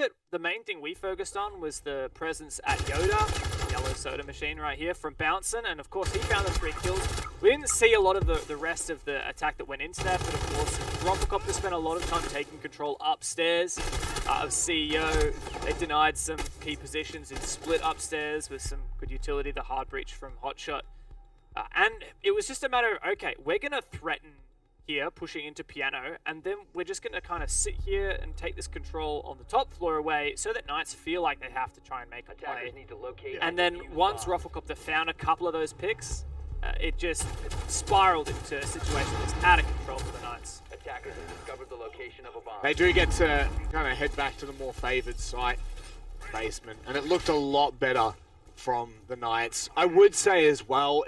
it, the main thing we focused on was the presence at Yoda, yellow soda machine right here, from Bouncin', and of course he found the 3 kills. We didn't see a lot of the rest of the attack that went into that, but of course Rufflecopter spent a lot of time taking control upstairs of CEO. They denied some key positions in split upstairs with some good utility, the hard breach from Hotshot. And it was just a matter of, okay, we're going to threaten here, pushing into Piano, and then we're just going to kind of sit here and take this control on the top floor away so that Knights feel like they have to try and make a play. And then once Rufflecopter found a couple of those picks, it just spiraled into a situation that was out of control for the Knights. Attackers have discovered the location of a bomb. They do get to kind of head back to the more favoured site, basement, and it looked a lot better from the Knights. I would say as well,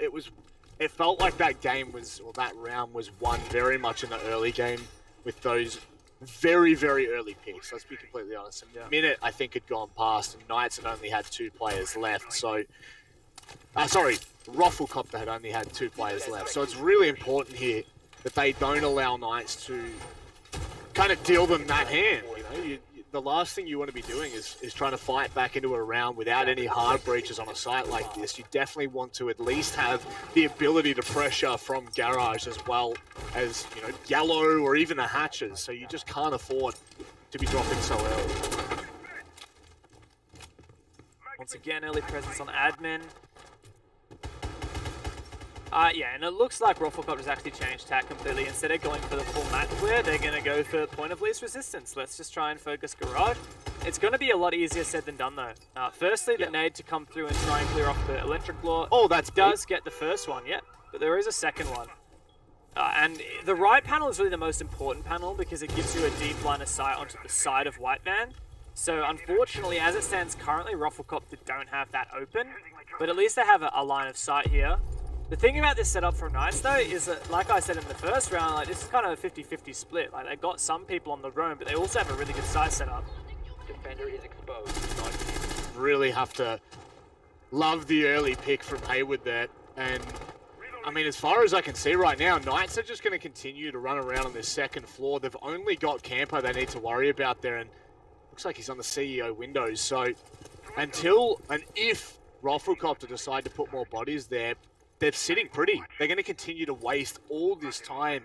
it felt like that game was, or that round was won very much in the early game with those very, very early picks. Let's be completely honest. A minute, I think, had gone past, and Knights had only had 2 players left. So, sorry, Rufflecopter had only had 2 players left. So it's really important here that they don't allow Knights to kind of deal them that hand. You know, the last thing you want to be doing is trying to fight back into a round without any hard breaches on a site like this. You definitely want to at least have the ability to pressure from Garage as well as, you know, Yellow or even the Hatches. So you just can't afford to be dropping so early. Once again, early presence on admin. Yeah, and it looks like Rufflecopter's actually changed tack completely. Instead of going for the full map clear, they're going to go for point of least resistance. Let's just try and focus Garage. It's going to be a lot easier said than done, though. Firstly, the nade to come through and try and clear off the electric floor. Oh, that does get the first one, yeah. But there is a second one. And the right panel is really the most important panel because it gives you a deep line of sight onto the side of White Man. So unfortunately, as it stands currently, Rufflecopter don't have that open. But at least they have a line of sight here. The thing about this setup from Knights, though, is that, like I said in the first round, like, this is kind of a 50-50 split. Like, they've got some people on the roam, but they also have a really good side setup. Defender is exposed. Really have to love the early pick from Hayward there. And, I mean, as far as I can see right now, Knights are just going to continue to run around on this second floor. They've only got Campo they need to worry about there, and looks like he's on the CEO windows. So, until and if Rufflecopter decide to put more bodies there, they're sitting pretty. They're going to continue to waste all this time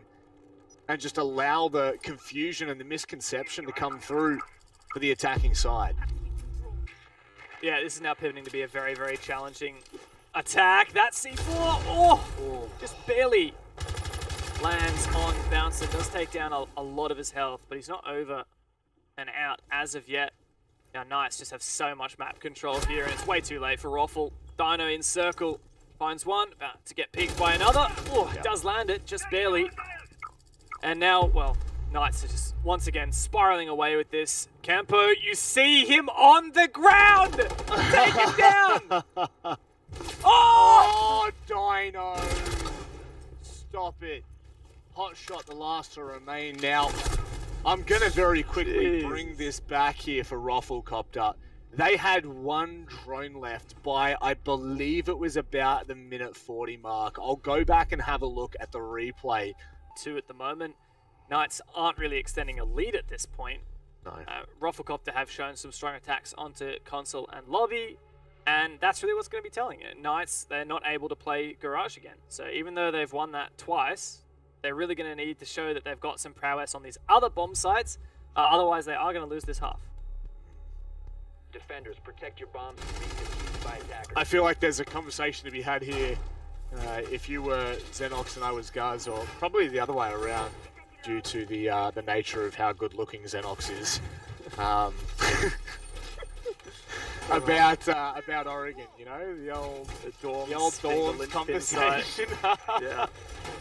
and just allow the confusion and the misconception to come through for the attacking side. Yeah, this is now pivoting to be a very, very challenging attack. That C4, oh, just barely lands on Bouncer. Does take down a lot of his health, but he's not over and out as of yet. Now, Knights just have so much map control here, and it's way too late for Roffle. Dino in circle. Finds one, about to get peeked by another. Oh, does land it, just barely. And now, well, Knights are just, once again, spiraling away with this. Campo, you see him on the ground! Take him down! Oh, Dino! Stop it. Hot shot, the last to remain. Now, I'm going to very quickly bring this back here for Rufflecopter. They had 1 drone left by, I believe it was about the minute 40 mark. I'll go back and have a look at the replay. 2 at the moment. Knights aren't really extending a lead at this point. No. Rufflecopter have shown some strong attacks onto console and lobby, and that's really what's going to be telling it. Knights, they're not able to play Garage again. So even though they've won that twice, they're really going to need to show that they've got some prowess on these other bomb sites. Otherwise, they are going to lose this half. Defenders, protect your bombs from being defused by attackers. I feel like there's a conversation to be had here. If you were Xenox and I was Guz, or probably the other way around, due to the nature of how good-looking Xenox is. About Oregon, you know, the old dorm conversation. Yeah,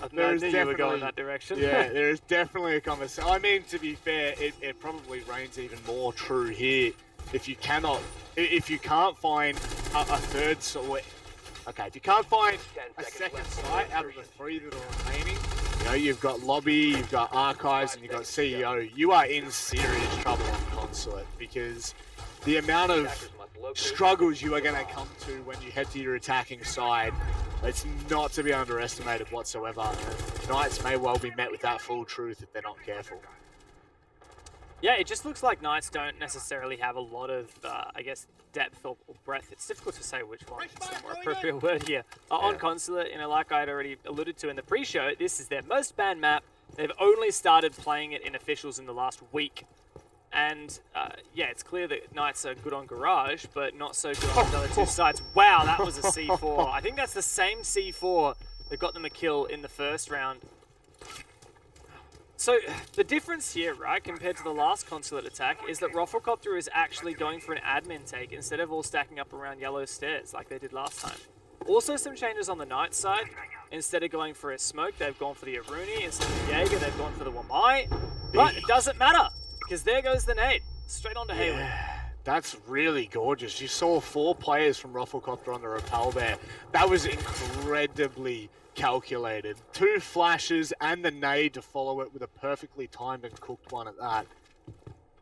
I knew you were going that direction. Yeah, there is definitely a conversation. I mean, to be fair, it probably reigns even more true here. If you can't find a third site, okay, if you can't find a second site out of the 3 that are remaining, you know, you've got Lobby, you've got Archives, and you've got CEO, you are in serious trouble on Consulate, because the amount of struggles you are going to come to when you head to your attacking side, it's not to be underestimated whatsoever. And Knights may well be met with that full truth if they're not careful. Yeah, it just looks like Knights don't necessarily have a lot of, I guess, depth or breadth. It's difficult to say which one is the more appropriate word here. On Consulate, like I'd already alluded to in the pre-show, this is their most banned map. They've only started playing it in officials in the last week. And, yeah, it's clear that Knights are good on Garage, but not so good on the other two sides. Wow, that was a C4. I think that's the same C4 that got them a kill in the first round. So, the difference here, right, compared to the last Consulate attack, is that Rafflecopter is actually going for an admin take instead of all stacking up around yellow stairs like they did last time. Also, some changes on the Knight side. Instead of going for a smoke, they've gone for the Aruni. Instead of the Jaeger, they've gone for the Wamai. But it doesn't matter, because there goes the nade. Straight on to Hayward. That's really gorgeous. You saw 4 players from Rafflecopter on the rappel there. That was incredibly calculated. 2 flashes and the nade to follow it with a perfectly timed and cooked one at that.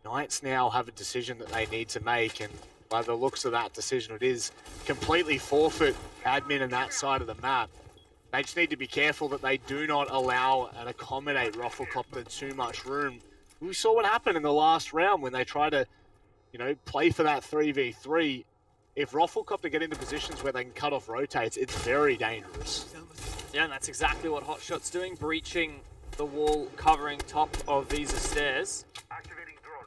Knights now have a decision that they need to make, and by the looks of that decision, it is completely forfeit admin in that side of the map. They just need to be careful that they do not allow and accommodate Rafflecopter too much room. We saw what happened in the last round when they try to, play for that 3v3. If Rafflecopter get into positions where they can cut off rotates, it's very dangerous. Yeah, and that's exactly what Hotshot's doing, breaching the wall, covering top of Visa stairs. Activating drone.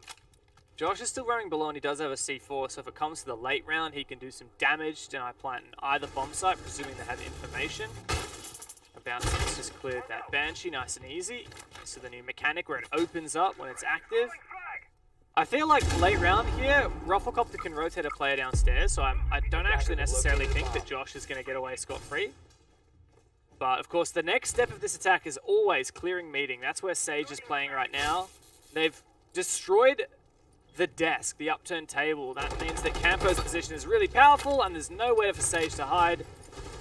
Josh is still running below, and he does have a C4, so if it comes to the late round, he can do some damage. Then I plant either bomb site, presuming they have information. Bouncing's just cleared that Banshee nice and easy. So the new mechanic where it opens up when it's active. I feel like late round here, Rafflecopter can rotate a player downstairs, so I don't actually necessarily think that Josh is going to get away scot-free. But of course, the next step of this attack is always clearing meeting. That's where Sage is playing right now. They've destroyed the desk, the upturned table. That means that Campo's position is really powerful, and there's nowhere for Sage to hide.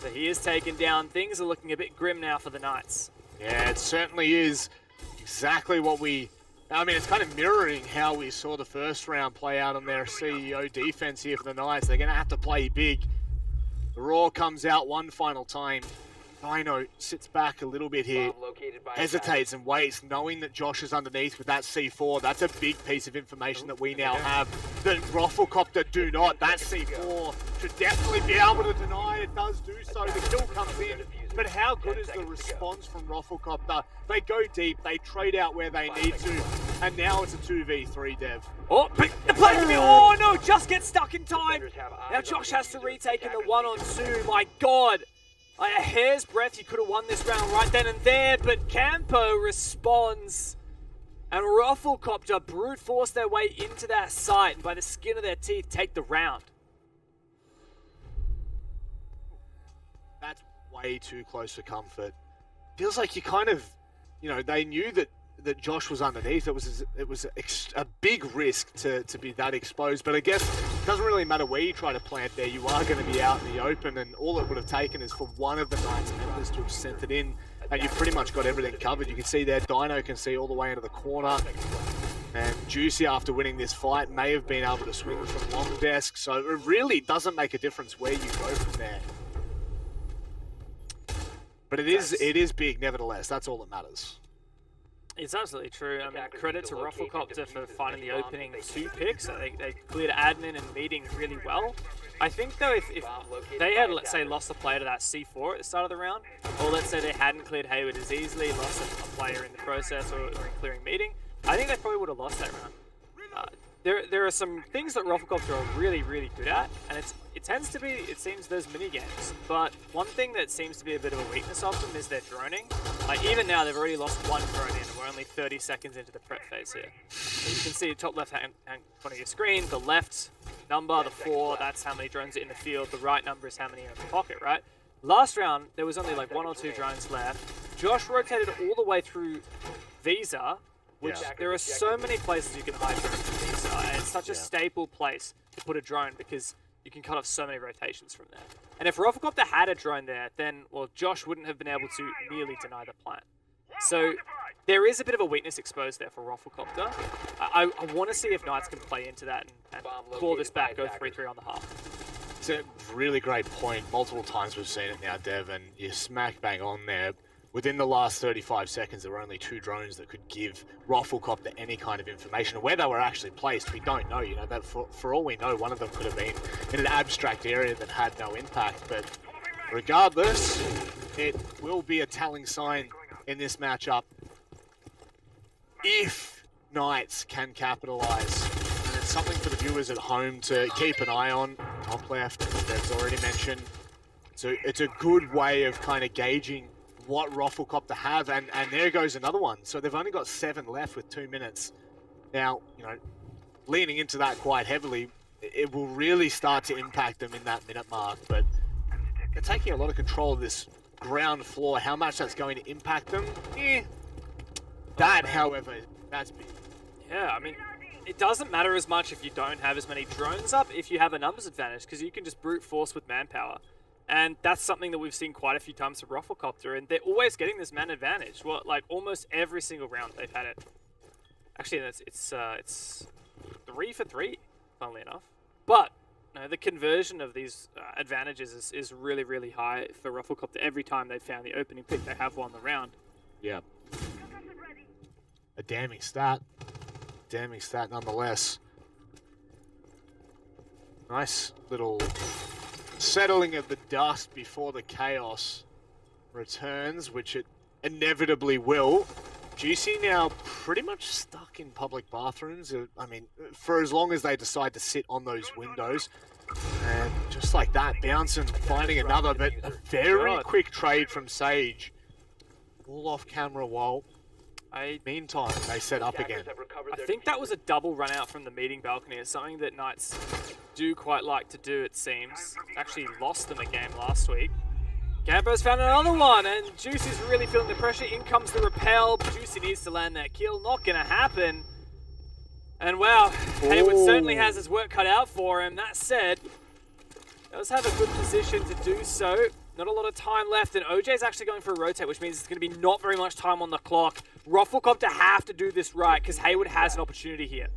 So he is taken down. Things are looking a bit grim now for the Knights. Yeah, it certainly is exactly what it's kind of mirroring how we saw the first round play out on their CEO defense here for the Knights. They're going to have to play big. The Roar comes out one final time. Dino sits back a little bit here, hesitates and waits, knowing that Josh is underneath with that C4. That's a big piece of information that we now have that Rafflecopter do not. That C4 should definitely be able to deny. It does do so. The kill comes in. But how good is the response from Rafflecopter? They go deep, they trade out where they need to, and now it's a 2v3, Dev. Oh, but the play can be, oh no, just get stuck in time. Now Josh has to retake in the 1-on-2, my God. A hair's breadth, he could have won this round right then and there, but Campo responds. And Rafflecopter brute force their way into that site and by the skin of their teeth take the round. That's way too close for comfort. Feels like you kind of, they knew that Josh was underneath. It was a big risk to be that exposed, but I guess it doesn't really matter where you try to plant there. You are going to be out in the open, and all it would have taken is for one of the Knights members to have sent it in, and you've pretty much got everything covered. You can see there, Dino can see all the way into the corner, and Juicy, after winning this fight, may have been able to swing from long desk, so it really doesn't make a difference where you go from there. But it is big, nevertheless. That's all that matters. It's absolutely true. I mean, credit to Rafflecopter for finding the opening 2 picks. They cleared admin and meeting really well. I think, though, if they had, let's say, lost a player to that C4 at the start of the round, or let's say they hadn't cleared Hayward as easily, lost a player in the process or in clearing meeting, I think they probably would have lost that round. There are some things that Rafflecopter are really, really good at, and it tends to be, it seems, those mini-games. But one thing that seems to be a bit of a weakness of them is their droning. Like, even now, they've already lost 1 drone in, and we're only 30 seconds into the prep phase here. So you can see the top left-hand corner of your screen, the left number, the 4, that's how many drones are in the field. The right number is how many are in the pocket, right? Last round, there was only like 1 or 2 drones left. Josh rotated all the way through Visa, which there are so many places you can hide drones in Visa, and it's such a staple place to put a drone because you can cut off so many rotations from there. And if Rafflecopter had a drone there, then, well, Josh wouldn't have been able to nearly deny the plant. So there is a bit of a weakness exposed there for Rafflecopter. I want to see if Knights can play into that and claw this back, go 3-3 on the half. It's a really great point. Multiple times we've seen it now, Dev, and you're smack bang on there. within the last 35 seconds, there were only 2 drones that could give Rufflecopter any kind of information. Where they were actually placed, we don't know. You know, that for all we know, one of them could have been in an abstract area that had no impact. But regardless, it will be a telling sign in this matchup if Knights can capitalize. And it's something for the viewers at home to keep an eye on. Top left, as already mentioned. So it's a good way of kind of gauging what Rufflecopter have, and there goes another one. So they've only got 7 left with 2 minutes. Now, you know, leaning into that quite heavily, it will really start to impact them in that minute mark, but they're taking a lot of control of this ground floor. How much that's going to impact them? That, however, that's big. Yeah, I mean, it doesn't matter as much if you don't have as many drones up if you have a numbers advantage, because you can just brute force with manpower. And that's something that we've seen quite a few times for Rufflecopter, and they're always getting this man advantage. Well, like almost every single round they've had it. Actually, it's 3 for 3, funnily enough. But you know, the conversion of these advantages is really, really high for Rufflecopter. Every time they've found the opening pick, they have won the round. Yeah. A damning stat. Damning stat nonetheless. Nice little settling of the dust before the chaos returns, which it inevitably will. Juicy now pretty much stuck in public bathrooms. I mean, for as long as they decide to sit on those windows. And just like that, Bouncing finding another, but a very quick trade from Sage. All off camera while, meantime, they set up again. I think that was a double run out from the meeting balcony. It's something that Knights do quite like to do, it seems. Actually lost them a game last week. Gambo's found another one, and Juicy's really feeling the pressure. In comes the repel. Juicy needs to land that kill. Not going to happen. And wow, Hayward certainly has his work cut out for him. That said, does have a good position to do so. Not a lot of time left, and OJ's actually going for a rotate, which means it's going to be not very much time on the clock. Rufflecopter have to do this right, because Hayward has an opportunity here.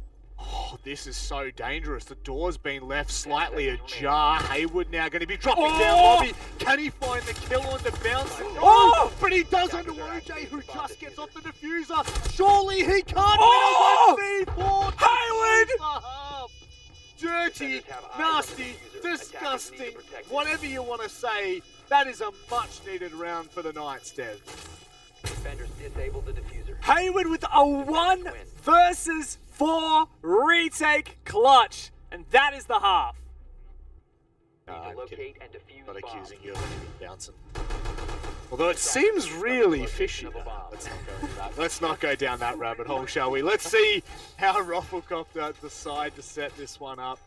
Oh, this is so dangerous. The door's been left slightly ajar. Hayward now going to be dropping down lobby. Can he find the kill on the bounce? Oh! But he does onto OJ, who just gets off the diffuser. Surely he can't win a 1v4. Hayward! Dirty, nasty, disgusting, whatever you want to say. That is a much needed round for the Knights, Dev. Defenders disabled the diffuser. Hayward with a 1 versus 4 retake clutch, and that is the half. I'm kidding. And defuse Not bombs. accusing you of anything, Bouncing. Although it seems really fishy. Let's not go down that rabbit hole, shall we? Let's see how Rufflecopter decide to set this one up.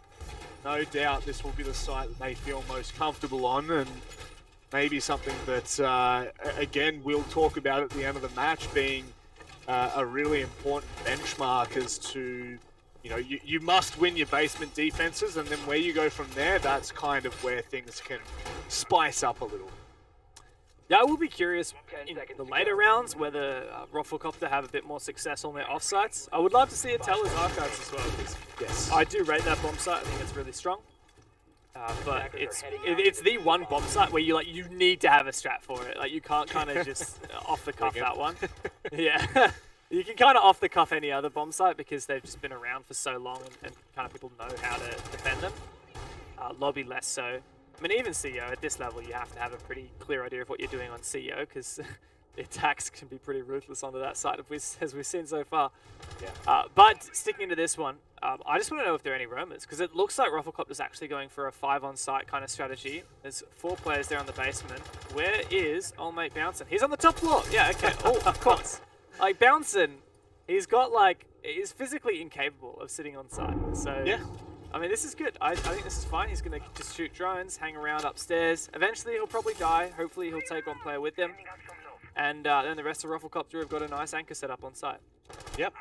No doubt this will be the site that they feel most comfortable on, and maybe something that, again, we'll talk about at the end of the match being a really important benchmark as to, you know, you must win your basement defenses, and then where you go from there, that's kind of where things can spice up a little. Yeah, I will be curious in the later rounds whether Rufflecopter have a bit more success on their offsites. I would love to see it tell his archives as well, because Yes. I do rate that bomb site. I think it's really strong. But it's the one bomb site where you need to have a strat for it. Like, you can't kind of just off the cuff that one. Yeah. You can kind of off the cuff any other bomb site because they've just been around for so long, and kind of people know how to defend them. Lobby less so. I mean, even CEO, at this level, you have to have a pretty clear idea of what you're doing on CEO, because the attacks can be pretty ruthless onto that side, as we've seen so far. Yeah. But sticking into this one, I just want to know if there are any roamers, because it looks like Rufflecopter's actually going for a 5-on-site kind of strategy. There's 4 players there on the basement. Where is old mate Bouncing? He's on the top floor. Yeah, okay. Oh, of course. Like, Bouncing, he's physically incapable of sitting on site. So, yeah. I mean, this is good. I think this is fine. He's going to just shoot drones, hang around upstairs. Eventually, he'll probably die. Hopefully, he'll take one player with him. And then the rest of Rufflecopter have got a nice anchor set up on site. Yep.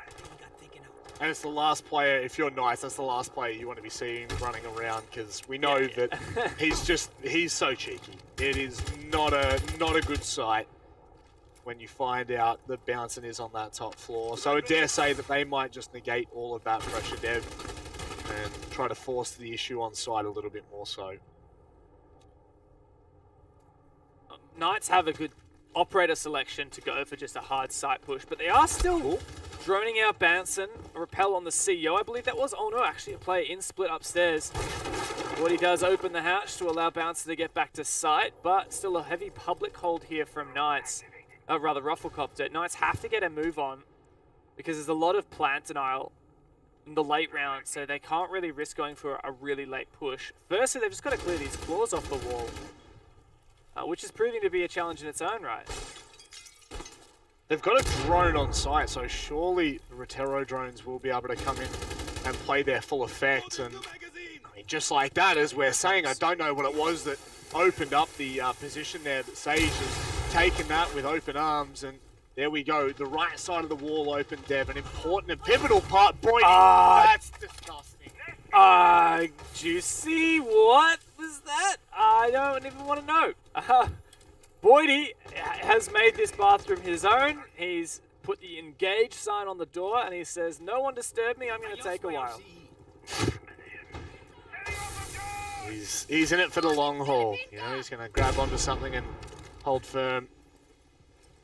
And it's the last player, if you're nice, that's the last player you want to be seeing running around, because we know that he's so cheeky. It is not a good sight when you find out that Bouncing is on that top floor. So I dare say that they might just negate all of that pressure, Dev, and try to force the issue on site a little bit more so. Knights have a good operator selection to go for just a hard site push, but they are still droning out Bounson, a repel on the CEO, I believe that was. Oh no, actually a player in split upstairs. What he does, open the hatch to allow Bouncer to get back to site, but still a heavy public hold here from Knights. Rather, Rufflecopter. Knights have to get a move on because there's a lot of plant denial in the late round, so they can't really risk going for a really late push. Firstly, they've just got to clear these claws off the wall, which is proving to be a challenge in its own right. They've got a drone on site, so surely the Rotero drones will be able to come in and play their full effect. And I mean, just like that, as we're saying, I don't know what it was that opened up the position there, but Sage has taken that with open arms, and there we go. The right side of the wall open, Dev. An important and pivotal part. Boy, that's disgusting. Juicy, what was that? I don't even want to know. Boydie has made this bathroom his own. He's put the engage sign on the door and he says, no one disturb me, I'm going to take a while. He's in it for the long haul. You know, he's going to grab onto something and hold firm.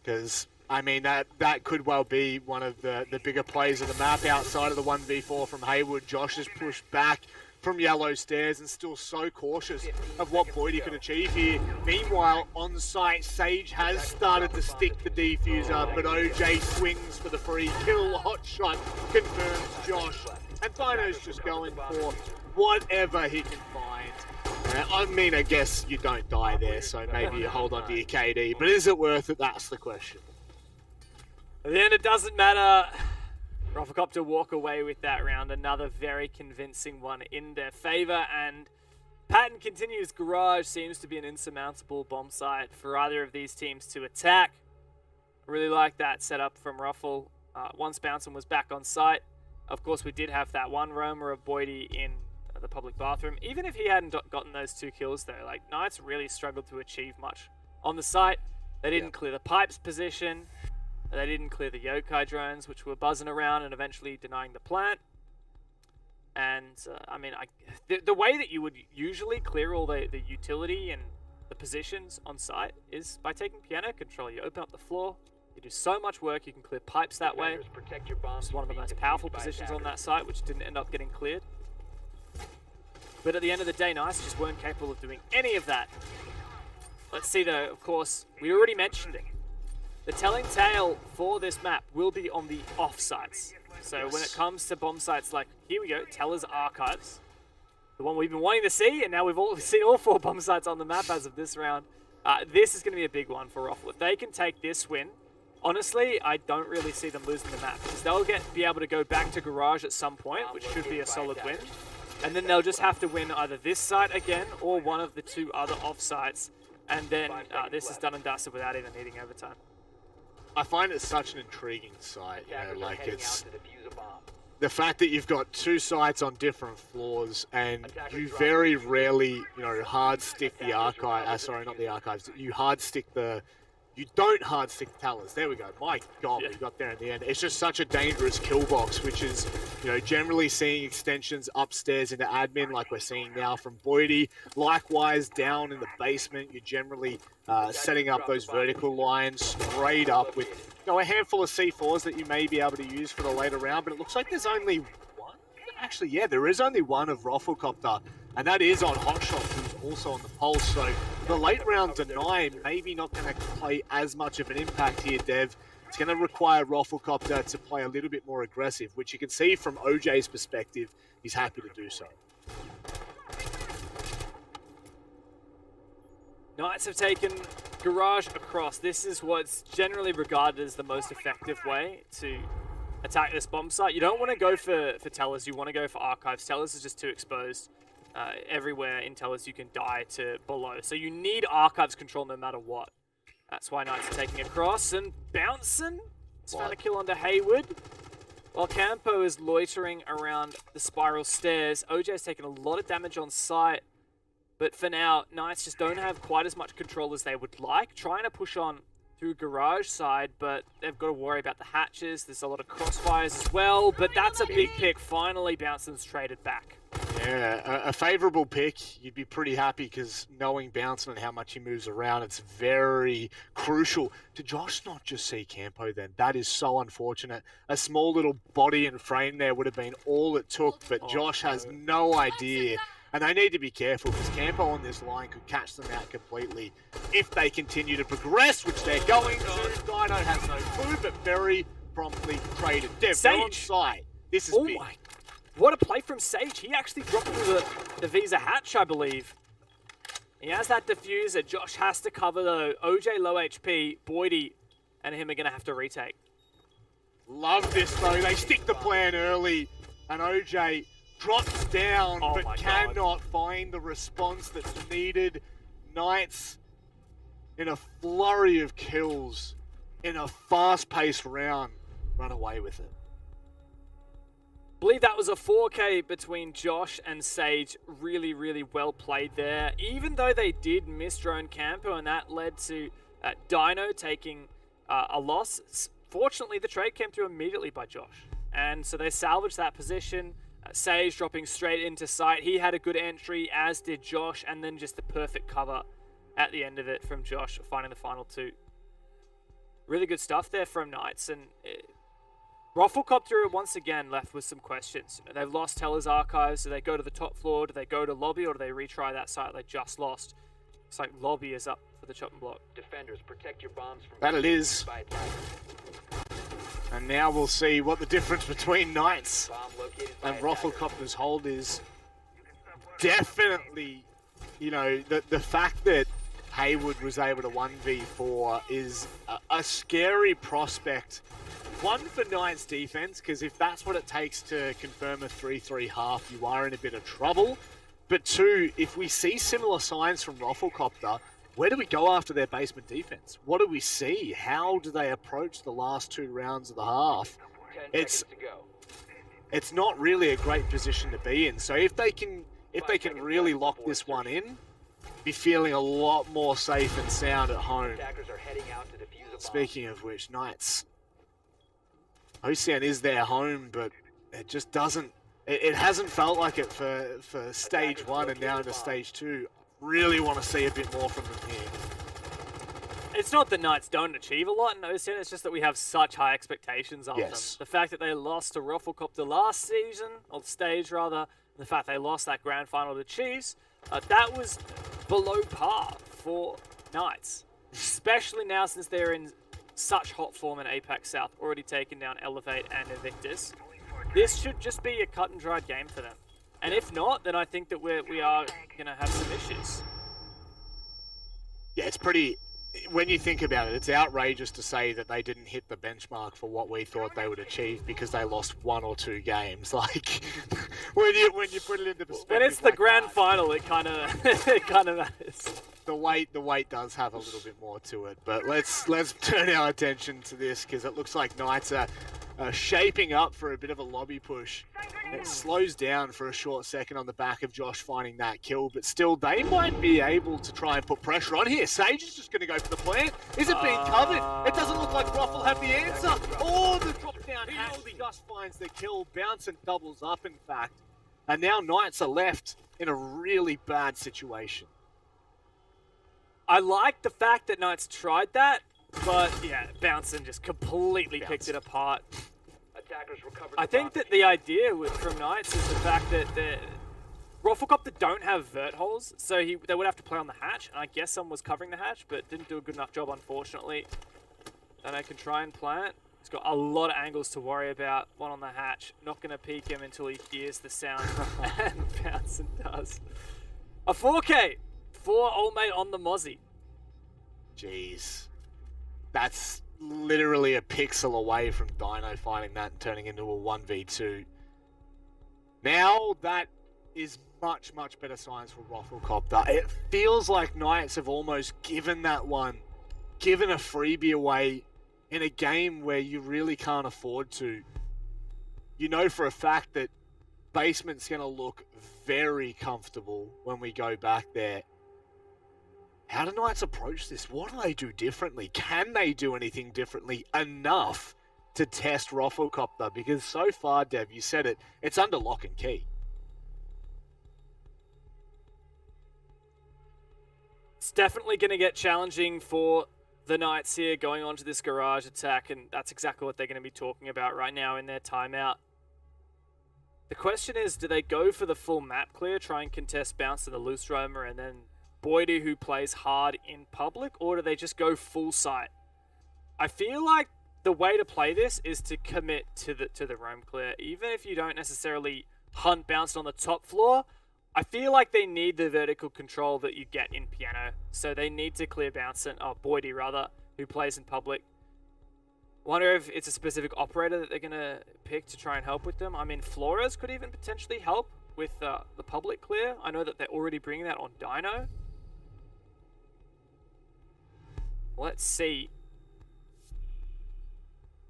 Because, I mean, that could well be one of the bigger plays of the map outside of the 1v4 from Haywood. Josh has pushed back from yellow stairs and still so cautious of what Boydie can achieve here. Meanwhile, on site, Sage has started to stick the defuser, but OJ swings for the free kill. Hot shot confirms Josh, and Thino's just going for whatever he can find. I mean, I guess you don't die there, so maybe you hold on to your KD, but is it worth it? That's the question. At the end, it doesn't matter. Rufflecopter walk away with that round. Another very convincing one in their favor. And Patton continues. Garage seems to be an insurmountable bomb site for either of these teams to attack. I really like that setup from Ruffle. Once Bouncin was back on site, of course, we did have that one roamer of Boydie in the public bathroom. Even if he hadn't gotten those 2 kills, though, like, Knights really struggled to achieve much on the site. They didn't clear the pipes position. They didn't clear the yokai drones, which were buzzing around and eventually denying the plant. And, I mean, the way that you would usually clear all the utility and the positions on site is by taking piano control. You open up the floor, you do so much work, you can clear pipes that way. It's one of the most powerful positions on that site, which didn't end up getting cleared. But at the end of the day, Nice just weren't capable of doing any of that. Let's see, though, of course, we already mentioned it. The telling tale for this map will be on the off sites. So when it comes to bomb sites like, here we go, Teller's Archives, the one we've been wanting to see, and now we've seen all 4 bomb sites on the map as of this round. This is going to be a big one for Ruffle. If they can take this win, honestly, I don't really see them losing the map, because they'll be able to go back to Garage at some point, which should be a solid win. And then they'll just have to win either this site again, or one of the 2 other off sites, and then this is done and dusted without even needing overtime. I find it such an intriguing site, you know, like it's the fact that you've got 2 sites on different floors and you very rarely, you know, hard stick the archive, sorry, not the archives, you don't hard stick the tellers. There we go. My God, we got there in the end. It's just such a dangerous kill box, which is, you know, generally seeing extensions upstairs into admin like we're seeing now from Boydie. Likewise, down in the basement, you're generally setting up those vertical lines straight up with, you know, a handful of C4s that you may be able to use for the later round, but it looks like there's only one. Actually, yeah, there is only one of Rufflecopter, and that is on Hotshot, who's also on the pulse. So the late round deny maybe not going to play as much of an impact here, Dev. It's going to require Rufflecopter to play a little bit more aggressive, which you can see from OJ's perspective, he's happy to do so. Knights have taken Garage across. This is what's generally regarded as the most effective way to attack this bomb site. You don't want to go for Tellers, you want to go for Archives. Tellers is just too exposed. Everywhere in Tellers you can die to below. So you need Archives control no matter what. That's why Knights are taking across, and Bouncin' has found a kill onto Haywood. While Campo is loitering around the spiral stairs, OJ's taken a lot of damage on site. But for now, Knights just don't have quite as much control as they would like. Trying to push on through Garage side, but they've got to worry about the hatches. There's a lot of crossfires as well, but that's a big pick. Finally, Bouncin's traded back. Yeah, Yeah, a favourable pick. You'd be pretty happy because knowing Bouncer and how much he moves around, it's very crucial. Did Josh not just see Campo then? That is so unfortunate. A small little body and frame there would have been all it took, but Josh has no idea. And they need to be careful because Campo on this line could catch them out completely if they continue to progress, which they're going to. Dino has no clue, but very promptly traded. Dev, they're on site. This is big. What a play from Sage. He actually dropped through the Visa hatch, I believe. He has that diffuser. Josh has to cover though. OJ low HP. Boydie and him are going to have to retake. Love this though. They stick the plan early and OJ drops down but cannot find the response that's needed. Knights in a flurry of kills in a fast-paced round run away with it. Believe that was a 4K between Josh and Sage. Really, really well played there. Even though they did miss drone Campo, and that led to Dino taking a loss. Fortunately, the trade came through immediately by Josh. And so they salvaged that position. Sage dropping straight into sight. He had a good entry, as did Josh, and then just the perfect cover at the end of it from Josh, finding the final two. Really good stuff there from Knights. And Rufflecopter once again left with some questions. You know, they've lost Teller's archives. Do they go to the top floor? Do they go to lobby, or do they retry that site they just lost? It's like lobby is up for the chopping block. Defenders, protect your bombs from that it is. And now we'll see what the difference between Knights and Rufflecopter's hold is. Definitely, you know, the fact that Haywood was able to 1v4 is a scary prospect. One, for Knights defense, because if that's what it takes to confirm a 3-3 half, you are in a bit of trouble. But two, if we see similar signs from Rufflecopter, where do we go after their basement defense? What do we see? How do they approach the last 2 rounds of the half? It's not really a great position to be in. So if they can really lock this one in, be feeling a lot more safe and sound at home. Speaking of which, Knights, OCN is their home, but it just doesn't. It hasn't felt like it for stage 1 and now into stage 2. Really want to see a bit more from them here. It's not that Knights don't achieve a lot in OCN, it's just that we have such high expectations of them. The fact that they lost to Rufflecopter last season, or stage rather, the fact they lost that grand final to Chiefs, that was below par for Knights. Especially now since they're in such hot form in Apex South, already taken down Elevate and Invictus. This should just be a cut and dried game for them. And if not, then I think that we are going to have some issues. Yeah, it's pretty... When you think about it, it's outrageous to say that they didn't hit the benchmark for what we thought they would achieve because they lost 1 or 2 games. Like, when you put it into perspective, when it's the grand final, it kind of matters. The weight does have a little bit more to it. But let's turn our attention to this because it looks like Knights are shaping up for a bit of a lobby push. It slows down for a short second on the back of Josh finding that kill, but still they might be able to try and put pressure on here. Sage is just going to go for the plant. Is it being covered? It doesn't look like Ruff will have the answer. Oh, the drop down hatch just finds the kill. Bounce and doubles up, in fact. And now Knights are left in a really bad situation. I like the fact that Knights tried that, but yeah, Bouncing just completely picked it apart. I think that the idea from Knights is the fact that Rufflecopter don't have vert holes, so they would have to play on the hatch, and I guess someone was covering the hatch, but didn't do a good enough job, unfortunately. And I can try and plant. He's got a lot of angles to worry about. One on the hatch. Not going to peek him until he hears the sound, and Bouncing does. A 4K for Old Mate on the Mozzie. Jeez. That's literally a pixel away from Dino finding that and turning into a 1v2. Now that is much, much better signs for Rufflecopter. It feels like Knights have almost given that one, given a freebie away in a game where you really can't afford to. You know for a fact that basement's going to look very comfortable when we go back there. How do Knights approach this? What do they do differently? Can they do anything differently enough to test Rufflecopter? Because so far, Dev, you said it, it's under lock and key. It's definitely going to get challenging for the Knights here going on to this garage attack, and that's exactly what they're going to be talking about right now in their timeout. The question is, do they go for the full map clear, try and contest Bounce to the loose roamer, and then Boydie who plays hard in public, or do they just go full site? I feel like the way to play this is to commit to the roam clear. Even if you don't necessarily hunt Bounce on the top floor, I feel like they need the vertical control that you get in Piano. So they need to clear Boydie rather, who plays in public. Wonder if it's a specific operator that they're going to pick to try and help with them. I mean, Flores could even potentially help with the public clear. I know that they're already bringing that on Dino. Let's see.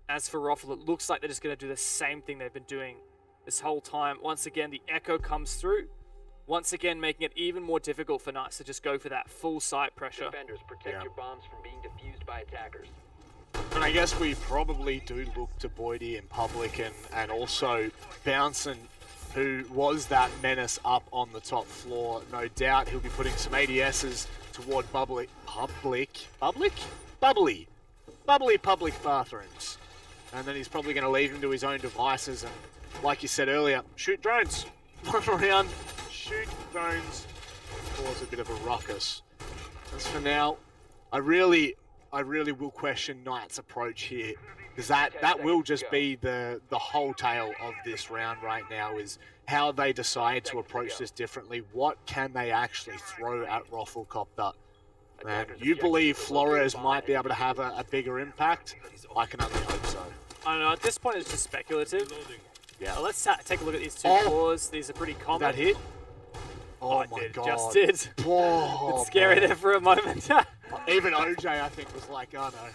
As for Roffle, it looks like they're just going to do the same thing they've been doing this whole time. Once again, the echo comes through. Once again, making it even more difficult for Knights to just go for that full site pressure. Defenders, protect your bombs from being defused by attackers. And I guess we probably do look to Boydie in public and also Bouncin, who was that menace up on the top floor. No doubt he'll be putting some ADSs toward public bathrooms. And then he's probably going to leave him to his own devices and, like you said earlier, shoot drones. One round, shoot drones, cause a bit of a ruckus. As for now, I really will question Knight's approach here, because that will just be the whole tale of this round right now, is how they decide to approach this differently. What can they actually throw at Rafflecopter? And you believe Flores might be able to have a bigger impact? I can only hope so. I don't know, at this point it's just speculative. Yeah. Let's take a look at these two floors. These are pretty common. That hit? Oh, my it god. Just did. Oh, It's scary there for a moment. Even OJ, I think, was like, oh no.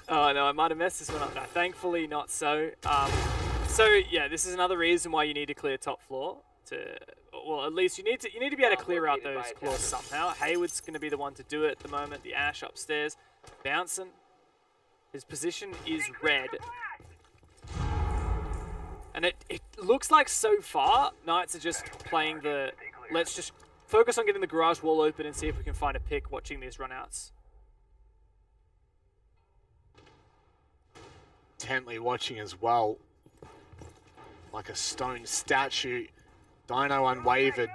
Oh no, I might have messed this one up. No, thankfully not so. So yeah, this is another reason why you need to clear top floor. Well, at least you need to be able to clear out those claws somehow. Hayward's going to be the one to do it at the moment. The Ash upstairs, bouncing. His position is red. And it looks like so far, Knights are just playing let's just focus on getting the garage wall open and see if we can find a pick watching these runouts. Intently watching as well. Like a stone statue. Dino unwavered.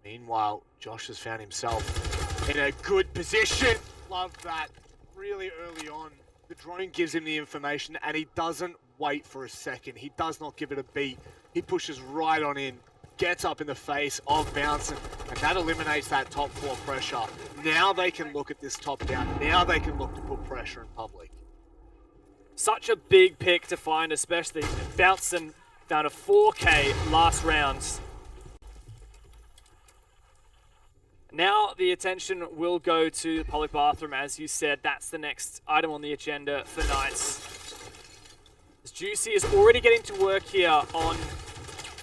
Meanwhile, Josh has found himself in a good position. Love that. Really early on. The drone gives him the information and he doesn't wait for a second. He does not give it a beat. He pushes right on in, gets up in the face of Bouncing, and that eliminates that top floor pressure. Now they can look at this top down. Now they can look to put pressure in public. Such a big pick to find, especially Bouncing down to 4K last rounds. Now the attention will go to the public bathroom, as you said. That's the next item on the agenda for Knights. As Juicy is already getting to work here on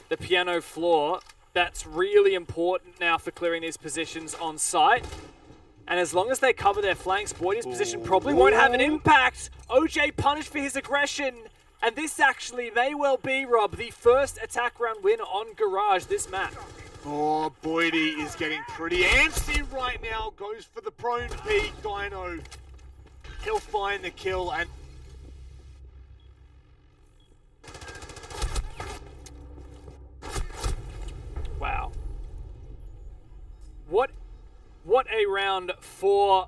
the piano floor. That's really important now for clearing these positions on site. And as long as they cover their flanks, Boydie's position probably won't have an impact. OJ punished for his aggression. And this actually may well be, Rob, the first attack round win on Garage this map. Oh, Boydie is getting pretty antsy right now. Goes for the prone peek, Dino. He'll find the kill and... Wow. What a round for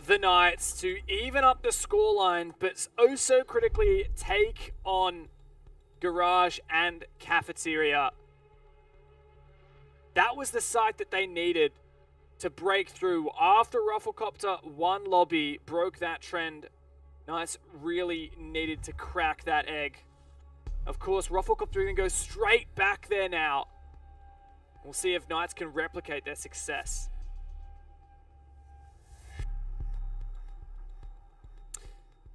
the Knights to even up the scoreline, but oh so critically take on Garage and Cafeteria. That was the site that they needed to break through. After Rafflecopter one lobby broke that trend, Knights really needed to crack that egg. Of course, Rafflecopter even goes straight back there now. We'll see if Knights can replicate their success.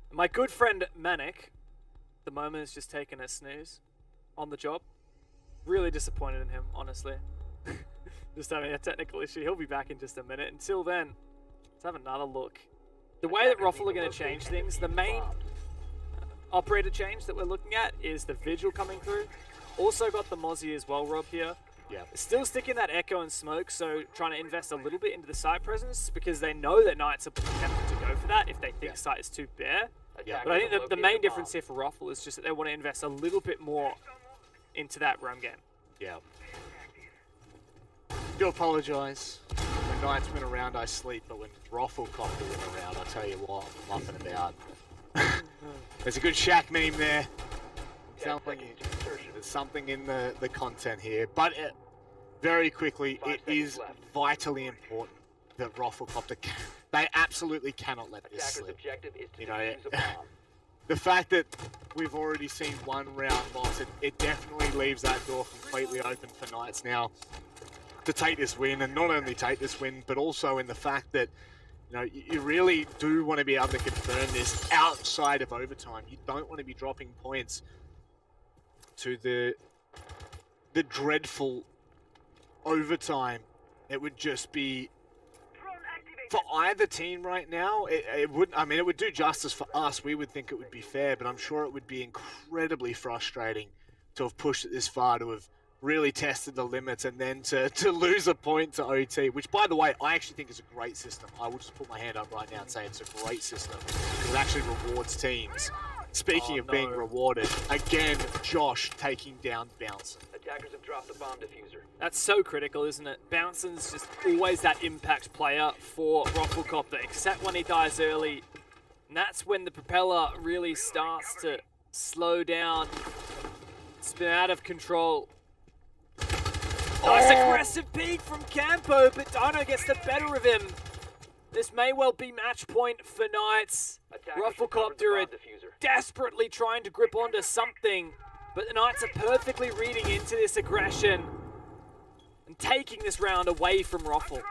My good friend Manic, at the moment, has just taken a snooze on the job. Really disappointed in him, honestly. Just having a technical issue. He'll be back in just a minute. Until then, let's have another look. The way that Raffle are going to change things, the main operator change that we're looking at is the Vigil coming through. Also got the Mozzie as well, Rob, here. Yeah. Still sticking that echo and smoke, so trying to invest a little bit into the site presence because they know that Knights are tempted to go for that if they think site is too bare. Yeah. But I think the main difference here for Ruffle is just that they want to invest a little bit more into that roam game. Yeah. Do apologise. When Knights win a round, I sleep, but when Ruffle Copter win a round, I tell you what, I'm muffing about. There's a good Shaq meme there. There's something in the content here, but very quickly, it is vitally important that Roffelcopter, they absolutely cannot let this slip. You know, the fact that we've already seen one round loss, it definitely leaves that door completely open for Knights now to take this win, and not only take this win, but also in the fact that, you know, you really do want to be able to confirm this outside of overtime. You don't want to be dropping points to the dreadful overtime. It would just be, for either team right now, it wouldn't, I mean, it would do justice for us. We would think it would be fair, but I'm sure it would be incredibly frustrating to have pushed it this far, to have really tested the limits, and then to lose a point to OT, which, by the way, I actually think is a great system. I will just put my hand up right now and say it's a great system. It actually rewards teams. Speaking of being rewarded, again, Josh taking down Bouncer. Attackers have dropped the bomb diffuser. That's so critical, isn't it? Bouncing's just always that impact player for Roffelcopter, except when he dies early. And that's when the propeller really starts to slow down, spin out of control. Nice aggressive peek from Campo, but Dino gets the better of him. This may well be match point for Knights. Roffelcopter are desperately trying to grip onto something, but the Knights are perfectly reading into this aggression and taking this round away from Ruffle.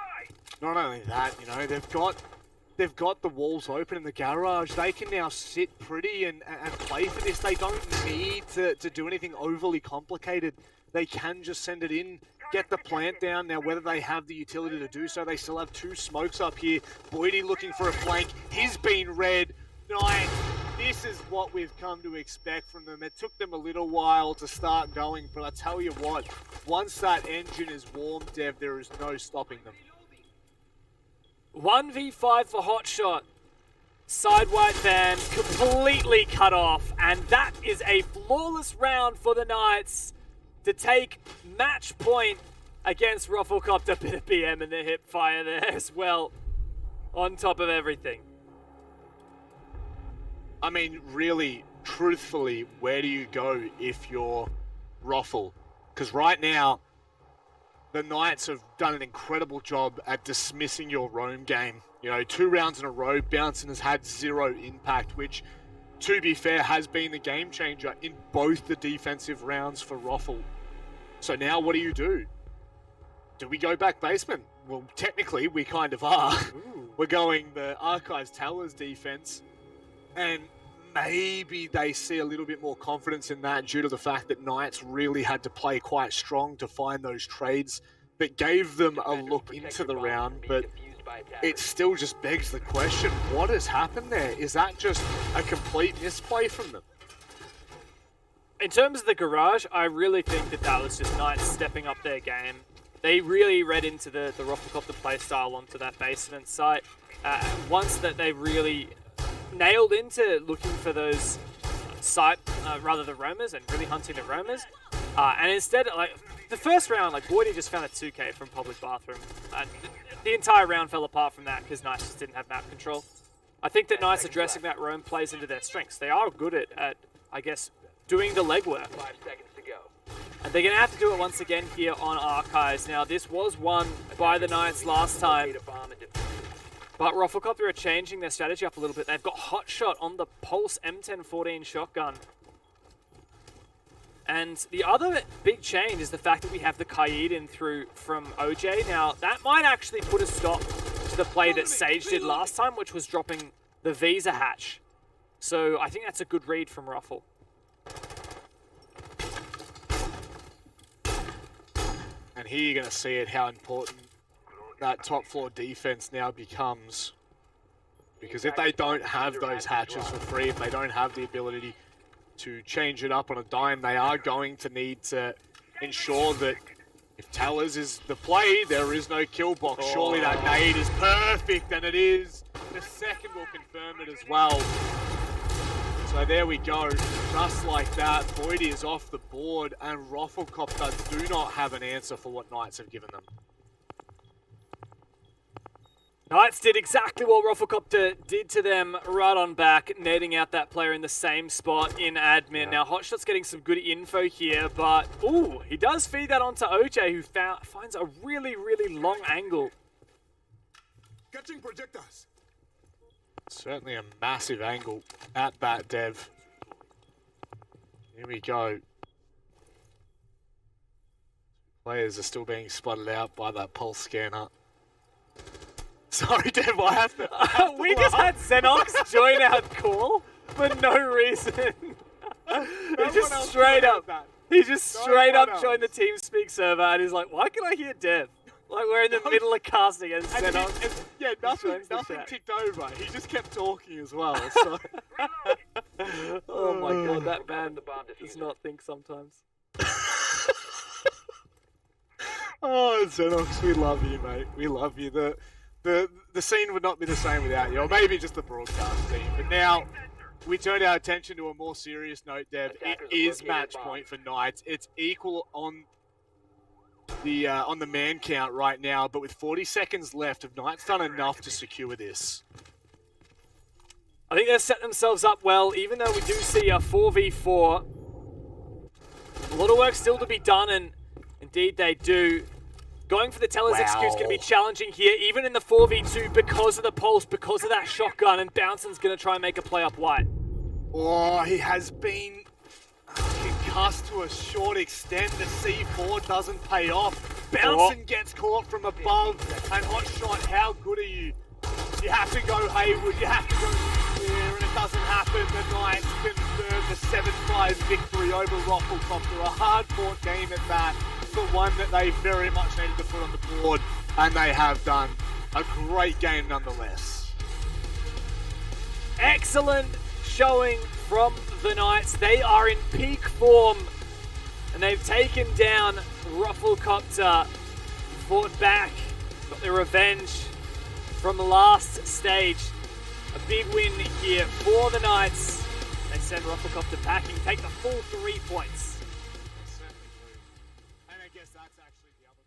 Not only that, you know, they've got the walls open in the garage. They can now sit pretty and play for this. They don't need to do anything overly complicated. They can just send it in, get the plant down. Now, whether they have the utility to do so, they still have two smokes up here. Boydie looking for a flank. He's been red. Nice. This is what we've come to expect from them. It took them a little while to start going, but I tell you what, once that engine is warm, Dev, there is no stopping them. 1v5 for Hotshot. Side white van completely cut off, and that is a flawless round for the Knights to take match point against Roffelcopter. Bit of BM and the hip fire there as well, on top of everything. I mean, really, truthfully, where do you go if you're Ruffle? Because right now, the Knights have done an incredible job at dismissing your roam game. You know, 2 rounds in a row, Bouncing has had 0 impact, which, to be fair, has been the game changer in both the defensive rounds for Ruffle. So now what do? Do we go back basement? Well, technically, we kind of are. We're going the Archives Towers defense, and maybe they see a little bit more confidence in that due to the fact that Knights really had to play quite strong to find those trades that gave them a look into the round, but it still just begs the question, what has happened there? Is that just a complete misplay from them? In terms of the garage, I really think that was just Knights stepping up their game. They really read into the Roffelcopter playstyle onto that basement site. Once that they really nailed into looking for those rather the roamers and really hunting the roamers. And instead, like, the first round, like, Boydie just found a 2k from public bathroom. The entire round fell apart from that because Knights just didn't have map control. I think that Knights addressing that roam plays into their strengths. They are good at I guess, doing the legwork. 5 seconds to go. And they're going to have to do it once again here on Archives. Now, this was won by the Knights last time, but Roffelcopter are changing their strategy up a little bit. They've got Hotshot on the Pulse M1014 shotgun. And the other big change is the fact that we have the Kaid in through from OJ. Now, that might actually put a stop to the play that Sage did last time, which was dropping the Visa hatch. So I think that's a good read from Ruffle. And here you're going to see it, how important that top floor defense now becomes. Because if they don't have those hatches for free, if they don't have the ability to change it up on a dime, they are going to need to ensure that If Tellers is the play, there is no kill box. Surely that nade is perfect, and it is. The second will confirm it as well. So there we go. Just like that, Voidy is off the board, and Rafflecopter do not have an answer for what Knights have given them. Knights did exactly what Rafflecopter did to them right on back, netting out that player in the same spot in admin. Yeah. Now, Hotshot's getting some good info here, but, ooh, he does feed that onto OJ, who finds a really, really long angle. Catching projectors. Certainly a massive angle at Bat Dev. Here we go. Players are still being spotted out by that pulse scanner. Sorry, Dev, I have to. We just had Xenox join our call for no reason. He just straight up joined the TeamSpeak server and he's like, why can I hear Dev? Like we're in the middle of casting and Xenox. Yeah, nothing ticked over. He just kept talking as well. So. Oh my god, that man does not think sometimes. Oh, Xenox, we love you, mate. We love you. The scene would not be the same without you, or maybe just the broadcast team. But now, we turn our attention to a more serious note, Dev. It is match point for Knights. It's equal on the man count right now, but with 40 seconds left, have Knights done enough to secure this? I think they've set themselves up well, even though we do see a 4v4. A lot of work still to be done, and indeed they do. Going for the Teller's XQ is going to be challenging here, even in the 4v2, because of the pulse, because of that shotgun, and Bouncing's going to try and make a play up white. Oh, he has been concussed to a short extent. The C4 doesn't pay off. Bouncing gets caught from above, and Hotshot, how good are you? You have to go Haywood, you have to go clear, and it doesn't happen. The Knights confirm the 7-5 victory over Rafflecopter. A hard-fought game at that. The one that they very much needed to put on the board, and they have done a great game nonetheless. Excellent showing from the Knights. They are in peak form, and they've taken down Rafflecopter, fought back, got their revenge from the last stage. A big win here for the Knights. They send Rafflecopter packing, take the full 3 points. That's actually the other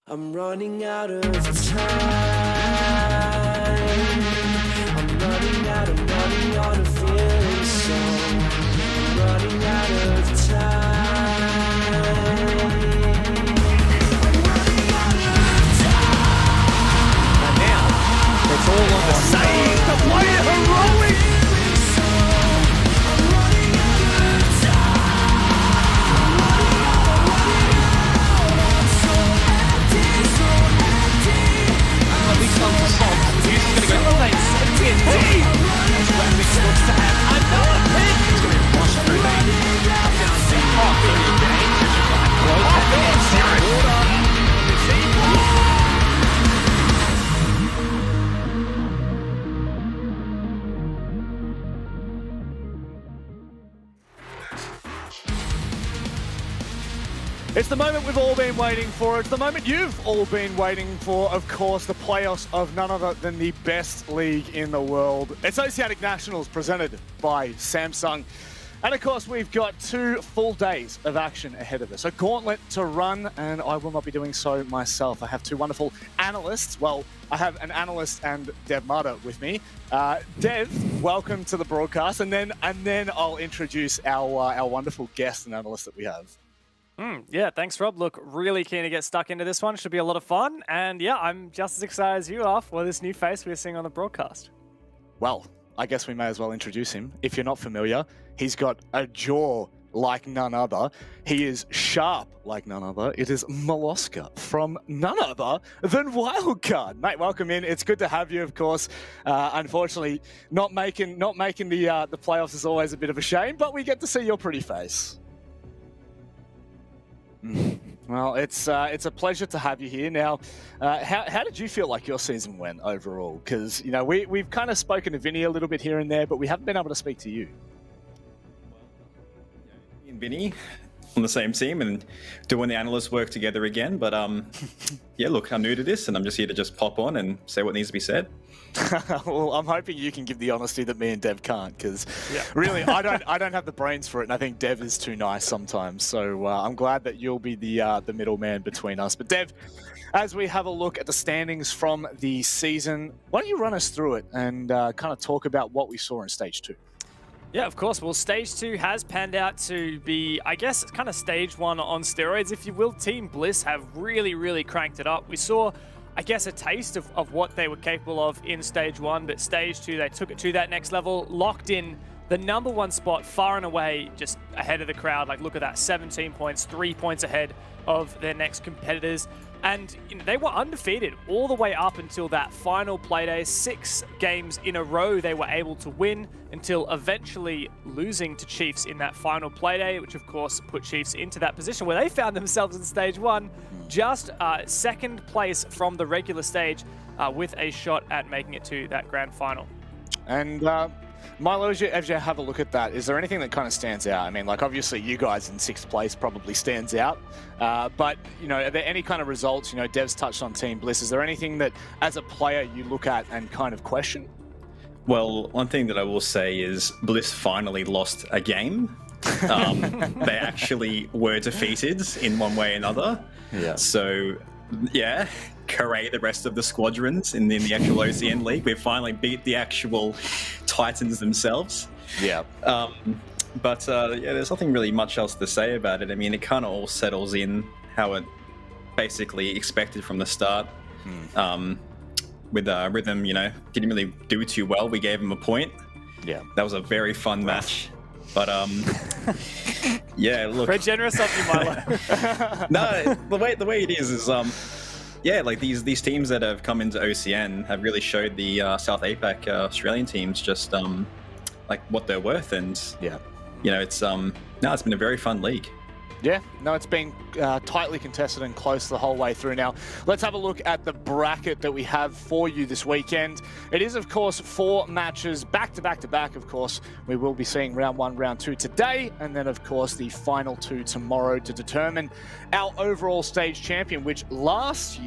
I'm running out of time. I'm running out of feeling so. I'm running out of time. I'm running out of time. And now, it's all on the save to play a heroic. I'm running out of time. I'm running out. I'm so empty, so empty. It's the moment we've all been waiting for. It's the moment you've all been waiting for. Of course, the playoffs of none other than the best league in the world. It's Oceanic Nationals presented by Samsung. And of course, we've got 2 full days of action ahead of us. A gauntlet to run, and I will not be doing so myself. I have 2 wonderful analysts. Well, I have an analyst and Dev Mata with me. Dev, welcome to the broadcast, and then I'll introduce our wonderful guest and analyst that we have. Yeah, thanks, Rob. Look, really keen to get stuck into this one. Should be a lot of fun. And yeah, I'm just as excited as you are for this new face we're seeing on the broadcast. Well, I guess we may as well introduce him. If you're not familiar, he's got a jaw like none other. He is sharp like none other. It is Molosca from none other than Wildcard. Mate, welcome in. It's good to have you, of course. Unfortunately, not making the playoffs is always a bit of a shame, but we get to see your pretty face. Well, it's a pleasure to have you here. Now, how did you feel like your season went overall? Because, you know, we've kind of spoken to Vinny a little bit here and there, but we haven't been able to speak to you. Me and Vinny on the same team and doing the analyst work together again. But yeah, look, I'm new to this and I'm just here to just pop on and say what needs to be said. Well, I'm hoping you can give the honesty that me and Dev can't, because really, I don't have the brains for it, and I think Dev is too nice sometimes. So I'm glad that you'll be the middleman between us. But Dev, as we have a look at the standings from the season, why don't you run us through it and kind of talk about what we saw in Stage 2? Yeah, of course. Well, Stage 2 has panned out to be, I guess, kind of Stage 1 on steroids, if you will. Team Bliss have really, really cranked it up. We saw, I guess, a taste of what they were capable of in Stage 1, but Stage 2, they took it to that next level, locked in the #1 spot far and away, just ahead of the crowd. Like, look at that, 17 points, 3 points ahead of their next competitors. And you know, they were undefeated all the way up until that final playday. 6 games in a row they were able to win until eventually losing to Chiefs in that final playday, which of course put Chiefs into that position where they found themselves in Stage 1, just 2nd place from the regular stage with a shot at making it to that grand final. And Milo, as you have a look at that, is there anything that kind of stands out? I mean, like, obviously you guys in 6th place probably stands out, but, you know, are there any kind of results? You know, Dev's touched on Team Bliss. Is there anything that, as a player, you look at and kind of question? Well, one thing that I will say is Bliss finally lost a game. They actually were defeated in one way or another. Yeah. So, yeah, hooray the rest of the squadrons in the actual OCN League. We've finally beat the actual Titans themselves. Yeah. But yeah, there's nothing really much else to say about it. I mean, it kind of all settles in how it basically expected from the start. With Rhythm, you know, didn't really do too well. We gave him a point. Yeah. That was a very fun match. But yeah, look. Very generous of you, Milo. No, the way it is yeah, like these teams that have come into OCN have really showed the South APAC Australian teams just like what they're worth, and yeah, you know, it's been a very fun league. Yeah, no, it's been tightly contested and close the whole way through. Now, let's have a look at the bracket that we have for you this weekend. It is, of course, 4 matches back to back to back. Of course, we will be seeing round 1, round 2 today, and then, of course, the final 2 tomorrow to determine our overall stage champion, which last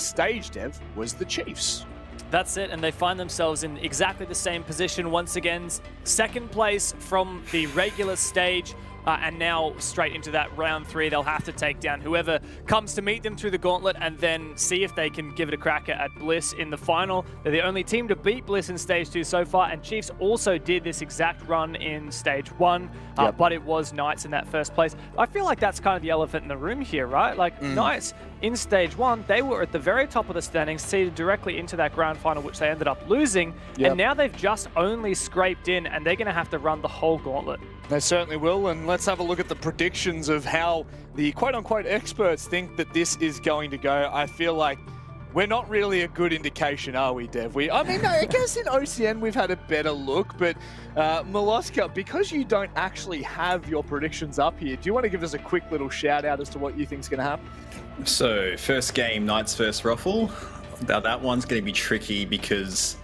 stage, Dev, was the Chiefs. That's it, and they find themselves in exactly the same position once again. 2nd place from the regular stage. And now straight into that round 3, they'll have to take down whoever comes to meet them through the gauntlet and then see if they can give it a crack at Bliss in the final. They're the only team to beat Bliss in Stage 2 so far, and Chiefs also did this exact run in Stage 1, but it was Knights in that 1st place. I feel like that's kind of the elephant in the room here, right? Like, Knights in Stage 1, they were at the very top of the standings, seeded directly into that grand final, which they ended up losing, and now they've just only scraped in, and they're going to have to run the whole gauntlet. They certainly will, and let's have a look at the predictions of how the quote-unquote experts think that this is going to go. I feel like we're not really a good indication, are we, Dev? I mean, no, I guess in OCN we've had a better look, but Molosca, because you don't actually have your predictions up here, do you want to give us a quick little shout-out as to what you think is going to happen? So, first game, Knights versus Ruffle. Now, that one's going to be tricky because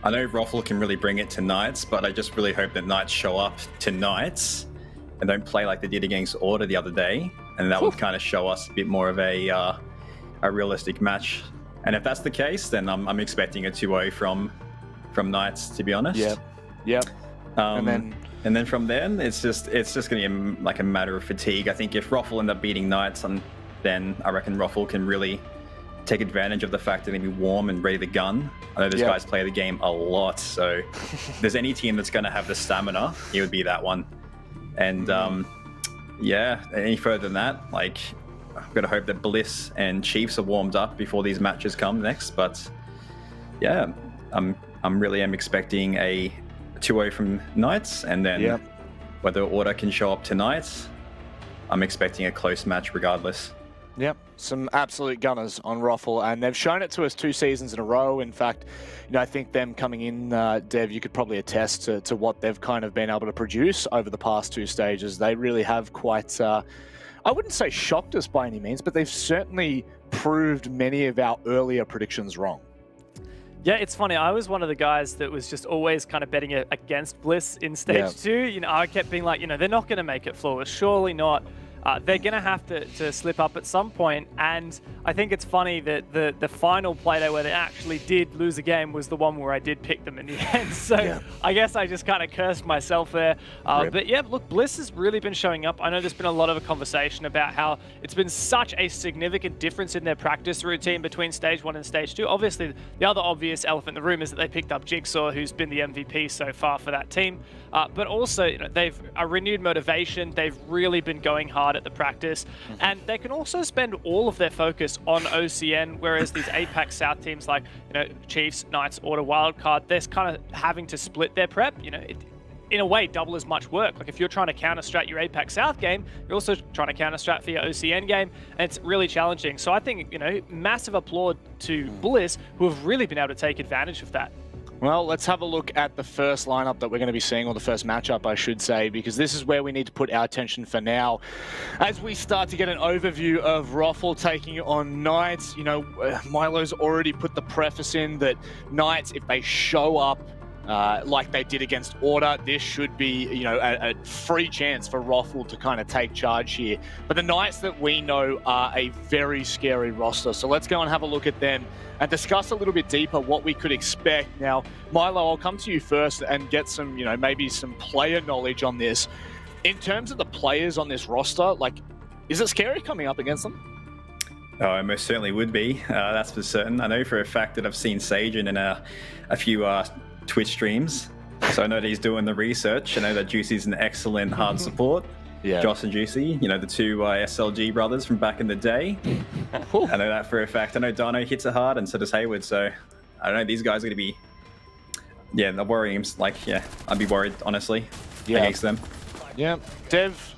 I know Ruffle can really bring it to Knights, but I just really hope that Knights show up to Knights and don't play like they did against Order the other day. and that would kind of show us a bit more of a realistic match. And if that's the case, then I'm expecting a 2-0 from Knights, to be honest. Yep. And then from then, it's just going to be like a matter of fatigue. I think if Roffle end up beating Knights, then I reckon Roffle can really take advantage of the fact that they're going to be warm and ready to gun. I know these guys play the game a lot, so if there's any team that's going to have the stamina, it would be that one. And any further than that, like, I've got to hope that Bliss and Chiefs are warmed up before these matches come next. But yeah, I'm really expecting a 2-0 from Knights, and then whether Order can show up tonight, I'm expecting a close match regardless. Yep, some absolute gunners on Roffle, and they've shown it to us 2 seasons in a row. In fact, I think them coming in, Dev, you could probably attest to what they've kind of been able to produce over the past 2 stages. They really have quite, I wouldn't say shocked us by any means, but they've certainly proved many of our earlier predictions wrong. Yeah, it's funny. I was one of the guys that was just always kind of betting against Bliss in Stage 2. I kept being like, they're not going to make it flawless. Surely not. They're going to have to slip up at some point, and I think it's funny that the final Play-Doh where they actually did lose a game was the one where I did pick them in the end. So I guess I just kind of cursed myself there. But yeah, look, Bliss has really been showing up. I know there's been a lot of a conversation about how it's been such a significant difference in their practice routine between Stage 1 and Stage 2. Obviously, the other obvious elephant in the room is that they picked up Jigsaw, who's been the MVP so far for that team. But also, they've a renewed motivation. They've really been going hard at the practice, and they can also spend all of their focus on OCN, whereas these APAC South teams like Chiefs, Knights, Order, Wildcard, they're kind of having to split their prep. In a way, double as much work. Like if you're trying to counter-strat your APAC South game, you're also trying to counter-strat for your OCN game, and it's really challenging. So I think, massive applaud to Bliss, who have really been able to take advantage of that. Well, let's have a look at the first lineup that we're going to be seeing, or the first matchup, I should say, because this is where we need to put our attention for now. As we start to get an overview of Roffle taking on Knights, Milo's already put the preface in that Knights, if they show up like they did against Order, this should be, a free chance for Roffle to kind of take charge here. But the Knights that we know are a very scary roster, so let's go and have a look at them and discuss a little bit deeper what we could expect. Now, Milo, I'll come to you first and get some, maybe some player knowledge on this. In terms of the players on this roster, like, is it scary coming up against them? Oh, it most certainly would be. That's for certain. I know for a fact that I've seen Sage in a few Twitch streams, so I know that he's doing the research. I know that Juicy's an excellent hard support. Yeah. Joss and Juicy, the 2 SLG brothers from back in the day. I know that for a fact. I know Dano hits it hard, and so does Hayward. So I don't know, these guys are going to be, the worrying. I'd be worried, honestly, against them. Yeah, Dev,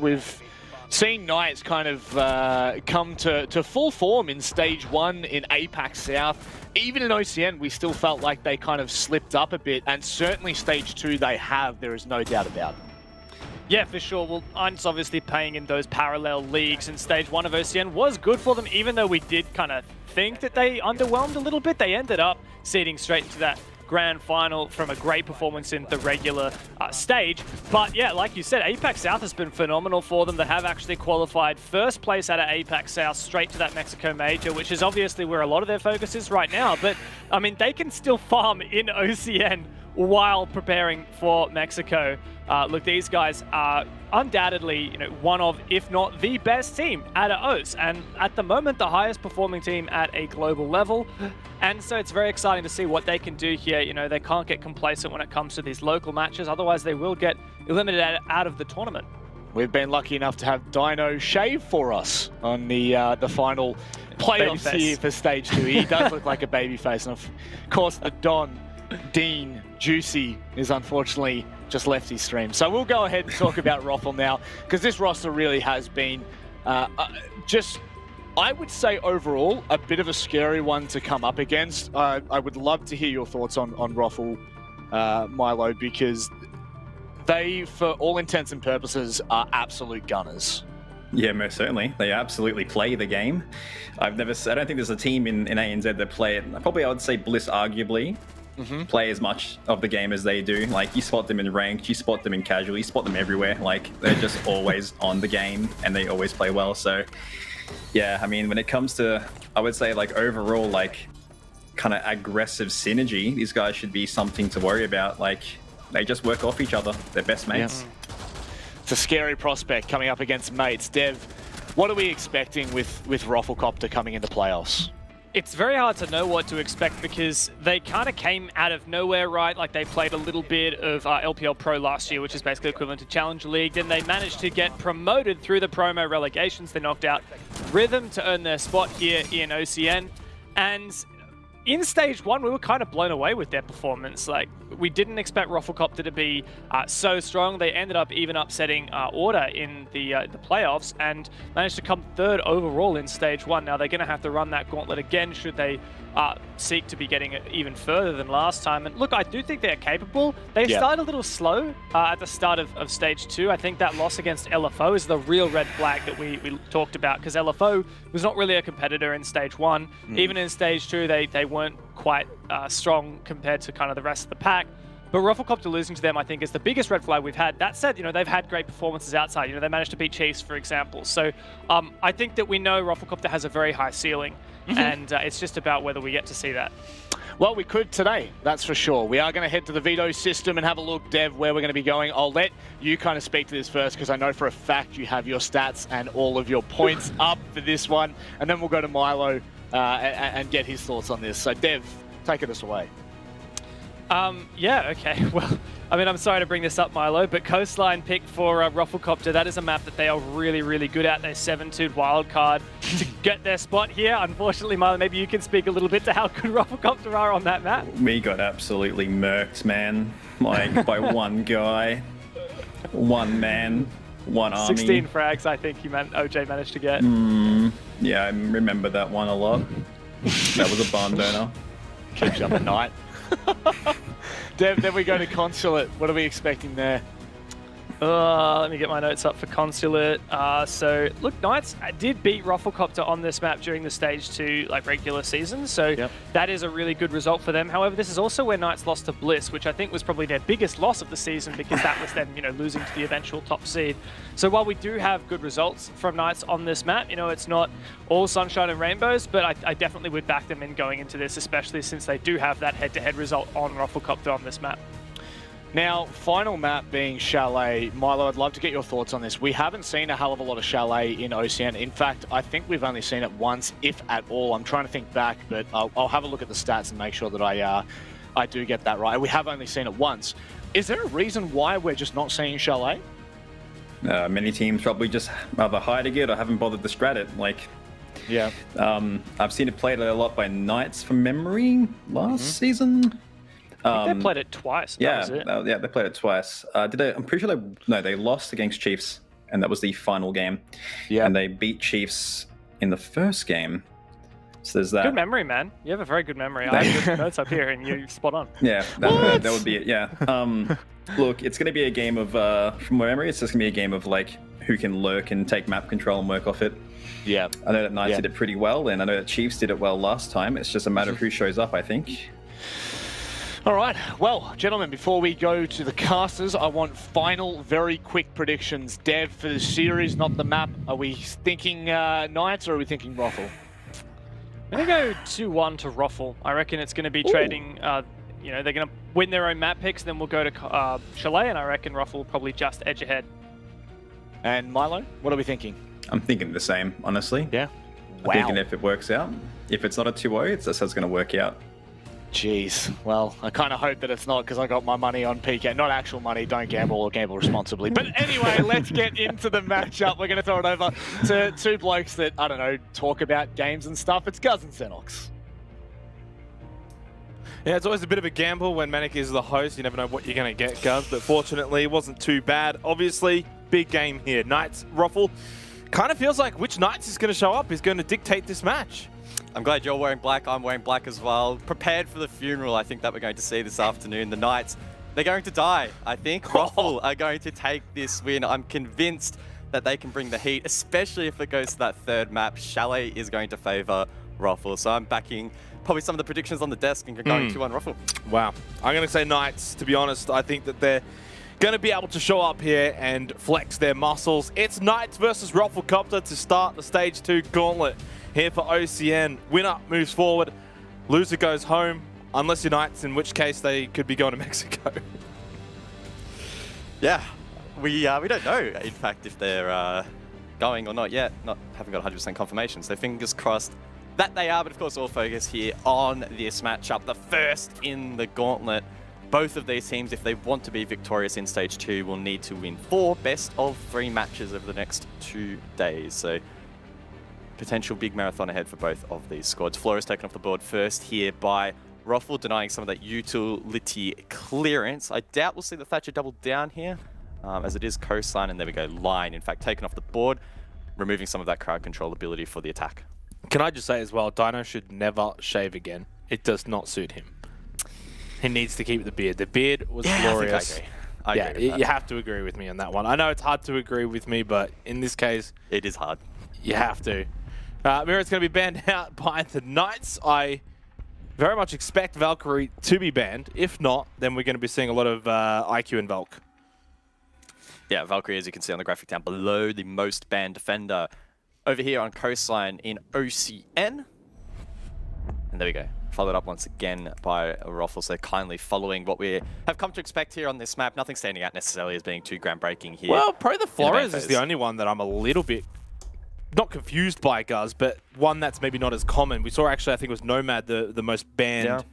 we've seen Knights kind of come to full form in Stage 1 in APAC South. Even in OCN, we still felt like they kind of slipped up a bit, and certainly Stage 2 they have, there is no doubt about it. Yeah, for sure. Well, Ein's obviously playing in those parallel leagues, and Stage 1 of OCN was good for them, even though we did kind of think that they underwhelmed a little bit. They ended up seeding straight into that grand final from a great performance in the regular stage. But yeah, like you said, APAC South has been phenomenal for them. They have actually qualified first place out of APAC South straight to that Mexico Major, which is obviously where a lot of their focus is right now. But I mean, they can still farm in OCN while preparing for Mexico. Look, these guys are undoubtedly, one of, if not the best team out of OCE, and at the moment, the highest performing team at a global level. And so it's very exciting to see what they can do here. They can't get complacent when it comes to these local matches, otherwise they will get eliminated out of the tournament. We've been lucky enough to have Dino shave for us on the final playoffs here for Stage 2. He does look like a babyface, and of course the Don, Dean, Juicy is unfortunately just left his stream. So we'll go ahead and talk about Roffle now, because this roster really has been I would say overall, a bit of a scary one to come up against. I would love to hear your thoughts on Roffle, Milo, because they, for all intents and purposes, are absolute gunners. Yeah, most certainly. They absolutely play the game. I don't think there's a team in ANZ that play it. Probably I would say Bliss arguably play as much of the game as they do. Like, you spot them in ranked, you spot them in casual, you spot them everywhere. Like, they're just always on the game, and they always play well. So, yeah, I mean, when it comes to, I would say, like, overall, like, kind of aggressive synergy, these guys should be something to worry about. Like, they just work off each other. They're best mates. It's a scary prospect coming up against mates. Dev, what are we expecting with Rufflecopter coming into playoffs? It's very hard to know what to expect because they kind of came out of nowhere, right? Like, they played a little bit of LPL Pro last year, which is basically equivalent to Challenger League. Then they managed to get promoted through the promo relegations. They knocked out Rhythm to earn their spot here in OCN. And in Stage 1, we were kind of blown away with their performance. Like, we didn't expect Rufflecopter to be so strong. They ended up even upsetting Order in the playoffs and managed to come third overall in Stage 1. Now, they're going to have to run that gauntlet again should they seek to be getting it even further than last time. And look, I do think they're capable. They started a little slow at the start of Stage 2. I think that loss against LFO is the real red flag that we talked about, because LFO was not really a competitor in Stage 1. Even in Stage 2, they weren't quite strong compared to kind of the rest of the pack. But Rufflecopter losing to them, I think, is the biggest red flag we've had. That said, you know, they've had great performances outside. You know, they managed to beat Chiefs, for example. So I think that we know Rufflecopter has a very high ceiling, and it's just about whether we get to see that. Well, we could today, that's for sure. We are going to head to the veto system and have a look, Dev, where we're going to be going. I'll let you kind of speak to this first, because I know for a fact you have your stats and all of your points up for this one. And then we'll go to Milo and get his thoughts on this. So, Dev, take us away. Yeah, okay. Well, I mean, I'm sorry to bring this up, Milo, but Coastline picked for Rufflecopter. That is a map that they are really, really good at. They're 7-2 wildcard to get their spot here. Unfortunately, Milo, maybe you can speak a little bit to how good Rufflecopter are on that map. We got absolutely murked, man. Like, by one guy, one man, one army. 16 frags, I think OJ managed to get. Yeah, I remember that one a lot. That was a barn burner. Keeps you up at night. Dev, then we go to Consulate. What are we expecting there? Let me get my notes up for Consulate. So, look, Knights did beat Rufflecopter on this map during the Stage 2 regular season, so that is a really good result for them. However, this is also where Knights lost to Bliss, which I think was probably their biggest loss of the season, because that was them, losing to the eventual top seed. So while we do have good results from Knights on this map, it's not all sunshine and rainbows, but I definitely would back them in going into this, especially since they do have that head-to-head result on Rufflecopter on this map. Now, final map being Chalet. Milo, I'd love to get your thoughts on this. We haven't seen a hell of a lot of Chalet in OCN. In fact, I think we've only seen it once, if at all. I'm trying to think back, but I'll have a look at the stats and make sure that I do get that right. We have only seen it once. Is there a reason why we're just not seeing Chalet? Many teams probably just either hiding it or haven't bothered to strat it. Yeah. I've seen it played a lot by Knights from memory last season. I think they played it twice. Yeah, that was it. Yeah, they played it twice. I'm pretty sure they lost against Chiefs, and that was the final game. Yeah, and they beat Chiefs in the first game. So there's that. Good memory, man. You have a very good memory. I have good notes up here, and you're spot on. Yeah, that would be it. Yeah. Look, it's going to be a game of, from my memory, it's just going to be a game of who can lurk and take map control and work off it. Yeah. I know that Knights did it pretty well, and I know that Chiefs did it well last time. It's just a matter of who shows up, I think. All right, well, gentlemen, before we go to the casters, I want final, very quick predictions. Dev, for the series, not the map. Are we thinking Knights or are we thinking Ruffle? I'm going to go 2-1 to Ruffle. I reckon it's going to be trading, they're going to win their own map picks, then we'll go to Chalet, and I reckon Ruffle will probably just edge ahead. And Milo, what are we thinking? I'm thinking the same, honestly. Yeah? I'm thinking if it works out. If it's not a 2-0, that's how it's going to work out. Jeez. Well, I kind of hope that it's not, because I got my money on PK. Not actual money, don't gamble or gamble responsibly. But anyway, let's get into the matchup. We're going to throw it over to two blokes that, I don't know, talk about games and stuff. It's Guz and Xenox. Yeah, it's always a bit of a gamble when Manic is the host. You never know what you're going to get, Guz. But fortunately, it wasn't too bad. Obviously, big game here. Knights, Ruffle. Kind of feels like which Knights is going to show up is going to dictate this match. I'm glad you're wearing black. I'm wearing black as well. Prepared for the funeral, I think, that we're going to see this afternoon. The Knights, they're going to die, I think. Ruffle are going to take this win. I'm convinced that they can bring the heat, especially if it goes to that third map. Chalet is going to favor Ruffle. So I'm backing probably some of the predictions on the desk and going 2-1 Ruffle. Wow. I'm going to say Knights, to be honest. I think that they're going to be able to show up here and flex their muscles. It's Knights versus Rufflecopter to start the Stage 2 gauntlet here for OCN. Winner moves forward, loser goes home, unless you're Knights, in which case they could be going to Mexico. Yeah, we don't know, in fact, if they're going or not yet. Haven't got 100% confirmation, so fingers crossed that they are. But of course, all focus here on this matchup, the first in the gauntlet. Both of these teams, if they want to be victorious in Stage 2, will need to win 4 best of 3 matches over the next 2 days. So potential big marathon ahead for both of these squads. Flora is taken off the board first here by Ruffle, denying some of that utility clearance. I doubt we'll see the Thatcher double down here, as it is coastline, and there we go, line, in fact, taken off the board, removing some of that crowd control ability for the attack. Can I just say as well, Dino should never shave again. It does not suit him. He needs to keep the beard. The beard was glorious. I agree. You have to agree with me on that one. I know it's hard to agree with me, but in this case, it is hard. You have to. Mira's going to be banned out by the Knights. I very much expect Valkyrie to be banned. If not, then we're going to be seeing a lot of IQ and Valk. Yeah, Valkyrie, as you can see on the graphic down below, the most banned defender over here on coastline in OCN. And there we go. Followed up once again by Ruffle, so kindly following what we have come to expect here on this map. Nothing standing out necessarily as being too groundbreaking here. Well, probably the Flores is the only one that I'm a little bit, not confused by, Guz, but one that's maybe not as common. We saw actually, I think it was Nomad, the most banned,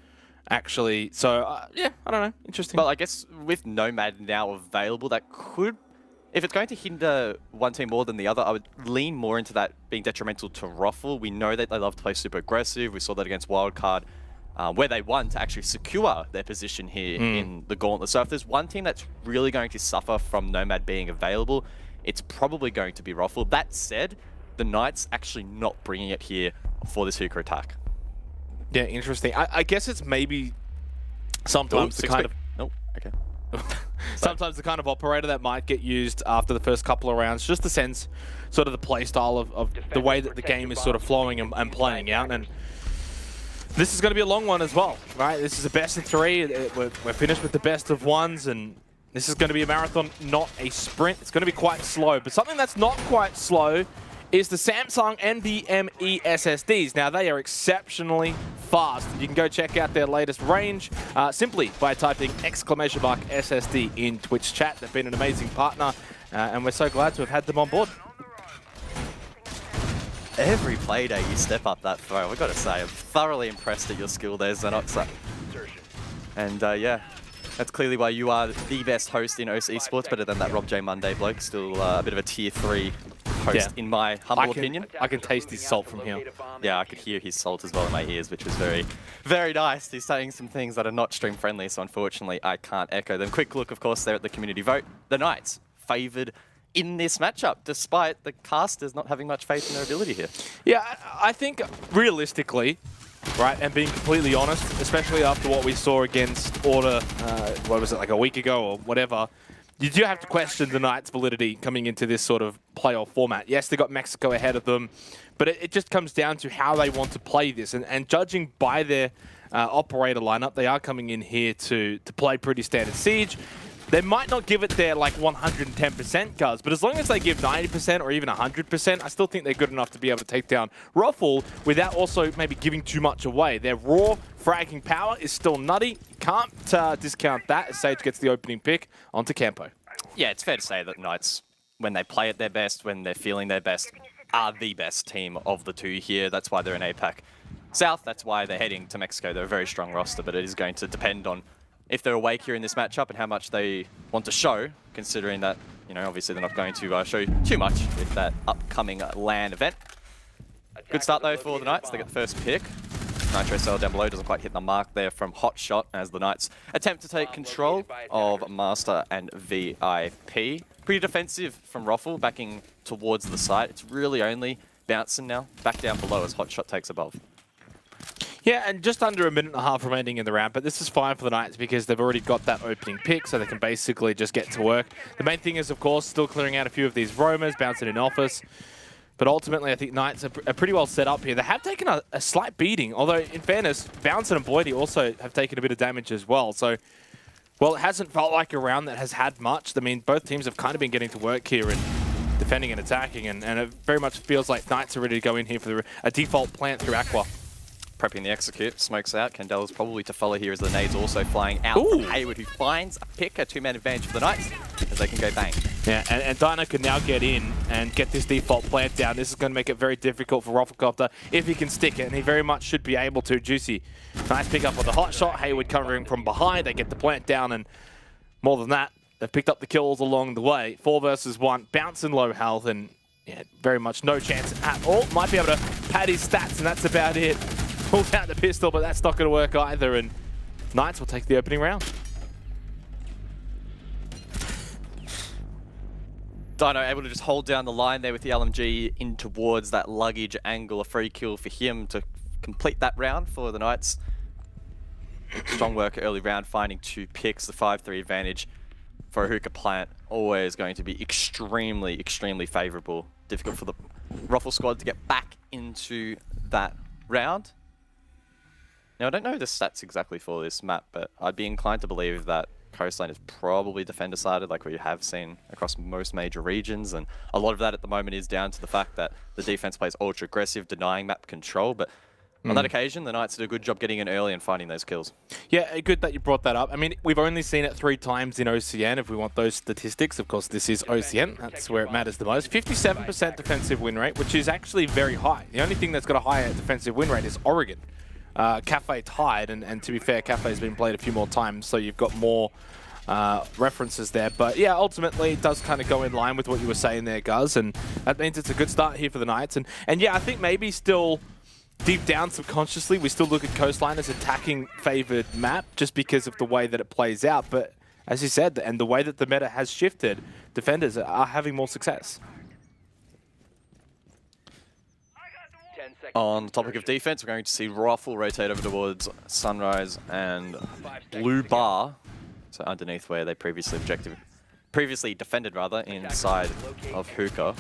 actually. So, yeah, I don't know. Interesting. Well, I guess with Nomad now available, that could, if it's going to hinder one team more than the other, I would lean more into that being detrimental to Ruffle. We know that they love to play super aggressive. We saw that against Wildcard, where they won to actually secure their position here in the gauntlet. So if there's one team that's really going to suffer from Nomad being available, it's probably going to be Ruffle. That said, the Knights actually not bringing it here for this Hooker attack. Yeah, interesting. I guess it's maybe sometimes the kind of... Nope, okay. Sometimes the kind of operator that might get used after the first couple of rounds, just to sense sort of the play style of the way that the game is sort of flowing and playing out. And this is going to be a long one as well, right? This is a best of 3. We're finished with the best of 1s, and this is going to be a marathon, not a sprint. It's going to be quite slow, but something that's not quite slow is the Samsung NVMe SSDs. Now, they are exceptionally fast. You can go check out their latest range simply by typing !SSD in Twitch chat. They've been an amazing partner, and we're so glad to have had them on board. Every play day you step up that throw. I've got to say, I'm thoroughly impressed at your skill there, Xenox. And yeah, that's clearly why you are the best host in OC Esports, better than that Rob J. Monday bloke. Still a bit of a tier 3 host, in my humble opinion. I can taste his salt from here. Yeah, I could hear his salt as well in my ears, which was very, very nice. He's saying some things that are not stream friendly, so unfortunately I can't echo them. Quick look, of course, there at the community vote. The Knights favoured in this matchup, despite the casters not having much faith in their ability here. Yeah, I think realistically, right, and being completely honest, especially after what we saw against Order, what was it, like a week ago or whatever, you do have to question the Knights' validity coming into this sort of playoff format. Yes, they got Mexico ahead of them, but it just comes down to how they want to play this. And judging by their operator lineup, they are coming in here to play pretty standard Siege. They might not give it their like 110% Guz, but as long as they give 90% or even 100%, I still think they're good enough to be able to take down Ruffle without also maybe giving too much away. Their raw fragging power is still nutty. You can't discount that as Sage gets the opening pick onto Campo. Yeah, it's fair to say that Knights, when they play at their best, when they're feeling their best, are the best team of the two here. That's why they're in APAC South. That's why they're heading to Mexico. They're a very strong roster, but it is going to depend on if they're awake here in this matchup and how much they want to show, considering that, you know, obviously they're not going to show too much with that upcoming LAN event. Good start, though, for the Knights. They get the first pick. Nitro Cell down below doesn't quite hit the mark there from Hot Shot as the Knights attempt to take control of Master and VIP. Pretty defensive from Ruffle, backing towards the site. It's really only bouncing now, back down below as Hot Shot takes above. Yeah, and just under a minute and a half remaining in the round, but this is fine for the Knights because they've already got that opening pick, so they can basically just get to work. The main thing is, of course, still clearing out a few of these roamers, bouncing in office. But ultimately, I think Knights are pretty well set up here. They have taken a slight beating, although in fairness, Bouncin and Boydie also have taken a bit of damage as well. So, well, it hasn't felt like a round that has had much. I mean, both teams have kind of been getting to work here and defending and attacking, and it very much feels like Knights are ready to go in here for a default plant through Aqua. Prepping the execute, smokes out. Candela's probably to follow here as the nades also flying out from Hayward, who finds a pick, a two-man advantage for the Knights, as they can go bang. Yeah, and Dino can now get in and get this default plant down. This is going to make it very difficult for Rufflecopter if he can stick it, and he very much should be able to. Juicy, nice pick up on the hot shot. Hayward covering from behind. They get the plant down, and more than that, they've picked up the kills along the way. 4 versus 1, Bouncing low health, and yeah, very much no chance at all. Might be able to pad his stats, and that's about it. Pulls out the pistol, but that's not going to work either, and Knights will take the opening round. Dino able to just hold down the line there with the LMG in towards that luggage angle. A free kill for him to complete that round for the Knights. Strong work early round, finding 2 picks. The 5-3 advantage for a hookah plant, always going to be extremely, extremely favourable. Difficult for the Ruffle squad to get back into that round. Now, I don't know the stats exactly for this map, but I'd be inclined to believe that Coastline is probably defender-sided, like we have seen across most major regions, and a lot of that at the moment is down to the fact that the defense plays ultra-aggressive, denying map control, but on that occasion, the Knights did a good job getting in early and finding those kills. Yeah, good that you brought that up. I mean, we've only seen it 3 times in OCN, if we want those statistics. Of course, this is OCN. That's where it matters the most. 57% defensive win rate, which is actually very high. The only thing that's got a higher defensive win rate is Oregon. Cafe tied, and to be fair, Cafe's been played a few more times, so you've got more references there. But yeah, ultimately, it does kind of go in line with what you were saying there, Guz, and that means it's a good start here for the Knights. And yeah, I think maybe still deep down subconsciously, we still look at Coastline as attacking favoured map just because of the way that it plays out. But as you said, and the way that the meta has shifted, defenders are having more success. On the topic of defense, we're going to see Ruffle rotate over towards Sunrise and Blue Bar, so underneath where they previously defended inside of Hookah.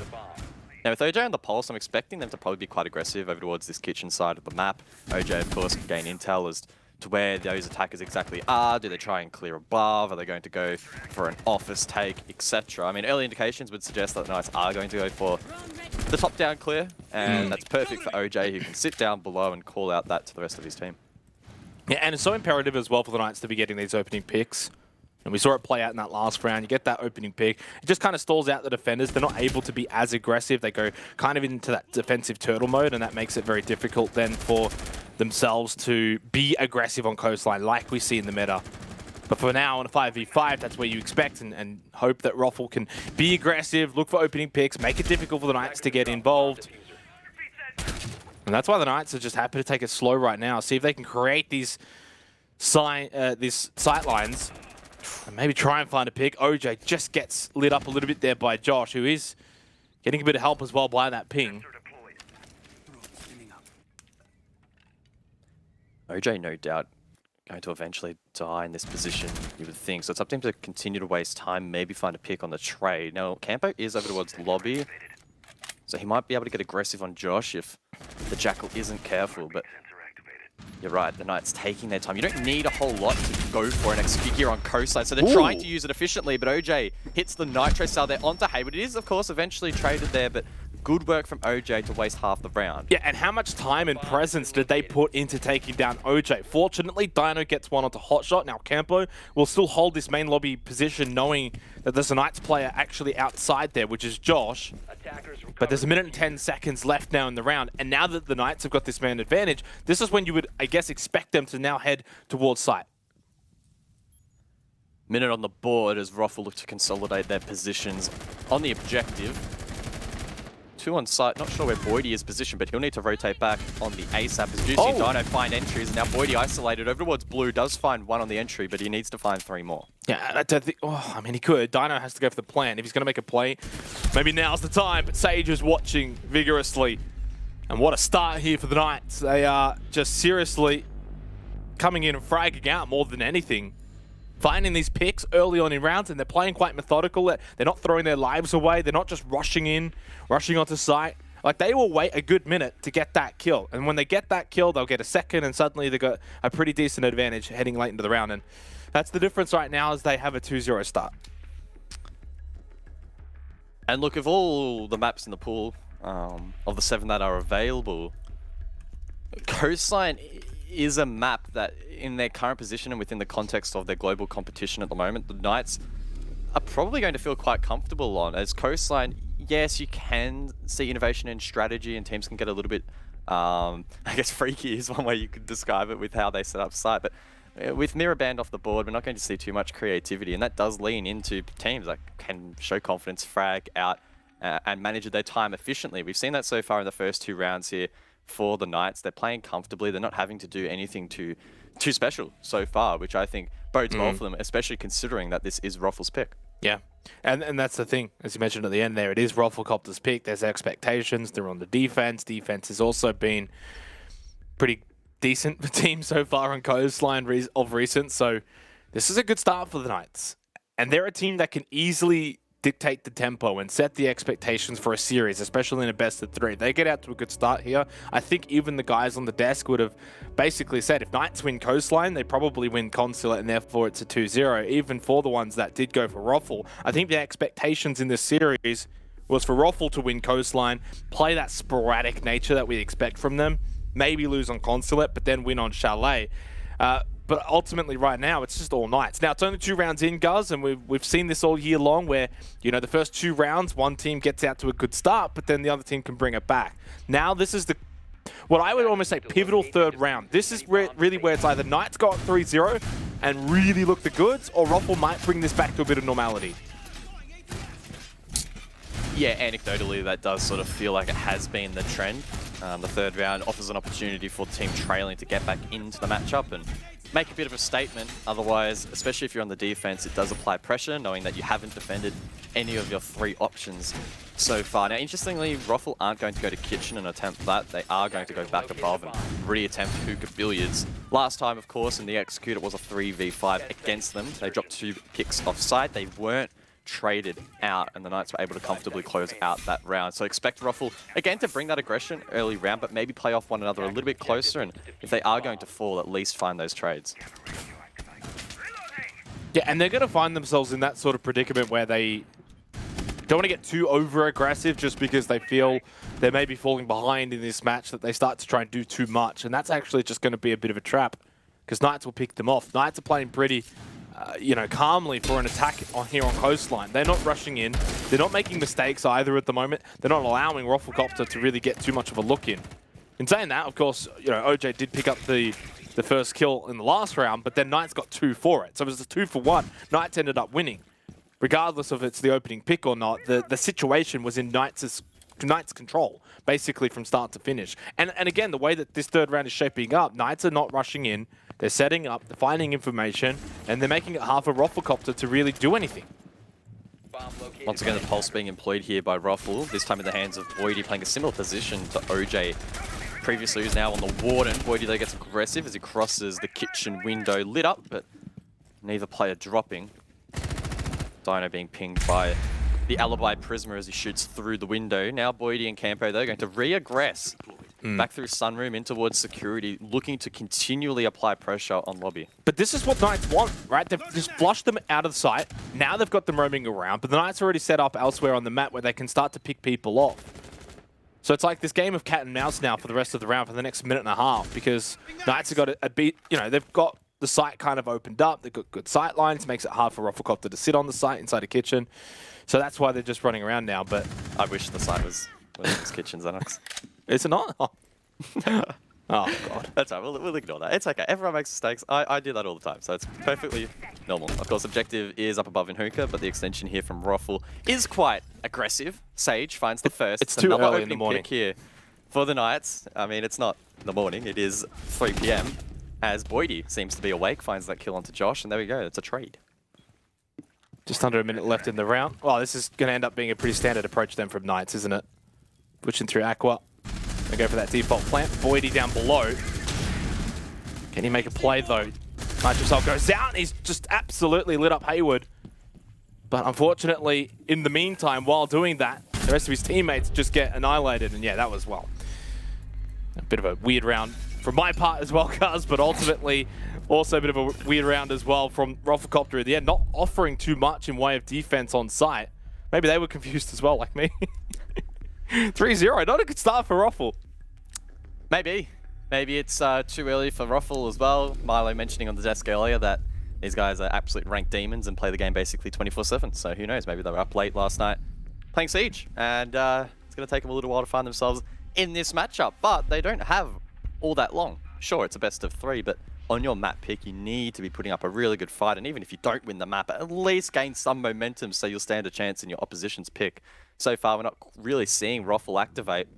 Now with OJ on the pulse, I'm expecting them to probably be quite aggressive over towards this kitchen side of the map. OJ, of course, can gain intel as to where those attackers exactly are. Do they try and clear above? Are they going to go for an office take, etc.? I mean, early indications would suggest that the Knights are going to go for the top-down clear, and that's perfect for OJ, who can sit down below and call out that to the rest of his team. Yeah, and it's so imperative as well for the Knights to be getting these opening picks. And we saw it play out in that last round. You get that opening pick. It just kind of stalls out the defenders. They're not able to be as aggressive. They go kind of into that defensive turtle mode, and that makes it very difficult then for themselves to be aggressive on Coastline like we see in the meta. But for now, on a 5v5, that's where you expect and hope that Ruffle can be aggressive, look for opening picks, make it difficult for the Knights to get involved. And that's why the Knights are just happy to take it slow right now. See if they can create these sight lines and maybe try and find a pick. OJ just gets lit up a little bit there by Josh, who is getting a bit of help as well by that ping. OJ, no doubt, going to eventually die in this position, you would think. So it's up to him to continue to waste time, maybe find a pick on the trade. Now, Campo is over towards the lobby, so he might be able to get aggressive on Josh if the Jackal isn't careful, but you're right, the Knights taking their time. You don't need a whole lot to go for an execute here on Coastline, so they're trying to use it efficiently, but OJ hits the Nitro Cell there onto Hayward. It is, of course, eventually traded there, but good work from OJ to waste half the round. Yeah, and how much time and presence did they put into taking down OJ? Fortunately, Dino gets one onto Hotshot. Now, Campo will still hold this main lobby position knowing that there's a Knights player actually outside there, which is Josh. But there's 1 minute and 10 seconds left now in the round, and now that the Knights have got this man advantage, this is when you would, I guess, expect them to now head towards site. Minute on the board as Ruffle look to consolidate their positions on the objective. 2 on site, not sure where Boydie is positioned, but he'll need to rotate back on the ASAP as Juicy and Dino find entries. Now Boydie isolated over towards Blue, does find 1 on the entry, but he needs to find 3 more. Yeah, I don't think, I mean, he could. Dino has to go for the plan. If he's going to make a play, maybe now's the time, but Sage is watching vigorously. And what a start here for the Knights. They are just seriously coming in and fragging out more than anything. Finding these picks early on in rounds, and they're playing quite methodical. They're not throwing their lives away. They're not just rushing in, rushing onto site. Like, they will wait a good minute to get that kill. And when they get that kill, they'll get a second, and suddenly they've got a pretty decent advantage heading late into the round. And that's the difference right now, is they have a 2-0 start. And look, of all the maps in the pool, of the 7 that are available, Coastline is a map that, in their current position and within the context of their global competition at the moment, the Knights are probably going to feel quite comfortable on. As Coastline, yes, you can see innovation in strategy and teams can get a little bit, I guess freaky is one way you could describe it with how they set up site, but with Mirror Band off the board, we're not going to see too much creativity, and that does lean into teams that can show confidence, frag out, and manage their time efficiently. We've seen that so far in the first 2 rounds here for the Knights. They're playing comfortably. They're not having to do anything too special so far, which I think bodes well for them, especially considering that this is Ruffle's pick. Yeah, and that's the thing, as you mentioned at the end there, it is Rufflecopter's pick. There's expectations. They're on the defense. Defense has also been pretty decent for team so far on Coastline of recent, so this is a good start for the Knights. And they're a team that can easily dictate the tempo and set the expectations for a series, especially in a best of 3. They get out to a good start here. I think even the guys on the desk would have basically said if Knights win Coastline, they probably win Consulate, and therefore it's a 2-0. Even for the ones that did go for Ruffle, I think the expectations in this series was for Ruffle to win Coastline, play that sporadic nature that we expect from them, maybe lose on Consulate, but then win on Chalet. But ultimately right now, it's just all Knights. Now, it's only 2 rounds in, Guz, and we've seen this all year long where, you know, the first 2 rounds, one team gets out to a good start, but then the other team can bring it back. Now, this is what I would almost say pivotal 3rd round. This is really where it's either Knights go up 3-0 and really look the goods, or Ruffle might bring this back to a bit of normality. Yeah, anecdotally, that does sort of feel like it has been the trend. The 3rd round offers an opportunity for the team trailing to get back into the matchup and make a bit of a statement. Otherwise, especially if you're on the defense, it does apply pressure, knowing that you haven't defended any of your 3 options so far. Now, interestingly, Ruffle aren't going to go to Kitchen and attempt that. They are going to go back above and re-attempt Hookah Billiards. Last time, of course, in the Execute, it was a 3v5 against them. They dropped 2 picks offside. They weren't traded out, and the Knights were able to comfortably close out that round. So expect Ruffle, again, to bring that aggression early round, but maybe play off one another a little bit closer, and if they are going to fall, at least find those trades. Yeah, and they're going to find themselves in that sort of predicament where they don't want to get too over-aggressive just because they feel they may be falling behind in this match, that they start to try and do too much, and that's actually just going to be a bit of a trap, because Knights will pick them off. Knights are playing pretty calmly for an attack here on Coastline. They're not rushing in. They're not making mistakes either at the moment. They're not allowing Rufflecopter to really get too much of a look in. In saying that, of course, OJ did pick up the first kill in the last round, but then Knights got 2 for it. So it was a 2 for 1. Knights ended up winning. Regardless of it's the opening pick or not, the situation was in Knights' control, basically from start to finish. And again, the way that this 3rd round is shaping up, Knights are not rushing in. They're setting up, they're finding information, and they're making it hard for Rufflecopter to really do anything. Once again, the pulse being employed here by Ruffle, this time in the hands of Boydie, playing a similar position to OJ. Previously, who's now on the Warden. Boydie, though, gets aggressive as he crosses the kitchen window, lit up, but neither player dropping. Dino being pinged by the Alibi Prisma as he shoots through the window. Now Boydie and Campo, they're going to re-aggress. Back through Sunroom in towards security, looking to continually apply pressure on lobby. But this is what Knights want, right? They've just flushed them out of sight. Now they've got them roaming around, but the Knights are already set up elsewhere on the map where they can start to pick people off. So it's like this game of cat and mouse now for the rest of the round for the next minute and a half, because Knights have got a beat, they've got the site kind of opened up. They've got good sight lines, makes it hard for Rufflecopter to sit on the site inside a kitchen. So that's why they're just running around now, but I wish the site was kitchen, Xanax. Is it not? Oh. Oh, God. That's right, we'll ignore that. It's okay, everyone makes mistakes. I do that all the time, so it's perfectly normal. Of course, objective is up above in Hookah, but the extension here from Ruffle is quite aggressive. Sage finds the first. It's too early in the morning here for the Knights. I mean, it's not the morning, it is 3 PM. As Boydie seems to be awake, finds that kill onto Josh, and there we go, it's a trade. Just under a minute left in the round. Well, this is going to end up being a pretty standard approach then from Knights, isn't it? Pushing through Aqua. They go for that default plant. Boydie down below. Can he make a play though? Nitrocell goes out. He's just absolutely lit up Hayward. But unfortunately, in the meantime, while doing that, The rest of his teammates just get annihilated, and yeah, that was, well, a bit of a weird round from my part as well, Cuz, but ultimately also a bit of a weird round as well from Rufflecopter at the end, not offering too much in way of defense on site. Maybe they were confused as well, like me. 3-0, not a good start for Ruffle. Maybe. Maybe it's too early for Ruffle as well. Milo mentioning on the desk earlier that these guys are absolute ranked demons and play the game basically 24/7. So who knows, maybe they were up late last night playing Siege. And it's going to take them a little while to find themselves in this matchup. But they don't have all that long. Sure, it's a best of 3, but on your map pick, you need to be putting up a really good fight. And even if you don't win the map, at least gain some momentum so you'll stand a chance in your opposition's pick. So far, we're not really seeing Ruffle activate.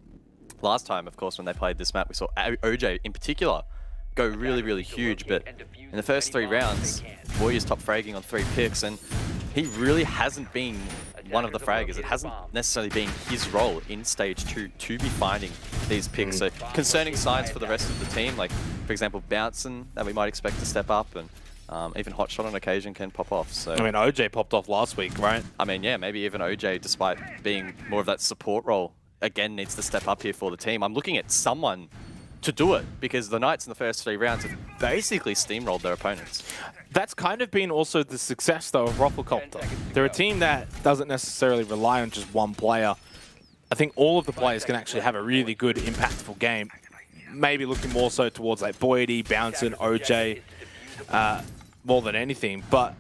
Last time, of course, when they played this map, we saw OJ in particular go really, really huge. But in the first 3 rounds, Warriors top fragging on 3 picks, and he really hasn't been one of the fraggers. It hasn't necessarily been his role in Stage 2 to be finding these picks. So concerning signs for the rest of the team, like, for example, Bouncing, that we might expect to step up, and even Hotshot on occasion can pop off. So I mean, OJ popped off last week, right? I mean, yeah, maybe even OJ, despite being more of that support role, again needs to step up here for the team. I'm looking at someone to do it, because the Knights in the first 3 rounds have basically steamrolled their opponents. That's kind of been also the success, though, of Rufflecopter. They're a team that doesn't necessarily rely on just one player. I think all of the players can actually have a really good, impactful game. Maybe looking more so towards like Boydie, Bouncin, OJ, more than anything. But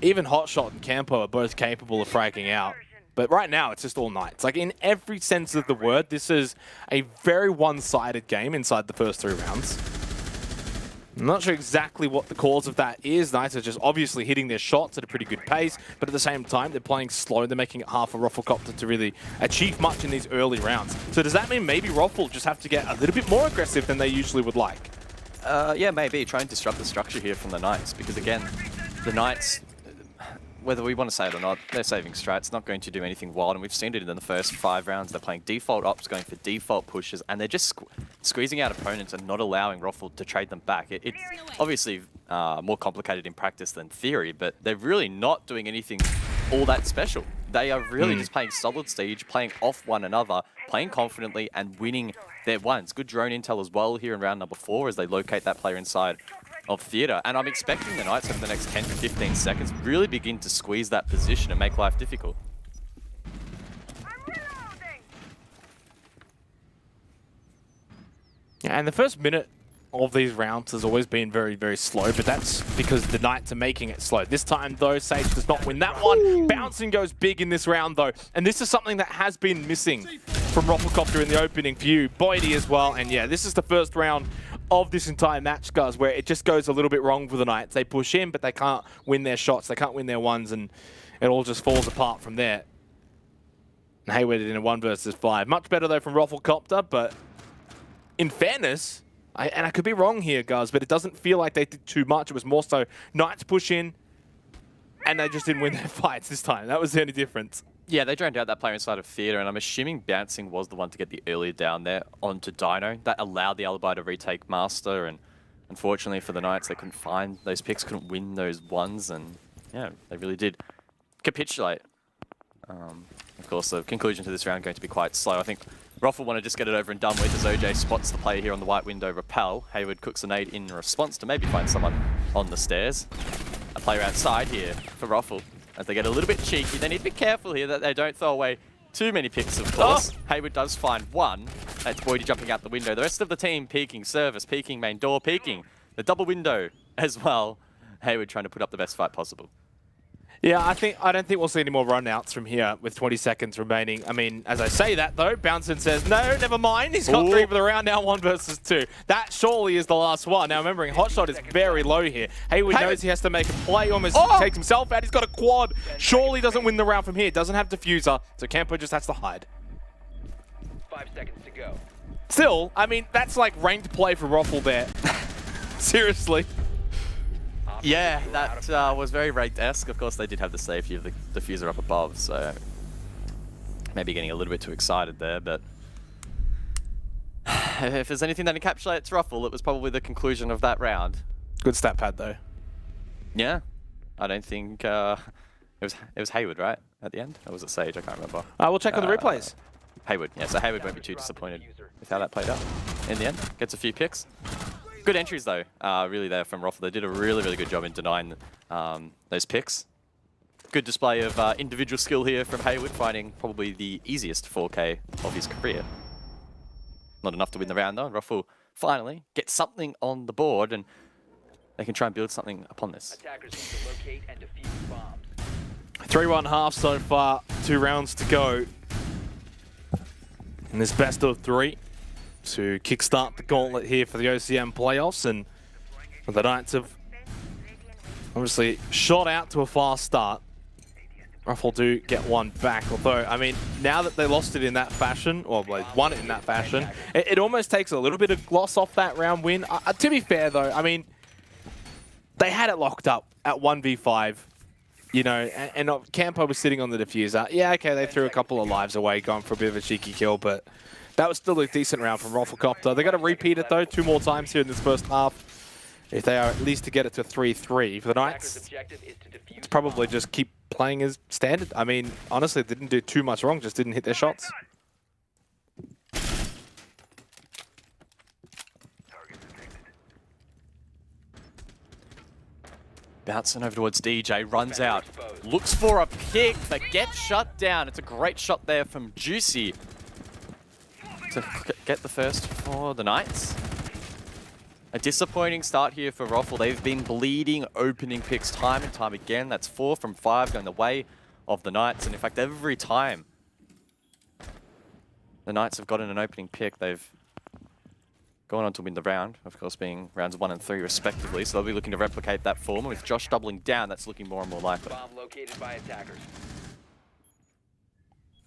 even Hotshot and Campo are both capable of fragging out. But right now, it's just all Knights. Like, in every sense of the word, this is a very one-sided game inside the first 3 rounds. I'm not sure exactly what the cause of that is. Knights are just obviously hitting their shots at a pretty good pace, but at the same time, they're playing slow. They're making it hard for Rufflecopter to really achieve much in these early rounds. So does that mean maybe Ruffle just have to get a little bit more aggressive than they usually would like? Yeah, maybe. Try and disrupt the structure here from the Knights, because again, the Knights, whether we want to say it or not, they're saving strats, not going to do anything wild, and we've seen it in the first 5 rounds. They're playing default ops, going for default pushes, and they're just squeezing out opponents and not allowing Ruffle to trade them back. It's obviously more complicated in practice than theory, but they're really not doing anything all that special. They are really just playing solid Siege, playing off one another, playing confidently, and winning their ones. Good drone intel as well here in round number 4 as they locate that player inside of Theatre, and I'm expecting the Knights over the next 10 to 15 seconds really begin to squeeze that position and make life difficult. Yeah, and the first minute of these rounds has always been very, very slow, but that's because the Knights are making it slow. This time, though, Sage does not win that one. Bouncing goes big in this round, though, and this is something that has been missing from Rufflecopter in the opening few. Boydie as well, and yeah, this is the first round of this entire match, guys, where it just goes a little bit wrong for the Knights. They push in, but they can't win their shots. They can't win their ones, and it all just falls apart from there. And Hayward in a 1 versus 5. Much better, though, from Rufflecopter, but in fairness, and I could be wrong here, guys, but it doesn't feel like they did too much. It was more so Knights push in, and they just didn't win their fights this time. That was the only difference. Yeah, they drowned out that player inside of Theatre, and I'm assuming Bouncing was the one to get the earlier down there onto Dino. That allowed the Alibi to retake Master, and unfortunately for the Knights, they couldn't find those picks, couldn't win those ones, and yeah, they really did capitulate. Of course, the conclusion to this round going to be quite slow. I think Ruffle want to just get it over and done with as OJ spots the player here on the white window repel. Hayward cooks a nade in response to maybe find someone on the stairs. A player outside here for Ruffle. As they get a little bit cheeky, they need to be careful here that they don't throw away too many picks, of course. Hayward does find one. That's Boydie jumping out the window. The rest of the team peeking service, peeking main door, peeking the double window as well. Hayward trying to put up the best fight possible. Yeah, I don't think we'll see any more run-outs from here with 20 seconds remaining. I mean, as I say that, though, Bouncin says, no, never mind. He's got 3 for the round now, 1 versus 2. That surely is the last one. Now, remembering, Hotshot is very low here. Hayward knows he has to make a play, almost takes himself out. He's got a quad. Surely doesn't win the round from here. Doesn't have diffuser, so Campo just has to hide. 5 seconds to go. Still, I mean, that's like ranked play for Ruffle there. Seriously. Yeah, that was very ranked-esque. Of course, they did have the safety of the diffuser up above, so maybe getting a little bit too excited there, but if there's anything that encapsulates Ruffle, it was probably the conclusion of that round. Good stat pad, though. Yeah, I don't think it was Hayward, right? at the end? Or was it Sage? I can't remember. We'll check on the replays. Hayward. Yeah, so Hayward won't be too disappointed with how that played out. In the end, gets a few picks. Good entries, though, really there from Roffle. They did a really, really good job in denying those picks. Good display of individual skill here from Hayward, finding probably the easiest 4K of his career. Not enough to win the round, though. Roffle finally gets something on the board, and they can try and build something upon this. Attackers need to locate and defuse bombs. 3-1 half so far, 2 rounds to go. In this best of 3 to kickstart the gauntlet here for the OCN playoffs, and the Knights have obviously shot out to a fast start. Ruffle do get one back, although, I mean, now that they lost it in that fashion, or they won it in that fashion, it almost takes a little bit of gloss off that round win. To be fair, though, I mean, they had it locked up at 1v5, you know, and Campo was sitting on the diffuser. Yeah, okay, they threw a couple of lives away, going for a bit of a cheeky kill, but that was still a decent round from Rafflecopter. They got to repeat it, though, 2 more times here in this first half. If they are at least to get it to 3-3 for the Knights, it's probably just keep playing as standard. I mean, honestly, they didn't do too much wrong, just didn't hit their shots. Bouncing over towards DJ, runs out, looks for a pick, but gets shut down. It's a great shot there from Juicy to get the first for the Knights. A disappointing start here for Roffle. They've been bleeding opening picks time and time again. That's 4 from 5 going the way of the Knights. And in fact, every time the Knights have gotten an opening pick, they've gone on to win the round, of course being rounds 1 and 3 respectively. So they'll be looking to replicate that form. With Josh doubling down, that's looking more and more likely. Bomb located by attackers.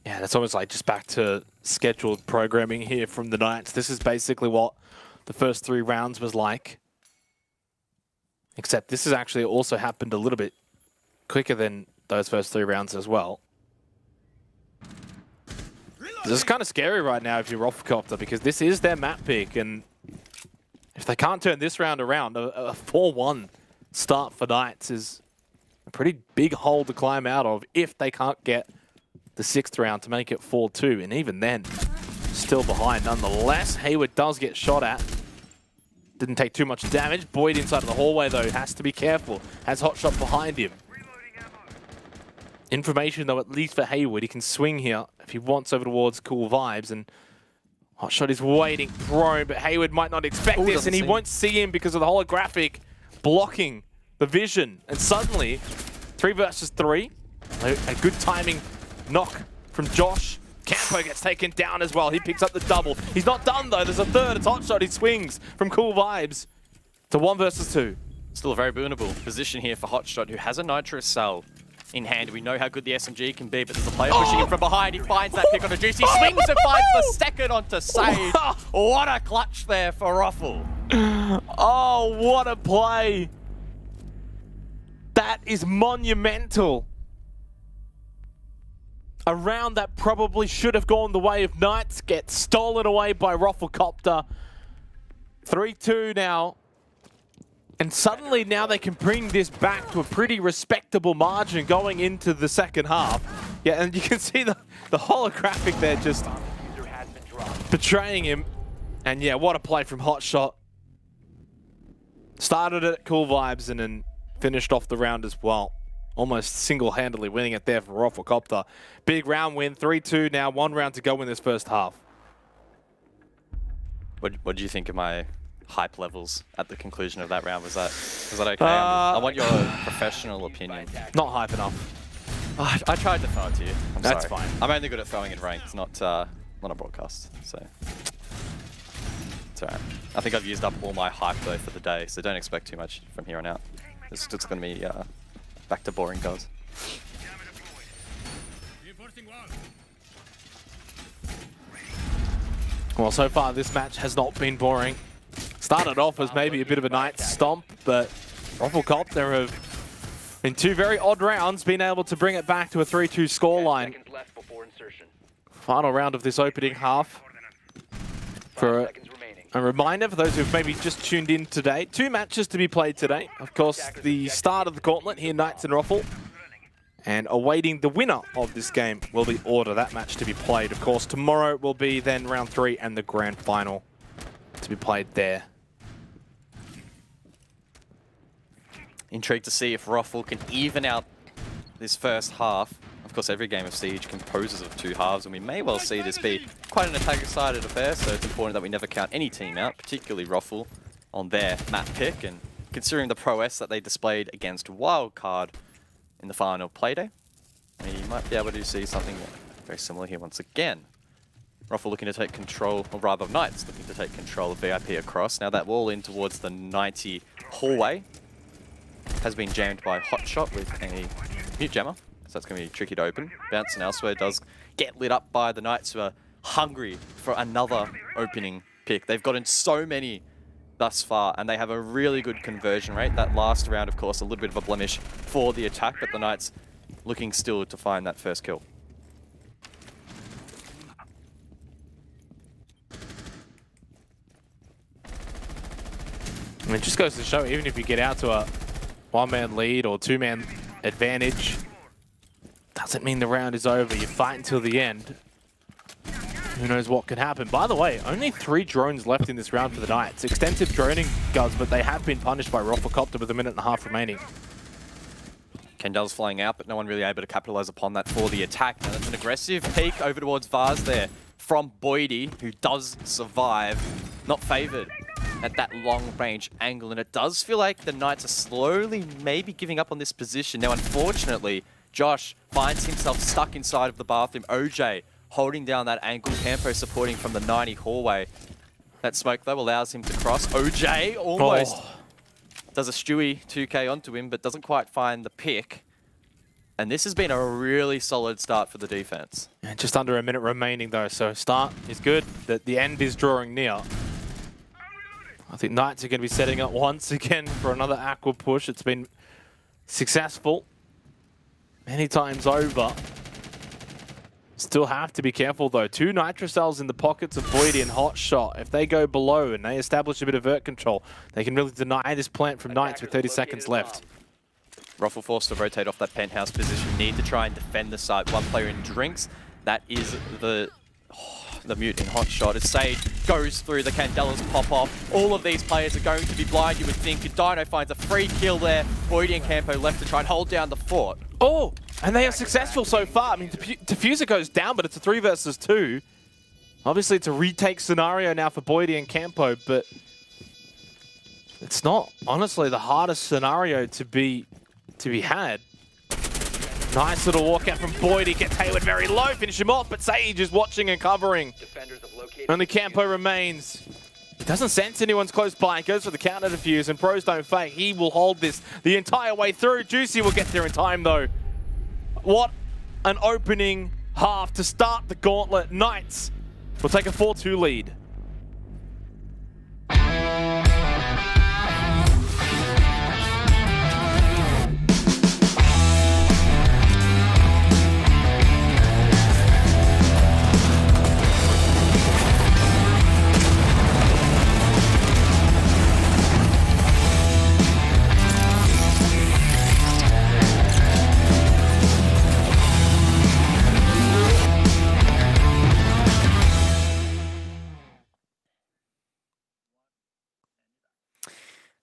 Yeah, that's almost like just back to scheduled programming here from the Knights. This is basically what the first 3 rounds was like. Except this has actually also happened a little bit quicker than those first 3 rounds as well. This is kind of scary right now if you're Rafflecopter, because this is their map pick, and if they can't turn this round around, a 4-1 start for Knights is a pretty big hole to climb out of if they can't get the 6th round to make it 4-2, and even then, still behind nonetheless. Hayward does get shot at. Didn't take too much damage. Boyd inside of the hallway, though, has to be careful. Has Hotshot behind him. Information, though, at least for Hayward. He can swing here if he wants over towards Cool Vibes, and Hotshot is waiting prone, but Hayward might not expect this, and he won't see him because of the holographic blocking the vision. And suddenly, 3 versus 3. A good timing knock from Josh. Campo gets taken down as well. He picks up the double. He's not done, though. There's a third. It's Hotshot. He swings from Cool Vibes to 1 versus 2. Still a very boonable position here for Hotshot, who has a Nitro Cell in hand. We know how good the SMG can be, but there's a player pushing him from behind. He finds that pick on a Juicy. Swings and finds the second onto Sage. What a clutch there for Roffle. Oh, what a play. That is monumental. A round that probably should have gone the way of Knights gets stolen away by Rafflecopter. 3-2 now. And suddenly now they can bring this back to a pretty respectable margin going into the second half. Yeah, and you can see the holographic there just betraying him. And yeah, what a play from Hotshot. Started it at Cool Vibes and then finished off the round as well. Almost single-handedly winning it there for Rafflecopter. Big round win, 3-2 now, 1 round to go in this first half. What do you think of my hype levels at the conclusion of that round? Was that okay? I want your professional opinion. Not hype enough. I tried to throw it to you. That's sorry. fine. I'm only good at throwing in ranked, not a broadcast. So it's alright. I think I've used up all my hype though for the day, so don't expect too much from here on out. It's just going to be back to boring guys. Well, so far this match has not been boring. Started off as maybe a bit of a Knights stomp, but Rafflecopter have, in 2 very odd rounds, been able to bring it back to a 3-2 scoreline. Final round of this opening half. For a reminder for those who've maybe just tuned in today, 2 matches to be played today. Of course, the start of the gauntlet here, Knights and Roffle. And awaiting the winner of this game will be order that match to be played. Of course, tomorrow will be then round 3 and the grand final to be played there. Intrigued to see if Ruffle can even out this first half. Of course, every game of Siege composes of 2 halves, and we may well see this be quite an attacker-sided affair, so it's important that we never count any team out, particularly Ruffle, on their map pick, and considering the prowess that they displayed against Wildcard in the final playday, we might be able to see something very similar here once again. Ruffle looking to take control, or rather Knights looking to take control of VIP across. Now that wall in towards the 90 hallway has been jammed by Hotshot with a mute jammer, so that's going to be tricky to open. Bouncing elsewhere does get lit up by the Knights, who are hungry for another opening pick. They've gotten so many thus far, and they have a really good conversion rate. That last round, of course, a little bit of a blemish for the attack, but the Knights looking still to find that first kill. I mean, it just goes to show, even if you get out to a 1-man lead or 2-man advantage, doesn't mean the round is over. You fight until the end. Who knows what can happen. By the way, only 3 drones left in this round for the Knights. Extensive droning, guys, but they have been punished by Roffelcopter with 1.5 minutes remaining. Kendall's flying out, but no one really able to capitalize upon that for the attack. Now that's an aggressive peek over towards Vaz there from Boydie, who does survive. Not favored at that long-range angle, and it does feel like the Knights are slowly maybe giving up on this position. Now, unfortunately, Josh finds himself stuck inside of the bathroom. OJ holding down that angle. Campo supporting from the 90 hallway. That smoke, though, allows him to cross. OJ almost does a Stewie 2K onto him, but doesn't quite find the pick. And this has been a really solid start for the defense. Yeah, just under 1 minute remaining, though, so start is good. The end is drawing near. I think Knights are going to be setting up once again for another Aqua push. It's been successful many times over. Still have to be careful, though. 2 Nitro cells in the pockets of Boydie and Hotshot. If they go below and they establish a bit of vert control, they can really deny this plant from Knights with 30 seconds left. Ruffle forced to rotate off that penthouse position. Need to try and defend the site. 1 player in drinks. That is the mute in Hotshot. As Sage goes through, the Candelas pop off. All of these players are going to be blind, you would think. Dino finds a free kill there. Boydie and Campo left to try and hold down the fort. Oh, and they are successful so far. I mean, Diffuser goes down, but it's a 3 versus 2. Obviously, it's a retake scenario now for Boydie and Campo, but it's not, honestly, the hardest scenario to be had. Nice little walkout from Boydie, gets Hayward very low, finish him off, but Sage is watching and covering. Only Campo remains. He doesn't sense anyone's close by, goes for the counter defuse, and pros don't fake. He will hold this the entire way through. Juicy will get there in time, though. What an opening half to start the gauntlet. Knights will take a 4-2 lead.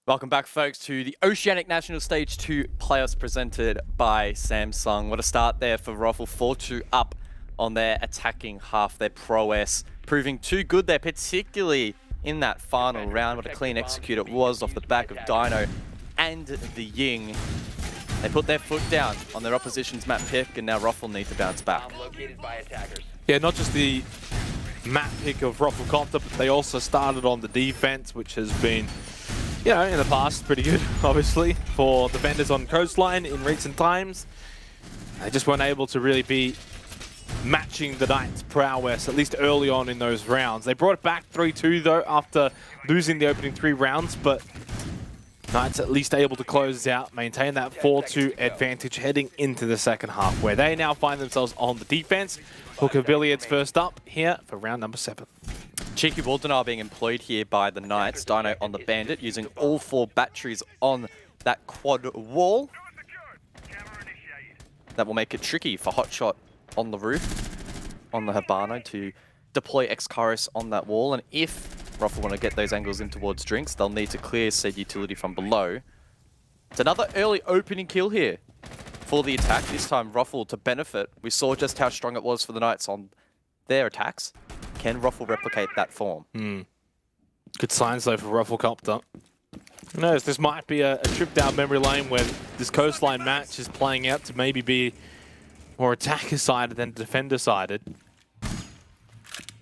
Welcome back, folks, to the Oceanic Nationals Stage 2 playoffs presented by Samsung. What a start there for Ruffle. 4-2 up on their attacking half, their prowess. Proving too good there, particularly in that final round. What a clean execute it was off the back of Dino and the Ying. They put their foot down on their opposition's map pick, and now Ruffle need to bounce back. Yeah, not just the map pick of Roffelcopter, but they also started on the defense, which has been, you know, in the past, pretty good, obviously, for defenders on Coastline in recent times. They just weren't able to really be matching the Knights' prowess, at least early on in those rounds. They brought it back 3-2, though, after losing the opening 3 rounds, but Knights at least able to close out, maintain that 4-2 advantage heading into the second half, where they now find themselves on the defense. Hook of Billiards first up here for round number 7. Cheeky Waldenar being employed here by the Knights. Dino on the Bandit, using all 4 batteries on that quad wall. that will make it tricky for Hotshot on the roof, on the Habano, to deploy X-Chorus on that wall. And if Ruffle want to get those angles in towards Drinks, they'll need to clear said utility from below. It's another early opening kill here for the attack. This time Ruffle to benefit. We saw just how strong it was for the Knights on their attacks. Can Ruffle replicate that form? Good signs though for Rufflecopter. Who knows, this might be a trip down memory lane where this coastline match is playing out to maybe be more attacker-sided than defender-sided.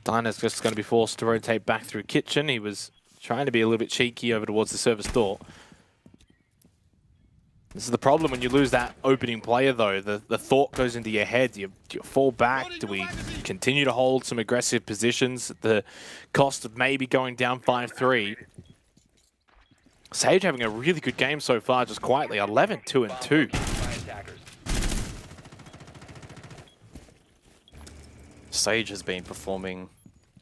Dyna's just going to be forced to rotate back through kitchen. He was trying to be a little bit cheeky over towards the service door. This is the problem when you lose that opening player, though. The thought goes into your head. Do you fall back? Do we continue to hold some aggressive positions at the cost of maybe going down 5-3? Sage having a really good game so far, just quietly. 11-2-2. Sage has been performing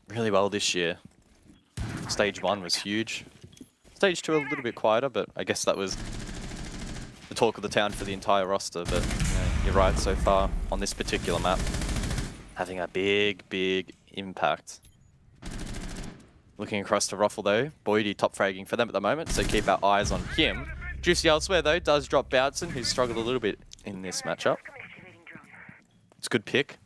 really well this year. Stage 1 was huge. Stage 2 a little bit quieter, but I guess that was the talk of the town for the entire roster. But you're right, so far on this particular map, having a big, big impact. Looking across to Ruffle though, Boydie top fragging for them at the moment, so keep our eyes on him. Juicy elsewhere though, does drop Bouncin, who's struggled a little bit in this matchup. It's a good pick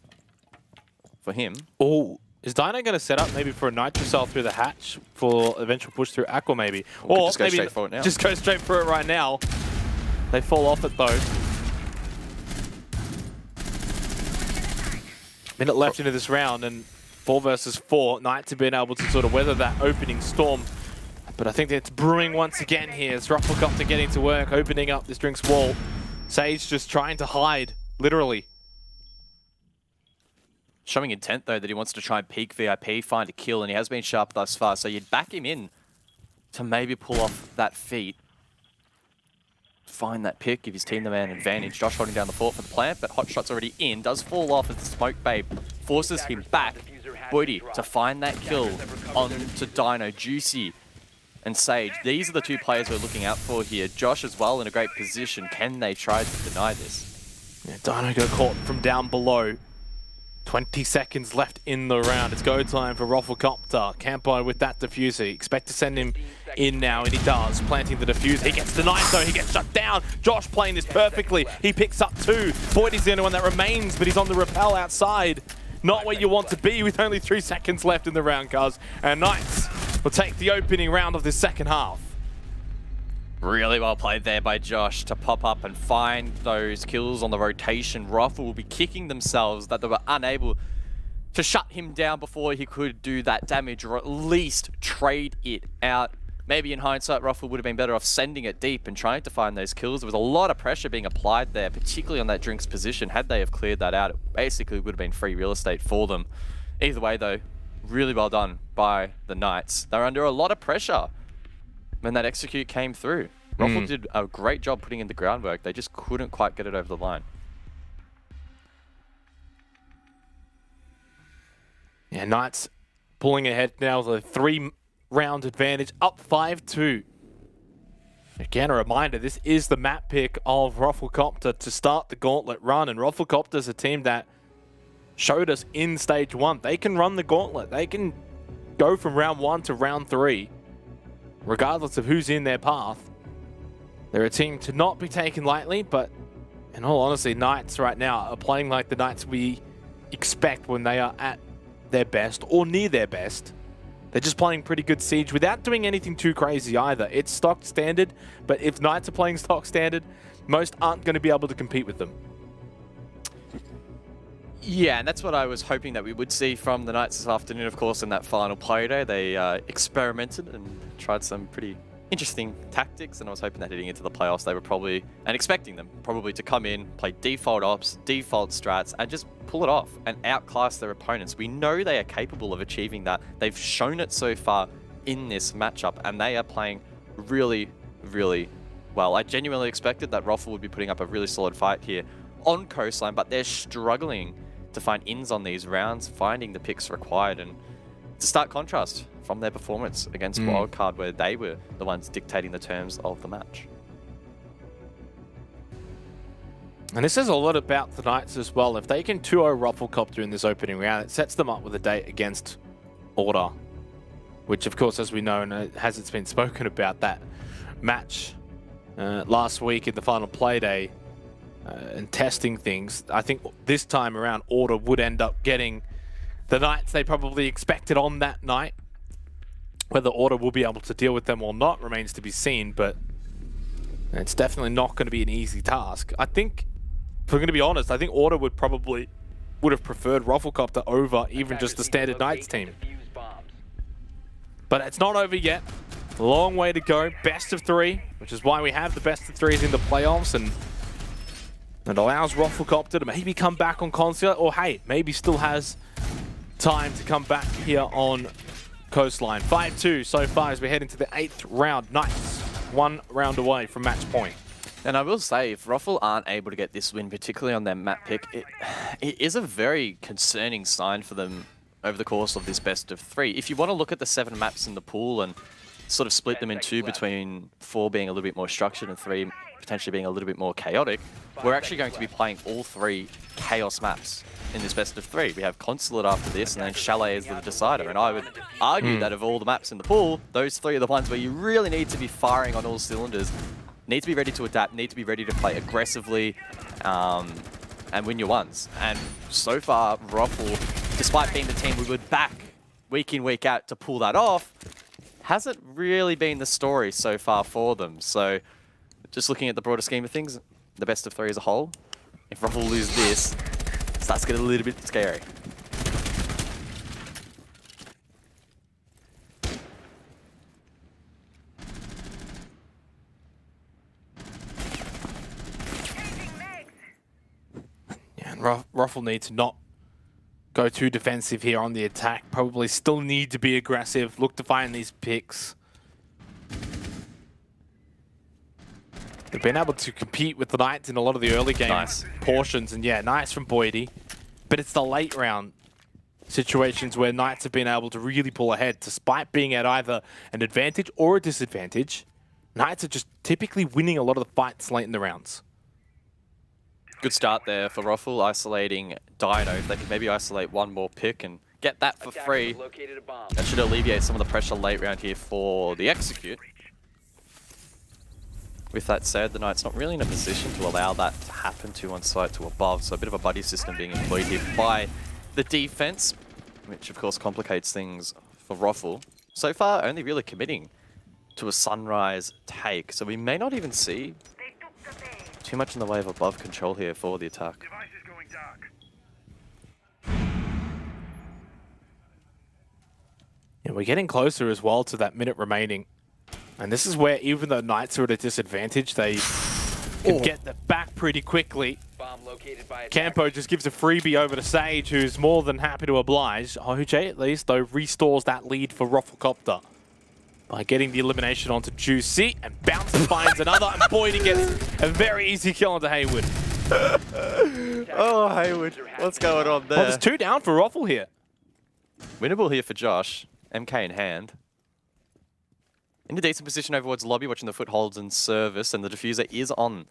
for him. Oh, is Dino going to set up maybe for a Nitrocell through the hatch for eventual push through Aqua maybe? Or just go straight for it now. Just go straight for it right now. They fall off it though. Minute left into this round and 4 versus 4. Knights have been able to sort of weather that opening storm. But I think it's brewing once again here. As Rufflecopter getting to work, opening up this Drinks wall. Sage just trying to hide, literally. Showing intent though that he wants to try and peek VIP, find a kill, and he has been sharp thus far. So you'd back him in to maybe pull off that feat. Find that pick, give his team the man advantage. Josh holding down the fort for the plant, but Hotshot's already in. Does fall off as the smoke babe forces him back. Boydie to find that kill onto Dino, Juicy and Sage. These are the two players we're looking out for here. Josh as well in a great position. Can they try to deny this? Yeah, Dino got caught from down below. 20 seconds left in the round. It's go time for Rufflecopter. Campo with that diffuser. Expect to send him in now, and he does. Planting the diffuser. He gets denied though. He gets shut down. Josh playing this perfectly. He picks up 2. Boydie's the only one that remains, but he's on the rappel outside. Not where you want to be with only 3 seconds left in the round, cuz. And Knights will take the opening round of this second half. Really well played there by Josh to pop up and find those kills on the rotation. Ruffle will be kicking themselves that they were unable to shut him down before he could do that damage, or at least trade it out. Maybe in hindsight, Ruffle would have been better off sending it deep and trying to find those kills. There was a lot of pressure being applied there, particularly on that Drinks position. Had they have cleared that out, it basically would have been free real estate for them. Either way though, really well done by the Knights. They're under a lot of pressure when that execute came through. Ruffle did a great job putting in the groundwork. They just couldn't quite get it over the line. Yeah, Knights pulling ahead now with a 3-round advantage, up 5-2. Again, a reminder, this is the map pick of Rufflecopter to start the gauntlet run, and Rufflecopter's a team that showed us in Stage 1. They can run the gauntlet. They can go from round 1 to round 3, regardless of who's in their path. They're a team to not be taken lightly, but in all honesty, Knights right now are playing like the Knights we expect when they are at their best or near their best. They're just playing pretty good Siege without doing anything too crazy either. It's stock standard, but if Knights are playing stock standard, most aren't going to be able to compete with them. Yeah, and that's what I was hoping that we would see from the Knights this afternoon, of course, in that final play day. They experimented and tried some pretty interesting tactics, and I was hoping that heading into the playoffs they were probably, and expecting them probably to come in, play default ops, default strats, and just pull it off and outclass their opponents. We know they are capable of achieving that. They've shown it so far in this matchup, and they are playing really, really well. I genuinely expected that Ruffle would be putting up a really solid fight here on Coastline, but they're struggling to find ins on these rounds, finding the picks required, and it's a stark contrast from their performance against Wildcard, where they were the ones dictating the terms of the match. And this says a lot about the Knights as well. If they can 2-0 Rufflecopter in this opening round, it sets them up with a date against Order. Which, of course, as we know, and it's been spoken about, that match last week in the final play day and testing things, I think this time around Order would end up getting the Knights they probably expected on that night. Whether Order will be able to deal with them or not remains to be seen, but it's definitely not going to be an easy task. I think, if we're going to be honest, I think Order would have preferred Rufflecopter over even just the standard Knights team. But it's not over yet. Long way to go. Best of 3, which is why we have the best of 3s in the playoffs, and it allows Rufflecopter to maybe come back on console, or hey, maybe still has time to come back here on Coastline. 5-2 so far as we head into the 8th round. Knights 1 round away from match point. And I will say, if Ruffle aren't able to get this win, particularly on their map pick, it is a very concerning sign for them over the course of this best of 3. If you want to look at the 7 maps in the pool and sort of split them in 2 between 4 being a little bit more structured and 3 potentially being a little bit more chaotic, we're actually going to be playing all 3 chaos maps in this best of 3. We have Consulate after this, and then Chalet is the decider. And I would argue that of all the maps in the pool, those 3 are the ones where you really need to be firing on all cylinders, need to be ready to adapt, need to be ready to play aggressively, and win your ones. And so far, Ruffle, despite being the team we would back week in, week out to pull that off, hasn't really been the story so far for them. So just looking at the broader scheme of things, the best of 3 as a whole, if Ruffle lose this, it starts to get a little bit scary. And Ruffle needs to not go too defensive here on the attack. Probably still need to be aggressive. Look to find these picks. They've been able to compete with the Knights in a lot of the early game portions. And yeah, nice from Boydie. But it's the late round situations where Knights have been able to really pull ahead despite being at either an advantage or a disadvantage. Knights are just typically winning a lot of the fights late in the rounds. Good start there for Ruffle, isolating Dino. If they could maybe isolate one more pick and get that for free, that should alleviate some of the pressure late round here for the Execute. With that said, the Knight's not really in a position to allow that to happen to on site to above, so a bit of a buddy system being employed here by the defense, which of course complicates things for Ruffle. So far, only really committing to a Sunrise take, so we may not even see too much in the way of above control here for the attack. Device is going dark. Yeah, we're getting closer as well to that minute remaining. And this is where, even though Knights are at a disadvantage, they can get that back pretty quickly. Bomb located by Campo just gives a freebie over to Sage, who's more than happy to oblige. OJ, at least, though, restores that lead for Rufflecopter by getting the elimination onto Juicy, and Bounce finds another, and Boydie gets a very easy kill onto Hayward. Oh, Hayward, what's going on there? Well, there's 2 down for Ruffle here. Winnable here for Josh, MK in hand. In a decent position over towards lobby, watching the footholds and service, and the diffuser is on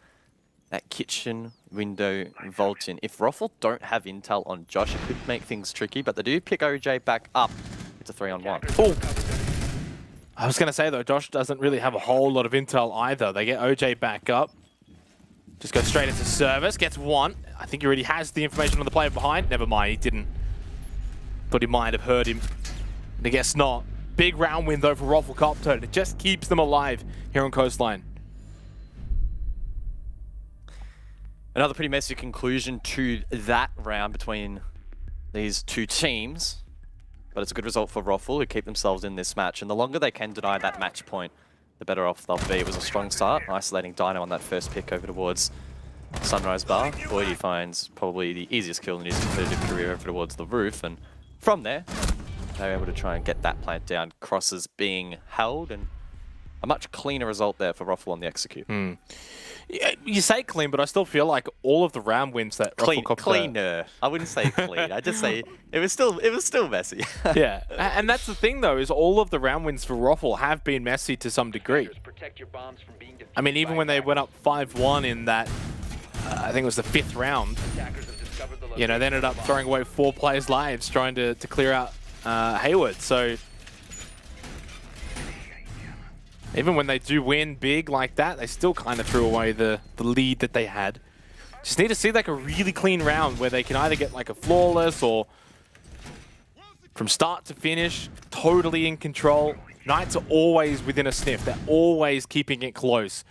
that kitchen window vault in. If Ruffle don't have intel on Josh, it could make things tricky, but they do pick OJ back up. It's a 3-on-1. Oh. I was going to say, though, Josh doesn't really have a whole lot of intel either. They get OJ back up. Just goes straight into service. Gets 1. I think he already has the information on the player behind. Never mind, he didn't. But he might have heard him. I guess not. Big round win, though, for Rufflecopter. It just keeps them alive here on Coastline. Another pretty messy conclusion to that round between these 2 teams. But it's a good result for Ruffle, who keep themselves in this match. And the longer they can deny that match point, the better off they'll be. It was a strong start, isolating Dino on that first pick over towards Sunrise Bar. Boydie finds probably the easiest kill in his competitive career over towards the roof. And from there, they're able to try and get that plant down. Crosses being held, and a much cleaner result there for Ruffle on the Execute. Yeah, you say clean, but I still feel like all of the round wins that Rufflecopter... Cleaner. I wouldn't say clean. I just say it was still messy. Yeah, and that's the thing, though, is all of the round wins for Ruffle have been messy to some degree. I mean, even when they went up 5-1 in that I think it was the 5th round. Attackers have discovered the You know, they ended up throwing away 4 players' lives trying to clear out Hayward. So even when they do win big like that, they still kind of threw away the lead that they had. Just need to see like a really clean round where they can either get like a flawless or from start to finish, totally in control. Knights are always within a sniff. They're always keeping it close.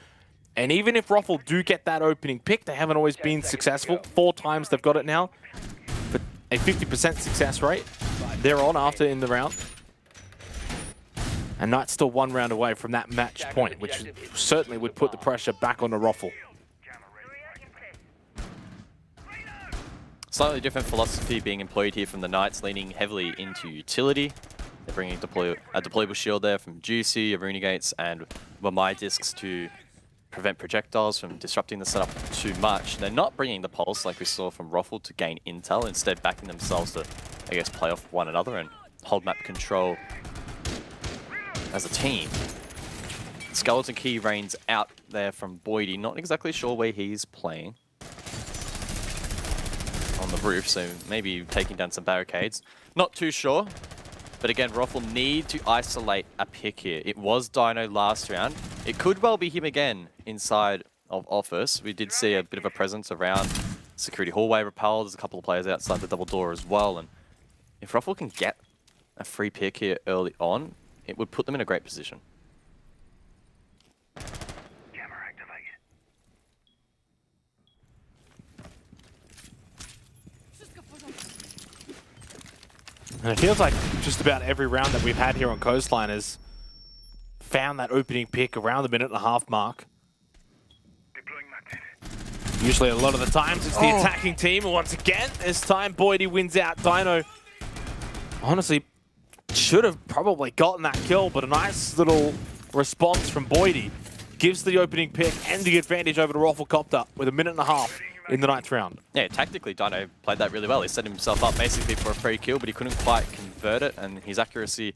And even if Ruffle do get that opening pick, they haven't always been successful. 4 times they've got it now. But a 50% success rate they're on after in the round. And Knights still 1 round away from that match point, which certainly would put the pressure back on the Ruffle. Slightly different philosophy being employed here from the Knights, leaning heavily into utility. They're bringing a deployable shield there from Juicy, Aruna Gates, and Wamai discs to prevent projectiles from disrupting the setup too much. They're not bringing the pulse like we saw from Ruffle to gain intel, instead backing themselves to, I guess, play off one another and hold map control as a team. Skeleton Key reigns out there from Boydie, not exactly sure where he's playing. On the roof, so maybe taking down some barricades. Not too sure. But again, Ruffle need to isolate a pick here. It was Dino last round. It could well be him again inside of Office. We did see a bit of a presence around security hallway repel. There's a couple of players outside the double door as well. And if Ruffle can get a free pick here early on, it would put them in a great position. And it feels like just about every round that we've had here on Coastline has found that opening pick around the 1.5-minute mark. Usually a lot of the times it's the attacking team. And once again, this time Boydie wins out. Dino honestly should have probably gotten that kill, but a nice little response from Boydie gives the opening pick and the advantage over to Rafflecopter with 1.5 minutes in the 9th round. Yeah, tactically, Dino played that really well. He set himself up basically for a free kill, but he couldn't quite convert it, and his accuracy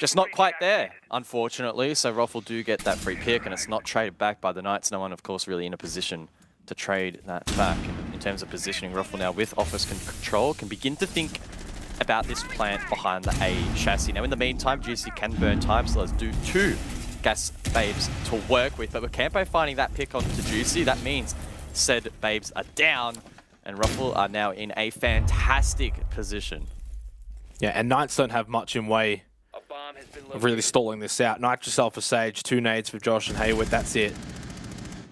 just not quite there, unfortunately. So Ruffle do get that free pick, and it's not traded back by the Knights. No one, of course, really in a position to trade that back. In terms of positioning, Ruffle now with Office control can begin to think about this plant behind the A chassis. Now, in the meantime, Juicy can burn time, so let's do 2 gas babes to work with. But with Campo finding that pick onto Juicy, that means said babes are down, and Ruffle are now in a fantastic position. Yeah, and Knights don't have much in way of really stalling this out. Knight yourself for Sage, 2 nades for Josh and Hayward, that's it.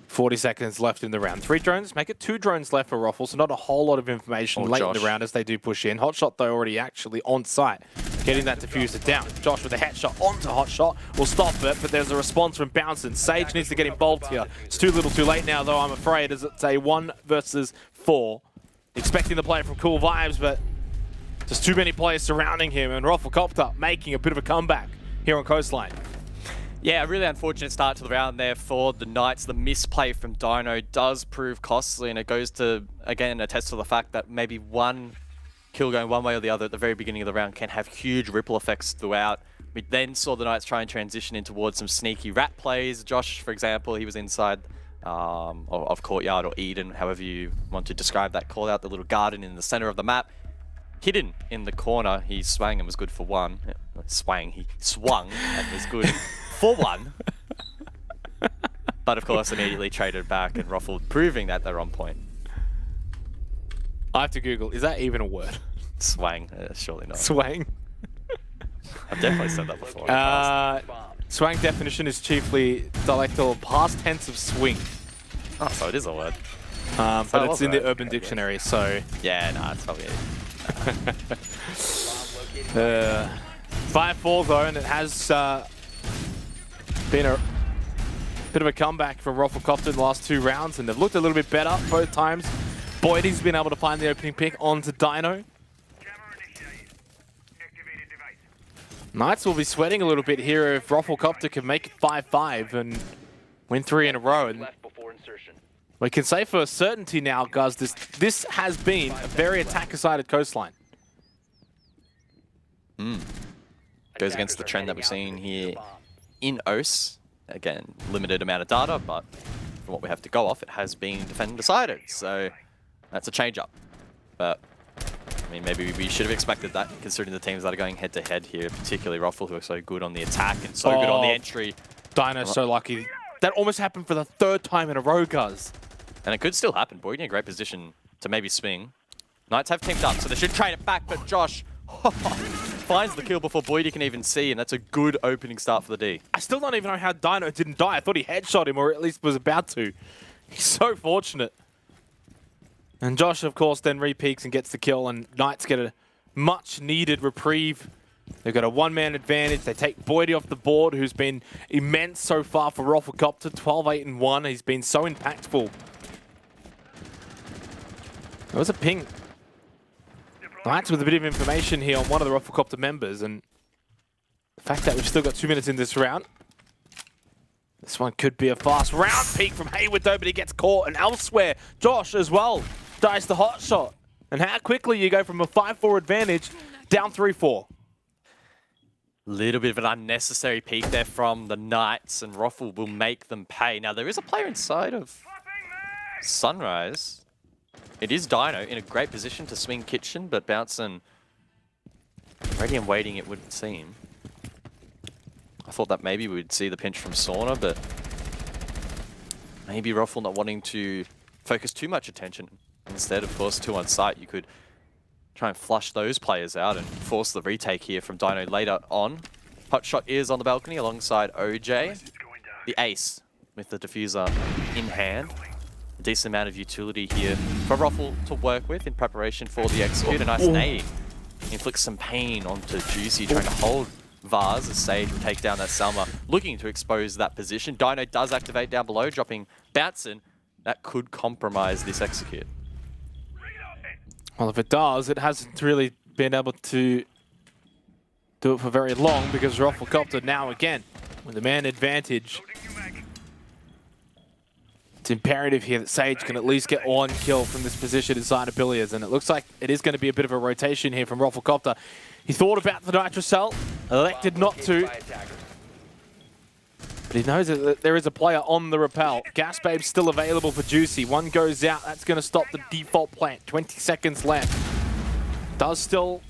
40 seconds left in the round. 3 drones, make it 2 drones left for Ruffle, so not a whole lot of information late in the round as they do push in. Hotshot, though, already actually on site, getting that diffuser down. Josh with a headshot onto Hotshot will stop it, but there's a response from Bouncing. Sage needs to get involved here. It's too little too late now, though, I'm afraid, as it's a 1 versus 4. Expecting the play from Cool Vibes, but just too many players surrounding him, and Rafflecopter making a bit of a comeback here on Coastline. Yeah, a really unfortunate start to the round there for the Knights. The misplay from Dino does prove costly, and it goes to, again, attest to the fact that maybe one kill going one way or the other at the very beginning of the round can have huge ripple effects throughout. We then saw the Knights try and transition in towards some sneaky rat plays. Josh, for example, he was inside of Courtyard or Eden, however you want to describe that call out, the little garden in the center of the map. Hidden in the corner, he swang and was good for 1. He swung and was good for 1. But of course, immediately traded back and Ruffle, proving that they're on point. I have to Google, is that even a word? Swang, surely not. Swang? I've definitely said that before. Swang definition is chiefly dialectal past tense of swing. Oh, so it is a word. But it's in the Urban Dictionary, so... Yeah, no, it's probably it. 5-4 though, and it has been a bit of a comeback for Rafflecopter in the last 2 rounds, and they've looked a little bit better both times. Boydie's been able to find the opening pick onto Dino. Knights will be sweating a little bit here if Rafflecopter can make it 5-5 and win 3 in a row. And we can say for certainty now, guys, this has been a very attacker-sided Coastline. Goes against the trend that we've seen here in OCE. Again, limited amount of data, but from what we have to go off, it has been defend and decided. So that's a change-up. But, I mean, maybe we should have expected that, considering the teams that are going head-to-head here, particularly Ruffle, who are so good on the attack and so good on the entry. Dino's so lucky. That almost happened for the 3rd time in a row, Guz. And it could still happen. Boyd in a great position to maybe swing. Knights have teamed up, so they should trade it back, but Josh finds the kill before Boyd can even see, and that's a good opening start for the D. I still don't even know how Dino didn't die. I thought he headshot him, or at least was about to. He's so fortunate. And Josh, of course, then re-peaks and gets the kill, and Knights get a much-needed reprieve. They've got a one-man advantage. They take Boydie off the board, who's been immense so far for Rafflecopter. 12-8-1. He's been so impactful. There was a ping. Knights with a bit of information here on one of the Rafflecopter members, and the fact that we've still got 2 minutes in this round. This one could be a fast round. Peek from Hayward though, but he gets caught. And elsewhere, Josh as well dies the hot shot. And how quickly you go from a 5-4 advantage down 3-4. Little bit of an unnecessary peek there from the Knights, and Ruffle will make them pay. Now, there is a player inside of Sunrise. It is Dino in a great position to swing Kitchen, but Bouncing ready and waiting, it would seem. I thought that maybe we would see the pinch from Sauna, but maybe Ruffle not wanting to focus too much attention. Instead, of course, 2 on site, you could try and flush those players out and force the retake here from Dino later on. Hotshot is on the balcony alongside OJ. The ace with the diffuser in hand. A decent amount of utility here for Ruffle to work with in preparation for the execute. A nice nade inflicts some pain onto Juicy, trying to hold Vaz as Sage will take down that Selma, looking to expose that position. Dino does activate down below, dropping Bouncin. That could compromise this execute. Well, if it does, it hasn't really been able to do it for very long, because Rafflecopter now again with the man advantage. It's imperative here that Sage can at least get one kill from this position inside of Billiards, and it looks like it is going to be a bit of a rotation here from Rafflecopter. He thought about the Nitrocell, elected not to, but he knows that there is a player on the rappel. Gas Babe's still available for Juicy. One goes out, that's going to stop the default plant. 20 seconds left. Does still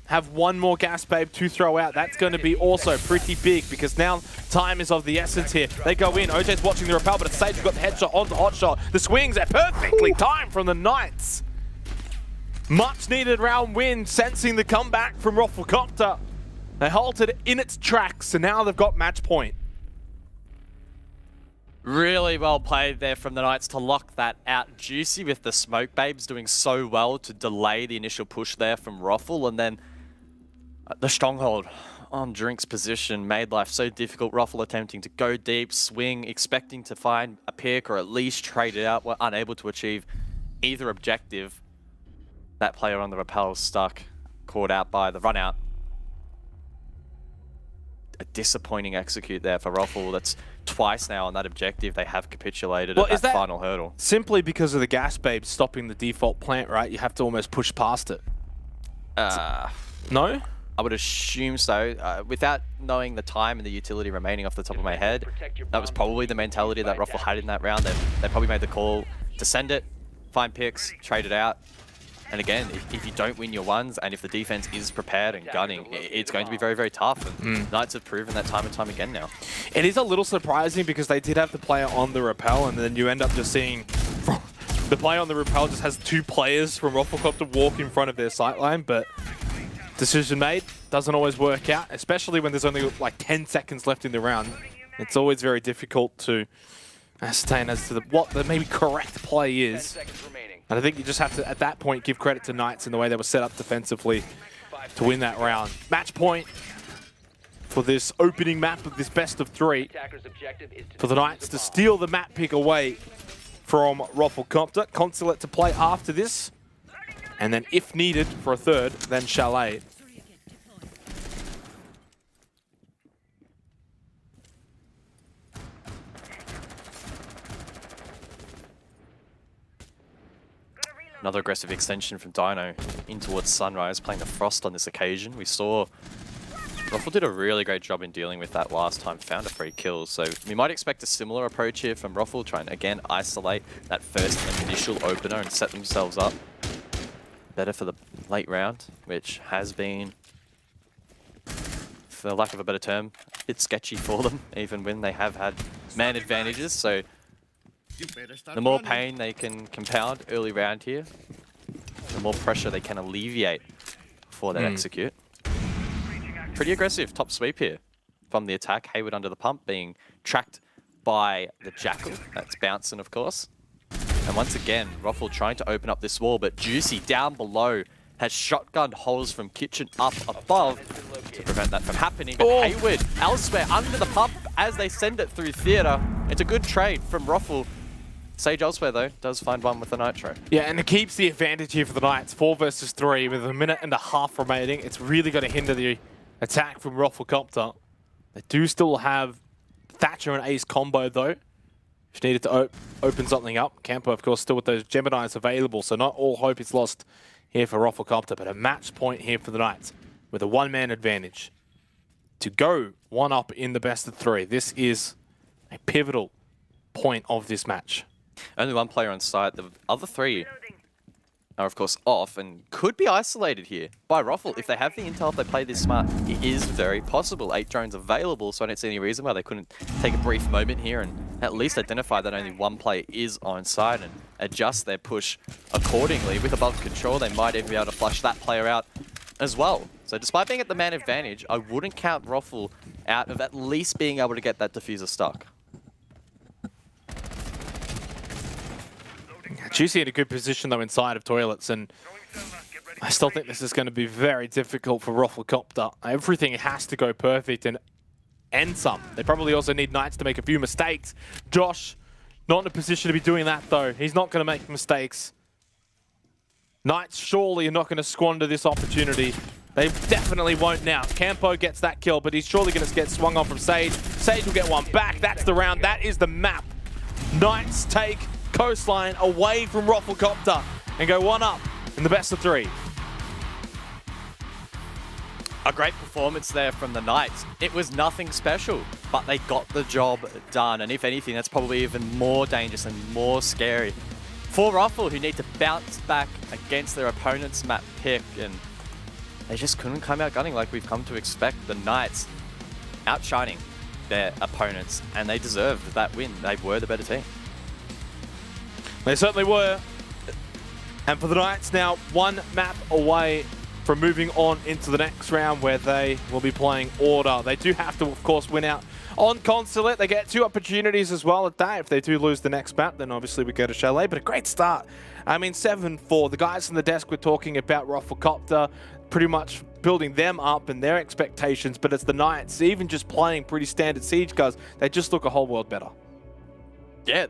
have one more Gas Babe to throw out. That's going to be also pretty big, because now time is of the essence here. They go in. OJ's watching the rappel, but Sage got the headshot onto Hotshot. The swings are perfectly timed from the Knights. Much needed round win, sensing the comeback from Rafflecopter. They halted in its tracks, and now they've got match point. Really well played there from the Knights to lock that out. Juicy with the Smoke Babes doing so well to delay the initial push there from Ruffle, and then the Stronghold on Drink's position made life so difficult. Ruffle attempting to go deep, swing, expecting to find a pick or at least trade it out, were unable to achieve either objective. That player on the rappel stuck, caught out by the run out. A disappointing execute there for Ruffle. That's twice now on that objective. They have capitulated at that final hurdle. Simply because of the Gas Babe stopping the default plant, right? You have to almost push past it. No? I would assume so. Without knowing the time and the utility remaining off the top of my head, that was probably the mentality that Ruffle had in that round. They probably made the call to send it, find picks, trade it out. And again, if you don't win your ones, and if the defense is prepared and gunning, it's going to be very, very tough. And Knights have proven that time and time again now. It is a little surprising, because they did have the player on the rappel, and then you end up just seeing the player on the rappel just has 2 players from Rafflecopter walk in front of their sightline. But decision made, doesn't always work out, especially when there's only like 10 seconds left in the round. It's always very difficult to ascertain as to what the maybe correct play is. And I think you just have to, at that point, give credit to Knights in the way they were set up defensively to win that round. Match point for this opening map of this best of 3 for the Knights to steal the map pick away from Rafflecopter. Consulate to play after this, and then if needed for a third, then Chalet. Another aggressive extension from Dino in towards Sunrise, playing the Frost on this occasion. We saw Ruffle did a really great job in dealing with that last time, found a free kill. So we might expect a similar approach here from Ruffle, trying to again isolate that first initial opener and set themselves up better for the late round, which has been, for lack of a better term, a bit sketchy for them, even when they have had man advantages. So the more pain they can compound early round here, the more pressure they can alleviate before they execute. Pretty aggressive top sweep here from the attack. Hayward under the pump being tracked by the Jackal. That's bouncing, of course. And once again, Ruffle trying to open up this wall, but Juicy down below has shotgunned holes from Kitchen up above to prevent that from happening. But Hayward elsewhere under the pump as they send it through theater. It's a good trade from Ruffle. Sage elsewhere, though, does find one with the Nitro. Yeah, and it keeps the advantage here for the Knights. 4 versus 3 with a minute and a half remaining. It's really going to hinder the attack from Ruffle Copter. They do still have Thatcher and Ace combo, though. If needed to open something up. Campo, of course, still with those Geminis available, so not all hope is lost here for Ruffle Copter, but a match point here for the Knights with a one-man advantage to go 1-up in the best of 3. This is a pivotal point of this match. Only one player on site. The other 3 are, of course, off and could be isolated here by Ruffle. If they have the intel, if they play this smart, it is very possible. 8 drones available, so I don't see any reason why they couldn't take a brief moment here and at least identify that only one player is on site and adjust their push accordingly. With above control, they might even be able to flush that player out as well. So despite being at the man advantage, I wouldn't count Ruffle out of at least being able to get that diffuser stuck. Juicy in a good position, though, inside of toilets, and I still think this is going to be very difficult for Ruffle Copter. Everything has to go perfect and some. They probably also need Knights to make a few mistakes. Josh, not in a position to be doing that, though. He's not going to make mistakes. Knights surely are not going to squander this opportunity. They definitely won't now. Campo gets that kill, but he's surely going to get swung on from Sage. Sage will get one back. That's the round. That is the map. Knights take Coastline away from Ruffle Copter and go 1-up in the best of 3. A great performance there from the Knights. It was nothing special, but they got the job done. And if anything, that's probably even more dangerous and more scary for Ruffle, who need to bounce back against their opponent's map pick. And they just couldn't come out gunning like we've come to expect. The Knights outshining their opponents, and they deserved that win. They were the better team. They certainly were. And for the Knights now, 1 map away from moving on into the next round where they will be playing Order. They do have to, of course, win out on Consulate. They get 2 opportunities as well at that. If they do lose the next map, then obviously we go to Chalet. But a great start. I mean, 7-4. The guys on the desk were talking about Ruffle Copter, pretty much building them up and their expectations. But it's the Knights, even just playing pretty standard Siege guys, they just look a whole world better. Yeah,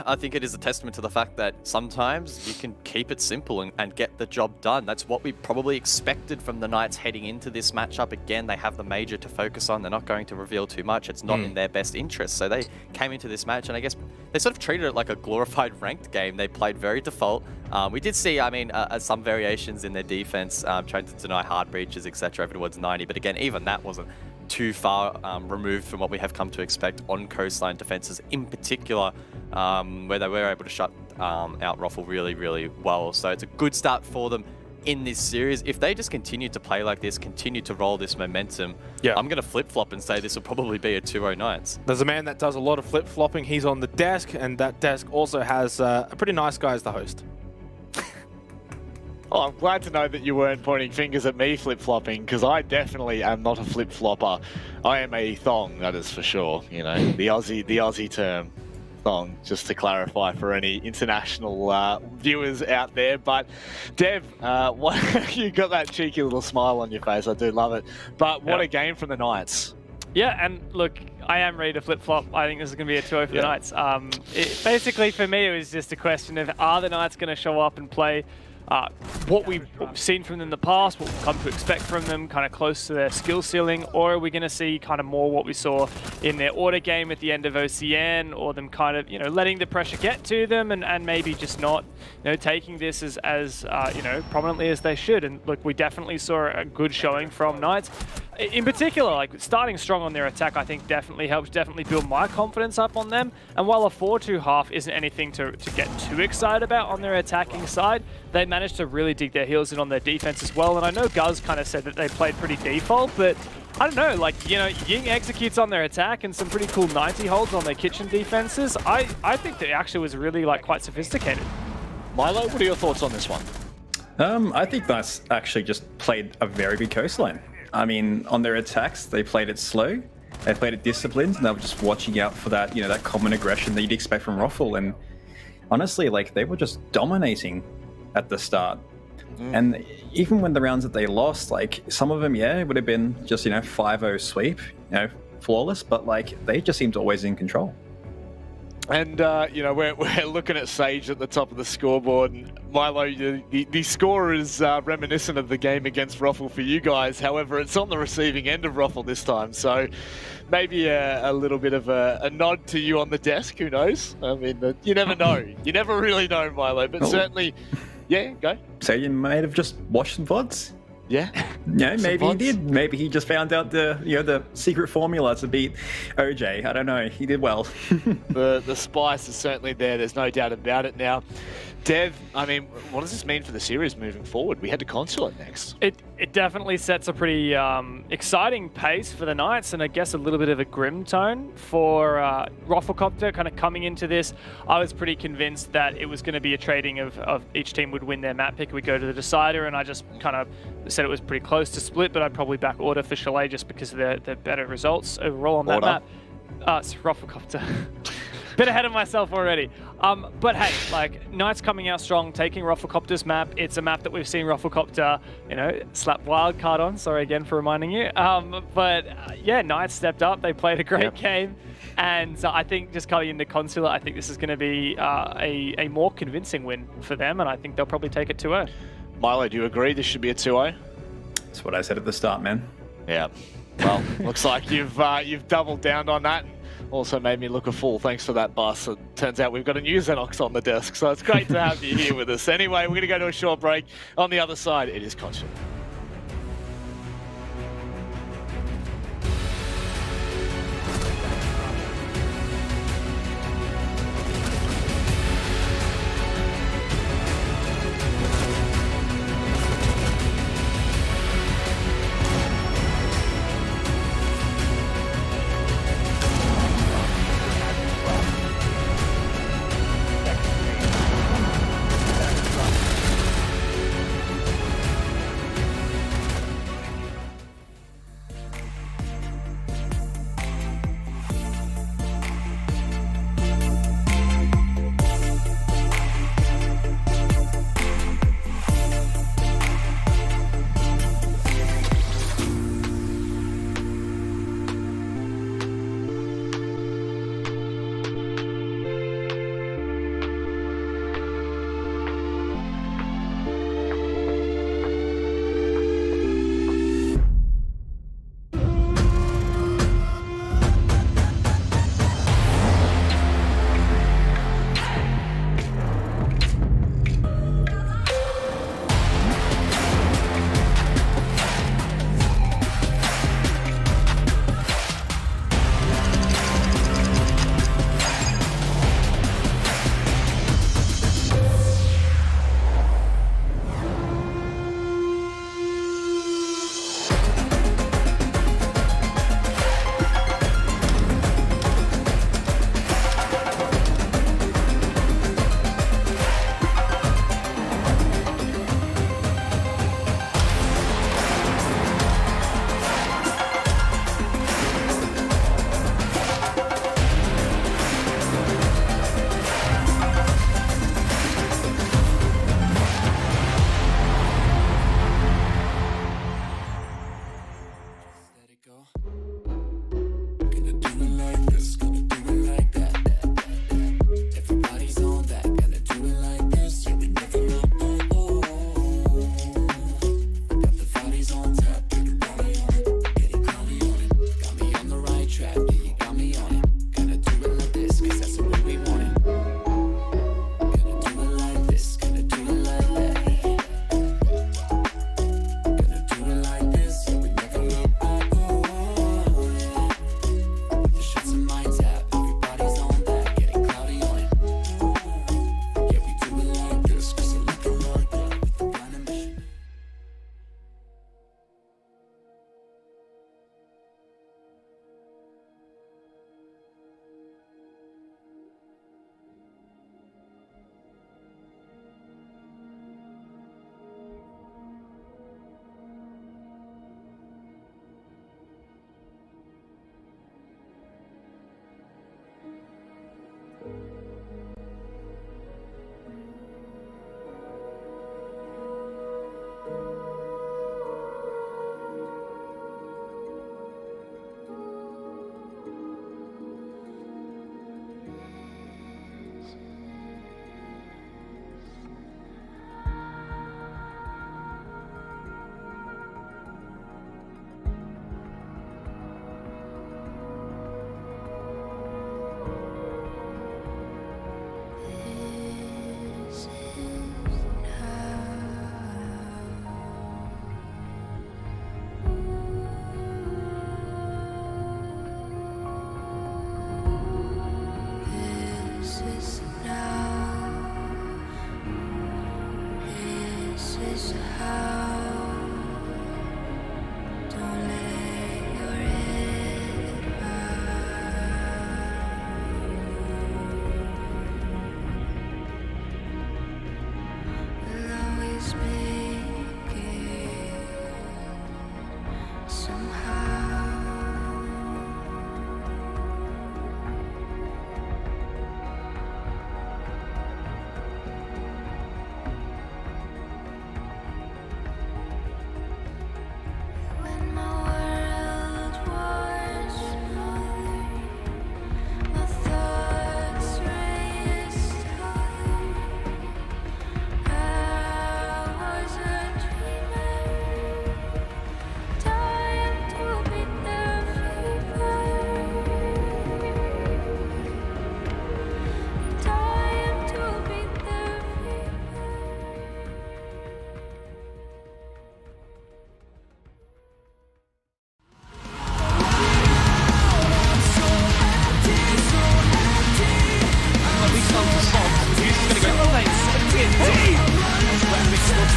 I think it is a testament to the fact that sometimes you can keep it simple and get the job done. That's what we probably expected from the Knights heading into this matchup. Again, they have the major to focus on. They're not going to reveal too much. It's not in their best interest. So they came into this match, and I guess they sort of treated it like a glorified ranked game. They played very default. We did see, I mean, some variations in their defense, trying to deny hard breaches, etc. everyone's 90. But again, even that wasn't too far removed from what we have come to expect on Coastline defenses in particular, where they were able to shut out Ruffle really, really well. So it's a good start for them in this series. If they just continue to play like this, continue to roll this momentum, I'm going to flip-flop and say this will probably be a 2-0 Knights. There's a man that does a lot of flip-flopping. He's on the desk, and that desk also has a pretty nice guy as the host. Oh, I'm glad to know that you weren't pointing fingers at me flip-flopping, because I definitely am not a flip-flopper. I am a thong, that is for sure. You know, the Aussie term, thong, just to clarify for any international viewers out there. But Dev, you got that cheeky little smile on your face. I do love it. But what a game from the Knights. Yeah, and look, I am ready to flip-flop. I think this is going to be a 2-0 for the Knights. Basically, for me, it was just a question of, are the Knights going to show up and play what we've seen from them in the past, what we've come to expect from them, kind of close to their skill ceiling, or are we going to see kind of more what we saw in their order game at the end of OCN, or them kind of, letting the pressure get to them and maybe just not, taking this as prominently as they should. And look, we definitely saw a good showing from Knights. In particular, like starting strong on their attack, I think definitely helps, definitely build my confidence up on them. And while a 4-2 half isn't anything to get too excited about on their attacking side, they managed to really dig their heels in on their defense as well. And I know Guz kind of said that they played pretty default, but I don't know, like, Ying executes on their attack and some pretty cool 90 holds on their kitchen defenses. I think that actually was really quite sophisticated. Milo, what are your thoughts on this one? I think Knights actually just played a very good coastline. I mean, on their attacks, they played it slow, they played it disciplined, and they were just watching out for that, that common aggression that you'd expect from Ruffle. And honestly, they were just dominating at the start. And even when the rounds that they lost, some of them, it would have been just, 5-0 sweep, flawless, but they just seemed always in control. And, we're looking at Sage at the top of the scoreboard. And Milo, the score is reminiscent of the game against Ruffle for you guys. However, it's on the receiving end of Ruffle this time. So maybe a little bit of a nod to you on the desk. Who knows? I mean, you never know. You never really know, Milo. But certainly, go. So you might have just watched some VODs? Yeah. Maybe he did. Maybe he just found out the secret formula to beat OJ. I don't know. He did well. The spice is certainly there. There's no doubt about it now. Dev, I mean, what does this mean for the series moving forward? We head to Consulate next. It definitely sets a pretty exciting pace for the Knights, and I guess a little bit of a grim tone for Rufflecopter kind of coming into this. I was pretty convinced that it was going to be a trading of each team would win their map pick, we go to the decider, and I just kind of said it was pretty close to split, but I'd probably back Order for Chalet just because of the better results overall on that map. It's Rufflecopter. Bit ahead of myself already. But hey, Knights coming out strong, taking Rufflecopter's map. It's a map that we've seen Rufflecopter, slap wildcard on. Sorry again for reminding you. Yeah, Knights stepped up. They played a great game. And I think just coming into Consulate, I think this is going to be a more convincing win for them. And I think they'll probably take it 2-0. Milo, do you agree this should be a 2-0? That's what I said at the start, man. Yeah. Well, looks like you've doubled down on that. Also made me look a fool thanks for that bus. It turns out we've got a new Xenox on the desk, so it's great to have you here with us. Anyway, we're going to go to a short break. On the other side, it is Consulate.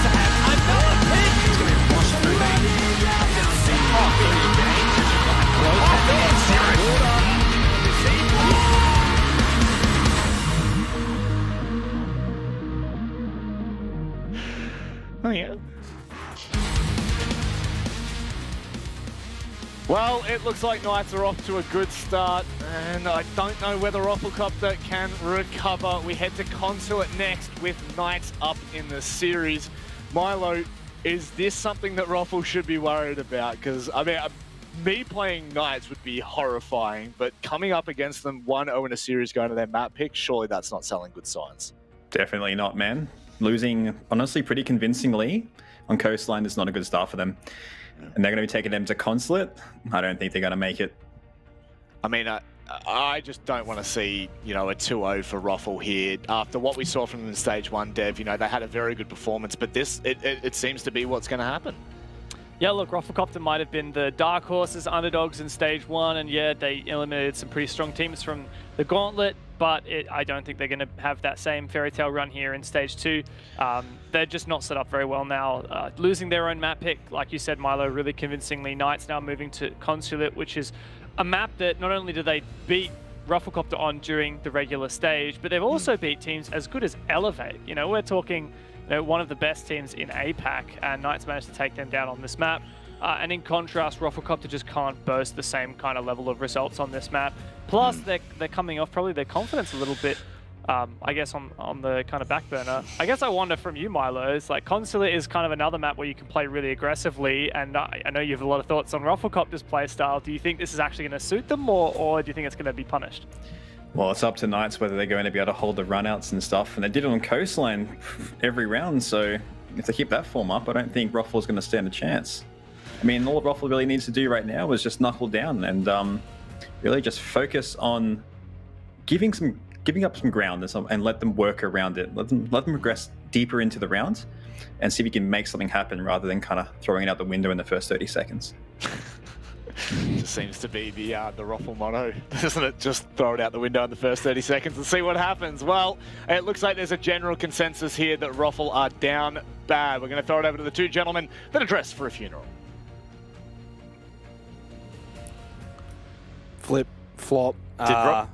to have another pick. It's going to be rushed through me. Oh, yeah. Well, it looks like Knights are off to a good start, and I don't know whether Rufflecopter can recover. We head to Consulate next with Knights up in the series. Milo, is this something that Ruffle should be worried about? Because, I mean, me playing Knights would be horrifying, but coming up against them 1-0 in a series going to their map pick, surely that's not selling good signs. Definitely not, man. Losing, honestly, pretty convincingly on Coastline is not a good start for them. And they're going to be taking them to Consulate. I don't think they're going to make it. I mean, I just don't want to see, you know, a 2-0 for Ruffle here. After what we saw from them in Stage 1, Dev, you know, they had a very good performance, but this, it seems to be what's going to happen. Yeah, look, Rufflecopter might have been the dark horses, underdogs in Stage 1, and yeah, they eliminated some pretty strong teams from the Gauntlet, but I don't think they're going to have that same fairy tale run here in Stage 2. They're just not set up very well now. Losing their own map pick, like you said, Milo, really convincingly. Knights now moving to Consulate, which is a map that not only do they beat Rufflecopter on during the regular stage, but they've also beat teams as good as Elevate. You know, we're talking one of the best teams in APAC, and Knights managed to take them down on this map. And in contrast, Rufflecopter just can't boast the same kind of level of results on this map. Plus, they're coming off probably their confidence a little bit, I guess, on the kind of back burner. I guess I wonder from you, Milo, is like Consulate is kind of another map where you can play really aggressively, and I know you have a lot of thoughts on Rufflecopter's play style. Do you think this is actually going to suit them, or do you think it's going to be punished? Well, it's up to Knights whether they're going to be able to hold the runouts and stuff. And they did it on Coastline every round, so if they keep that form up, I don't think Ruffle's going to stand a chance. I mean, all Ruffle really needs to do right now is just knuckle down and really just focus on giving up some ground and let them work around it. Let them progress deeper into the round and see if we can make something happen rather than kind of throwing it out the window in the first 30 seconds. Just seems to be the Ruffle motto, doesn't it? Just throw it out the window in the first 30 seconds and see what happens. Well, it looks like there's a general consensus here that Ruffle are down bad. We're going to throw it over to the two gentlemen that are dressed for a funeral. Flip, flop.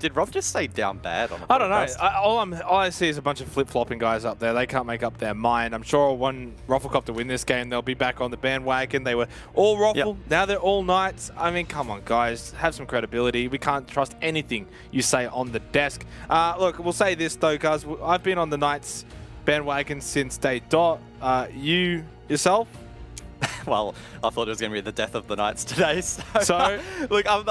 Did Rob just say down bad? On the I don't know. podcast? All I see is a bunch of flip-flopping guys up there. They can't make up their mind. I'm sure when Rufflecopter win this game, they'll be back on the bandwagon. They were all Ruffle. Yep. Now they're all Knights. I mean, come on, guys. Have some credibility. We can't trust anything you say on the desk. Look, we'll say this, though, guys. I've been on the Knights bandwagon since day dot. You, yourself? Well, I thought it was going to be the death of the Knights today. So look, I'm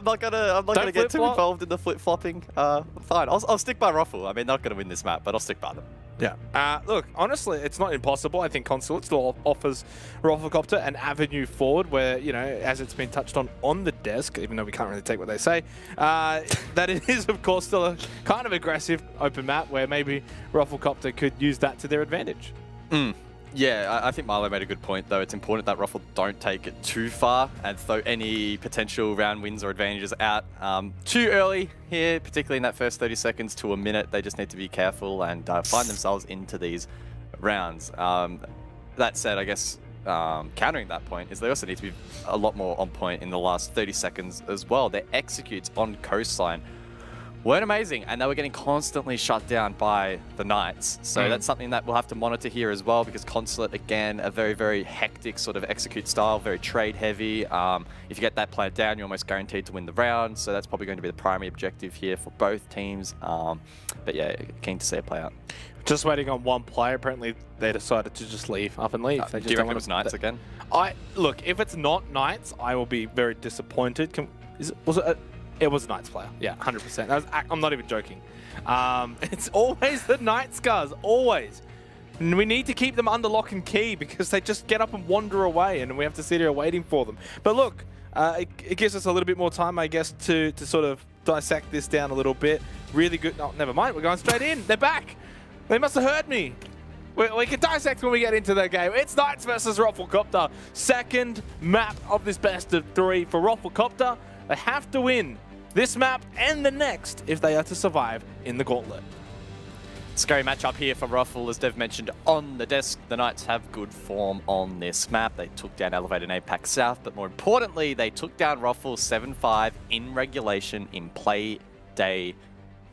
not gonna get too involved in the flip flopping. Fine, I'll stick by Ruffle. I mean, not gonna win this map, but I'll stick by them. Yeah. Look, honestly, it's not impossible. I think Consulate still offers Rufflecopter an avenue forward where, you know, as it's been touched on the desk, even though we can't really take what they say, that it is, of course, still a kind of aggressive open map where maybe Rufflecopter could use that to their advantage. Yeah, I think Milo made a good point, though. It's important that Ruffle don't take it too far and throw any potential round wins or advantages out too early here, particularly in that first 30 seconds to a minute. They just need to be careful and find themselves into these rounds. That said, I guess countering that point is they also need to be a lot more on point in the last 30 seconds as well. Their executes on Coastline weren't amazing, and they were getting constantly shut down by the Knights. So that's something that we'll have to monitor here as well, because Consulate, again, a very, very hectic sort of execute style, very trade heavy. If you get that player down, you're almost guaranteed to win the round. So that's probably going to be the primary objective here for both teams. But yeah, keen to see it play out. Just waiting on one player. Apparently, they decided to just leave, up and leave. They just do you reckon it was Knights again? Look, if it's not Knights, I will be very disappointed. It was a Knights player. Yeah, 100%. I'm not even joking. It's always the Knights, guys. Always. And we need to keep them under lock and key because they just get up and wander away, and we have to sit here waiting for them. But look, it gives us a little bit more time, I guess, to sort of dissect this down a little bit. Really good. Oh, never mind. We're going straight in. They're back. They must have heard me. We can dissect when we get into the game. It's Knights versus Rufflecopter. Second map of this best of 3 for Rufflecopter. They have to win this map and the next if they are to survive in the Gauntlet. Scary matchup here for Ruffle, as Dev mentioned on the desk. The Knights have good form on this map. They took down Elevated and APAC South, but more importantly, they took down Ruffle 7-5 in regulation in play day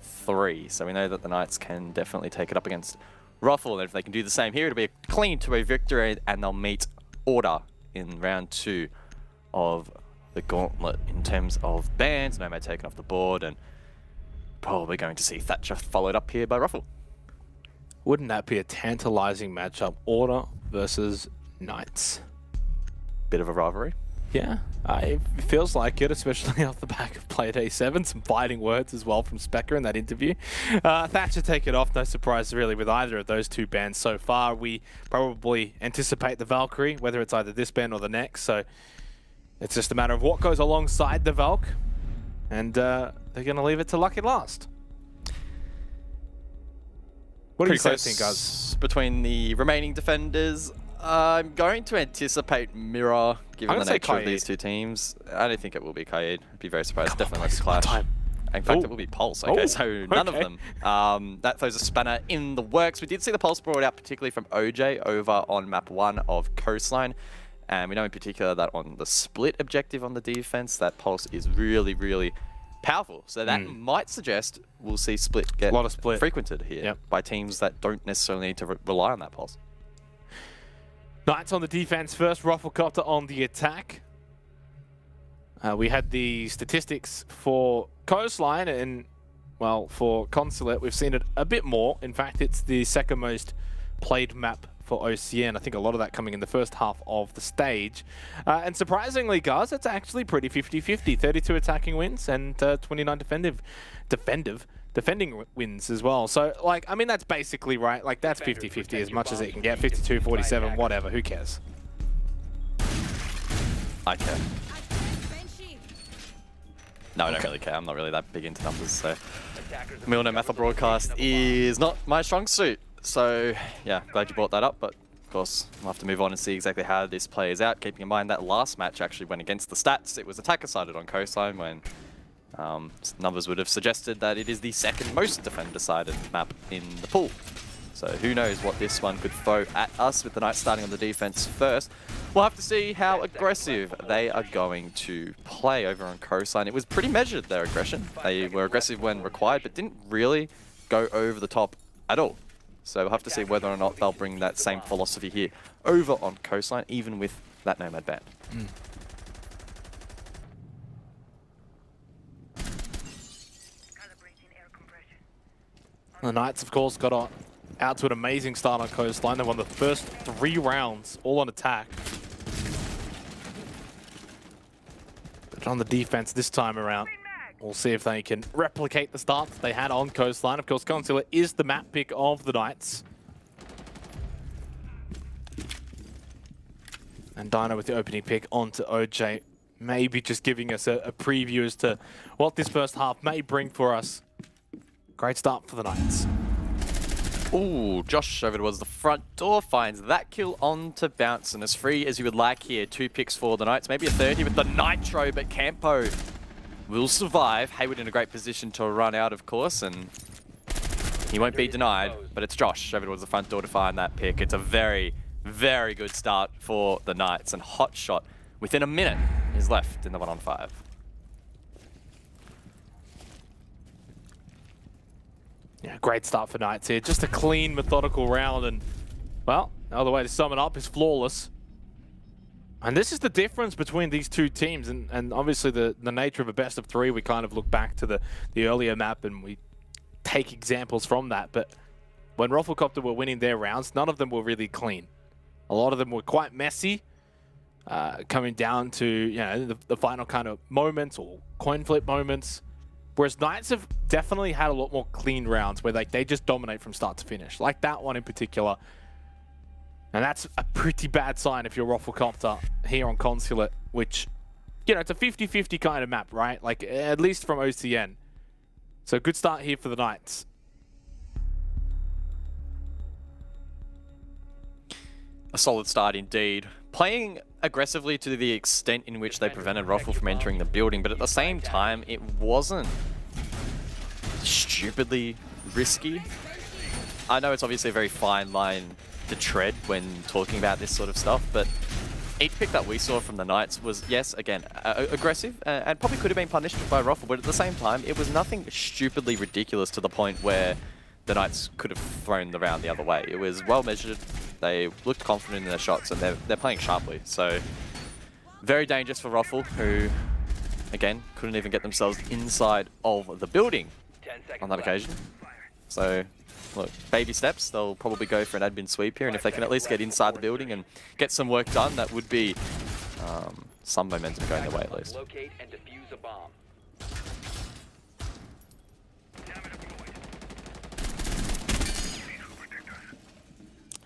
3. So we know that the Knights can definitely take it up against Ruffle, and if they can do the same here, it'll be a clean 2-way victory, and they'll meet Order in round 2 of the gauntlet. In terms of bans, Nomad taken off the board, and probably going to see Thatcher followed up here by Ruffle. Wouldn't that be a tantalizing matchup? Order versus Knights. Bit of a rivalry. Yeah, it feels like it, especially off the back of Play Day 7. Some fighting words as well from Specker in that interview. Thatcher take it off, no surprise really with either of those two bans so far. We probably anticipate the Valkyrie, whether it's either this ban or the next, so it's just a matter of what goes alongside the Valk, and they're going to leave it to lucky last. What do you say, guys? Between the remaining defenders, I'm going to anticipate Mirror, given the nature of these two teams. I don't think it will be Kaid. I'd be very surprised. Definitely not Clash. In fact, it will be Pulse. Okay, so none of them. That throws a spanner in the works. We did see the Pulse brought out, particularly from OJ over on map 1 of Coastline. And we know in particular that on the split objective on the defense, that Pulse is really, really powerful. So that might suggest we'll see Split get frequented here by teams that don't necessarily need to rely on that Pulse. Knights on the defense first, Rufflecopter on the attack. We had the statistics for Coastline, and, well, for Consulate, we've seen it a bit more. In fact, it's the second most played map for OCN. I think a lot of that coming in the first half of the stage. And surprisingly, guys, it's actually pretty 50-50. 32 attacking wins and 29 defending wins as well. So, like, I mean, that's basically right. Like, that's 50-50 as much as it can get. 52-47, whatever. Who cares? I care. No, I don't really care. I'm not really that big into numbers, so Milner Methyl Broadcast is not my strong suit. So, yeah, glad you brought that up, but of course, we'll have to move on and see exactly how this plays out, keeping in mind that last match actually went against the stats. It was attacker-sided on Coastline when numbers would have suggested that it is the second most defender-sided map in the pool. So who knows what this one could throw at us with the Knights starting on the defense first. We'll have to see how aggressive they are going to play over on Coastline. It was pretty measured, their aggression. They were aggressive when required, but didn't really go over the top at all. So we'll have to see whether or not they'll bring that same philosophy here over on Coastline, even with that Nomad band. The Knights, of course, got out to an amazing start on Coastline. They won the first 3 rounds, all on attack. But on the defense this time around, we'll see if they can replicate the start that they had on Coastline. Of course, Consular is the map pick of the Knights. And Dino with the opening pick onto OJ, maybe just giving us a preview as to what this first half may bring for us. Great start for the Knights. Ooh, Josh over towards the front door, finds that kill onto Bounce, and as free as you would like here. 2 picks for the Knights, maybe a third here with the Nitro, but Campo will survive. Hayward in a great position to run out, of course, and he won't be denied, but it's Josh over towards the front door to find that pick. It's a very, very good start for the Knights, and Hot Shot within a minute is left in the 1-on-5. Yeah, great start for Knights here. Just a clean, methodical round, and, well, another way to sum it up is flawless. And this is the difference between these two teams, and obviously the nature of a best of 3, we kind of look back to the earlier map and we take examples from that. But when Rufflecopter were winning their rounds, none of them were really clean. A lot of them were quite messy, coming down to, you know, the final kind of moments or coin flip moments. Whereas Knights have definitely had a lot more clean rounds where they just dominate from start to finish, like that one in particular. And that's a pretty bad sign if you're Rufflecopter here on Consulate, which, you know, it's a 50-50 kind of map, right? Like, at least from OCN. So good start here for the Knights. A solid start indeed. Playing aggressively to the extent in which they prevented Ruffle from entering the building, but at the same time, it wasn't stupidly risky. I know it's obviously a very fine line to tread when talking about this sort of stuff, but each pick that we saw from the Knights was, yes, again, aggressive and probably could have been punished by Ruffle, but at the same time, it was nothing stupidly ridiculous to the point where the Knights could have thrown the round the other way. It was well measured, they looked confident in their shots, and they're playing sharply. So, very dangerous for Ruffle, who, again, couldn't even get themselves inside of the building on that occasion. So, look, baby steps, they'll probably go for an admin sweep here, and if they can at least get inside the building and get some work done, that would be some momentum going their way at least. Locate and defuse a bomb.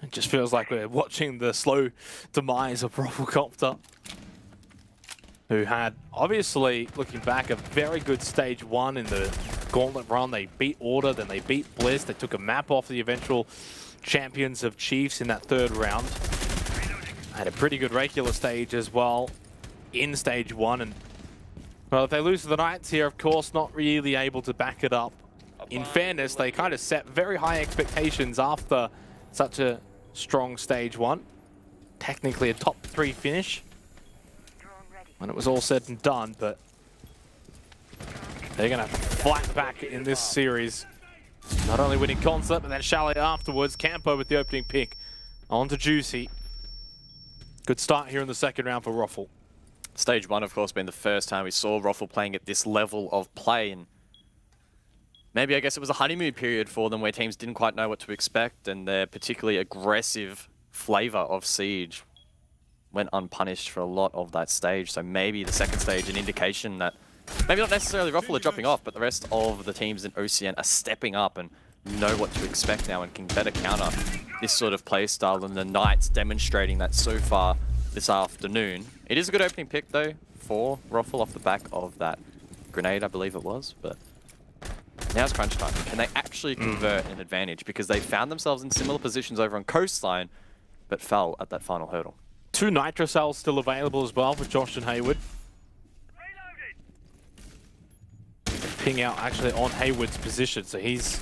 It just feels like we're watching the slow demise of Rufflecopter, who had, obviously, looking back, a very good stage 1 in the gauntlet run. They beat Order, then they beat Bliss. They took a map off the eventual champions of Chiefs in that 3rd round. Had a pretty good regular stage as well in stage 1. And, well, if they lose to the Knights here, of course, not really able to back it up. In fairness, they kind of set very high expectations after such a strong stage 1. Technically a top 3 finish when it was all said and done, but they're going to fight back in this series. Not only winning concept, but then Chalet afterwards. Campo with the opening pick. On to Juicy. Good start here in the 2nd round for Ruffle. Stage 1, of course, being the first time we saw Ruffle playing at this level of play, and maybe I guess it was a honeymoon period for them where teams didn't quite know what to expect, and their particularly aggressive flavor of Siege went unpunished for a lot of that stage. So maybe the 2nd stage, an indication that maybe not necessarily Ruffle are dropping off, but the rest of the teams in OCN are stepping up and know what to expect now and can better counter this sort of play style, and the Knights demonstrating that so far this afternoon. It is a good opening pick though for Ruffle off the back of that grenade, I believe it was, but now it's crunch time. Can they actually convert an advantage? Because they found themselves in similar positions over on Coastline, but fell at that final hurdle. 2 Nitro cells still available as well for Josh and Hayward. Ping out actually on Hayward's position, so he's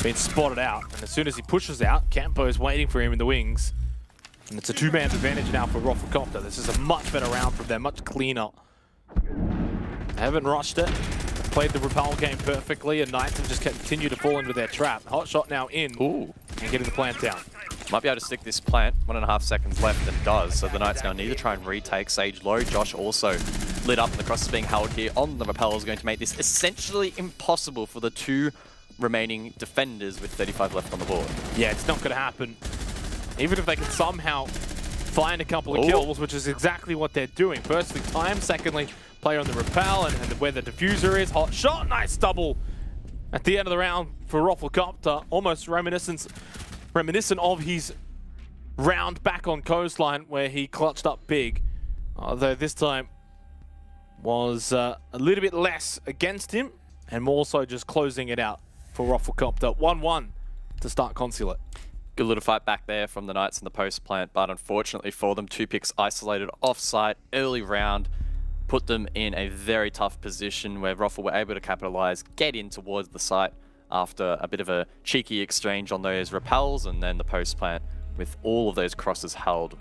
been spotted out. And as soon as he pushes out, Campo is waiting for him in the wings. And it's a 2-man advantage now for Rufflecopter. This is a much better round from them, much cleaner. They haven't rushed it. Played the repel game perfectly, and Knights have just continued to fall into their trap. Hot shot now in. Ooh. And getting the plant down. Might be able to stick this plant. 1.5 seconds left, and does. So the Knights now need to try and retake Sage low. Josh also lit up, and the cross is being held here on the repel, is going to make this essentially impossible for the 2 remaining defenders with 35 left on the board. Yeah, it's not going to happen. Even if they can somehow find a couple of kills, which is exactly what they're doing. Firstly, time. Secondly, player on the repel and where the diffuser is. Hot shot, nice double at the end of the round for Rufflecopter. Almost reminiscent of his round back on Coastline where he clutched up big. Although this time was a little bit less against him and more so just closing it out for Rufflecopter. 1-1 to start Consulate. Good little fight back there from the Knights in the post plant, but unfortunately for them, 2 picks isolated off-site early round put them in a very tough position where Ruffle were able to capitalize, get in towards the site after a bit of a cheeky exchange on those repels, and then the post plant with all of those crosses held.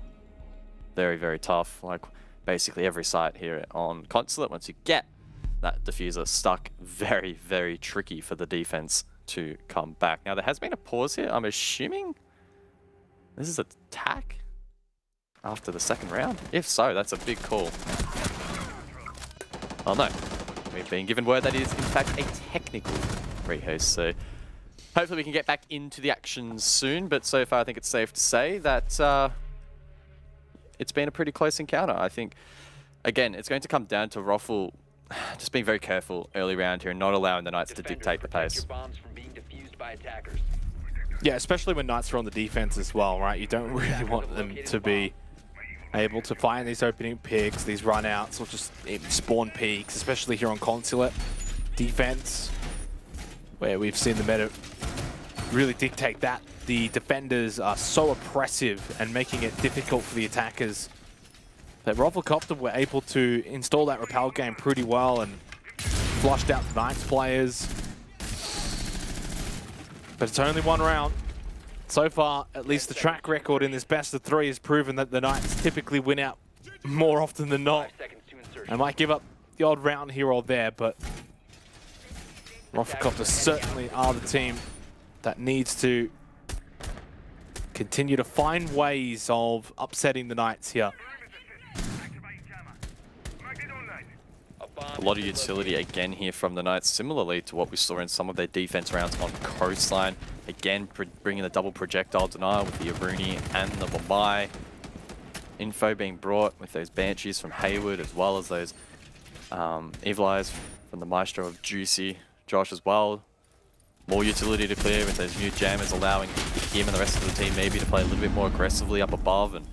Very, very tough. Like basically every site here on Consulate, once you get that diffuser stuck, very, very tricky for the defense to come back. Now there has been a pause here. I'm assuming this is an attack after the 2nd round. If so, that's a big call. Oh no, we've been given word that it is in fact a technical rehost, so hopefully we can get back into the action soon, but so far I think it's safe to say that it's been a pretty close encounter. I think, again, it's going to come down to Ruffle just being very careful early round here and not allowing the Knights to dictate the pace. Your bombs from being defused by attackers. Yeah, especially when Knights are on the defense as well, right? You don't really want them to be able to find these opening picks, these runouts, or just even spawn peaks, especially here on Consulate. Defense, where we've seen the meta really dictate that. The defenders are so oppressive and making it difficult for the attackers that Rufflecopter were able to install that repel game pretty well and flushed out the Knights players. But it's only one round. So far, at least the track record in this best of 3 has proven that the Knights typically win out more often than not. They might give up the odd round here or there, but Roffelcopter certainly are the team that needs to continue to find ways of upsetting the Knights here. A lot of utility again here from the Knights, similarly to what we saw in some of their defense rounds on Coastline. Again, bringing the double projectile denial with the Aruni and the Mumbai. Info being brought with those Banshees from Hayward, as well as those Evil Eyes from the Maestro of Juicy. Josh as well. More utility to clear with those new jammers, allowing him and the rest of the team maybe to play a little bit more aggressively up above and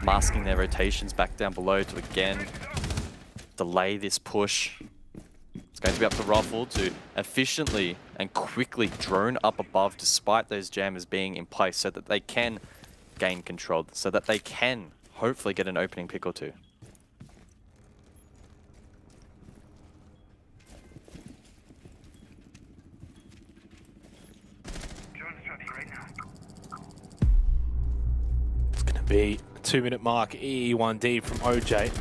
masking their rotations back down below to again delay this push. It's going to be up to Ruffle to efficiently and quickly drone up above despite those jammers being in place so that they can gain control, so that they can hopefully get an opening pick or two. It's going to be a 2-minute mark, EE1D from OJ.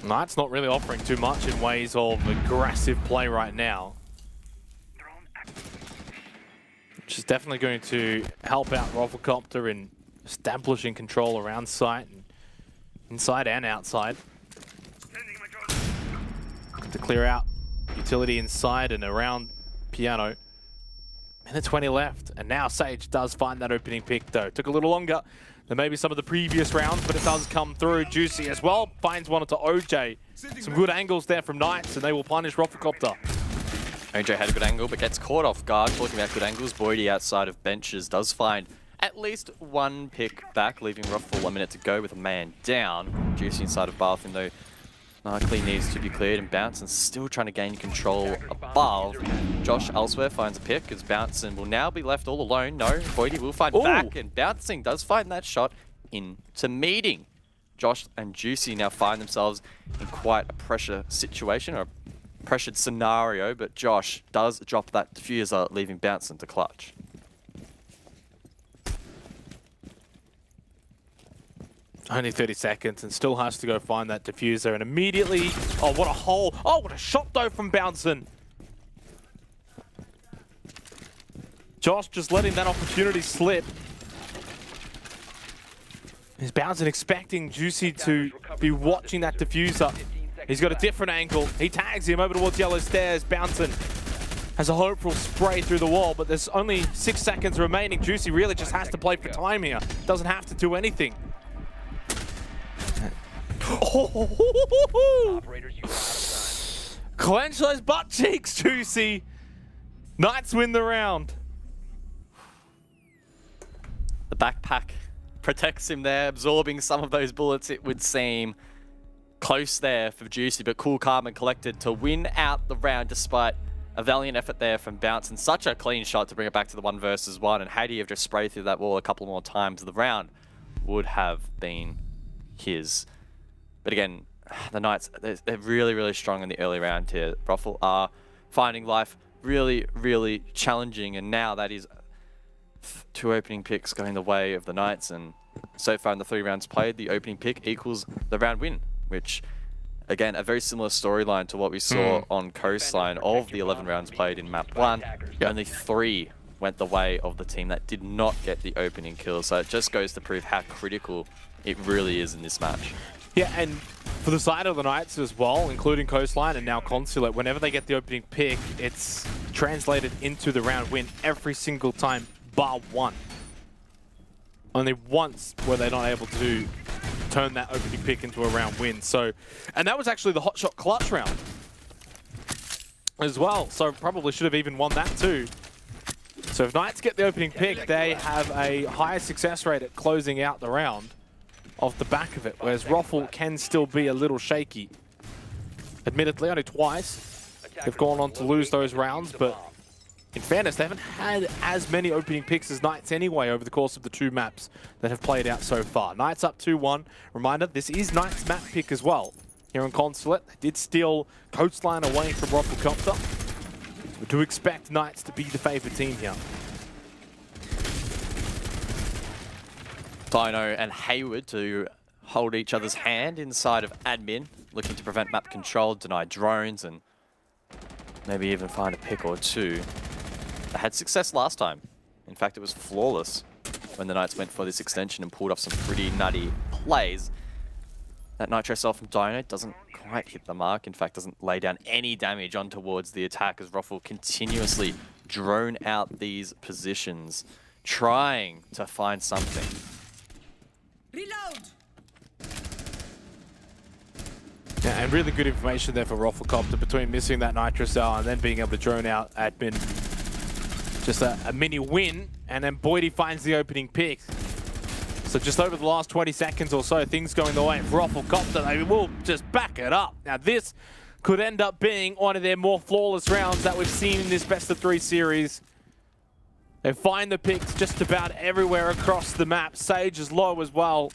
Knights not really offering too much in ways of aggressive play right now, which is definitely going to help out Roffelcopter in establishing control around site, and inside and outside. To clear out utility inside and around Piano. Minute 20 left, and now Sage does find that opening pick though. Took a little longer than maybe some of the previous rounds, but it does come through. Juicy as well finds one onto OJ. Some good angles there from Knights, and they will punish Roffelcopter. OJ had a good angle, but gets caught off guard. Talking about good angles, Boydie outside of benches does find at least one pick back, leaving Ruffle 1 minute to go with a man down. Juicy inside of Bathroom though likely needs to be cleared, and Bounce and still trying to gain control above. Josh elsewhere finds a pick as Bouncing will now be left all alone. No, Boydie will find back, and Bouncing does find that shot into meeting. Josh and Juicy now find themselves in quite a pressure situation, or a pressured scenario, but Josh does drop that diffuser, leaving Bouncing to clutch. Only 30 seconds and still has to go find that diffuser, and immediately, oh what a hole, oh what a shot though from Bouncing. Josh just letting that opportunity slip. Is Bouncing expecting Juicy to be watching that diffuser? He's got a different angle, he tags him over towards Yellow Stairs. Bouncing has a hopeful spray through the wall, but there's only 6 seconds remaining. Juicy really just has to play for time here, doesn't have to do anything. Oh, clench those butt cheeks, Juicy. Knights win the round. The backpack protects him there, absorbing some of those bullets, it would seem. Close there for Juicy, but cool, calm, and collected to win out the round despite a valiant effort there from Bounce, and such a clean shot to bring it back to the 1 versus 1. And had he have just sprayed through that wall a couple more times, the round would have been his. But again, the Knights, they're really, really strong in the early round here. Ruffle are finding life really, really challenging, and now that is 2 opening picks going the way of the Knights, and so far in the 3 rounds played, the opening pick equals the round win, which, again, a very similar storyline to what we saw on Coastline of the 11 rounds played in map 1. Only 3 went the way of the team that did not get the opening kill, so it just goes to prove how critical it really is in this match. Yeah, and for the side of the Knights as well, including Coastline and now Consulate, whenever they get the opening pick, it's translated into the round win every single time, bar 1. Only once were they not able to turn that opening pick into a round win. So, and that was actually the hot shot clutch round as well. So probably should have even won that too. So if Knights get the opening pick, they have a higher success rate at closing out the round off the back of it, whereas Ruffle can still be a little shaky. Admittedly, only twice they've gone on to lose those rounds, but in fairness, they haven't had as many opening picks as Knights anyway over the course of the 2 maps that have played out so far. Knights up 2-1. Reminder, this is Knights map pick as well. here in Consulate. They did steal Coastline away from Roffelcopter. We do expect Knights to be the favourite team here. Dino and Hayward to hold each other's hand inside of admin, looking to prevent map control, deny drones, and maybe even find a pick or two. They had success last time. In fact, it was flawless when the Knights went for this extension and pulled off some pretty nutty plays. That Nitro cell from Dino doesn't quite hit the mark. In fact, doesn't lay down any damage on towards the attack as Roffle continuously drone out these positions, trying to find something. Reload! Yeah, and really good information there for Roffelcopter between missing that Nitro cell and then being able to drone out admin. Just a mini win, and then Boydie finds the opening pick. So just over the last 20 seconds or so, things going the way of Roffelcopter. They will just back it up. Now this could end up being one of their more flawless rounds that we've seen in this best-of-3 series. They find the picks just about everywhere across the map. Sage is low as well.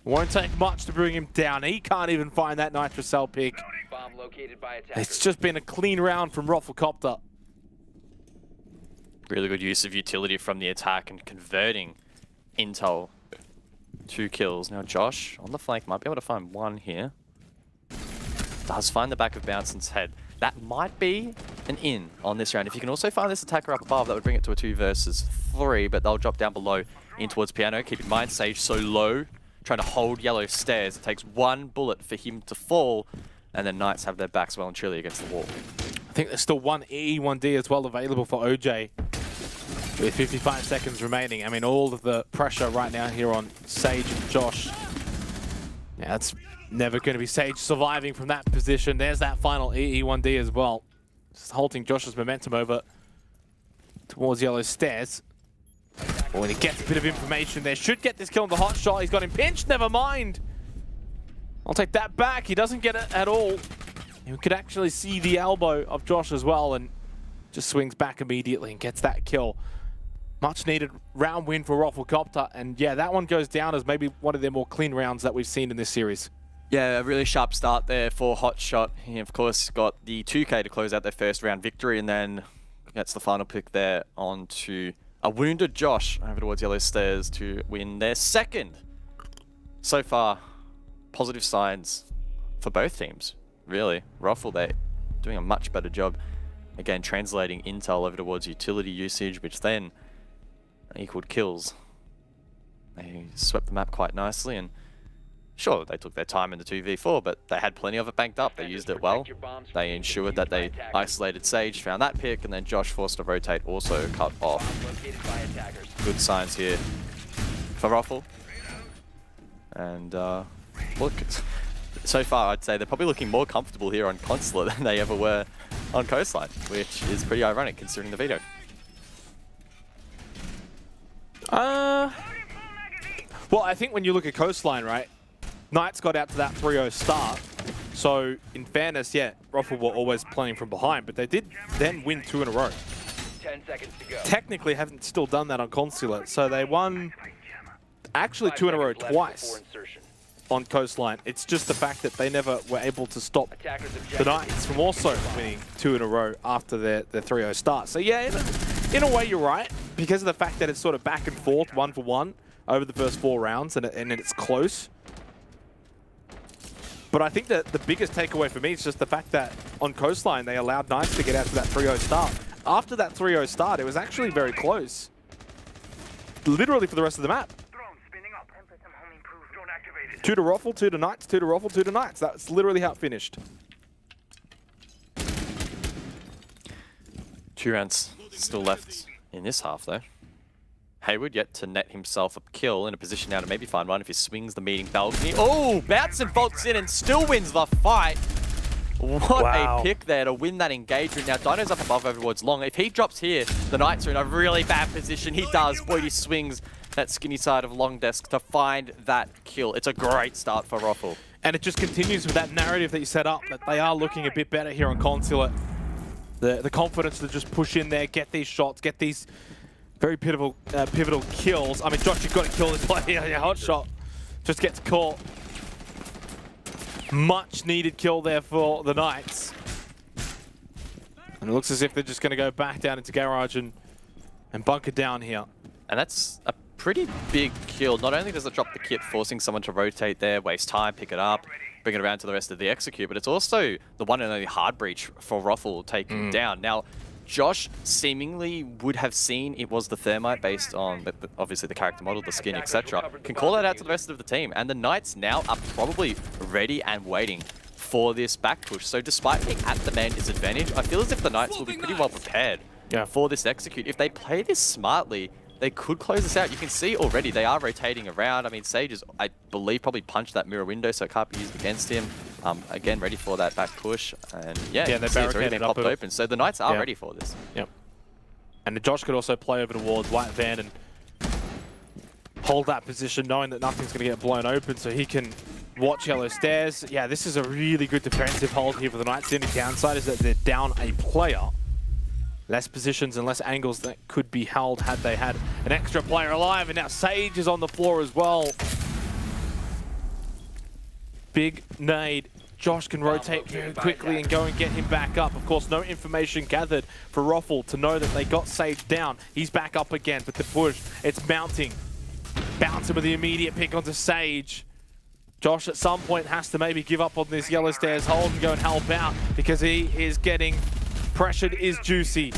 Won't take much to bring him down. He can't even find that Nitro cell pick. Bomb located by attackers. It's just been a clean round from Roffelcopter. Really good use of utility from the attack and converting intel. 2 kills. Now Josh on the flank might be able to find one here. Does find the back of Bouncing's head. That might be an in on this round. If you can also find this attacker up above, that would bring it to a 2 versus 3, but they'll drop down below in towards Piano. Keep in mind, Sage so low, trying to hold yellow stairs. It takes 1 bullet for him to fall, and then Knights have their backs well and truly against the wall. I think there's still one E, 1D as well available for OJ. With 55 seconds remaining. I mean, all of the pressure right now here on Sage and Josh. Yeah, that's never going to be Sage surviving from that position. There's that final EE1D as well. Just halting Josh's momentum over towards yellow stairs. But when he gets a bit of information there, should get this kill on the hot shot. He's got him pinched, never mind. I'll take that back. He doesn't get it at all. You could actually see the elbow of Josh as well and just swings back immediately and gets that kill. Much needed round win for Roffelcopter, and yeah, that one goes down as maybe one of their more clean rounds that we've seen in this series. Yeah, a really sharp start there for Hotshot. He, of course, got the 2K to close out their first round victory, and then gets the final pick there onto a wounded Josh over towards Yellow Stairs to win their second. So far, positive signs for both teams, really. Roffle, they're doing a much better job, again, translating intel over towards utility usage, which then equaled kills. They swept the map quite nicely, and sure, they took their time in the 2v4, but they had plenty of it banked up. They used it well. They ensured that they isolated Sage, found that pick, and then Josh forced to rotate, also cut off. Good signs here for Roffle. And look, so far I'd say they're probably looking more comfortable here on Consulate than they ever were on Coastline, which is pretty ironic considering the veto. Well, I think when you look at Coastline, right, Knights got out to that 3-0 start. So, in fairness, yeah, Roffle were always playing from behind, but they did then win 2 in a row. 10 seconds to go. Technically haven't still done that on Consulate, so they won actually 2 in a row twice on Coastline. It's just the fact that they never were able to stop the Knights from also winning 2 in a row after their 3-0 start. So yeah, in a way you're right, because of the fact that it's sort of back and forth, 1 for 1 over the first 4 rounds, and it's close. But I think that the biggest takeaway for me is just the fact that on Coastline, they allowed Knights to get out to that 3-0 start. After that 3-0 start, it was actually very close. Literally for the rest of the map. 2 to Roffle, 2 to Knights, 2 to Roffle, 2 to Knights. That's literally how it finished. 2 rounds still left in this half, though. Hayward yet to net himself a kill, in a position now to maybe find one if he swings the meeting balcony. Oh, Bouncing bolts in and still wins the fight. What a pick there to win that engagement. Now, Dino's up above over towards Long. If he drops here, the Knights are in a really bad position. He does. Boydie swings that skinny side of Long Desk to find that kill. It's a great start for Roffle. And it just continues with that narrative that you set up, that they are looking a bit better here on Consulate. The confidence to just push in there, get these shots, get these very pivotal kills. I mean, Josh, you've got to kill this player. Your hot shot just gets caught. Much needed kill there for the Knights. And it looks as if they're just going to go back down into garage and bunker down here. And that's a pretty big kill. Not only does it drop the kit, forcing someone to rotate there, waste time, pick it up, bring it around to the rest of the execute, but it's also the one and only hard breach for Ruffle taken down. Now, Josh seemingly would have seen it was the Thermite based on obviously the character model, the skin, etc. Can call that out to the rest of the team. And the Knights now are probably ready and waiting for this back push. So despite being at the man disadvantage, I feel as if the Knights will be pretty well prepared for this execute. If they play this smartly, they could close this out. You can see already they are rotating around. I mean, Sage is, I believe, probably punched that mirror window, so it can't be used against him. Again, ready for that back push. And yeah, they it's already been popped open. So the Knights are ready for this. Yep. And Josh could also play over towards White Van and hold that position, knowing that nothing's going to get blown open, so he can watch yellow stairs. Yeah, this is a really good defensive hold here for the Knights. The only downside is that they're down a player. Less positions and less angles that could be held had they had an extra player alive. And now Sage is on the floor as well. Big nade. Josh can rotate very quickly and go and get him back up. Of course, no information gathered for Ruffle to know that they got Sage down. He's back up again, but the push, it's mounting. Bouncing with the immediate pick onto Sage. Josh at some point has to maybe give up on this yellow stairs hold and go and help out because he is getting pressured. Is Juicy.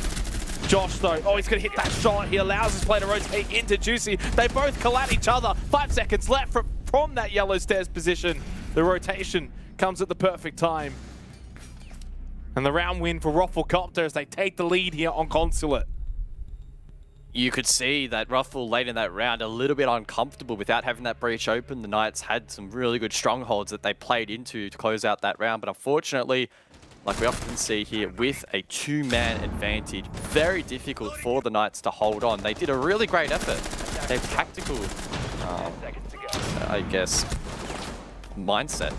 Josh though, oh, he's gonna hit that shot. He allows his play to rotate into Juicy. They both collide each other. 5 seconds left from that yellow stairs position. The rotation comes at the perfect time. And the round win for Rufflecopter as they take the lead here on Consulate. You could see that Ruffle late in that round a little bit uncomfortable without having that breach open. The Knights had some really good strongholds that they played into to close out that round, but unfortunately, like we often see here, with a 2-man advantage, very difficult for the Knights to hold on. They did a really great effort. Their tactical, I guess, mindset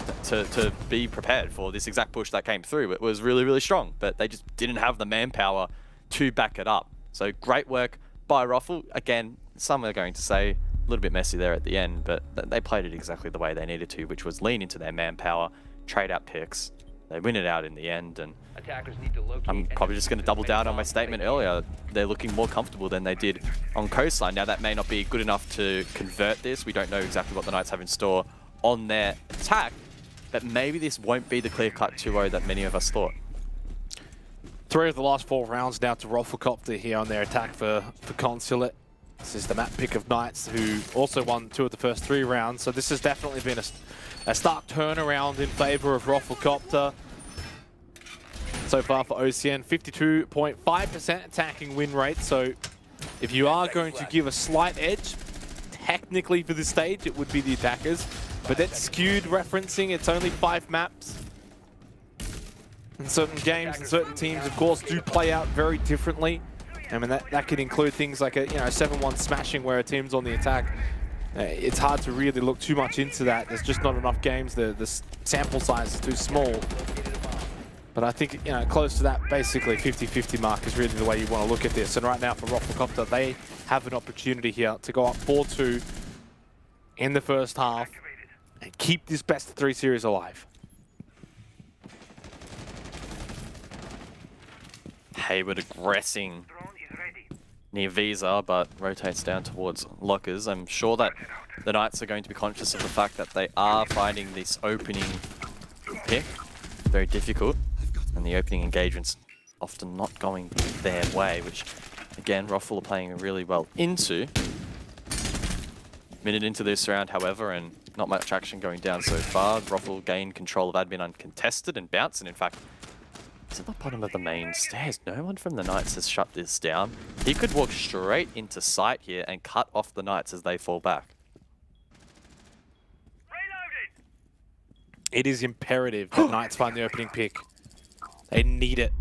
to be prepared for this exact push that came through. It was really, really strong, but they just didn't have the manpower to back it up. So great work by Ruffle. Again, some are going to say a little bit messy there at the end, but they played it exactly the way they needed to, which was lean into their manpower, trade out picks. They win it out in the end, and I'm probably just going to double down on my statement earlier. They're looking more comfortable than they did on Coastline. Now, that may not be good enough to convert this. We don't know exactly what the Knights have in store on their attack, but maybe this won't be the clear-cut 2-0 that many of us thought. 3 of the last 4 rounds now to Rufflecopter here on their attack for Consulate. This is the map pick of Knights, who also won 2 of the first 3 rounds, so this has definitely been a stark turnaround in favor of Rufflecopter. So far for OCN, 52.5% attacking win rate, so if you are going to give a slight edge, technically for this stage, it would be the attackers, but that's skewed referencing. It's only 5 maps. And certain games and certain teams, of course, do play out very differently. I mean, that could include things like a 7-1 smashing where a team's on the attack. It's hard to really look too much into that. There's just not enough games. The sample size is too small. But I think, close to that, basically 50-50 mark is really the way you want to look at this. And right now for Rufflecopter, they have an opportunity here to go up 4-2 in the first half and keep this best-of-3 series alive. Hayward aggressing near Visa, but rotates down towards Lockers. I'm sure that the Knights are going to be conscious of the fact that they are finding this opening pick very difficult, and the opening engagement's often not going their way, which, again, Ruffle are playing really well into. Minute into this round, however, and not much action going down so far. Ruffle gained control of admin uncontested and bounce, and in fact, to the bottom of the main stairs. No one from the Knights has shut this down. He could walk straight into sight here and cut off the Knights as they fall back. It is imperative that Knights find the opening pick. They need it.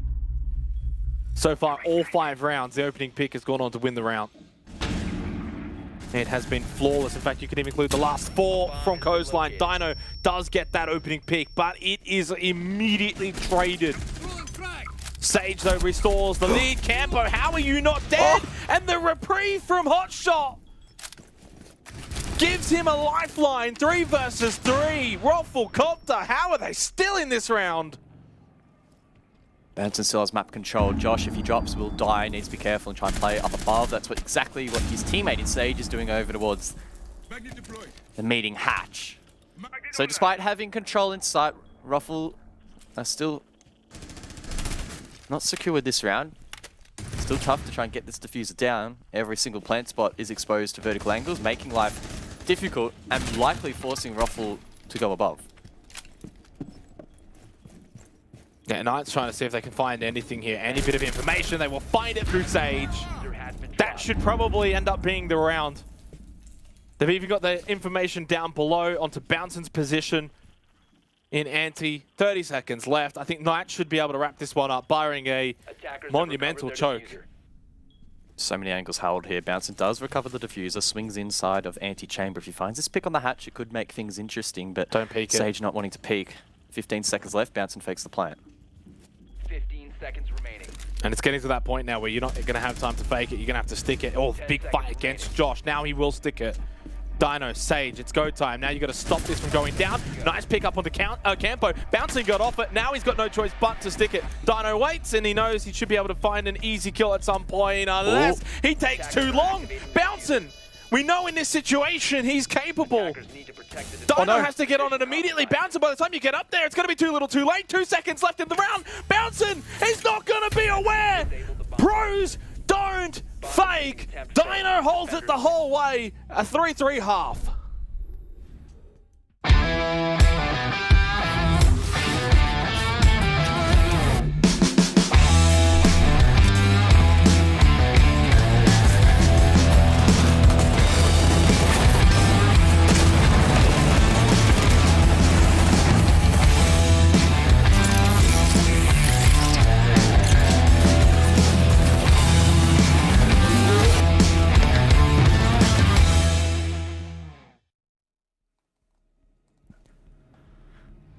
So far, all 5 rounds, the opening pick has gone on to win the round. It has been flawless. In fact, you can even include the last 4 from Coastline. Dino does get that opening pick, but it is immediately traded. Sage, though, restores the lead. Campo, how are you not dead? And the reprieve from Hotshot. gives him a lifeline. 3 versus 3. Rafflecopter, how are they still in this round? Bounson still has map control. Josh, if he drops, will die. Needs to be careful and try and play up above. That's exactly what his teammate in Stage is doing over towards the meeting hatch. So despite having control in sight, Ruffle are still not secured this round. Still tough to try and get this diffuser down. Every single plant spot is exposed to vertical angles, making life difficult and likely forcing Ruffle to go above. Yeah, Knight's trying to see if they can find anything here. Any bit of information, they will find it through Sage. That should probably end up being the round. They've even got the information down below onto Bounson's position in ante. 30 seconds left. I think Knight should be able to wrap this one up, barring a monumental choke. So many angles held here. Bounson does recover the diffuser, swings inside of anti-chamber. If he finds this pick on the hatch, it could make things interesting, but don't peek Sage not wanting to peek. 15 seconds left, Bounson fakes the plant. 15 seconds remaining. And it's getting to that point now where you're not going to have time to fake it. You're going to have to stick it. Oh, big fight against Josh. Now he will stick it. Dino, Sage, it's go time. Now you got to stop this from going down. Nice pick up on the Campo. Bouncing got off it. Now he's got no choice but to stick it. Dino waits and he knows he should be able to find an easy kill at some point unless he takes too long. Bouncing, we know in this situation he's capable. Dino has to get on it immediately. Bouncing, by the time you get up there, it's going to be too little too late. 2 seconds left in the round. Bouncing, he's not going to be aware. Pros don't fake. Dino holds it the whole way. A 3-3 half.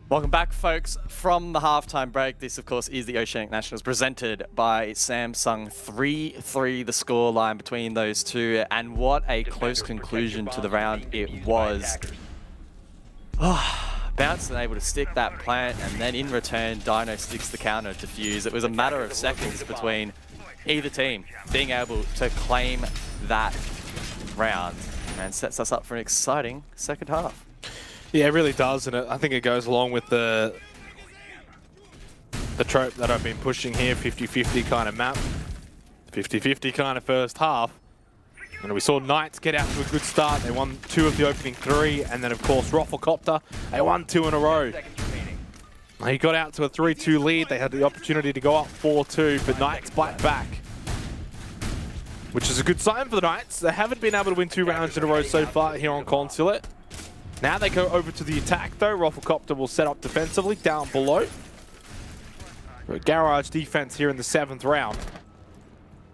Welcome back, folks, from the halftime break. This, of course, is the Oceanic Nationals presented by Samsung. 3-3 the scoreline between those two, and what a close conclusion to the round it was. Bounson able to stick that plant, and then in return, Dino sticks the counter defuse. It was a matter of seconds between either team being able to claim that round, and sets us up for an exciting second half. Yeah, it really does, and I think it goes along with the trope that I've been pushing here, 50-50 kind of map, 50-50 kind of first half. And we saw Knights get out to a good start. They won 2 of the opening 3, and then of course Rafflecopter, they won 2 in a row. He got out to a 3-2 lead. They had the opportunity to go up 4-2, but Knights bite back, which is a good sign for the Knights. They haven't been able to win 2 rounds in a row so far here on Consulate. Now they go over to the attack though. Rafflecopter will set up defensively down below. Garage defense here in the 7th round.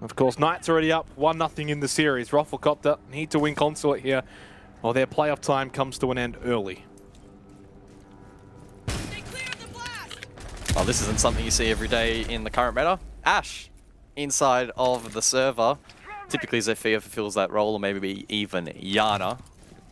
Of course, Knights already up 1-0 in the series. Rafflecopter need to win Consulate here, or their playoff time comes to an end early. Well, this isn't something you see every day in the current meta. Ash inside of the server. Typically Zofia fulfills that role, or maybe even Yana.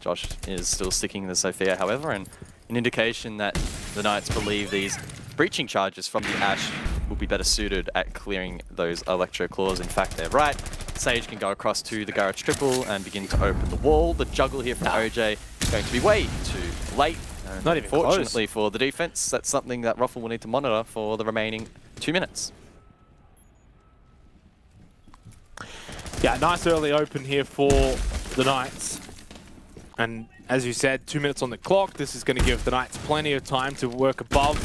Josh is still sticking to Zofia, however, and an indication that the Knights believe these breaching charges from the Ash will be better suited at clearing those Electro Claws. In fact, they're right. Sage can go across to the Garage Triple and begin to open the wall. The juggle here from OJ is going to be way too late. And not even fortunately close. for the defense, that's something that Ruffle will need to monitor for the remaining 2 minutes. Yeah, nice early open here for the Knights. And as you said, 2 minutes on the clock. This is going to give the Knights plenty of time to work above.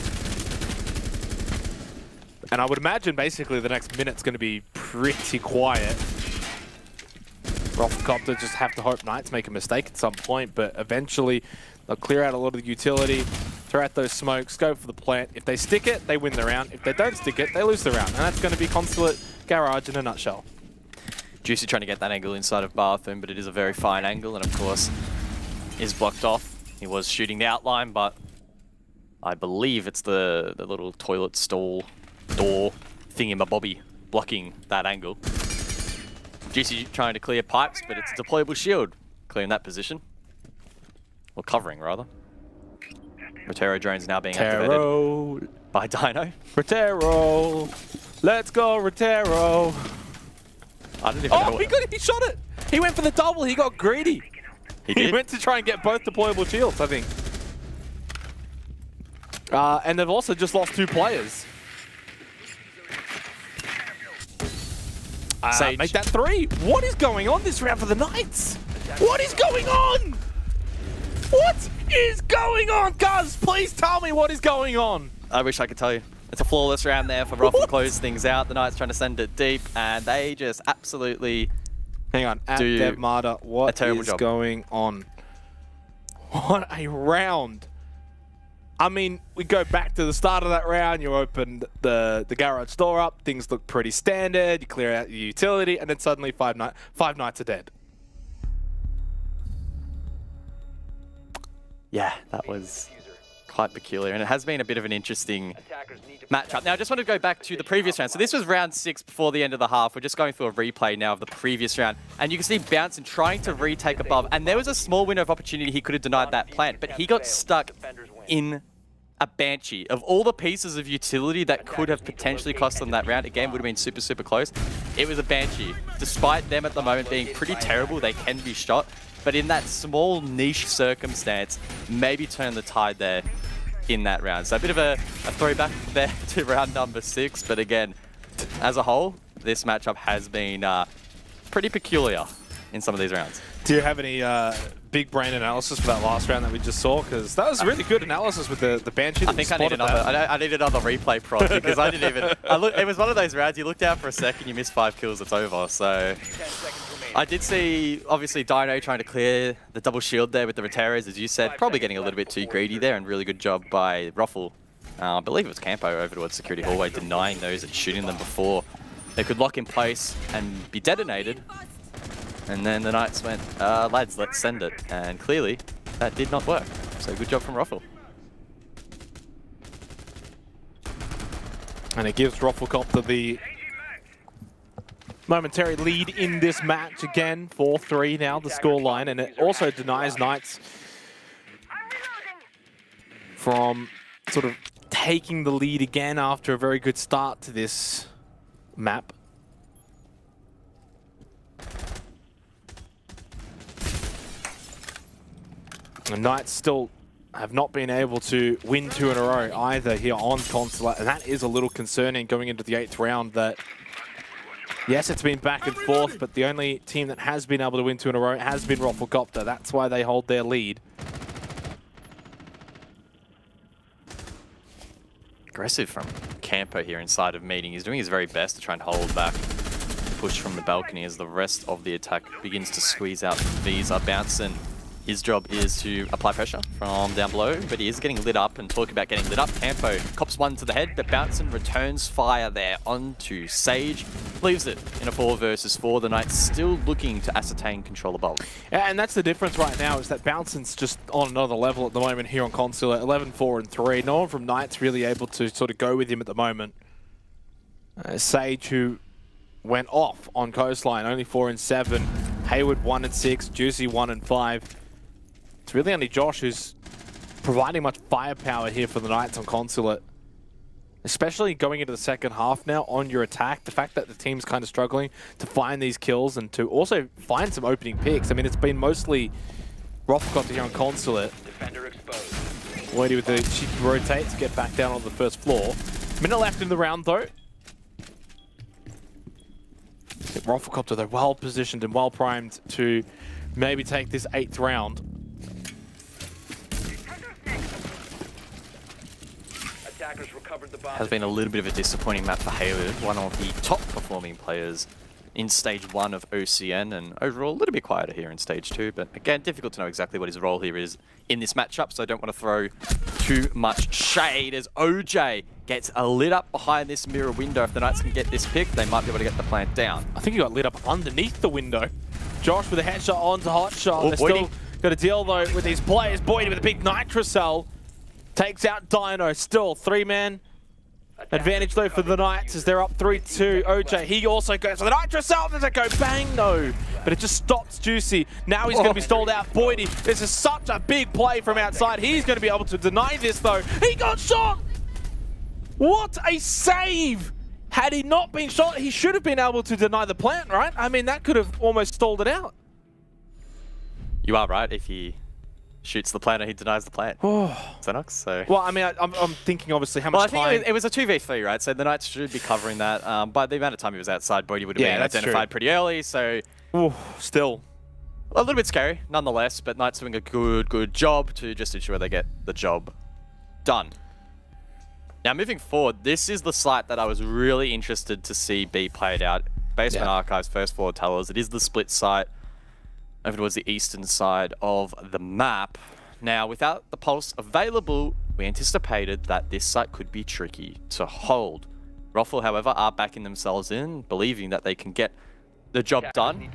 And I would imagine basically the next minute's going to be pretty quiet. Rafflecopter just have to hope Knights make a mistake at some point, but eventually they'll clear out a lot of the utility, throw out those smokes, go for the plant. If they stick it, they win the round. If they don't stick it, they lose the round. And that's going to be Consulate Garage in a nutshell. Juicy trying to get that angle inside of Bathroom, but it is a very fine angle, and of course is blocked off. He was shooting the outline, but I believe it's the little toilet stall door thingy-mabobby blocking that angle. Juicy trying to clear pipes, but it's a deployable shield clearing that position. Or covering, rather. Rotero drones now being activated by Dino. Rotero. Let's go, Rotero. I didn't even know he shot it. He went for the double. He got greedy. He went to try and get both deployable shields, I think. And they've also just lost 2 players. Sage. Make that 3. What is going on this round for the Knights? What is going on? What is going on? Guys, please tell me what is going on. I wish I could tell you. It's a flawless round there for Ruffle to close things out. The Knights trying to send it deep, and they just absolutely... Hang on, at DevMarder, what is going on? What a round. I mean, we go back to the start of that round, you open the garage door up, things look pretty standard, you clear out your utility, and then suddenly five Knights are dead. Yeah, that was quite peculiar, and it has been a bit of an interesting matchup. Now, I just want to go back to the previous round. So this was round 6 before the end of the half. We're just going through a replay now of the previous round, and you can see Bouncing trying to retake above, and there was a small window of opportunity. He could have denied that plant, but he got stuck in a Banshee. Of all the pieces of utility that could have potentially cost them that round, again, would have been super, super close. It was a Banshee. Despite them at the moment being pretty terrible, they can be shot. But in that small niche circumstance, maybe turn the tide there in that round. So a bit of a throwback there to round number 6. But again, as a whole, this matchup has been pretty peculiar in some of these rounds. Do you have any big brain analysis for that last round that we just saw? Because that was really good analysis with the Banshee. I think I need another replay prop because I didn't even... it was one of those rounds, you looked out for a second, you missed 5 kills, it's over. So I did see, obviously, Dino trying to clear the double shield there with the Roteros, as you said. Probably getting a little bit too greedy there, and really good job by Ruffle. I believe it was Campo over towards Security Hallway, denying those and shooting them before they could lock in place and be detonated. And then the Knights went, lads, let's send it. And clearly, that did not work. So good job from Ruffle. And it gives Rufflecopter the momentary lead in this match again. 4-3 now, the scoreline. And it also denies Knights from sort of taking the lead again after a very good start to this map. The Knights still have not been able to win 2 in a row either here on Consulate, and that is a little concerning going into the 8th round. That, yes, it's been back and forth, but the only team that has been able to win 2 in a row has been Rufflecopter. That's why they hold their lead. Aggressive from Campo here inside of meeting. He's doing his very best to try and hold back push from the balcony as the rest of the attack begins to squeeze out Visa. Bouncing. His job is to apply pressure from down below, but he is getting lit up, and talk about getting lit up. Campo cops 1 to the head, but Bouncing returns fire there onto Sage. Leaves it in a 4 versus 4. The Knights still looking to ascertain control above. Yeah, and that's the difference right now, is that Bouncing's just on another level at the moment here on Consulate. 11-4-3. No one from Knights really able to sort of go with him at the moment. Sage, who went off on Coastline, only 4-7. Hayward 1-6. Juicy 1-5. It's really only Josh who's providing much firepower here for the Knights on Consulate. Especially going into the second half now on your attack. The fact that the team's kind of struggling to find these kills and to also find some opening picks. I mean, it's been mostly Rufflecopter here on Consulate. Waiting with the cheeky rotate to get back down on the first floor. Minute left in the round though. Rufflecopter, they're well positioned and well primed to maybe take this 8th round. Has been a little bit of a disappointing map for Hayward, one of the top performing players in Stage 1 of OCN, and overall a little bit quieter here in Stage 2, but again, difficult to know exactly what his role here is in this matchup, so I don't want to throw too much shade as OJ gets lit up behind this mirror window. If the Knights can get this pick, they might be able to get the plant down. I think he got lit up underneath the window. Josh with a headshot onto Hotshot. Oh, They're still got to deal though with these players. Boyd with a big Nitrocell. Takes out Dino. Still 3-man advantage though for the Knights as they're up 3-2. OJ, he also goes for the Nitrocell. Does it go bang? No. but it just stops Juicy. Now he's going to be stalled out. Boydie, this is such a big play from outside. He's going to be able to deny this, though. He got shot! What a save! Had he not been shot, he should have been able to deny the plant, right? I mean, that could have almost stalled it out. You are right. If he shoots the plant, he denies the plant. Xenox, so... Well, I mean, I'm thinking, obviously, how much time... I think it was a 2v3, right? So the Knights should be covering that. But the amount of time he was outside, Boydie would have been identified pretty early, so... Ooh, still... A little bit scary, nonetheless, but Knights doing a good job to just ensure they get the job done. Now, moving forward, this is the site that I was really interested to see be played out. Basement Archive's first floor tellers. It is the split site over towards the eastern side of the map. Now, without the Pulse available, we anticipated that this site could be tricky to hold. Ruffle, however, are backing themselves in, believing that they can get the job done.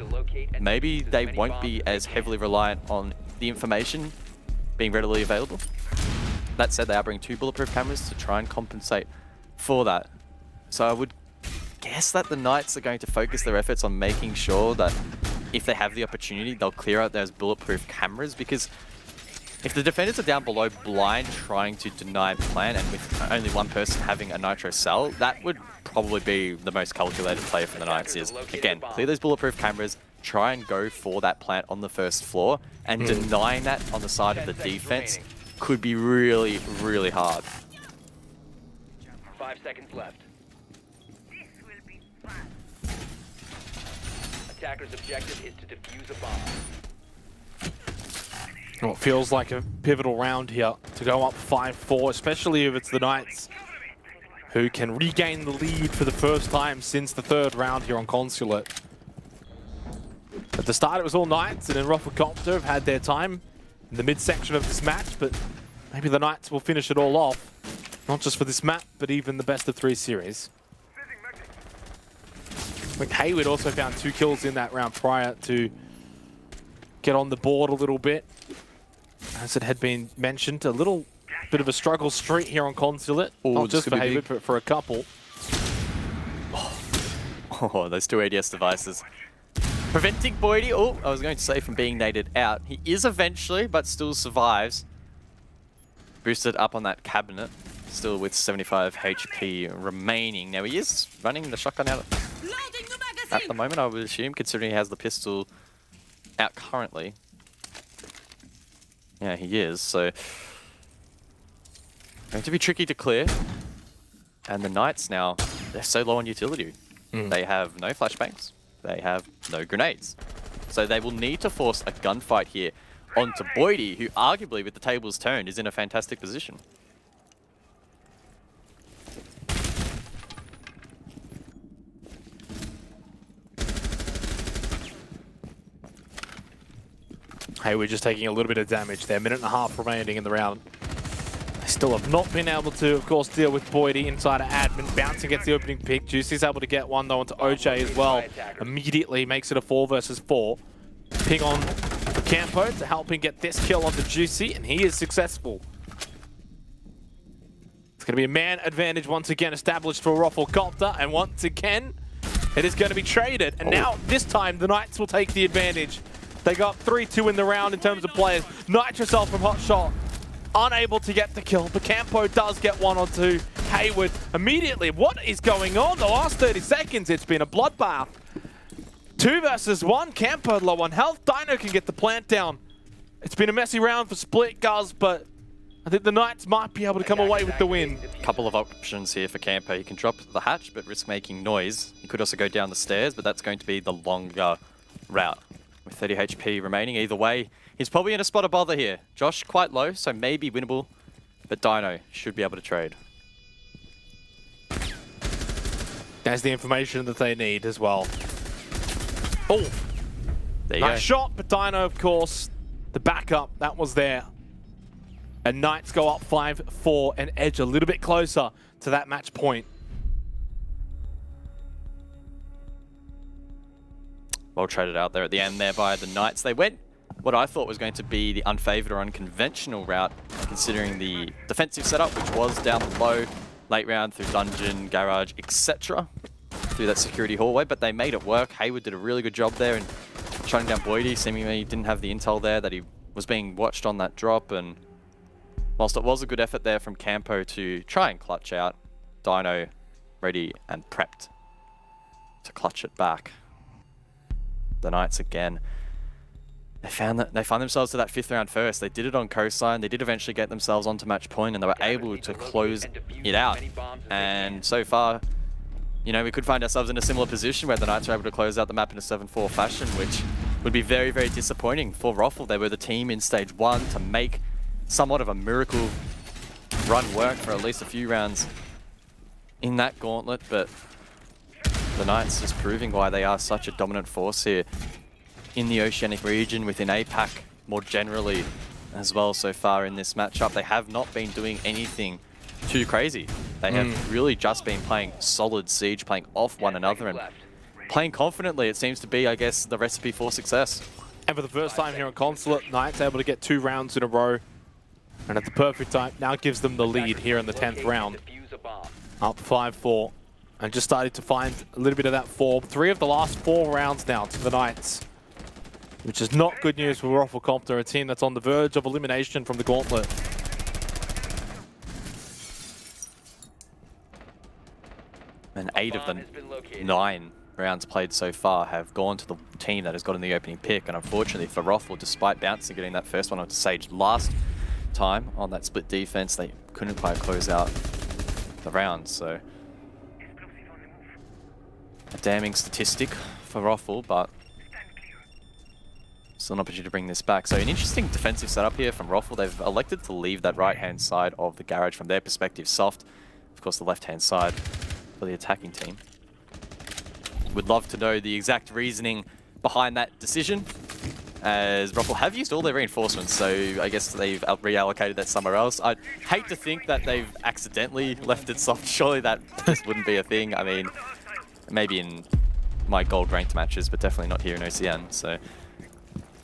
Maybe they won't be as heavily reliant on the information being readily available. That said, they are bringing 2 bulletproof cameras to try and compensate for that. So I would guess that the Knights are going to focus their efforts on making sure that if they have the opportunity, they'll clear out those bulletproof cameras, because if the defenders are down below blind trying to deny plan and with only one person having a nitro cell, that would probably be the most calculated play for the Knights is, again, clear those bulletproof cameras, try and go for that plant on the first floor, and denying that on the side of the defense could be really, really hard. 5 seconds left. Attacker's objective is to defuse a bomb. Well, it feels like a pivotal round here to go up 5-4, especially if it's the Knights who can regain the lead for the first time since the 3rd round here on Consulate. At the start, it was all Knights, and then Rufflecopter have had their time in the midsection of this match, but maybe the Knights will finish it all off, not just for this map, but even the best of 3 series. I think Hayward also found 2 kills in that round prior to get on the board a little bit. As it had been mentioned, a little bit of a struggle streak here on Consulate. Not just for Hayward, but for a couple. Oh, those 2 ADS devices. Preventing Boydie, I was going to say from being naded out. He is eventually, but still survives. Boosted up on that cabinet, still with 75 HP remaining. Now he is running the shotgun out at the moment, I would assume, considering he has the pistol out currently. Yeah, he is, so... Going to be tricky to clear. And the Knights now, they're so low on utility. They have no flashbangs. They have no grenades. So they will need to force a gunfight here onto Boydie, who arguably, with the tables turned, is in a fantastic position. Hey, we're just taking a little bit of damage there. 1.5 minutes remaining in the round. They still have not been able to, of course, deal with Boydie inside of admin. Bouncing gets the opening pick. Juicy's able to get one, though, onto Oche as well. Immediately makes it a 4 versus 4. Ping on for Campo to help him get this kill onto Juicy, and he is successful. It's going to be a man advantage once again established for Rufflecopter, and once again, it is going to be traded. And now, this time, the Knights will take the advantage. They got 3-2 in the round in terms of players. Nitrocell from Hot Shot, unable to get the kill, but Campo does get 1 or 2. Hayward immediately, what is going on? The last 30 seconds, it's been a bloodbath. 2 versus 1, Campo low on health. Dino can get the plant down. It's been a messy round for Split, Guz, but I think the Knights might be able to come away with the win. Couple of options here for Campo. He can drop the hatch, but risk making noise. He could also go down the stairs, but that's going to be the longer route. With 30 HP remaining, either way, he's probably in a spot of bother here. Josh quite low, so maybe winnable, but Dino should be able to trade. That's the information that they need as well. Oh, there you nice go. shot, but Dino, of course, the backup, that was there. And Knights go up 5-4 and edge a little bit closer to that match point. Well traded out there at the end there by the Knights. They went what I thought was going to be the unfavored or unconventional route, considering the defensive setup, which was down low, late round through dungeon, garage, etc. through that security hallway, but they made it work. Hayward did a really good job there in shutting down Boydie. Seemingly didn't have the intel there that he was being watched on that drop, and whilst it was a good effort there from Campo to try and clutch out, Dino ready and prepped to clutch it back. The Knights again. They find themselves to that 5th round first. They did it on coastline. They did eventually get themselves onto match point, and they were able to close it out. And so far, you know, we could find ourselves in a similar position where the Knights are able to close out the map in a 7-4 fashion, which would be very, very disappointing for Roffle. They were the team in stage 1 to make somewhat of a miracle run work for at least a few rounds in that gauntlet, but the Knights just proving why they are such a dominant force here in the Oceanic region, within APAC more generally as well so far in this matchup. They have not been doing anything too crazy. They have really just been playing solid Siege, playing off one another and playing confidently. It seems to be, I guess, the recipe for success. And for the first time here on Consulate, Knights able to get 2 rounds in a row. And at the perfect time, now gives them the lead here in the 10th round. Up 5-4. And just started to find a little bit of that form. 3 of the last 4 rounds now to the Knights, which is not good news for Rafflecopter, a team that's on the verge of elimination from the gauntlet. And 8 of the 9 rounds played so far have gone to the team that has gotten the opening pick. And unfortunately for Roffle, despite bouncing getting that first one onto Sage last time on that split defense, they couldn't quite close out the round. So a damning statistic for Roffle, but still an opportunity to bring this back. So an interesting defensive setup here from Roffle. They've elected to leave that right-hand side of the garage from their perspective soft. Of course, the left-hand side for the attacking team. Would love to know the exact reasoning behind that decision, as Roffle have used all their reinforcements, so I guess they've reallocated that somewhere else. I'd hate to think that they've accidentally left it soft. Surely that just wouldn't be a thing. I mean, maybe in my gold ranked matches, but definitely not here in OCN, so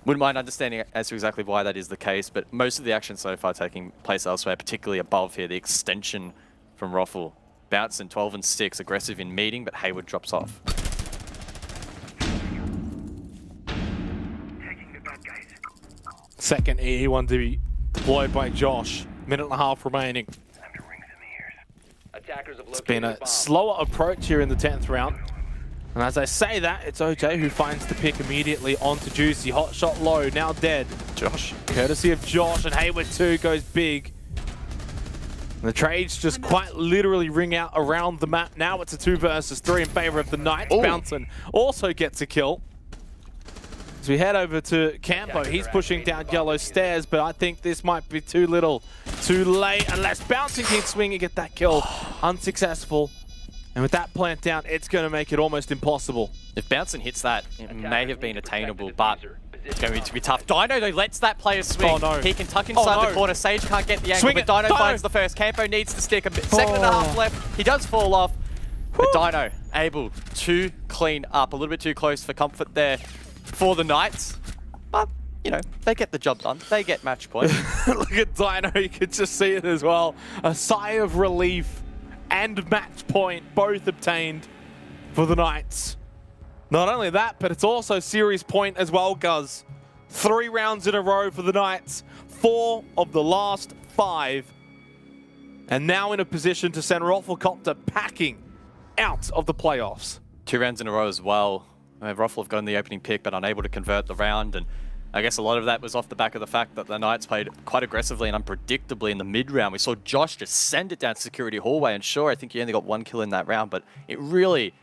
wouldn't mind understanding as to exactly why that is the case, but most of the action so far taking place elsewhere, particularly above here, the extension from Roffle. Bouncing 12 and 6, aggressive in meeting, but Hayward drops off. Second E1 to be deployed by Josh. 1.5 minutes remaining. It's been a slower approach here in the 10th round. And as I say that, it's OJ who finds the pick immediately onto Juicy. Hot shot low, now dead. Josh. Courtesy of Josh, and Hayward too goes big. And the trades just quite literally ring out around the map. Now it's a 2 versus 3 in favor of the Knights. Bouncin also gets a kill. As we head over to Campo, he's pushing down yellow stairs, but I think this might be too little, too late, unless Bouncing can swing and get that kill. Unsuccessful. And with that plant down, it's going to make it almost impossible. If Bouncing hits that, it may have been attainable, but it's going to be tough. Dino, though, lets that player swing. Oh, no. He can tuck inside the corner. Sage can't get the angle, but Dino finds the first. Campo needs to stick. A second and a half left. He does fall off, but Dino able to clean up. A little bit too close for comfort there for the Knights. But, you know, they get the job done. They get match point. Look at Dino. You could just see it as well. A sigh of relief and match point both obtained for the Knights. Not only that, but it's also series point as well, Guz. 3 rounds in a row for the Knights. 4 of the last 5. And now in a position to send Rafflecopter packing out of the playoffs. 2 rounds in a row as well. Roffle have gotten the opening pick, but unable to convert the round. And I guess a lot of that was off the back of the fact that the Knights played quite aggressively and unpredictably in the mid-round. We saw Josh just send it down security hallway, and sure, I think he only got 1 kill in that round, but it really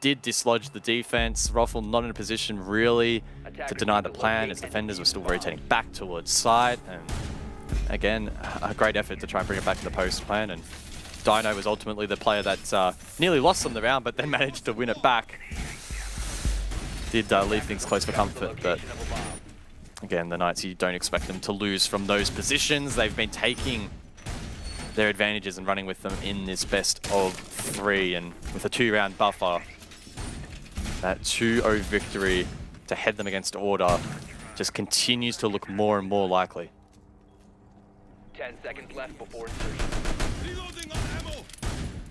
did dislodge the defense. Roffle not in a position really to deny the plan, as defenders were still rotating back towards side. And again, a great effort to try and bring it back to the post plan. And Dino was ultimately the player that nearly lost them the round, but then managed to win it back. Did leave things close for comfort, but again, the Knights, you don't expect them to lose from those positions. They've been taking their advantages and running with them in this best of 3, and with a 2-round buffer, that 2-0 victory to head them against order just continues to look more and more likely. 10 seconds left before insertion.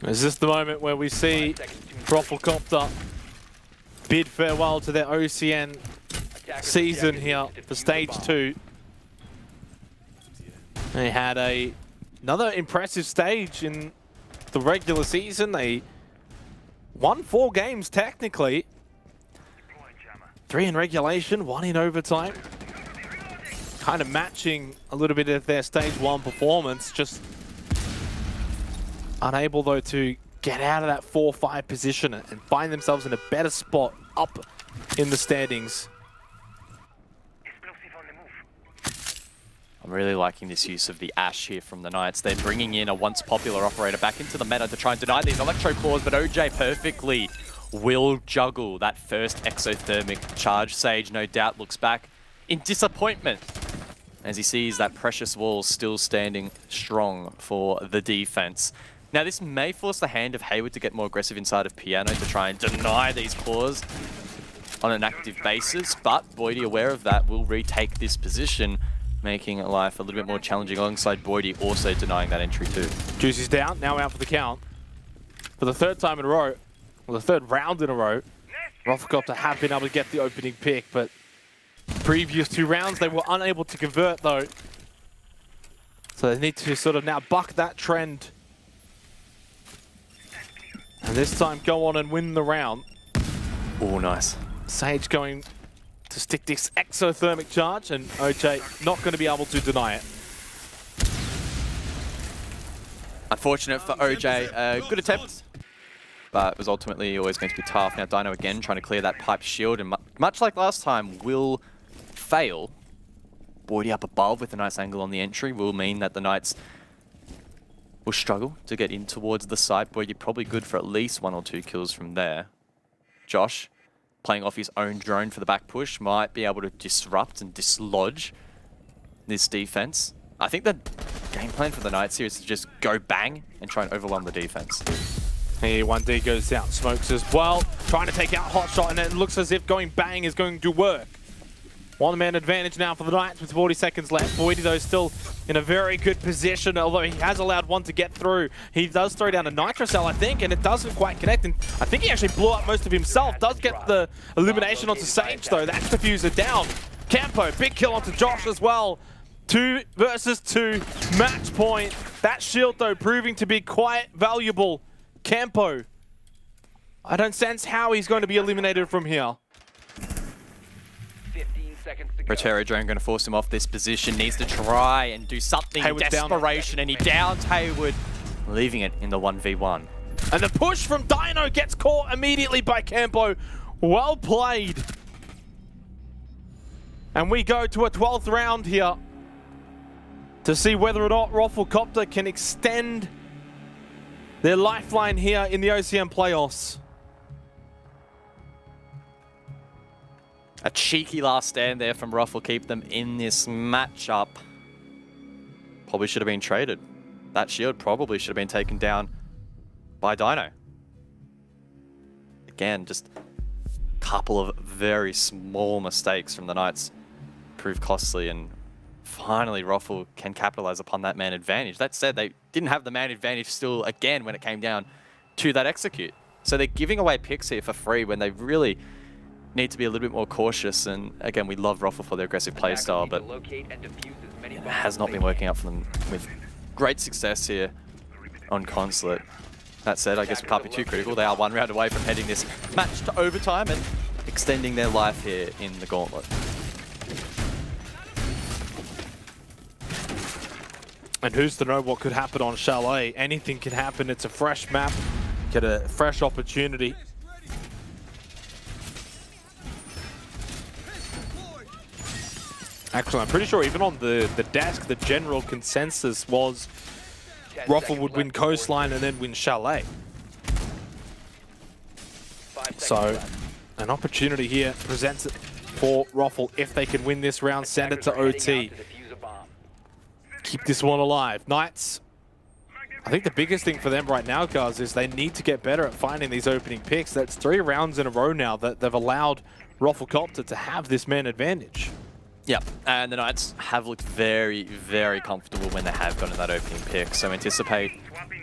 Is this the moment where we see Rafflecopter bid farewell to their OCN season here for Stage 2. They had another impressive stage in the regular season. They won 4 games technically. 3 in regulation, 1 in overtime. Kind of matching a little bit of their Stage 1 performance. Just unable though to get out of that 4-5 position and find themselves in a better spot up in the standings. I'm really liking this use of the Ash here from the Knights. They're bringing in a once popular operator back into the meta to try and deny these electro claws, but OJ perfectly will juggle that first exothermic charge. Sage, no doubt, looks back in disappointment as he sees that precious wall still standing strong for the defense. Now, this may force the hand of Hayward to get more aggressive inside of Piano to try and deny these claws on an active basis, but Boydie, aware of that, will retake this position, making life a little bit more challenging alongside Boydie also denying that entry too. Juicy's down, now out for the count. For the 3rd time in a row, or the 3rd round in a row, Rufflecopter have been able to get the opening pick, but previous 2 rounds they were unable to convert though. So they need to sort of now buck that trend. And this time go on and win the round. Oh, nice. Sage going to stick this exothermic charge, and OJ not going to be able to deny it. Unfortunate for OJ, good attempt, but it was ultimately always going to be tough. Now Dino again trying to clear that pipe shield, and much like last time, will fail. Boydie up above with a nice angle on the entry will mean that the Knights will struggle to get in towards the site. Boydie probably good for at least 1 or 2 kills from there. Josh, playing off his own drone for the back push, might be able to disrupt and dislodge this defense. I think the game plan for the Knights here is to just go bang and try and overwhelm the defense. Here, 1D goes out, smokes as well, trying to take out Hotshot, and it looks as if going bang is going to work. 1-man advantage now for the Knights with 40 seconds left. Boydie, though, still in a very good position, although he has allowed 1 to get through. He does throw down a Nitro Cell, I think, and it doesn't quite connect. And I think he actually blew up most of himself. Does get the elimination onto Sage, though. That's diffuser down. Campo, big kill onto Josh as well. 2 versus 2, match point. That shield, though, proving to be quite valuable. Campo, I don't sense how he's going to be eliminated from here. Rotero Drone going to force him off this position, needs to try and do something in desperation, and he downs Hayward, leaving it in the 1v1. And the push from Dino gets caught immediately by Campo. Well played. And we go to a 12th round here to see whether or not Rufflecopter can extend their lifeline here in the OCN playoffs. A cheeky last stand there from Ruff will keep them in this matchup. Probably should have been traded. That shield probably should have been taken down by Dino. Again, just a couple of very small mistakes from the Knights proved costly, and finally Ruffle can capitalize upon that man advantage. That said, they didn't have the man advantage still again when it came down to that execute. So they're giving away picks here for free when they really need to be a little bit more cautious. And again, we love Ruffle for their aggressive playstyle, but it has not been working out for them with great success here on Consulate. That said, I guess we can't be too critical. They are 1 round away from heading this match to overtime and extending their life here in the gauntlet. And who's to know what could happen on Chalet? Anything can happen. It's a fresh map. Get a fresh opportunity. Actually, I'm pretty sure even on the desk, the general consensus was Ruffle would win Coastline and then win Chalet. So, an opportunity here presents it for Ruffle if they can win this round, send it to OT. Keep this one alive. Knights, I think the biggest thing for them right now, guys, is they need to get better at finding these opening picks. That's 3 rounds in a row now that they've allowed Rufflecopter to have this man advantage. Yeah, and the Knights have looked very, very comfortable when they have gotten that opening pick. So anticipate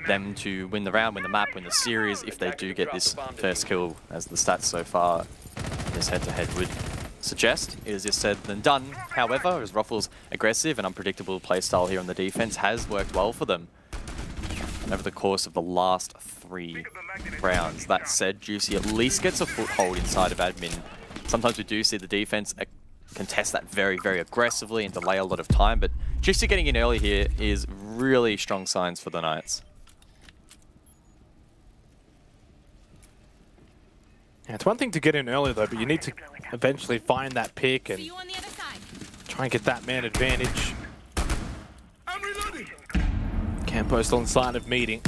them to win the round, win the map, win the series if they do get this first kill, as the stats so far in this head-to-head would suggest. Easier said than done. However, as Ruffle's aggressive and unpredictable playstyle here on the defense has worked well for them over the course of the last 3 rounds. That said, Juicy at least gets a foothold inside of admin. Sometimes we do see the defense contest that very, very aggressively and delay a lot of time, but Juicy getting in early here is really strong signs for the Knights. Yeah, it's one thing to get in early though, but you need to eventually find that pick and try and get that man advantage. Campo still inside of meeting.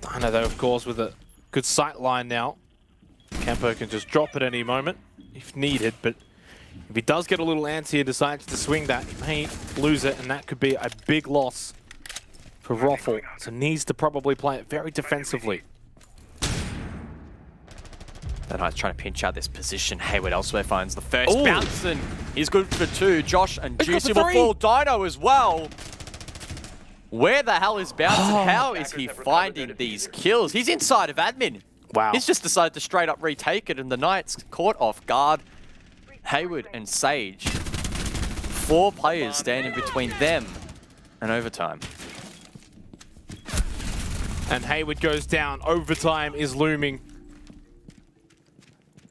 I know though, of course, with a good sight line now, Campo can just drop at any moment if needed, but if he does get a little antsy and decides to swing that, he may lose it, and that could be a big loss for Ruffle. So needs to probably play it very defensively. The Knights trying to pinch out this position. Hayward elsewhere finds the first bounce, and he's good for 2. Josh and Juicy will fall. Dino as well. Where the hell is Bounce? How is he finding these kills? He's inside of admin. Wow. He's just decided to straight up retake it, and the Knights caught off guard. Hayward and Sage. 4 players standing between them and overtime. And Hayward goes down. Overtime is looming.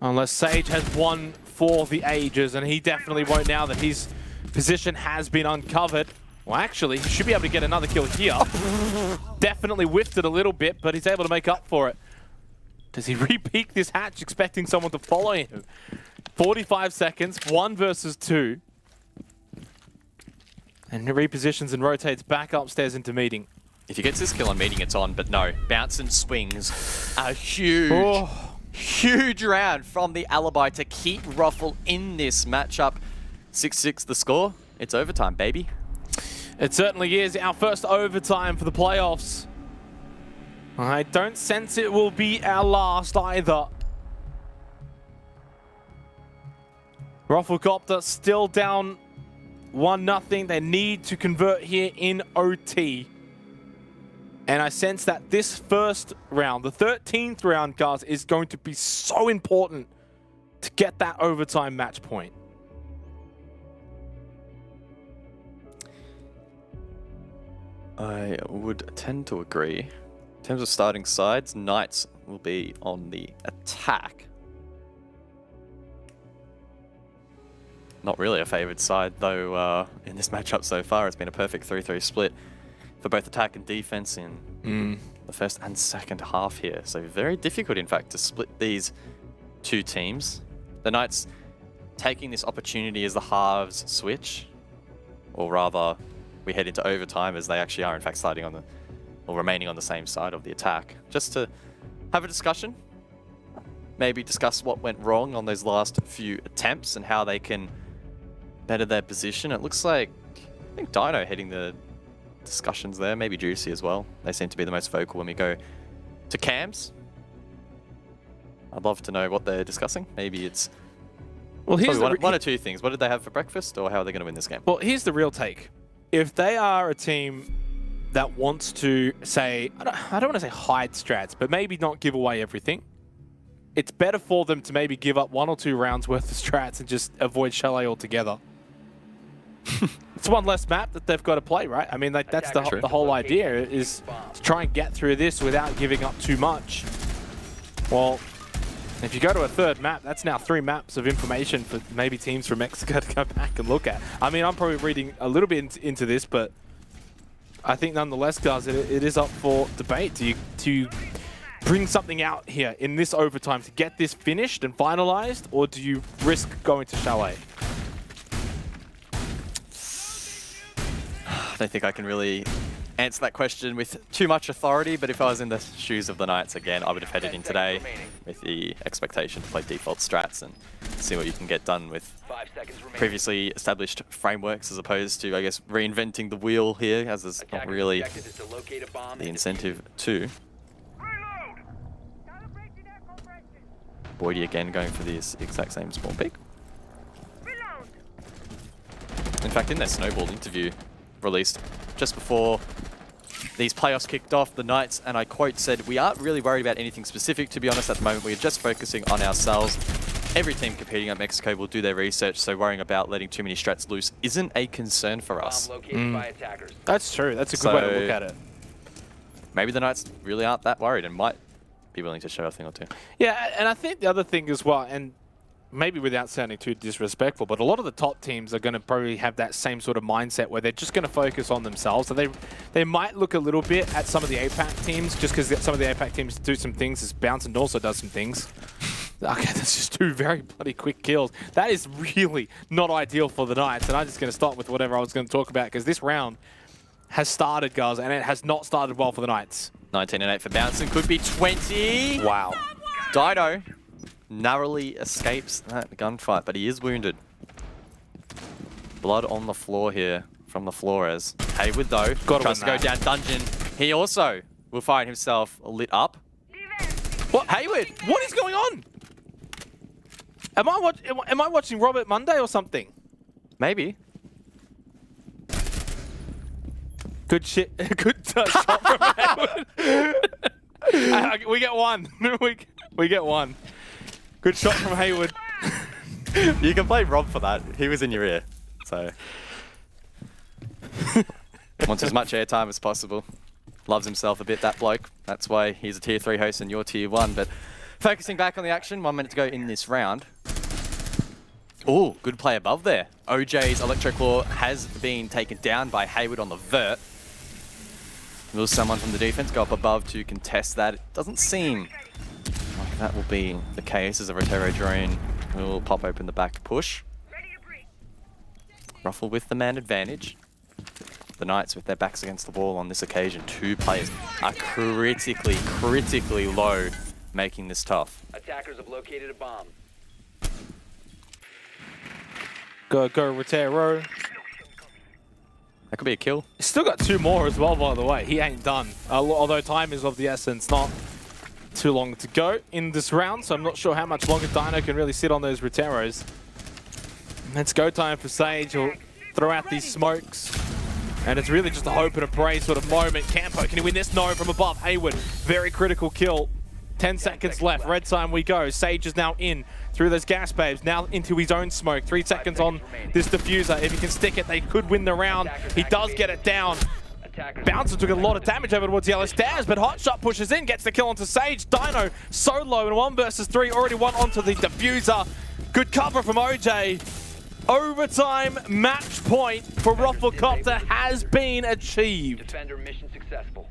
Unless Sage has won for the ages, and he definitely won't now that his position has been uncovered. Well, actually, he should be able to get another kill here. Definitely whiffed it a little bit, but he's able to make up for it. Does he re-peek this hatch expecting someone to follow him? 45 seconds, 1 versus 2. And he repositions and rotates back upstairs into meeting. If he gets this kill on meeting, it's on, but no. Bounce and swings a huge round from the Alibi to keep Ruffle in this matchup. 6-6 the score. It's overtime, baby. It certainly is our first overtime for the playoffs. I don't sense it will be our last either. Rufflecopter still down 1-0. They need to convert here in OT. And I sense that this first round, the 13th round, guys, is going to be so important to get that overtime match point. I would tend to agree. In terms of starting sides, Knights will be on the attack. Not really a favoured side, though, in this matchup so far. It's been a perfect 3-3 split for both attack and defense in the first and second half here. So very difficult, in fact, to split these 2 teams. The Knights taking this opportunity as the halves switch, or rather, we head into overtime as they actually are, in fact, starting on the, or remaining on the same side of the attack. Just to have a discussion, maybe discuss what went wrong on those last few attempts and how they can better their position. It looks like, I think Dino heading the discussions there, maybe Juicy as well. They seem to be the most vocal when we go to cams. I'd love to know what they're discussing. Maybe it's here's one or 2 things. What did they have for breakfast, or how are they going to win this game? Well, here's the real take. If they are a team that wants to say, I don't want to say hide strats, but maybe not give away everything, it's better for them to maybe give up 1 or 2 rounds worth of strats and just avoid Chalet altogether. It's one less map that they've got to play, right? I mean, like, that's the whole idea, is to try and get through this without giving up too much. Well, if you go to a 3rd map, that's now 3 maps of information for maybe teams from Mexico to go back and look at. I mean, I'm probably reading a little bit into this, but I think nonetheless, guys, it is up for debate. Do you bring something out here in this overtime to get this finished and finalized, or do you risk going to Chalet? I don't think I can really answer that question with too much authority, but if I was in the shoes of the Knights again, I would have headed in today with the expectation to play default strats and see what you can get done with previously established frameworks, as opposed to, I guess, reinventing the wheel here, as there's not really the incentive to. Boydie again going for this exact same small pick. In fact, in their Snowball interview released just before these playoffs kicked off, the Knights, and I quote, said, "We aren't really worried about anything specific, to be honest, at the moment. We're just focusing on ourselves." every team competing at Mexico will do their research, so worrying about letting too many strats loose isn't a concern for us. That's true. That's a good way to look at it. Maybe the Knights really aren't that worried and might be willing to show a thing or two. Yeah, and I think the other thing as well, and maybe without sounding too disrespectful, but a lot of the top teams are going to probably have that same sort of mindset where they're just going to focus on themselves. So they might look a little bit at some of the APAC teams, just because some of the APAC teams do some things, as Bouncing also does some things. Okay, that's just 2 very bloody quick kills. That is really not ideal for the Knights, and I'm just going to start with whatever I was going to talk about, because this round has started, guys, and it has not started well for the Knights. 19 and 8 for Bouncing, could be 20. Wow. Dino narrowly escapes that gunfight, but he is wounded. Blood on the floor here from the Flores. Hayward, though, tries to go down dungeon. He also will find himself lit up. What? Hayward, what is going on? Am I watching Robert Monday or something? Maybe. Good shit. Good shot from Hayward. We get one. we get one. Good shot from Hayward. You can blame Rob for that. He was in your ear. So wants as much airtime as possible. Loves himself a bit, that bloke. That's why he's a tier 3 host and you're tier 1. But focusing back on the action, 1 minute to go in this round. Oh, good play above there. OJ's Electroclaw has been taken down by Hayward on the vert. Will someone from the defense go up above to contest that? It doesn't seem like that will be the case, as a Rotero drone will pop open the back push. Ruffle with the man advantage. The Knights with their backs against the wall on this occasion. 2 players are critically low, making this tough. Attackers have located a bomb. Go, Rotero. That could be a kill. He's still got 2 more as well, by the way. He ain't done. Although time is of the essence, not too long to go in this round, so I'm not sure how much longer Dino can really sit on those Roteros. It's go time for Sage. He'll throw out these smokes. And it's really just a hope and a pray sort of moment. Campo, can he win this? No, from above. Hayward, very critical kill. 10 seconds left. Red time we go. Sage is now in through those gas babes. Now into his own smoke. 3 seconds on this diffuser. If he can stick it, they could win the round. He does get it down. Bouncer took a lot of damage over towards Yellow Stairs, but Hotshot pushes in, gets the kill onto Sage. Dino solo in 1 versus 3. Already one onto the diffuser. Good cover from OJ. Overtime match point for Rufflecopter has been achieved. Defender mission successful.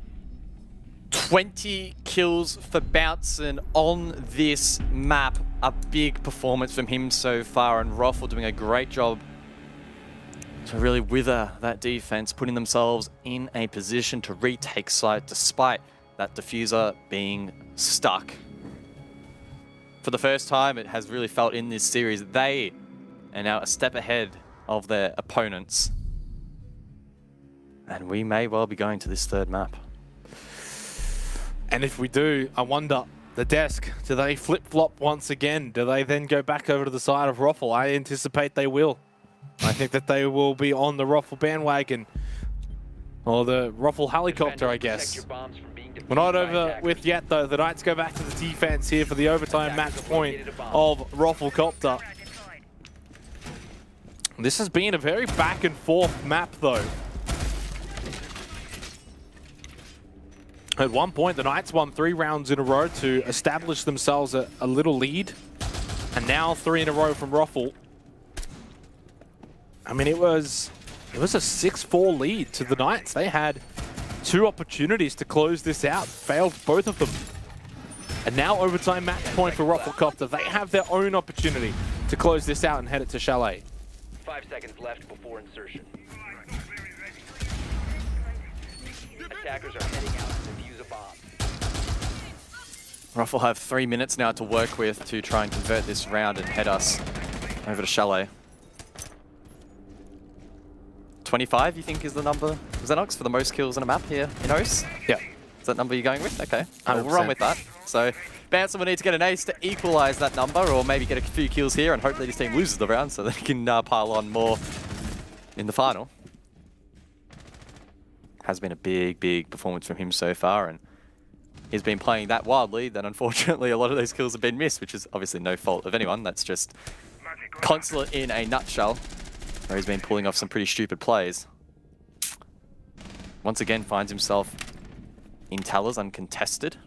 20 kills for Bouncin on this map. A big performance from him so far, and Ruffle doing a great job to really wither that defense, putting themselves in a position to retake site despite that diffuser being stuck. For the first time, it has really felt in this series they are now a step ahead of their opponents. And we may well be going to this 3rd map. And if we do, I wonder, the desk, do they flip-flop once again? Do they then go back over to the side of Ruffle? I anticipate they will. I think that they will be on the Ruffle bandwagon. Or the Ruffle helicopter, I guess. We're not over with yet, though. The Knights go back to the defense here for the overtime match point of Rufflecopter. This has been a very back and forth map, though. At one point, the Knights won 3 rounds in a row to establish themselves a little lead. And now 3 in a row from Ruffle. I mean, it was a 6-4 lead to the Knights. They had 2 opportunities to close this out, failed both of them. And now overtime match point for Rufflecopter. They have their own opportunity to close this out and head it to Chalet. 5 seconds left before insertion. Attackers are heading out to defuse a bomb. Ruffle have 3 minutes now to work with to try and convert this round and head us over to Chalet. 25, you think, is the number, Xenox, for the most kills in a map here in OS? Yeah. Is that number you're going with? Okay. 100%. We'll run with that. So, Bouncer will need to get an ace to equalize that number, or maybe get a few kills here and hopefully this team loses the round so they can pile on more in the final. Has been a big performance from him so far, and he's been playing that wildly, then unfortunately a lot of those kills have been missed, which is obviously no fault of anyone. That's just Consulate in a nutshell, where he's been pulling off some pretty stupid plays. Once again finds himself in towers uncontested.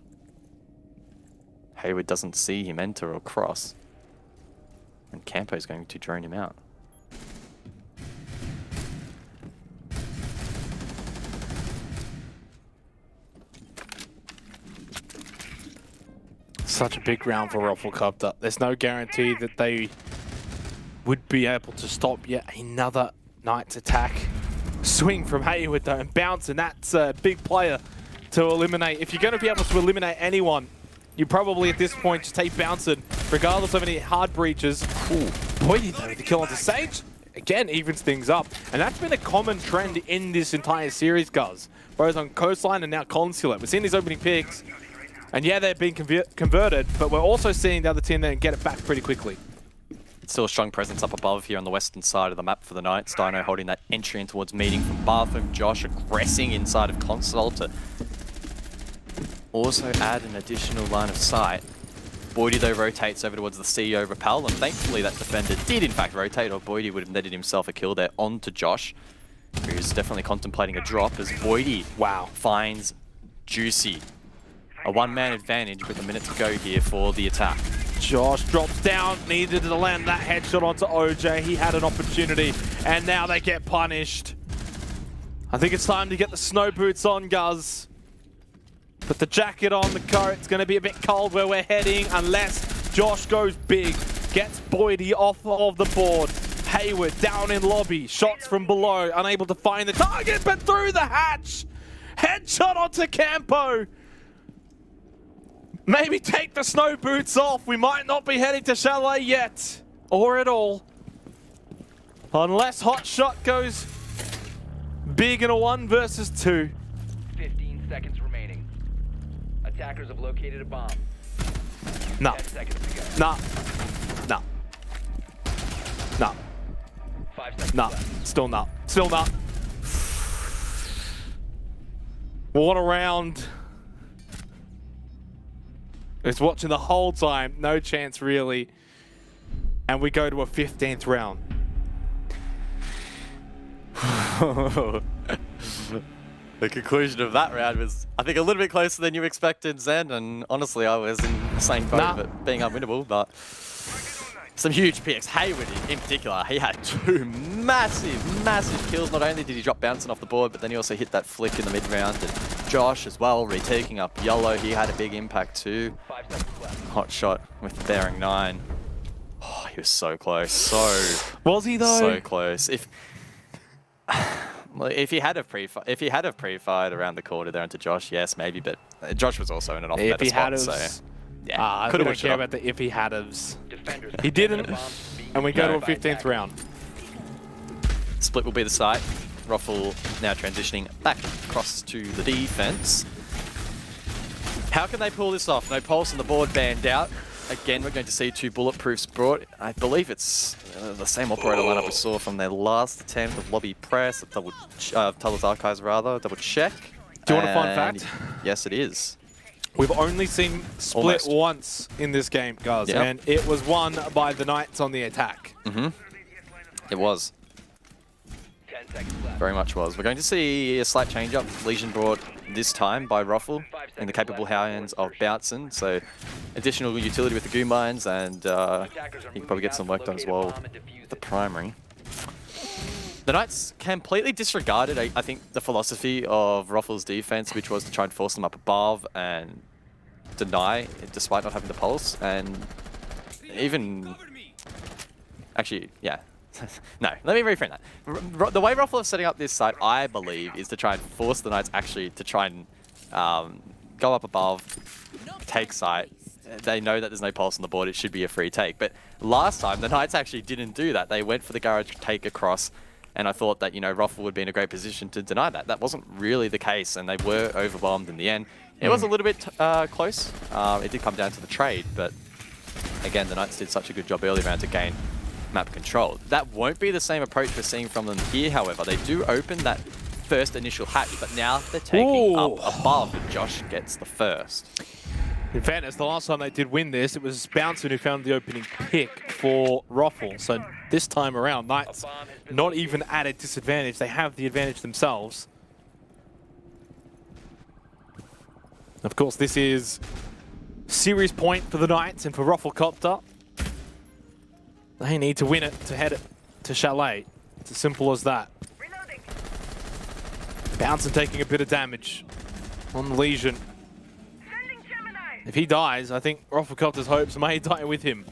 Hayward doesn't see him enter or cross. And Campo's going to drone him out. Such a big round for Rufflecopter. There's no guarantee that they would be able to stop yet another Knights attack. Swing from Hayward though, and bouncing. That's a big player to eliminate. If you're going to be able to eliminate anyone, you probably at this point just take Bouncing, regardless of any hard breaches. Ooh, Boydie though, the kill onto Sage. Again, evens things up. And that's been a common trend in this entire series, guys. Both on Coastline and now Consulate. We've seen these opening picks. And yeah, they're being converted, but we're also seeing the other team there get it back pretty quickly. Still a strong presence up above here on the western side of the map for the Knights. Dino holding that entry in towards meeting from Bathroom. Josh aggressing inside of Console to also add an additional line of sight. Boydie though rotates over towards the CEO Repel, and thankfully that defender did in fact rotate, or Boydie would have netted himself a kill there onto Josh, who's definitely contemplating a drop as Boydie, wow, finds Juicy. A one-man advantage with a minute to go here for the attack. Josh drops down, needed to land that headshot onto OJ. He had an opportunity, and now they get punished. I think it's time to get the snow boots on, Guz. Put the jacket on the coat. It's going to be a bit cold where we're heading unless Josh goes big. Gets Boydie off of the board. Hayward down in lobby. Shots from below. Unable to find the target, but through the hatch. Headshot onto Campo. Maybe take the snow boots off. We might not be heading to Chalet yet. Or at all. Unless Hot Shot goes big in a 1 versus 2. 15 seconds remaining. Attackers have located a bomb. No. 10 seconds to go. No. No. No. 5 seconds No. left. Still not. Still not. What a round. It's watching the whole time. No chance, really. And we go to a 15th round. The conclusion of that round was, I think, a little bit closer than you expected, Zen, and honestly, I was in the same boat of it being unwinnable, but some huge picks. Hayward, in particular, he had 2 massive kills. Not only did he drop Bouncing off the board, but then he also hit that flick in the mid-round, and Josh as well, retaking up Yellow. He had a big impact too. 5 seconds left. Hot Shot with Bearing 9. Oh, he was so close. Was he though? So close. If he had a pre-fight around the corner there into Josh, yes, maybe, but Josh was also in an off-better spot, so yeah. I don't care about the if he had-ofs. He didn't, and we go to a 15th round. Split will be the site. Ruffle now transitioning back across to the defense. How can they pull this off? No pulse on the board, banned out. Again, we're going to see 2 bulletproofs brought. I believe it's the same operator lineup we saw from their last attempt of lobby press, Tuller's Archives rather, double check. Do you want a fun fact? Yes, it is. We've only seen Split once in this game, guys, and it was won by the Knights on the attack. It was. 10 seconds left. Very much was. We're going to see a slight change up. Legion brought this time by Ruffle in the capable hands of Bouncing. So additional utility with the Goon Mines, and he can probably get some work done as well with the primary. The Knights completely disregarded, I think, the philosophy of Ruffle's defense, which was to try and force them up above and deny, despite not having the pulse. And even... Actually, yeah. No, let me reframe that. The way Ruffle is setting up this side, I believe, is to try and force the Knights actually to try and go up above, take site. They know that there's no pulse on the board, it should be a free take. But last time, the Knights actually didn't do that. They went for the garage take across, and I thought that, you know, Ruffle would be in a great position to deny that. That wasn't really the case, and they were overwhelmed in the end. It was a little bit close. It did come down to the trade, but again, the Knights did such a good job early round to gain map control. That won't be the same approach we're seeing from them here, however. They do open that first initial hatch, but now they're taking up above, and Josh gets the first. In fairness, the last time they did win this, it was Bouncer who found the opening pick for Roffle. So this time around, Knights not even at a disadvantage. They have the advantage themselves. Of course, this is series point for the Knights and for Rufflecopter. They need to win it to head it to Chalet. It's as simple as that. Bouncer taking a bit of damage on the Legion. If he dies, I think Rufflecopter's hopes may die with him.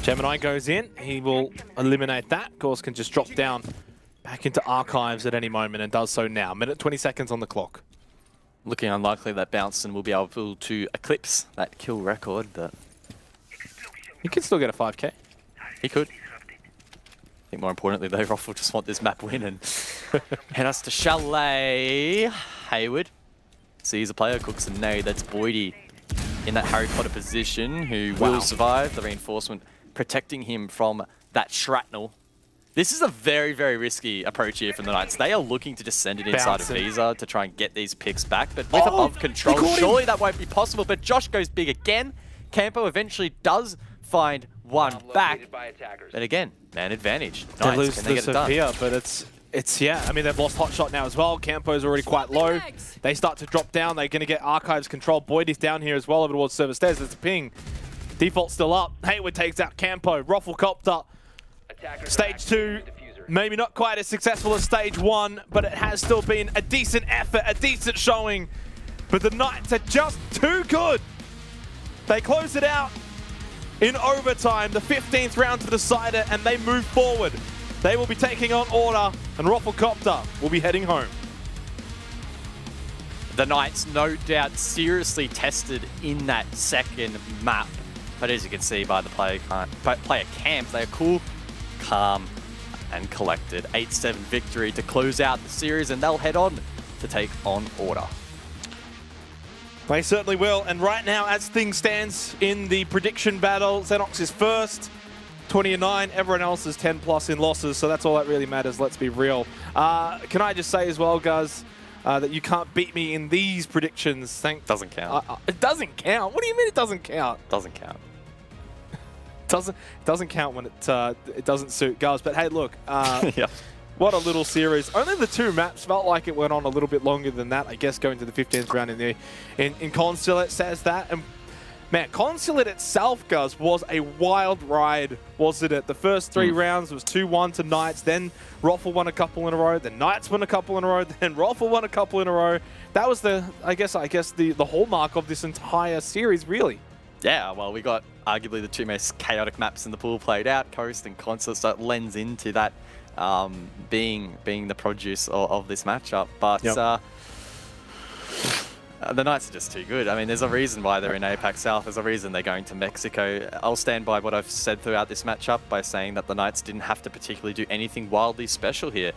Gemini goes in. He will eliminate that. Of course, can just drop down back into Archives at any moment and does so now. Minute 20 seconds on the clock. Looking unlikely that Bouncin will be able to eclipse that kill record, but he could still get a 5k. He could. I think more importantly, though, Ruffle just want this map win and head us to Chalet. Hayward sees a player, cooks a nade. That's Boydie in that Harry Potter position who will survive. The reinforcement protecting him from that shrapnel. This is a very, very risky approach here from the Knights. They are looking to just send it inside of Visa to try and get these picks back, but with above control, surely that won't be possible. But Josh goes big again. Campo eventually does find one back, but again, man advantage. They lose the Sophia, but it's yeah. I mean, they've lost Hotshot now as well. Campo's already quite low. They start to drop down. They're going to get Archives control. Boyd is down here as well over towards server stairs. There's a ping. Default still up. Hayward takes out Campo. Rufflecopter. Stage 2, maybe not quite as successful as Stage 1, but it has still been a decent effort, a decent showing. But the Knights are just too good. They close it out in overtime, the 15th round to decide it, and they move forward. They will be taking on Order, and Rufflecopter will be heading home. The Knights, no doubt, seriously tested in that second map. But as you can see by the player camp, they are cool, calm, and collected. 8-7 victory to close out the series, and they'll head on to take on Order. They certainly will, and right now, as things stands in the prediction battle, Xenox is first, 20-9. Everyone else is 10+ in losses, so that's all that really matters, let's be real. Can I just say as well, guys, that you can't beat me in these predictions. Doesn't count. It doesn't count? What do you mean it doesn't count? Doesn't count. Doesn't count when it doesn't suit, guys. But hey, look, what a little series. Only the 2 maps felt like it went on a little bit longer than that. I guess going to the 15th round in Consulate says that. And man, Consulate itself, guys, was a wild ride, wasn't it? The first 3 rounds was 2-1 to Knights. Then Ruffle won a couple in a row. Then Knights won a couple in a row. Then Ruffle won a couple in a row. That was the hallmark of this entire series, really. Yeah, well, we got arguably the 2 most chaotic maps in the pool played out, Coast and Consulate, so it lends into that being the produce of this matchup. But the Knights are just too good. I mean, there's a reason why they're in APAC South. There's a reason they're going to Mexico. I'll stand by what I've said throughout this matchup by saying that the Knights didn't have to particularly do anything wildly special here.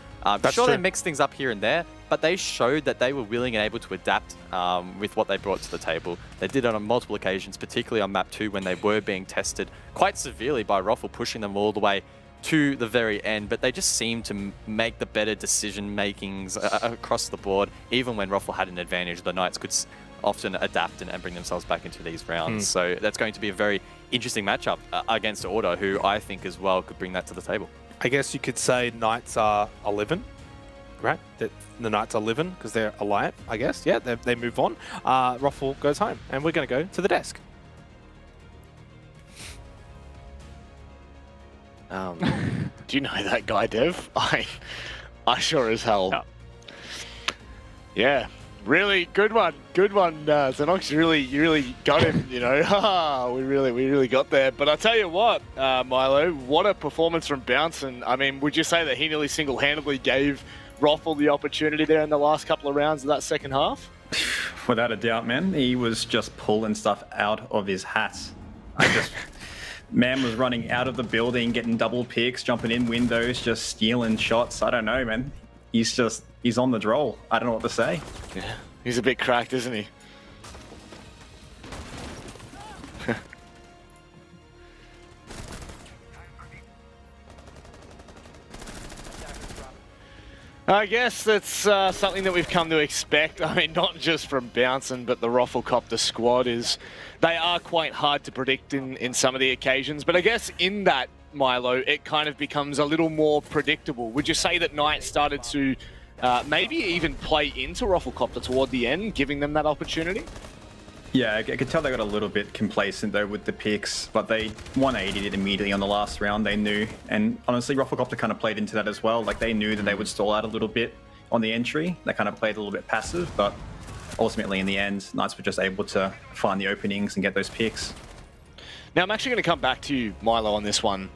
Sure, they mixed things up here and there, but they showed that they were willing and able to adapt with what they brought to the table. They did it on multiple occasions, particularly on map 2 when they were being tested quite severely by Ruffle, pushing them all the way to the very end, but they just seemed to make the better decision makings across the board. Even when Ruffle had an advantage, the Knights could often adapt and bring themselves back into these rounds. So that's going to be a very interesting matchup against Order, who I think as well could bring that to the table. I guess you could say Knights are 11, right? That the Knights are 11 because they're alive, I guess. Yeah, they move on. Ruffle goes home, and we're going to go to the desk. Do you know that guy, Dev? I sure as hell. Yeah, really good one. Good one, Xenox. You really got him. You know, we really got there. But I tell you what, Milo, what a performance from Bouncin. I mean, would you say that he nearly single-handedly gave Ruffle the opportunity there in the last couple of rounds of that second half? Without a doubt, man. He was just pulling stuff out of his hat. Man was running out of the building, getting double picks, jumping in windows, just stealing shots. I don't know, man. He's on the droll. I don't know what to say. Yeah, he's a bit cracked, isn't he? I guess that's something that we've come to expect. I mean, not just from Bouncin, but the Rafflecopter squad is... They are quite hard to predict in some of the occasions. But I guess in that, Milo, it kind of becomes a little more predictable. Would you say that Knight started to maybe even play into Rafflecopter toward the end, giving them that opportunity? Yeah, I could tell they got a little bit complacent though with the picks, but they 180'd it immediately on the last round, they knew. And honestly, Rafflecopter kind of played into that as well. Like they knew that they would stall out a little bit on the entry. They kind of played a little bit passive, but ultimately in the end, Knights were just able to find the openings and get those picks. Now, I'm actually going to come back to you, Milo, on this one,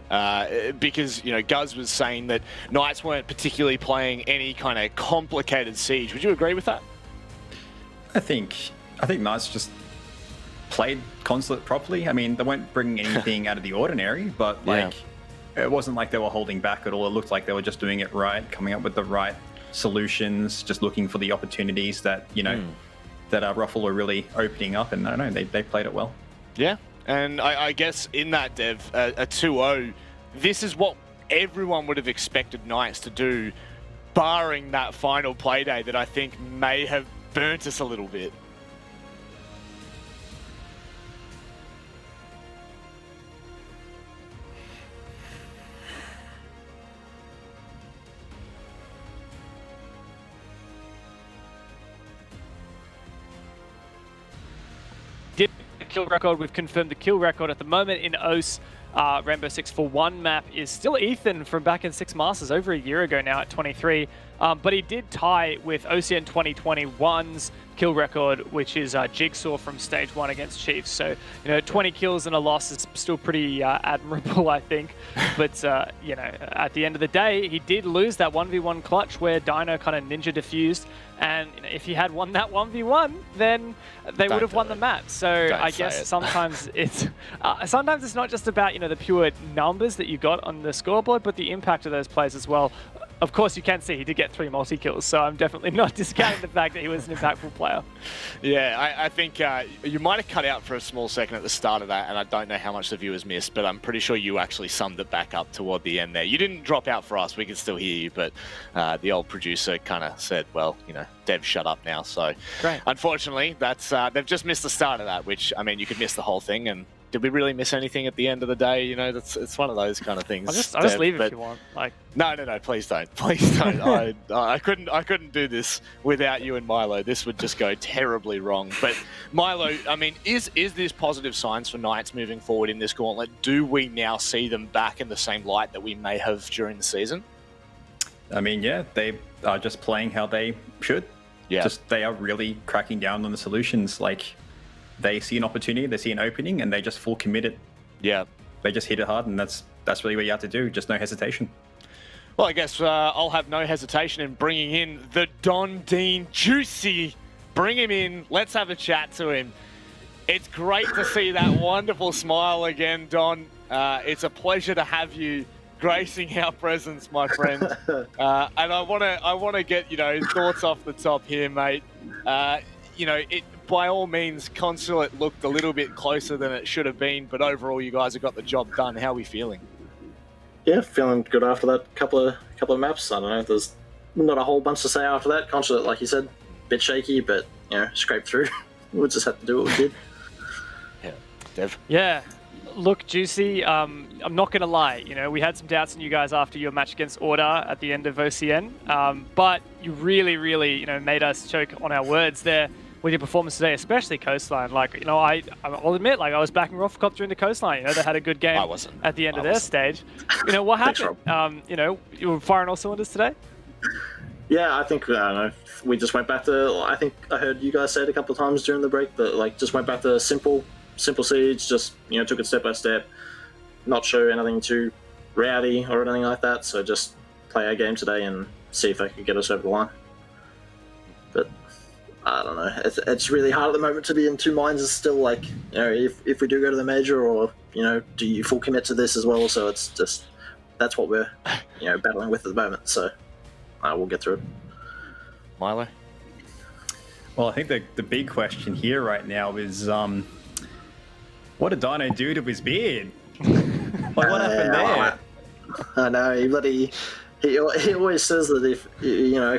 because, you know, Guz was saying that Knights weren't particularly playing any kind of complicated siege. Would you agree with that? I think Knights just played Consulate properly. I mean, they weren't bringing anything out of the ordinary, but like it wasn't like they were holding back at all. It looked like they were just doing it right, coming up with the right solutions, just looking for the opportunities that, you know, that Ruffle were really opening up, and I don't know, they played it well. Yeah, and I guess in that, Dev, a 2-0, this is what everyone would have expected Knights to do, barring that final play day that I think may have burnt us a little bit. Kill record. We've confirmed the kill record at the moment in OCE. Rainbow 641 map is still Ethan from back in Six Masters over a year ago now at 23. But he did tie with OCN 2021's kill record, which is Jigsaw from Stage 1 against Chiefs. So, you know, 20 kills and a loss is still pretty admirable, I think. But, you know, at the end of the day, he did lose that 1v1 clutch where Dino kind of ninja diffused. And you know, if he had won that 1v1, then they would have won the match. So I guess sometimes it's not just about, you know, the pure numbers that you got on the scoreboard, but the impact of those plays as well. Of course, you can see he did get 3 multi-kills, so I'm definitely not discounting the fact that he was an impactful player. Yeah, I think you might have cut out for a small second at the start of that, and I don't know how much the viewers missed, but I'm pretty sure you actually summed it back up toward the end there. You didn't drop out for us, we could still hear you, but the old producer kind of said, well, you know, Dev, shut up now. So great. Unfortunately, that's they've just missed the start of that, which, I mean, you could miss the whole thing, and did we really miss anything at the end of the day? You know, it's one of those kind of things. I'll just leave if you want. Like, no, please don't, please don't. I couldn't do this without you and Milo. This would just go terribly wrong. But Milo, I mean, is this positive signs for Knights moving forward in this gauntlet? Do we now see them back in the same light that we may have during the season? I mean, yeah, they are just playing how they should. Yeah, just they are really cracking down on the solutions. Like, they see an opportunity, they see an opening, and they just full commit it. Yeah. They just hit it hard, and that's really what you have to do, just no hesitation. Well, I guess I'll have no hesitation in bringing in the Don Dean Juicy. Bring him in, let's have a chat to him. It's great to see that wonderful smile again, Don. It's a pleasure to have you gracing our presence, my friend. And I want to get, you know, thoughts off the top here, mate. You know, by all means, Consulate looked a little bit closer than it should have been, but overall, you guys have got the job done. How are we feeling? Yeah, feeling good after that couple of maps. I don't know, there's not a whole bunch to say after that. Consulate, like you said, a bit shaky, but, you know, scraped through. We just had to do what we did. Yeah, Dev? Yeah. Look, Juicy, I'm not going to lie. You know, we had some doubts in you guys after your match against Order at the end of OCN, but you really, really, you know, made us choke on our words there with your performance today, especially Coastline. Like, you know, I'll admit, like, I was backing Rafflecopter during the Coastline. You know, they had a good game at the end of their stage. You know, what happened? You know, you were firing all cylinders today? Yeah, I think, I don't know, we just went back to, I think I heard you guys say it a couple of times during the break, but, like, just went back to simple siege, just, you know, took it step by step, not show anything too rowdy or anything like that, so just play our game today and see if I could get us over the line. But I don't know, it's really hard at the moment to be in two minds. It's still like, you know, if we do go to the major, or, you know, do you full commit to this as well? So it's just, that's what we're, you know, battling with at the moment, so we'll get through it. Milo? Well, I think the big question here right now is, what did Dino do to his beard? Like, what happened there? I know, he bloody He always says that if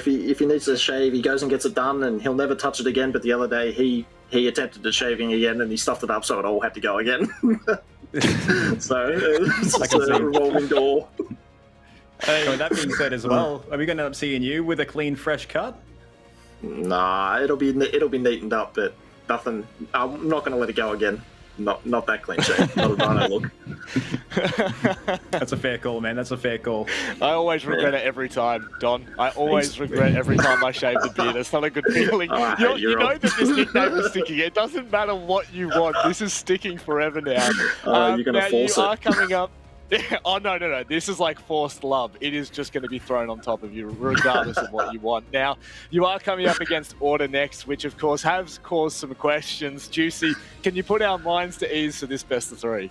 he needs to shave, he goes and gets it done, and he'll never touch it again. But the other day, he attempted the shaving again, and he stuffed it up, so it all had to go again. So it's just a revolving door. Hey, with that being said, as well, are we going to end up seeing you with a clean, fresh cut? Nah, it'll be neatened up, but nothing. I'm not going to let it go again. Not that clean shave. Not a dino look. That's a fair call, man. That's a fair call. I always regret it every time, Don. I always regret every time I shave the beard. It's not a good feeling. You know that this nickname is sticking. It doesn't matter what you want. This is sticking forever now. You're going to force it. You are coming up. Oh, no. This is like forced love. It is just going to be thrown on top of you, regardless of what you want. Now, you are coming up against Order next, which, of course, has caused some questions. Juicy, can you put our minds to ease for this best of 3?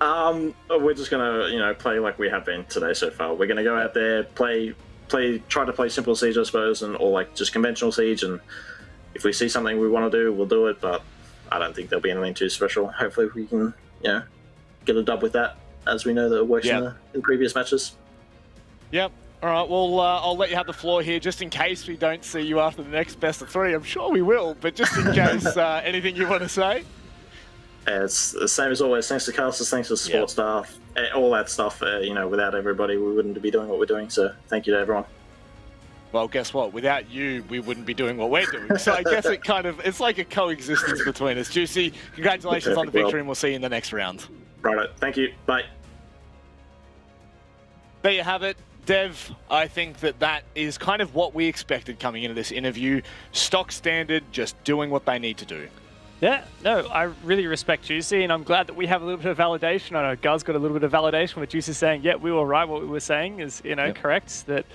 We're just going to, play like we have been today so far. We're going to go out there, try to play simple Siege, I suppose, or like just conventional Siege. And if we see something we want to do, we'll do it. But I don't think there'll be anything too special. Hopefully we can, get a dub with that, as we know that it works in previous matches. Yep. All right, well, I'll let you have the floor here just in case we don't see you after the next best of 3. I'm sure we will, but just in case, anything you want to say? It's the same as always. Thanks to casters, thanks to support staff, all that stuff. Without everybody, we wouldn't be doing what we're doing, so thank you to everyone. Well, guess what? Without you, we wouldn't be doing what we're doing. So I guess it's like a coexistence between us. Juicy, congratulations on the victory, and we'll see you in the next round. Right, thank you. Bye. There you have it. Dev, I think that is kind of what we expected coming into this interview. Stock standard, just doing what they need to do. Yeah, no, I really respect Juicy, and I'm glad that we have a little bit of validation. I know Guz got a little bit of validation with Juicy saying, yeah, we were right, what we were saying is, correct. That,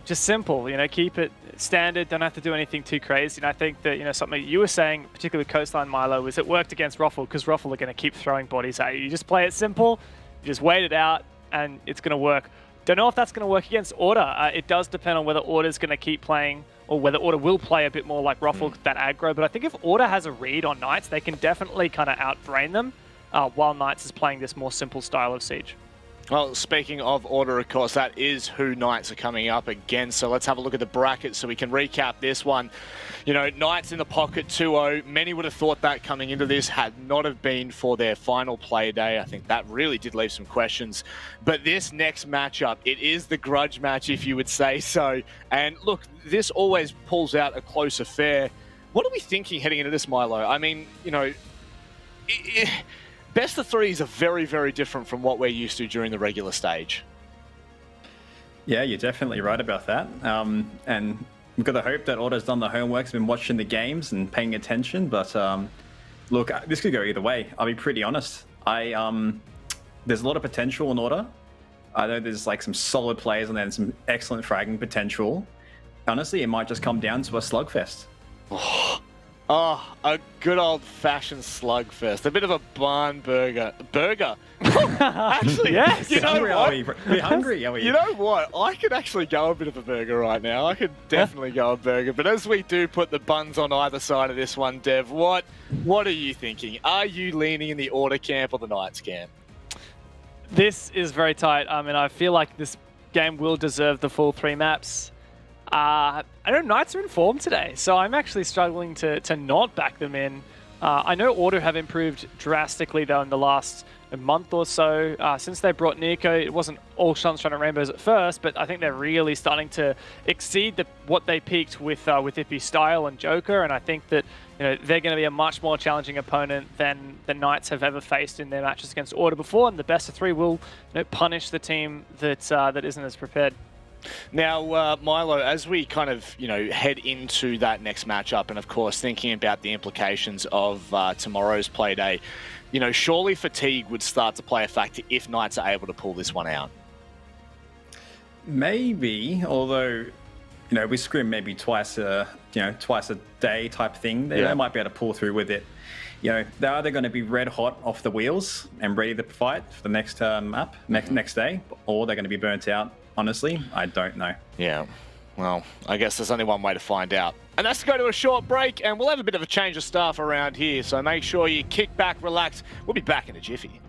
just simple, keep it standard, don't have to do anything too crazy. And I think that, something you were saying, particularly with Coastline Milo, is it worked against Ruffle, because Ruffle are going to keep throwing bodies at you. You just play it simple, you just wait it out, and it's going to work. Don't know if that's going to work against Order. It does depend on whether Order's going to keep playing, or whether Order will play a bit more like Ruffle, that aggro. But I think if Order has a read on Knights, they can definitely kind of outbrain them, while Knights is playing this more simple style of Siege. Well, speaking of Order, of course, that is who Knights are coming up against. So let's have a look at the bracket so we can recap this one. Knights in the pocket 2-0. Many would have thought that coming into this had not have been for their final play day. I think that really did leave some questions. But this next matchup, it is the grudge match, if you would say so. And look, this always pulls out a close affair. What are we thinking heading into this, Milo? I mean, best of 3s are very, very different from what we're used to during the regular stage. Yeah, you're definitely right about that. And we've got to hope that Order's done the homework, has been watching the games and paying attention. But look, this could go either way. I'll be pretty honest. There's a lot of potential in Order. I know there's like some solid players and then some excellent fragging potential. Honestly, it might just come down to a slugfest. Oh, a good old-fashioned slugfest. A bit of a barn burger. Actually, yes. You know what? We're hungry, are we? You know what? I could actually go a bit of a burger right now. I could definitely go a burger. But as we do put the buns on either side of this one, Dev, what are you thinking? Are you leaning in the Order camp or the Knights camp? This is very tight. I mean, I feel like this game will deserve the full 3 maps. I know Knights are in form today, so I'm actually struggling to not back them in. I know Order have improved drastically, though, in the last month or so. Since they brought Nico, it wasn't all sunshine and rainbows at first, but I think they're really starting to exceed what they peaked with Ippy Style and Joker, and I think that they're going to be a much more challenging opponent than the Knights have ever faced in their matches against Order before, and the best of 3 will punish the team that isn't as prepared. Now, Milo, as we kind of, head into that next matchup, and of course thinking about the implications of tomorrow's play day, surely fatigue would start to play a factor if Knights are able to pull this one out. Maybe, although, we scrim maybe twice a day type thing. They might be able to pull through with it. They're either going to be red hot off the wheels and ready to fight for the next map, next day, or they're going to be burnt out. Honestly, I don't know. Yeah, well, I guess there's only one way to find out. And that's to go to a short break, and we'll have a bit of a change of staff around here, so make sure you kick back, relax. We'll be back in a jiffy.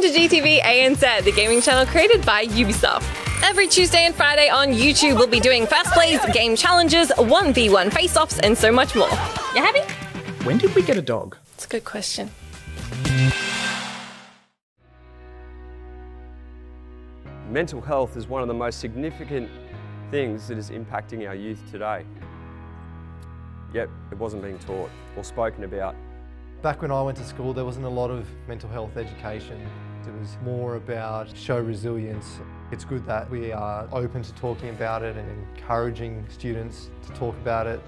GTV ANZ, the gaming channel created by Ubisoft. Every Tuesday and Friday on YouTube, we'll be doing fast plays, game challenges, 1v1 face-offs, and so much more. You happy? When did we get a dog? It's a good question. Mental health is one of the most significant things that is impacting our youth today. Yet it wasn't being taught or spoken about. Back when I went to school, there wasn't a lot of mental health education. It was more about show resilience. It's good that we are open to talking about it and encouraging students to talk about it.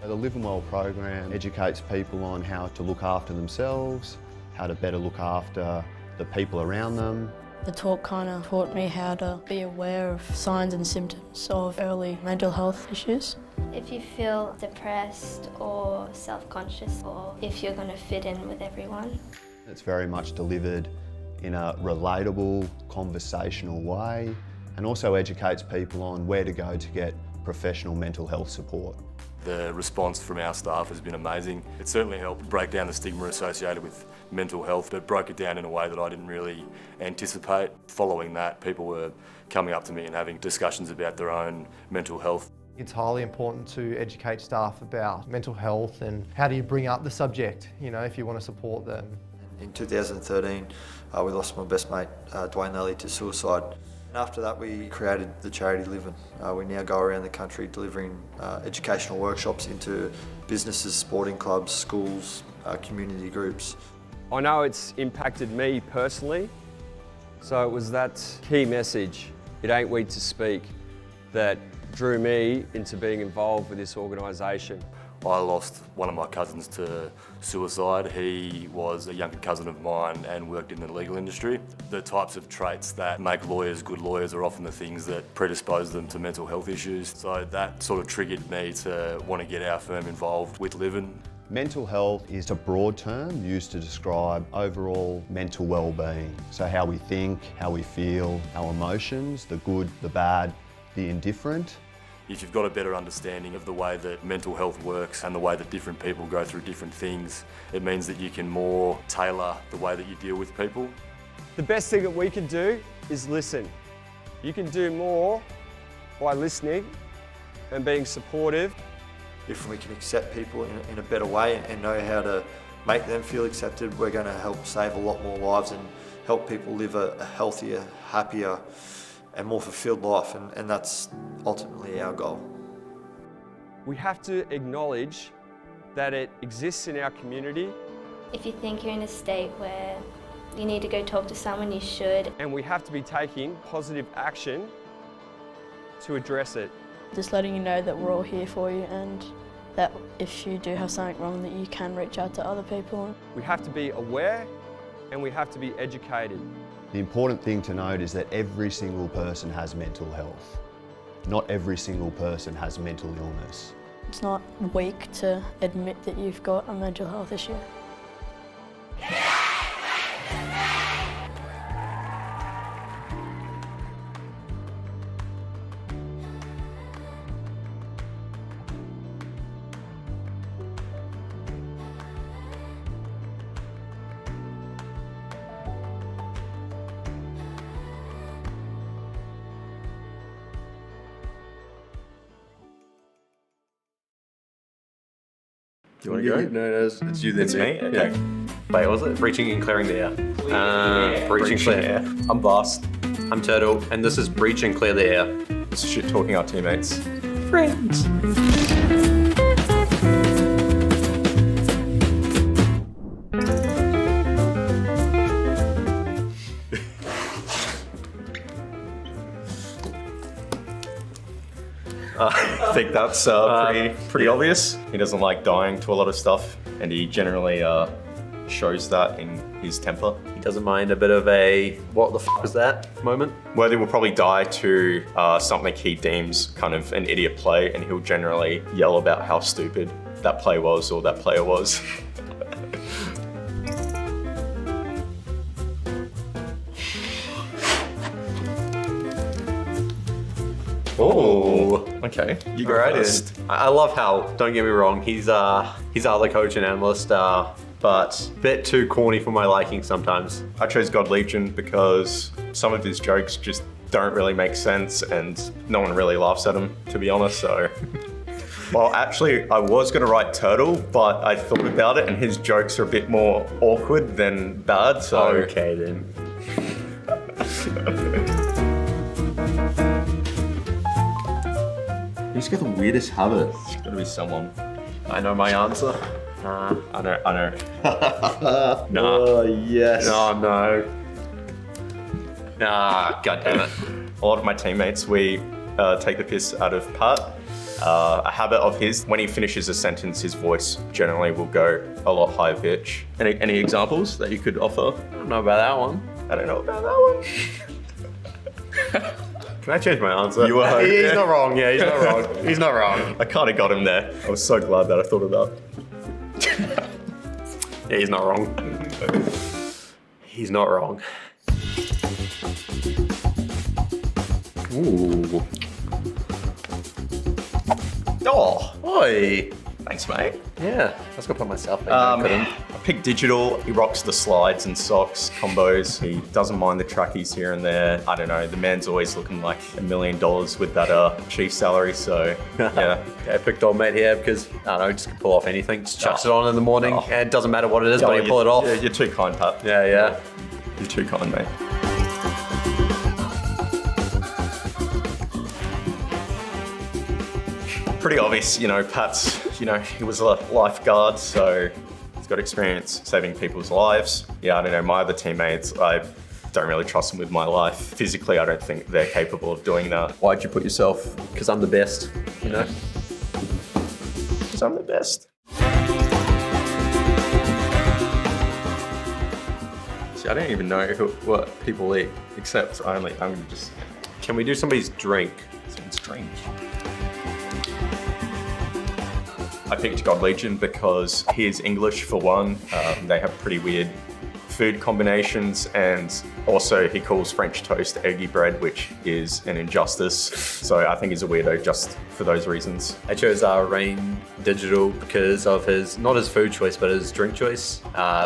The Live and Well program educates people on how to look after themselves, how to better look after the people around them. The talk kind of taught me how to be aware of signs and symptoms of early mental health issues. If you feel depressed or self-conscious, or if you're going to fit in with everyone. It's very much delivered in a relatable, conversational way, and also educates people on where to go to get professional mental health support. The response from our staff has been amazing. It certainly helped break down the stigma associated with mental health, but broke it down in a way that I didn't really anticipate. Following that, people were coming up to me and having discussions about their own mental health. It's highly important to educate staff about mental health and how do you bring up the subject, you know, if you want to support them. In 2013, we lost my best mate, Dwayne Lally, to suicide. And after that, we created the charity Livin'. We now go around the country delivering educational workshops into businesses, sporting clubs, schools, community groups. I know it's impacted me personally, so it was that key message, "It ain't we to speak," that drew me into being involved with this organisation. I lost one of my cousins to suicide. He was a younger cousin of mine and worked in the legal industry. The types of traits that make lawyers good lawyers are often the things that predispose them to mental health issues. So that sort of triggered me to want to get our firm involved with Livin'. Mental health is a broad term used to describe overall mental well-being. So how we think, how we feel, our emotions, the good, the bad, the indifferent. If you've got a better understanding of the way that mental health works and the way that different people go through different things, it means that you can more tailor the way that you deal with people. The best thing that we can do is listen. You can do more by listening and being supportive. If we can accept people in a better way and know how to make them feel accepted, we're going to help save a lot more lives and help people live a healthier, happier and more fulfilled life, and that's ultimately our goal. We have to acknowledge that it exists in our community. If you think you're in a state where you need to go talk to someone, you should. And we have to be taking positive action to address it. Just letting you know that we're all here for you and that if you do have something wrong that you can reach out to other people. We have to be aware and we have to be educated. The important thing to note is that every single person has mental health. Not every single person has mental illness. It's not weak to admit that you've got a mental health issue. Do you want to go? No, it's you then. It's me? Okay. Yeah. Wait, what was it? Breaching and clearing the air. Breach and clear air. I'm Blast. I'm Turtle. And this is Breach and Clear the Air. This is shit talking our teammates. Friends. I think that's pretty obvious. He doesn't like dying to a lot of stuff, and he generally shows that in his temper. He doesn't mind a bit of a "what the f was that" moment. Worthy will probably die to something he deems kind of an idiot play, and he'll generally yell about how stupid that play was or that player was. Oh. Okay, you go Right, first. I love Hal, don't get me wrong. He's our other coach and analyst, but a bit too corny for my liking sometimes. I chose God Legion because some of his jokes just don't really make sense and no one really laughs at him, to be honest, so. Well, actually, I was gonna write Turtle, but I thought about it and his jokes are a bit more awkward than bad, so. Okay then. Who's got the weirdest habit? It's gotta be someone. I know my answer. I know. Nah. Oh, yes. Oh no. Nah, god damn it. A lot of my teammates, we take the piss out of Pat. A habit of his, when he finishes a sentence, his voice generally will go a lot higher pitch. Any examples that you could offer? I don't know about that one. I don't know about that one. Can I change my answer? You were. He's not wrong, yeah, he's not wrong. He's not wrong. I kind of got him there. I was so glad that I thought of that. Yeah, he's not wrong. He's not wrong. Ooh. Oh, oi. Thanks, mate. Yeah, I was gonna put myself in. I picked Digital. He rocks the slides and socks combos. He doesn't mind the trackies here and there. I don't know, the man's always looking like $1 million with that chief salary, so yeah. I picked old mate here because, I don't know, just can pull off anything. Just chucks it on in the morning and it doesn't matter what it is, but you pull it off. Yeah, you're too kind, Pat. Yeah. You're too kind, mate. Pretty obvious, Pat's, he was a lifeguard, so he's got experience saving people's lives. Yeah, I don't know, my other teammates, I don't really trust them with my life. Physically, I don't think they're capable of doing that. Why'd you put yourself? Because I'm the best, Because I'm the best. See, I don't even know what people eat, except I'm gonna just... Can we do somebody's drink? Someone's drink. I picked God Legion because he is English for one. They have pretty weird food combinations, and also he calls French toast eggy bread, which is an injustice. So I think he's a weirdo just for those reasons. I chose Rain Digital because of not his food choice, but his drink choice.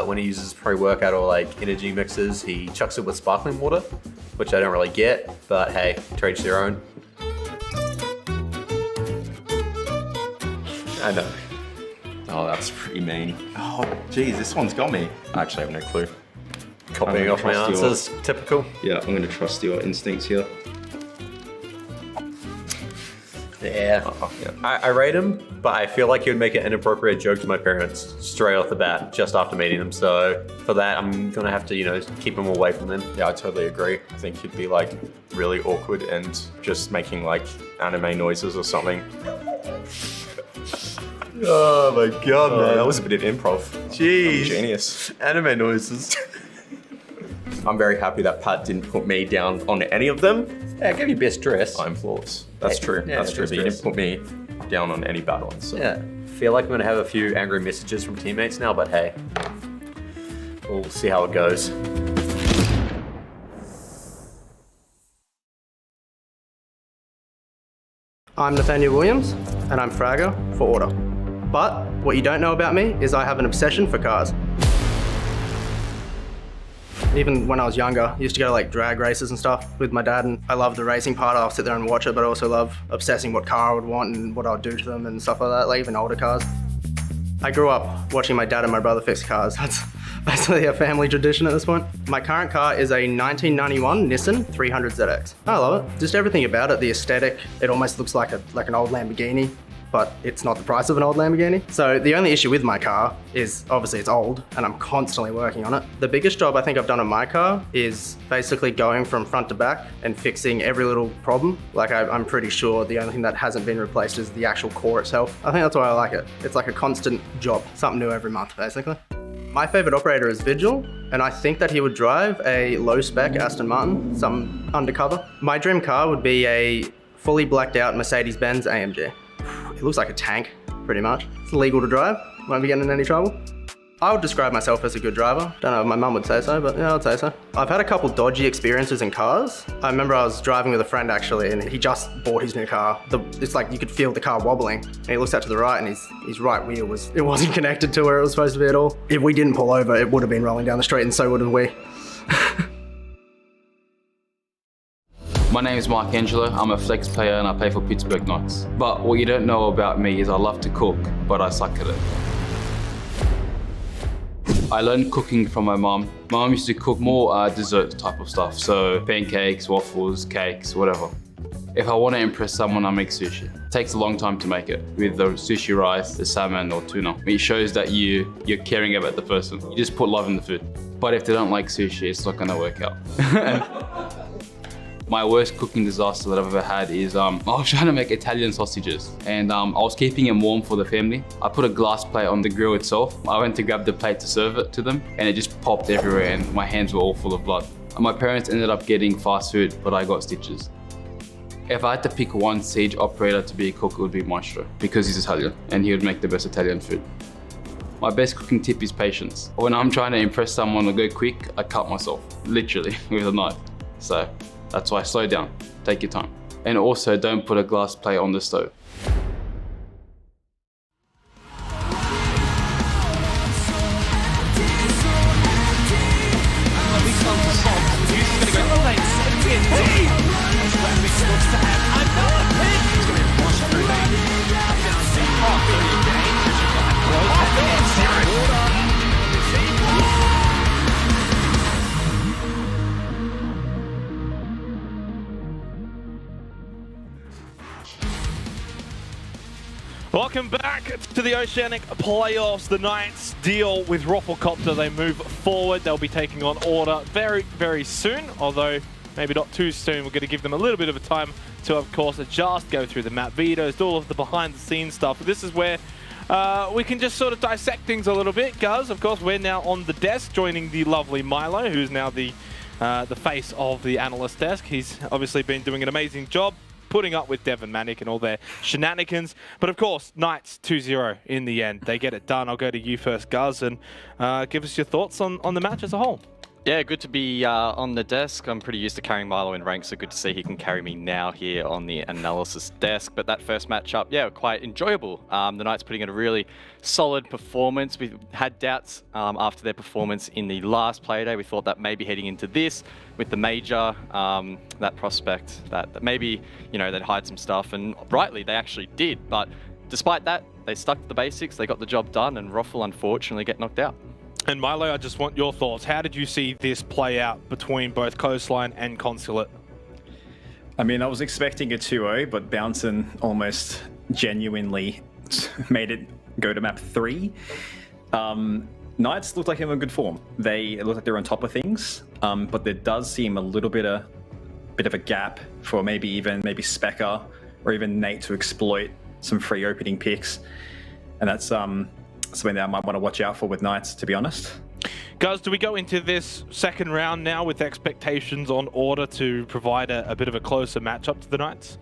When he uses pre-workout or like energy mixes, he chucks it with sparkling water, which I don't really get, but hey, to each their own. I know. Oh, that's pretty mean. Oh, geez, this one's got me. I actually have no clue. Copying off my answers, typical. Yeah, I'm gonna trust your instincts here. Yeah. I rate him, but I feel like he would make an inappropriate joke to my parents straight off the bat, just after meeting them. So for that, I'm gonna have to, keep him away from them. Yeah, I totally agree. I think he'd be like really awkward and just making like anime noises or something. Oh my god, man. That was a bit of improv. Jeez. Genius. Anime noises. I'm very happy that Pat didn't put me down on any of them. Yeah, give you best dress. I'm flawless. That's true. Yeah, that's true. But you didn't put me down on any bad ones. So. Yeah. Feel like I'm gonna have a few angry messages from teammates now, but hey, we'll see how it goes. I'm Nathaniel Williams, and I'm Fragger for Order. But what you don't know about me is I have an obsession for cars. Even when I was younger, I used to go to like drag races and stuff with my dad, and I love the racing part. I'll sit there and watch it, but I also love obsessing what car I would want and what I would do to them and stuff like that, like even older cars. I grew up watching my dad and my brother fix cars. That's basically a family tradition at this point. My current car is a 1991 Nissan 300ZX. I love it. Just everything about it, the aesthetic. It almost looks like an old Lamborghini, but it's not the price of an old Lamborghini. So the only issue with my car is obviously it's old and I'm constantly working on it. The biggest job I think I've done on my car is basically going from front to back and fixing every little problem. Like I'm pretty sure the only thing that hasn't been replaced is the actual core itself. I think that's why I like it. It's like a constant job, something new every month basically. My favorite operator is Vigil, and I think that he would drive a low-spec Aston Martin, some undercover. My dream car would be a fully blacked out Mercedes-Benz AMG. It looks like a tank, pretty much. It's legal to drive, won't be getting in any trouble. I would describe myself as a good driver. Don't know if my mum would say so, but yeah, I'd say so. I've had a couple dodgy experiences in cars. I remember I was driving with a friend actually, and he just bought his new car. It's like you could feel the car wobbling, and he looks out to the right, and his right wheel wasn't connected to where it was supposed to be at all. If we didn't pull over, it would have been rolling down the street, and so would have we. My name is Mark Angelo. I'm a flex player and I play for Pittsburgh Knights. But what you don't know about me is I love to cook, but I suck at it. I learned cooking from my mom. My mom used to cook more dessert type of stuff, so pancakes, waffles, cakes, whatever. If I want to impress someone, I make sushi. It takes a long time to make it, with the sushi rice, the salmon or tuna. It shows that you're caring about the person. You just put love in the food. But if they don't like sushi, it's not gonna work out. My worst cooking disaster that I've ever had is I was trying to make Italian sausages and I was keeping them warm for the family. I put a glass plate on the grill itself. I went to grab the plate to serve it to them and it just popped everywhere and my hands were all full of blood. My parents ended up getting fast food, but I got stitches. If I had to pick one Siege operator to be a cook, it would be Maestro because he's Italian and he would make the best Italian food. My best cooking tip is patience. When I'm trying to impress someone or go quick, I cut myself, literally, with a knife. So that's why slow down, take your time. And also don't put a glass plate on the stove. Welcome back to the Oceanic playoffs. The Knights deal with Rafflecopter. They move forward. They'll be taking on Order very, very soon, although maybe not too soon. We're going to give them a little bit of a time to, of course, adjust, go through the map vetoes, do all of the behind-the-scenes stuff. This is where we can just sort of dissect things a little bit, Guz. Of course, we're now on the desk, joining the lovely Milo, who's now the face of the analyst desk. He's obviously been doing an amazing job putting up with Devon Manic and all their shenanigans. But of course, Knights 2-0 in the end. They get it done. I'll go to you first, Guz, and give us your thoughts on the match as a whole. Yeah, good to be on the desk. I'm pretty used to carrying Milo in ranks, so good to see he can carry me now here on the analysis desk. But that first matchup, yeah, quite enjoyable. The Knights putting in a really solid performance. We had doubts after their performance in the last playday. We thought that maybe heading into this with the major, that prospect, that maybe, you know, they'd hide some stuff, and rightly, they actually did. But despite that, they stuck to the basics, they got the job done, and Roffle unfortunately get knocked out. And Milo, I just want your thoughts. How did you see this play out between both Coastline and Consulate? I mean, I was expecting a 2-0, but Bouncin almost genuinely made it go to map 3. Knights looked like they were in good form. They looked like they're on top of things, but there does seem a little bit of a gap for maybe Specker or even Nate to exploit some free opening picks, and that's something that I might want to watch out for with Knights, to be honest. Guys, do we go into this second round now with expectations on Order to provide a bit of a closer matchup to the Knights?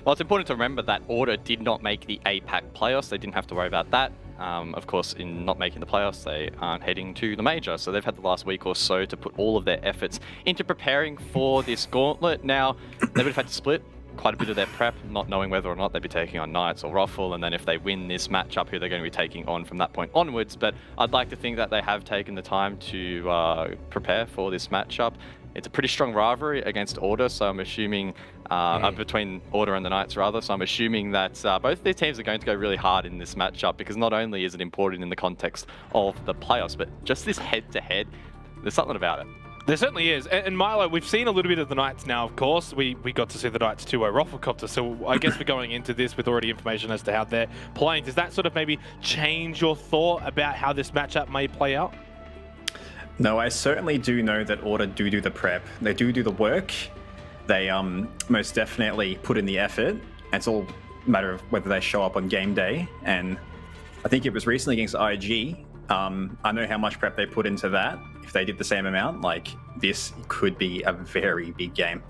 Well, it's important to remember that Order did not make the APAC playoffs. They didn't have to worry about that. Of course, in not making the playoffs, they aren't heading to the major. So they've had the last week or so to put all of their efforts into preparing for this gauntlet. Now, they would have had to split quite a bit of their prep, not knowing whether or not they'd be taking on Knights or Raffle, and then if they win this matchup, who they're going to be taking on from that point onwards. But I'd like to think that they have taken the time to prepare for this matchup. It's a pretty strong rivalry against Order, so I'm assuming, between Order and the Knights rather, so I'm assuming that both their teams are going to go really hard in this matchup, because not only is it important in the context of the playoffs, but just this head-to-head, there's something about it. There certainly is. And Milo, we've seen a little bit of the Knights now, of course. We got to see the Knights 2-0 Rafflecopter, so I guess we're going into this with already information as to how they're playing. Does that sort of maybe change your thought about how this matchup may play out? No, I certainly do know that Order do the prep. They do the work. They most definitely put in the effort. It's all a matter of whether they show up on game day. And I think it was recently against IG. I know how much prep they put into that. If they did the same amount, like, this could be a very big game.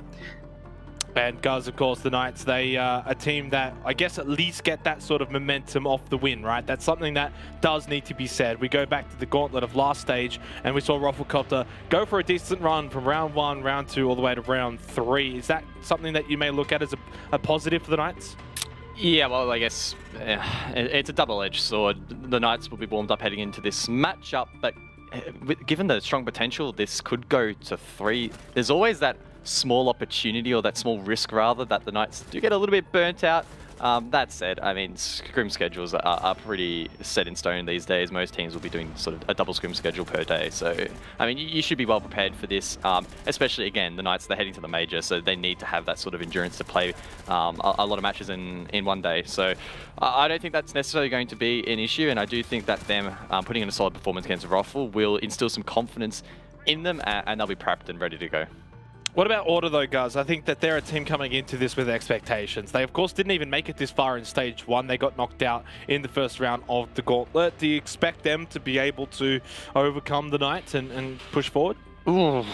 And Guz, of course, the Knights, they are a team that I guess at least get that sort of momentum off the win, right? That's something that does need to be said. We go back to the gauntlet of last stage and we saw Rufflecopter go for a decent run from round 1, round 2, all the way to round 3. Is that something that you may look at as a positive for the Knights? Yeah, well, I guess it's a double-edged sword. The Knights will be warmed up heading into this matchup, but given the strong potential, this could go to 3. There's always that small opportunity, or that small risk rather, that the Knights do get a little bit burnt out. That said, I mean, scrim schedules are pretty set in stone these days. Most teams will be doing sort of a double scrim schedule per day. So, I mean, you should be well prepared for this, especially, again, the Knights, they're heading to the major, so they need to have that sort of endurance to play a lot of matches in one day. So I don't think that's necessarily going to be an issue, and I do think that them putting in a solid performance against Ruffle will instill some confidence in them, and they'll be prepped and ready to go. What about Order though, Guz? I think that they're a team coming into this with expectations. They, of course, didn't even make it this far in Stage 1. They got knocked out in the first round of the Gauntlet. Do you expect them to be able to overcome the Knights and push forward? Ooh,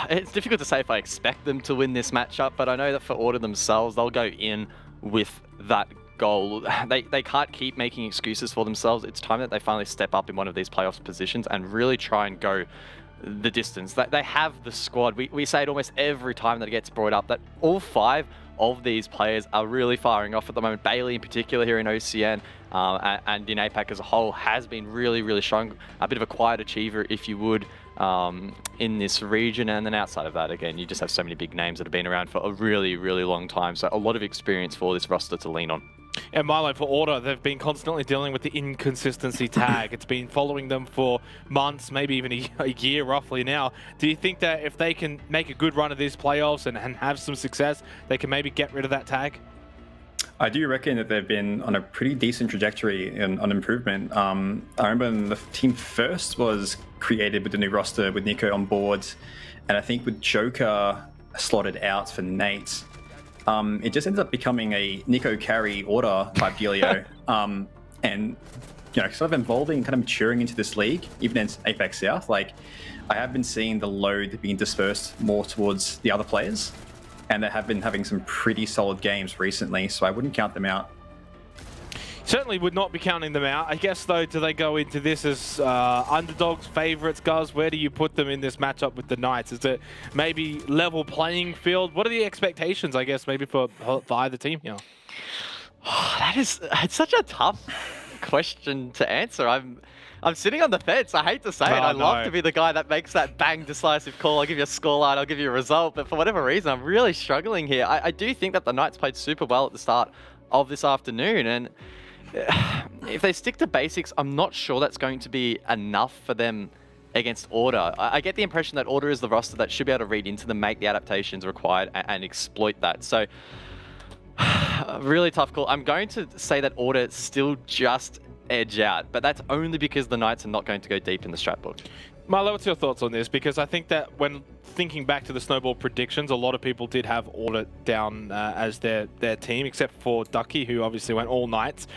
it's difficult to say if I expect them to win this matchup, but I know that for Order themselves, they'll go in with that goal. They can't keep making excuses for themselves. It's time that they finally step up in one of these playoffs positions and really try and go the distance. They have the squad. We say it almost every time that it gets brought up, that all 5 of these players are really firing off at the moment. Bailey in particular here in OCN and in APAC as a whole has been really, really strong. A bit of a quiet achiever, if you would, in this region. And then outside of that, again, you just have so many big names that have been around for a really, really long time. So a lot of experience for this roster to lean on. And Milo, for Order, they've been constantly dealing with the inconsistency tag. It's been following them for months, maybe even a year roughly now. Do you think that if they can make a good run of these playoffs and have some success, they can maybe get rid of that tag? I do reckon that they've been on a pretty decent trajectory on improvement. I remember when the team first was created with the new roster with Nico on board, and I think with Joker slotted out for Nate, it just ends up becoming a Nico carry Order type dealio. And, you know, sort of evolving, kind of maturing into this league, even in APAC South. Like, I have been seeing the load being dispersed more towards the other players, and they have been having some pretty solid games recently, so I wouldn't count them out. Certainly would not be counting them out. I guess, though, do they go into this as underdogs, favourites, Guz? Where do you put them in this matchup with the Knights? Is it maybe level playing field? What are the expectations, I guess, maybe for either team here? It's such a tough question to answer. I'm sitting on the fence. I hate to say it. I love to be the guy that makes that bang decisive call. I'll give you a scoreline, I'll give you a result. But for whatever reason, I'm really struggling here. I do think that the Knights played super well at the start of this afternoon. And if they stick to basics, I'm not sure that's going to be enough for them against Order. I get the impression that Order is the roster that should be able to read into them, make the adaptations required, and exploit that. So, really tough call. I'm going to say that Order still just edge out, but that's only because the Knights are not going to go deep in the strat book. Milo, what's your thoughts on this? Because I think that when thinking back to the snowball predictions, a lot of people did have Order down as their team, except for Ducky, who obviously went all Knights.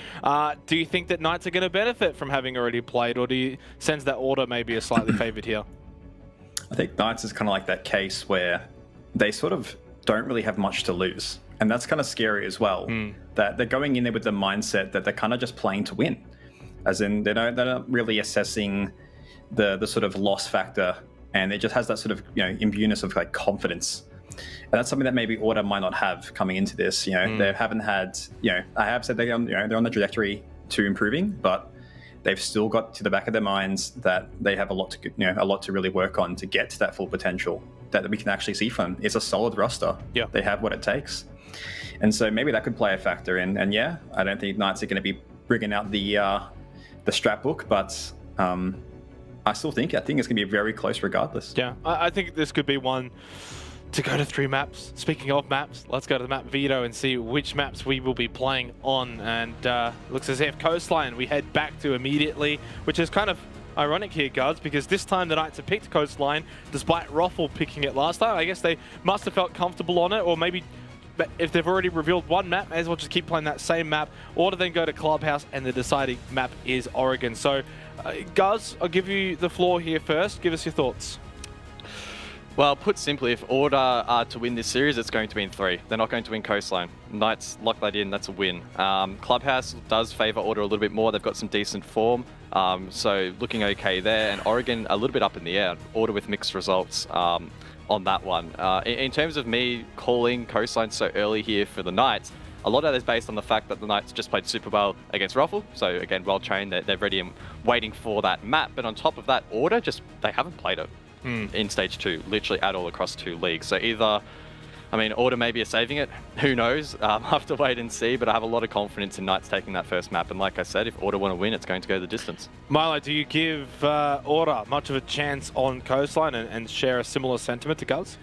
Do you think that Knights are going to benefit from having already played, or do you sense that Order may be a slightly favoured here? I think Knights is kind of like that case where they sort of don't really have much to lose. And that's kind of scary as well, that they're going in there with the mindset that they're kind of just playing to win. As in, they're not really assessing the sort of loss factor, and it just has that sort of, you know, imbueness of like confidence. And that's something that maybe Order might not have coming into this. You know, they haven't had, you know, I have said they're on the trajectory to improving, but they've still got to the back of their minds that they have a lot to really work on to get to that full potential that we can actually see from them. It's a solid roster. Yeah, they have what it takes. And so maybe that could play a factor in. And yeah, I don't think Knights are going to be bringing out the strat book, but I think it's going to be very close regardless. Yeah, I think this could be one to go to 3 maps. Speaking of maps, let's go to the map veto and see which maps we will be playing on. And looks as if Coastline we head back to immediately, which is kind of ironic here, Guards, because this time the Knights have picked Coastline despite Ruffle picking it last time. I guess they must have felt comfortable on it, or maybe if they've already revealed one map, may as well just keep playing that same map, or to then go to Clubhouse, and the deciding map is Oregon. So, Guz, I'll give you the floor here first. Give us your thoughts. Well, put simply, if Order are to win this series, it's going to be in 3. They're not going to win Coastline. Knights lock that in, that's a win. Clubhouse does favour Order a little bit more. They've got some decent form, so looking okay there. And Oregon, a little bit up in the air. Order with mixed results on that one. In terms of me calling Coastline so early here for the Knights, a lot of that is based on the fact that the Knights just played super well against Ruffle. So again, well trained, they're ready and waiting for that map. But on top of that, Order, they haven't played it in Stage 2, literally at all across 2 leagues. So either, I mean, Order maybe are saving it, who knows? I'll have to wait and see, but I have a lot of confidence in Knights taking that first map. And like I said, if Order want to win, it's going to go the distance. Milo, do you give Order much of a chance on Coastline and share a similar sentiment to Guz?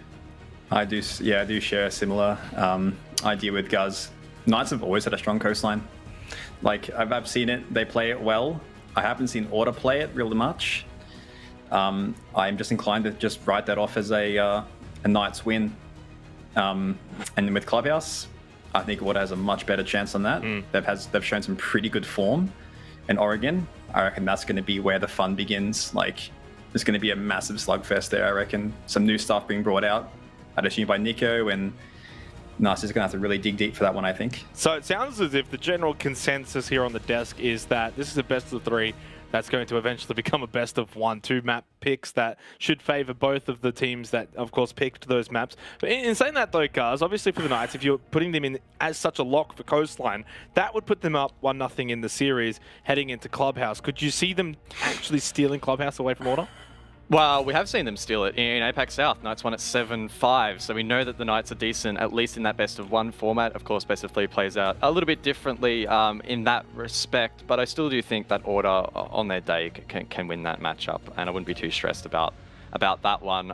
I do share a similar idea with Guz. Knights have always had a strong Coastline. Like, I've seen it, they play it well. I haven't seen Order play it really much. I'm just inclined to just write that off as a Knights win. And with Clubhouse, I think Order has a much better chance on that. They've shown some pretty good form. And Oregon, I reckon that's going to be where the fun begins. Like, there's going to be a massive slugfest there, I reckon. Some new stuff being brought out, I'd assume by Nico, and Nice is going to have to really dig deep for that one, I think. So it sounds as if the general consensus here on the desk is that this is a best of 3 that's going to eventually become a best of 1, 2 map picks that should favour both of the teams that, of course, picked those maps. But in saying that, though, guys, obviously for the Knights, if you're putting them in as such a lock for Coastline, that would put them up 1-0 in the series heading into Clubhouse. Could you see them actually stealing Clubhouse away from Order? Well, we have seen them steal it in APAC South. Knights won at 7-5, so we know that the Knights are decent, at least in that best of 1 format. Of course, best of 3 plays out a little bit differently in that respect, but I still do think that Order on their day can win that matchup, and I wouldn't be too stressed about that one.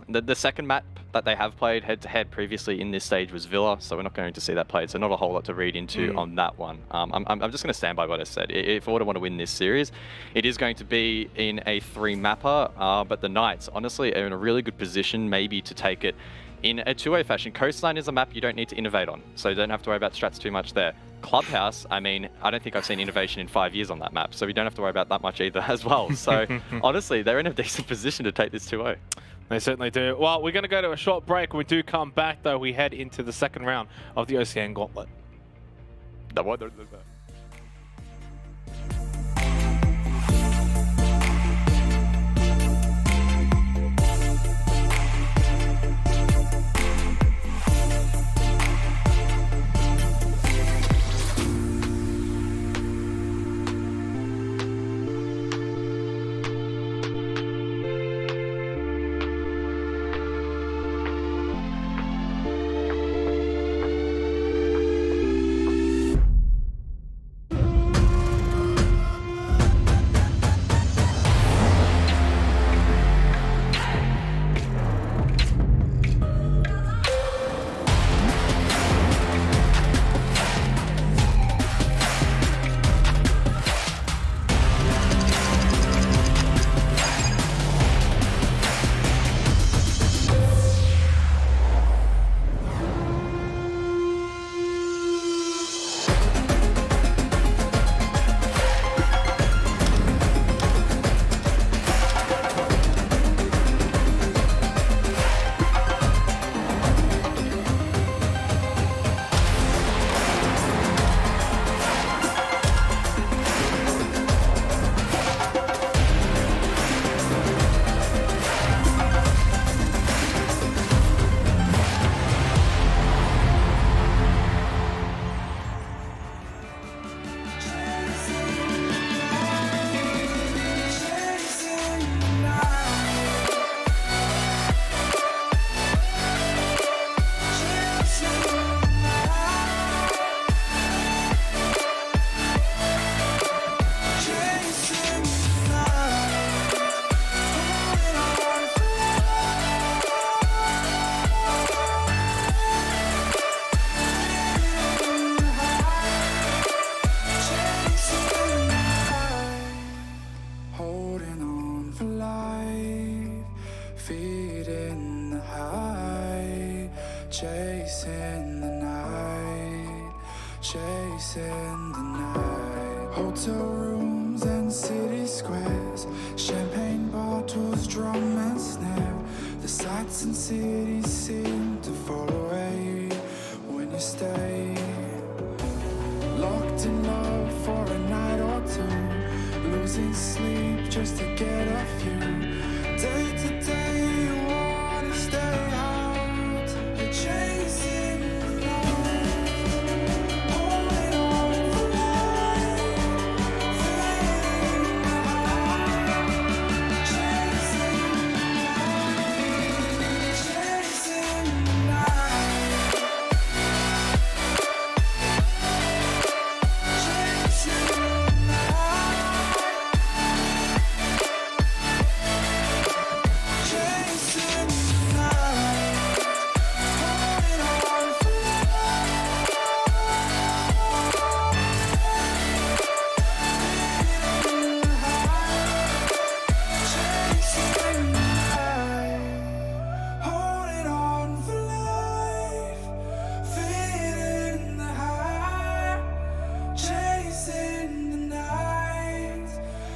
The second map that they have played head-to-head previously in this stage was Villa, so we're not going to see that played, so not a whole lot to read into on that one. I'm just going to stand by what I said. If Order want to win this series, it is going to be in a 3-mapper, but the Knights, honestly, are in a really good position maybe to take it in a 2-way fashion. Coastline is a map you don't need to innovate on, so you don't have to worry about strats too much there. Clubhouse, I mean, I don't think I've seen innovation in 5 years on that map, so we don't have to worry about that much either as well. So honestly, they're in a decent position to take this 2-0. They certainly do. Well, we're going to go to a short break. When we do come back, though, we head into the second round of the OCN Gauntlet. Chasing the night, chasing the night. Hotel rooms and city squares, champagne bottles, drum and snare. The sights and cities seem to fall away when you stay. Locked in love for a night or two, losing sleep just to get off you. Day to day you wanna stay out, you're chasing the light, holding on for life, fading in the high, chasing the night,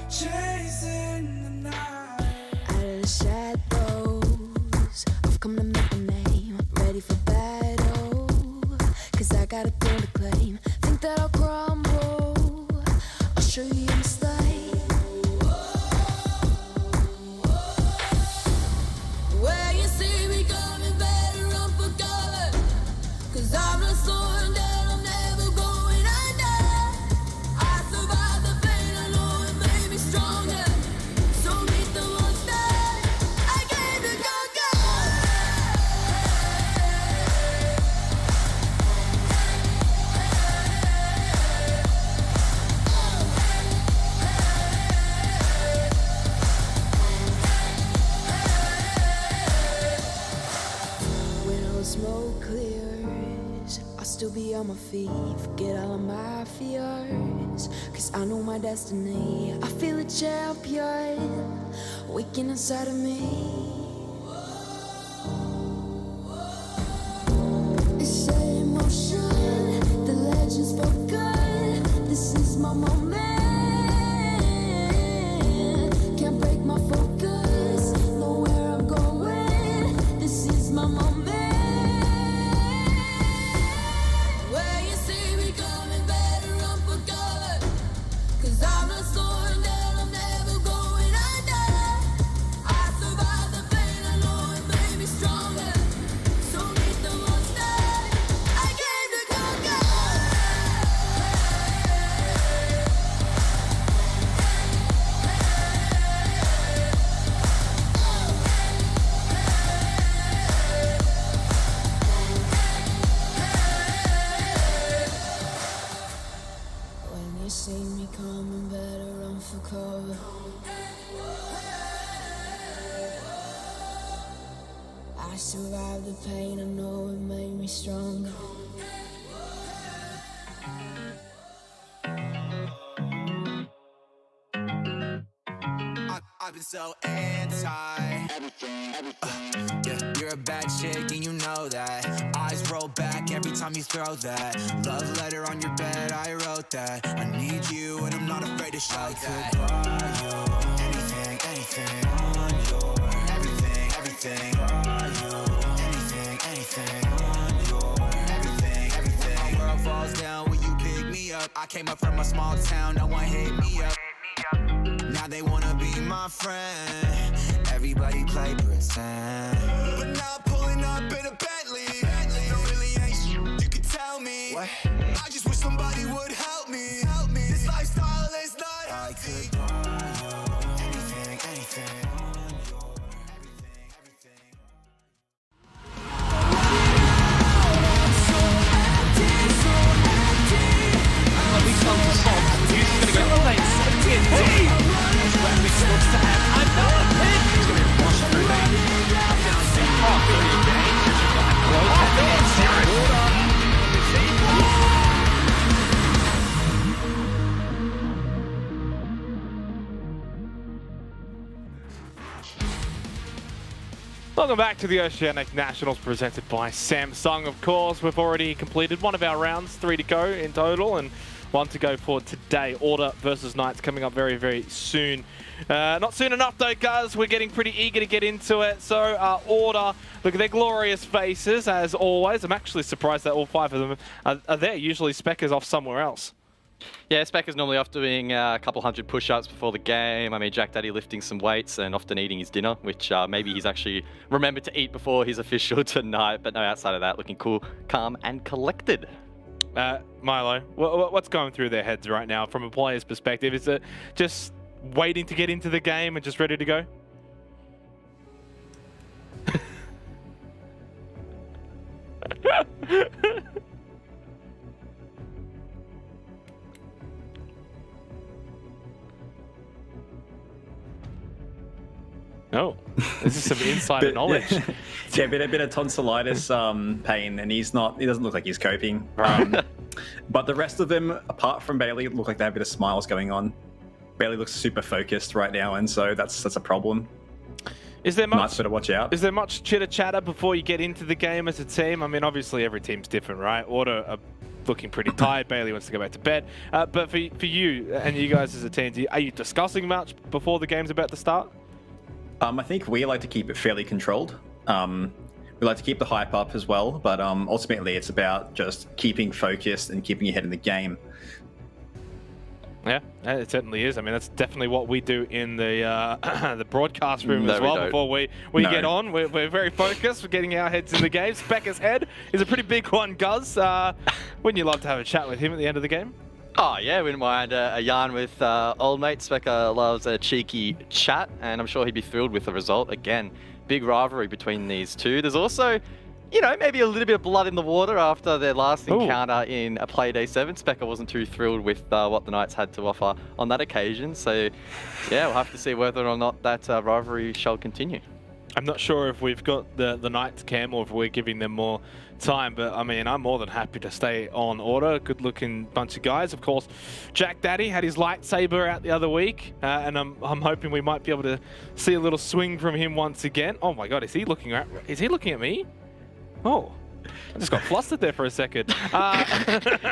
chasing the night. Smoke clears, I'll still be on my feet. Forget all of my fears, cause I know my destiny. I feel a champion waking inside of me. It's emotion, the legends spoken. This is my moment. Can't break my focus, know where I'm going. This is my moment. I survived the pain, I know it made me stronger. I've been so anti yeah, you're a bad chick and you know that. Eyes roll back every time you throw that. Love letter on your bed, I wrote that. I need you and I'm not afraid to show that. I could buy you anything, anything on your everything, everything. Buy you anything, anything on your everything, everything. My world falls down when you pick me up. I came up from a small town, no one hit me up. Now they wanna be my friend. Everybody play pretend. But now I'm pulling up in a Bentley. No, really ain't shit you can tell me. What? I just wish somebody would help me. Help me. This lifestyle is not healthy. I could buy you anything, anything. Welcome back to the Oceanic Nationals presented by Samsung, of course. We've already completed one of our rounds, 3 to go in total, and one to go for today. Order versus Knights coming up very, very soon. Not soon enough though, guys. We're getting pretty eager to get into it. So Order, look at their glorious faces as always. I'm actually surprised that all 5 of them are there. Usually Specker's off somewhere else. Yeah, Specker's normally off doing a couple hundred push-ups before the game. I mean, Jack Daddy lifting some weights and often eating his dinner, which maybe he's actually remembered to eat before his official tonight. But no, outside of that, looking cool, calm and collected. Milo, what's going through their heads right now from a player's perspective? Is it just waiting to get into the game and just ready to go? Oh, this is some insider knowledge. Yeah, a bit of tonsillitis pain, and he doesn't look like he's coping. But the rest of them, apart from Bailey, look like they have a bit of smiles going on. Bailey looks super focused right now, and so that's a problem. Is there much? Nice to watch out. Is there much chitter chatter before you get into the game as a team? I mean, obviously every team's different, right? Order are looking pretty tired. Bailey wants to go back to bed. But for you and you guys as a team, are you discussing much before the game's about to start? I think we like to keep it fairly controlled. We like to keep the hype up as well, but ultimately it's about just keeping focused and keeping your head in the game. Yeah, it certainly is. I mean, that's definitely what we do in the the broadcast room as well. Before we get on, we're very focused. We're getting our heads in the game. Specker's head is a pretty big one, Guz. Wouldn't you love to have a chat with him at the end of the game? Oh yeah, wouldn't mind a yarn with old mate. Specker loves a cheeky chat, and I'm sure he'd be thrilled with the result. Again, big rivalry between these two. There's also, you know, maybe a little bit of blood in the water after their last encounter in a play day 7. Specker wasn't too thrilled with what the Knights had to offer on that occasion. So yeah, we'll have to see whether or not that rivalry shall continue. I'm not sure if we've got the Knights cam or if we're giving them more time, but I mean, I'm more than happy to stay on Order. Good looking bunch of guys. Of course, Jack Daddy had his lightsaber out the other week, and I'm hoping we might be able to see a little swing from him once again. Oh my God, is he looking at me? Oh, I just got flustered there for a second.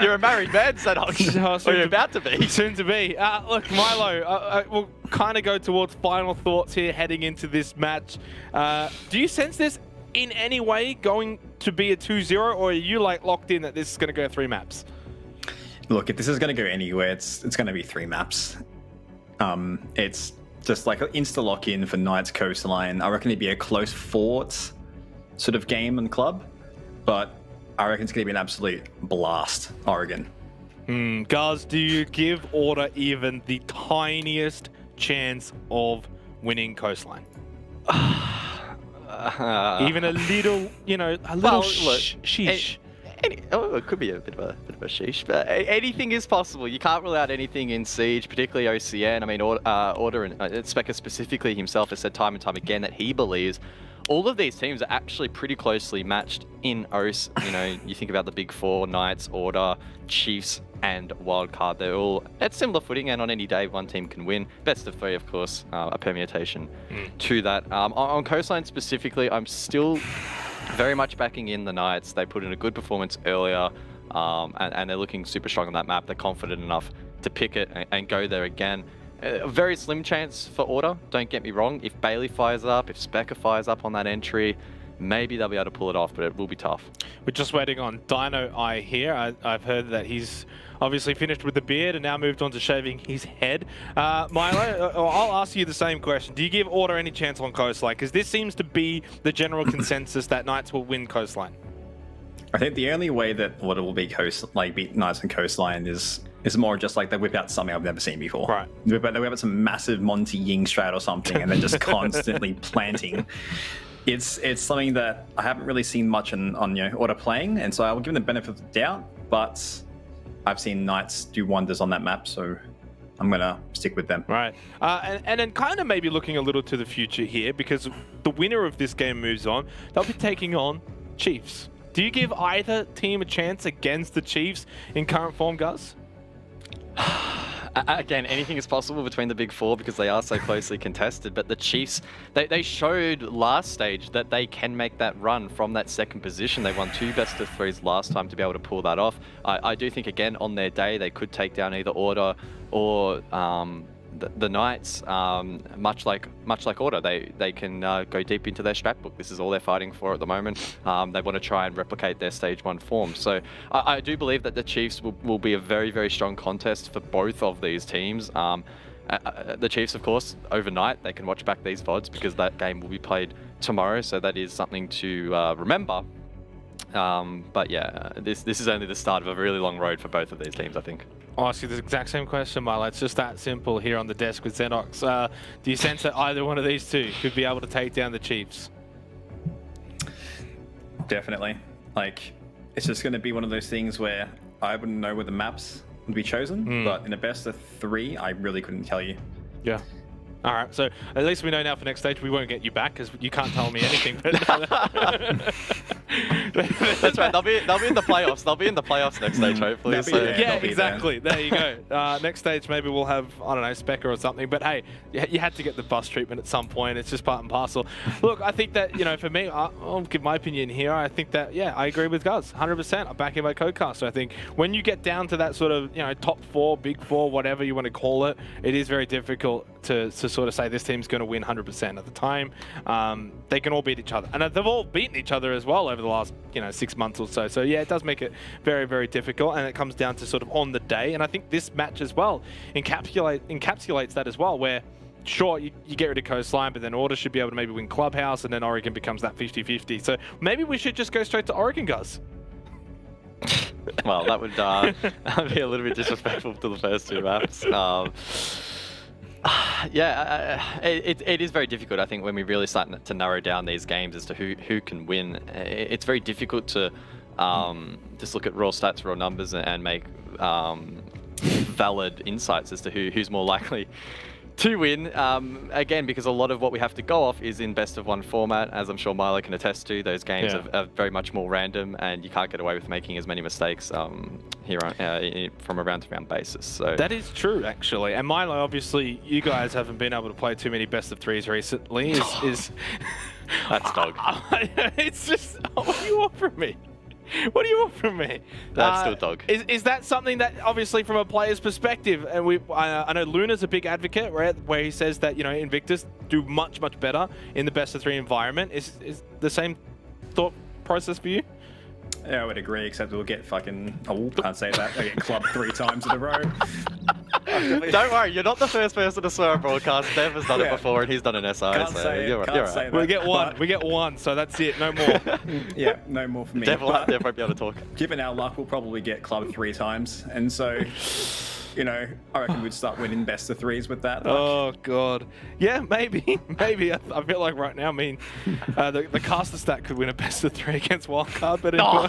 You're a married man, Sadok. Or you're about to be. Soon to be. Look, Milo, we'll kind of go towards final thoughts here heading into this match. Do you sense this in any way going to be a 2-0, or are you like locked in that this is going to go 3 maps? Look, if this is going to go anywhere, it's going to be 3 maps. It's just like an insta lock-in for Knights Coastline. I reckon it'd be a close fought sort of game and club, but I reckon it's going to be an absolute blast, Oregon. Guz, do you give Order even the tiniest chance of winning Coastline? Even a little, you know, a little sheesh. It could be a bit of a sheesh, but anything is possible. You can't rule out anything in Siege, particularly OCN. I mean, Order and Specker specifically himself has said time and time again that he believes all of these teams are actually pretty closely matched in OCE. You know, you think about the big 4, Knights, Order, Chiefs, and Wildcard. They're all at similar footing, and on any day, one team can win. Best of 3, of course, a permutation to that. On Coastline specifically, I'm still very much backing in the Knights. They put in a good performance earlier, and they're looking super strong on that map. They're confident enough to pick it and go there again. A very slim chance for Order, don't get me wrong. If Bailey fires up, if Specker fires up on that entry, maybe they'll be able to pull it off, but it will be tough. We're just waiting on Dino Eye here. I've heard that he's obviously finished with the beard and now moved on to shaving his head. Milo, I'll ask you the same question. Do you give Order any chance on Coastline? Because this seems to be the general consensus that Knights will win Coastline. I think the only way that Order will beat Knights and Coastline is more just like they whip out something I've never seen before. Right. They whip out some massive Monty Ying strat or something, and they're just constantly planting. It's something that I haven't really seen much on Order playing, and so I will give them the benefit of the doubt. But I've seen Knights do wonders on that map, so I'm gonna stick with them. Right. And then kind of maybe looking a little to the future here, because the winner of this game moves on. They'll be taking on Chiefs. Do you give either team a chance against the Chiefs in current form, Gus? Again, anything is possible between the big four because they are so closely contested. But the Chiefs, they showed last stage that they can make that run from that second position. They won 2 best-of-3s last time to be able to pull that off. I do think, again, on their day, they could take down either Order or the Knights. Much like Order, they can go deep into their scrapbook. This is all they're fighting for at the moment. They want to try and replicate their Stage 1 form. So I do believe that the Chiefs will be a very, very strong contest for both of these teams. The Chiefs, of course, overnight, they can watch back these VODs because that game will be played tomorrow. So that is something to remember. But yeah, this is only the start of a really long road for both of these teams, I think. I'll ask you the exact same question, Milo. It's just that simple here on the desk with Xenox. Do you sense that either one of these two could be able to take down the Chiefs? Definitely. Like, it's just going to be one of those things where I wouldn't know where the maps would be chosen, but in a best of 3, I really couldn't tell you. Yeah. All right, so at least we know now for next stage we won't get you back because you can't tell me anything. That's right. They'll be in the playoffs. They'll be in the playoffs next stage, hopefully. So. Yeah, exactly. There you go. Next stage, maybe we'll have, I don't know, Specker or something. But hey, you had to get the bus treatment at some point. It's just part and parcel. Look, I think that, for me, I'll give my opinion here. I think that, yeah, I agree with Guz, 100%. I'm backing my co-caster. I think when you get down to that sort of, top 4, big 4, whatever you want to call it, it is very difficult to sort of say this team's going to win 100% of the time. They can all beat each other. And they've all beaten each other as well over the last, 6 months or so. So yeah, it does make it very, very difficult. And it comes down to sort of on the day. And I think this match as well encapsulates that as well, where sure, you get rid of Coastline, but then Order should be able to maybe win Clubhouse, and then Oregon becomes that 50-50. So maybe we should just go straight to Oregon, Guz. Well, that would be a little bit disrespectful to the first 2 maps. Yeah, it is very difficult, I think, when we really start to narrow down these games as to who can win. It's very difficult to just look at raw stats, raw numbers, and make valid insights as to who's more likely to win. Again, because a lot of what we have to go off is in best of 1 format, as I'm sure Milo can attest to. Those games are very much more random, and you can't get away with making as many mistakes here on, from a round-to-round basis. So that is true, actually. And Milo, obviously, you guys haven't been able to play too many best of 3s recently. That's dog. It's just, what do you want from me? What do you want from me? That's still dog. Is that something that, obviously, from a player's perspective, and I know Luna's a big advocate, right, where he says that, Invictus do much, much better in the best of 3 environment. Is the same thought process for you? Yeah, I would agree, except we'll get fucking... Oh, can't say that. I get clubbed 3 times in a row. Don't worry, you're not the first person to swear on broadcast. Dev has done it before, and he's done an SI. Can't so say you're it, right. say We that, get one. but- We get one. So that's it. No more. Yeah, no more for me. Dev But won't be able to talk. given our luck, we'll probably get clubbed 3 times. And so, I reckon we'd start winning best of 3s with that. Oh, God. Yeah, maybe. Maybe. I feel like right now, the caster stat could win a best of 3 against Wildcard, but anyway.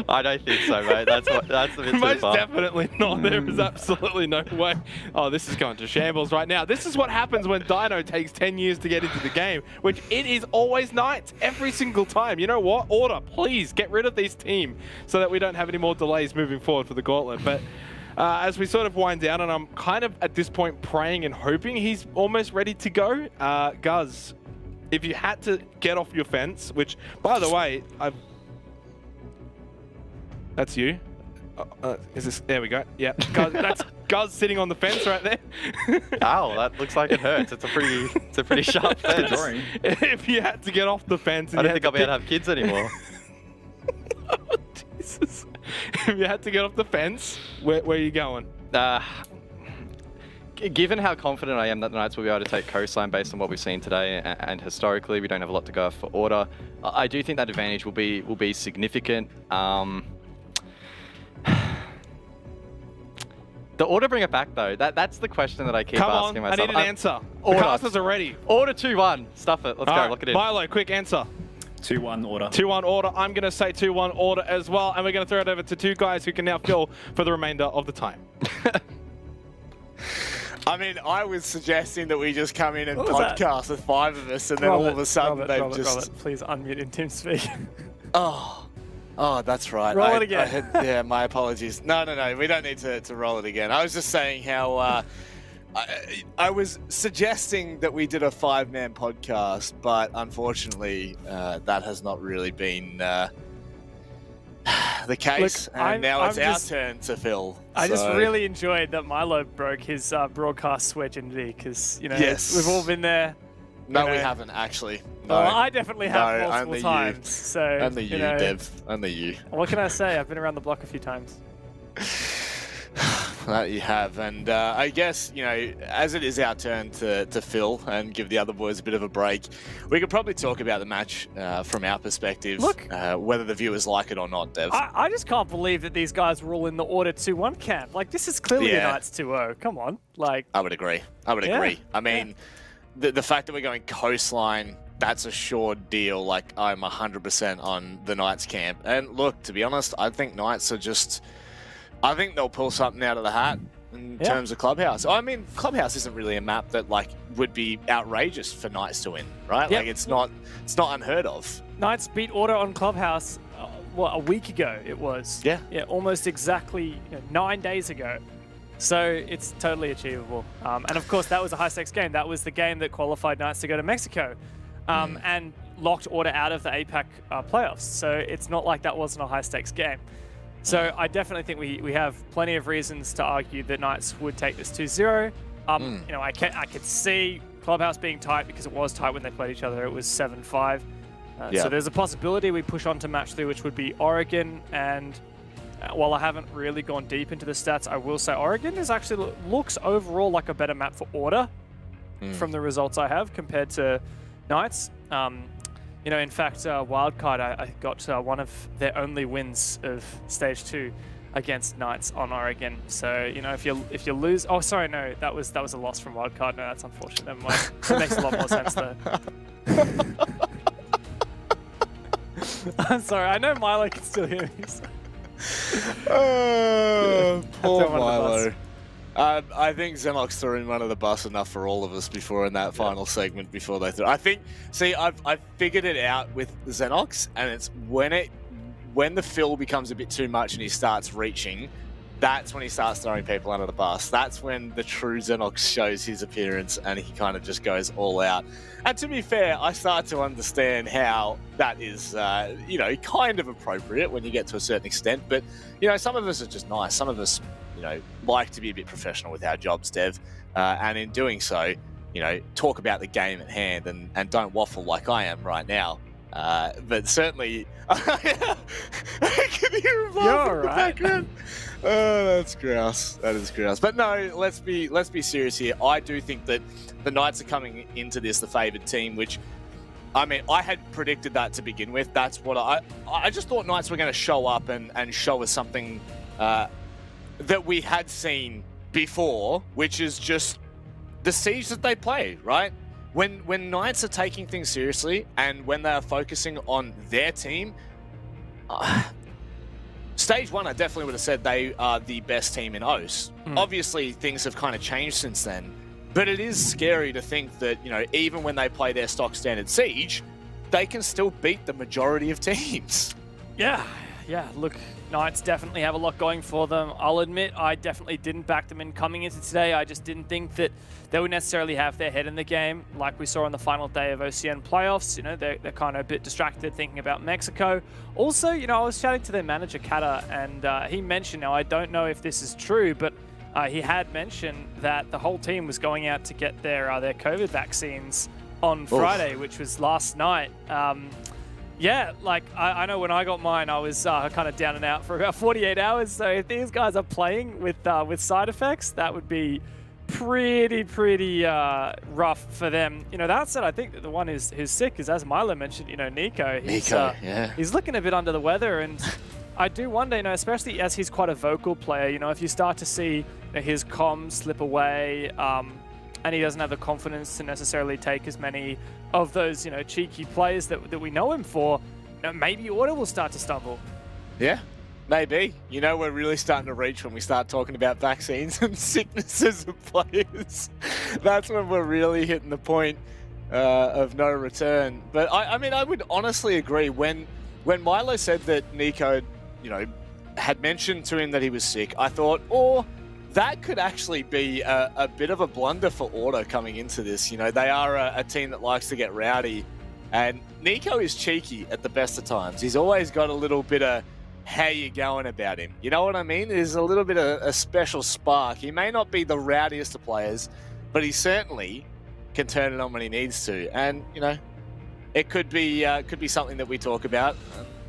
I don't think so, mate. That's a bit too Most far. definitely not. There is absolutely no way. Oh, this is going to shambles right now. This is what happens when Dino takes 10 years to get into the game, which it is always Knights every single time. You know what? Order, please get rid of this team so that we don't have any more delays moving forward for the Gauntlet. But as we sort of wind down, and I'm kind of at this point praying and hoping he's almost ready to go. Guz, if you had to get off your fence, which, by the way, that's you. Is this? There we go. Yeah, that's Guz sitting on the fence right there. Ow, that looks like it hurts. It's a pretty sharp fence. If you had to get off the fence, and I don't think I'll be able to have kids anymore. Oh, Jesus. If you had to get off the fence, where are you going? Given how confident I am that the Knights will be able to take coastline based on what we've seen today, and historically we don't have a lot to go for Order, I do think that advantage will be significant. The Order bring it back though. That's the question that I keep asking myself. I need an answer. Order. The casters are ready. Order 2-1. Stuff it. Let's go. Lock it in. Milo, quick answer. 2-1 Order. 2-1 Order. I'm going to say 2-1 Order as well. And we're going to throw it over to 2 guys who can now fill for the remainder of the time. I mean, I was suggesting that we just come in and podcast with 5 of us, and then all of a sudden they've just... Robert, please unmute in TeamSpeak. Oh. Oh, that's right. Roll it again. Yeah, my apologies. No. We don't need to roll it again. I was just saying how I was suggesting that we did a 5-man podcast, but unfortunately, that has not really been the case. Look, and now it's I'm our turn to fill. I just so- really enjoyed that Milo broke his broadcast sweat envy because, Yes. we've all been there. No, we haven't actually. No. Well, I definitely have No, multiple only times. You. So only you, Dev. Only you. What can I say? I've been around the block a few times. That you have, and I guess, as it is our turn to fill and give the other boys a bit of a break, we could probably talk about the match from our perspective, whether the viewers like it or not, Dev. I just can't believe that these guys were all in the Order 2-1 camp. Like, this is clearly a Knights 2-0. Come on. Like, I would agree. I mean, the fact that we're going coastline, that's a sure deal. Like, I'm 100% on the Knights camp. And look, to be honest, I think Knights are just... I think they'll pull something out of the hat in terms of Clubhouse. I mean, Clubhouse isn't really a map that would be outrageous for Knights to win, right? Yep. Like it's not unheard of. Knights beat Order on Clubhouse, a week ago it was. Yeah. Yeah, almost exactly 9 days ago. So it's totally achievable. And of course, that was a high-stakes game. That was the game that qualified Knights to go to Mexico and locked Order out of the APAC playoffs. So it's not like that wasn't a high-stakes game. So I definitely think we have plenty of reasons to argue that Knights would take this 2-0. I could see Clubhouse being tight because it was tight when they played each other. It was 7-5. So there's a possibility we push on to match 3, which would be Oregon. And while I haven't really gone deep into the stats, I will say Oregon is actually looks overall like a better map for Order from the results I have compared to Knights. In fact, Wildcard, I got one of their only wins of Stage 2 against Knights on Oregon. So, if you lose... Oh, sorry, no, that was a loss from Wildcard. No, that's unfortunate. Never mind. That makes a lot more sense, though. I'm sorry, I know Milo can still hear me. So. Poor Milo. I think Xenox threw in one of the bus enough for all of us before in that final segment before they threw. I think, I've figured it out with Xenox, and it's when the fill becomes a bit too much and he starts reaching, that's when he starts throwing people under the bus. That's when the true Xenox shows his appearance and he kind of just goes all out. And to be fair, I start to understand how that is, kind of appropriate when you get to a certain extent. But, some of us are just nice. Some of us, like to be a bit professional with our jobs, Dev. And in doing so, talk about the game at hand and don't waffle like I am right now. But certainly, I can hear him laughing in the background. Oh, that's grouse. That is grouse. But no, let's be serious here. I do think that the Knights are coming into this the favoured team, which, I mean, I had predicted that to begin with. That's what I just thought Knights were going to show up and show us something that we had seen before, which is just the siege that they play, right? When Knights are taking things seriously and when they are focusing on their team, Stage 1, I definitely would have said they are the best team in OCE. Obviously, things have kind of changed since then, but it is scary to think that, even when they play their stock standard siege, they can still beat the majority of teams. Yeah. Look, Knights definitely have a lot going for them. I'll admit I definitely didn't back them in coming into today. I just didn't think that they would necessarily have their head in the game like we saw on the final day of OCN playoffs. They're kind of a bit distracted thinking about Mexico. Also, I was chatting to their manager, Kata, and he mentioned, now I don't know if this is true, but he had mentioned that the whole team was going out to get their COVID vaccines on Friday, which was last night. Yeah, I know when I got mine, I was kind of down and out for about 48 hours. So if these guys are playing with side effects, that would be pretty rough for them. That said, I think that the one who's sick is, as Milo mentioned, Nico. He's looking a bit under the weather, and I do wonder, especially as he's quite a vocal player, if you start to see his comms slip away, and he doesn't have the confidence to necessarily take as many of those, cheeky plays that we know him for, maybe Order will start to stumble. Yeah, maybe. We're really starting to reach when we start talking about vaccines and sicknesses of players. That's when we're really hitting the point of no return. But I mean, I would honestly agree when when Milo said that Nico, had mentioned to him that he was sick, I thought, that could actually be a bit of a blunder for Order coming into this. They are a team that likes to get rowdy, and Nico is cheeky at the best of times. He's always got a little bit of how you going about him. You know what I mean? There's a little bit of a special spark. He may not be the rowdiest of players, but he certainly can turn it on when he needs to. And, it could be something that we talk about.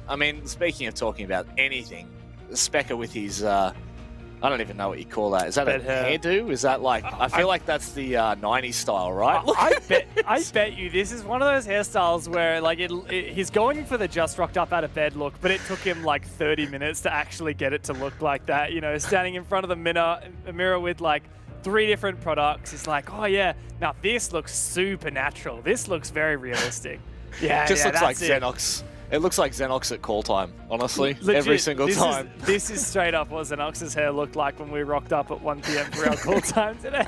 I mean, speaking of talking about anything, Specker with his... I don't even know what you call that. Is that a hairdo? Is that like... I feel like that's the 90s style, right? I bet you this is one of those hairstyles where he's going for the just rocked up out of bed look, but it took him like 30 minutes to actually get it to look like that. Standing in front of the mirror with like 3 different products. He's like, oh yeah, now this looks super natural. This looks very realistic. Yeah, just looks like it. Xenox. It looks like Xenox at call time, honestly. Legit, every single time. This is straight up what Xenox's hair looked like when we rocked up at 1 p.m. for our call time today.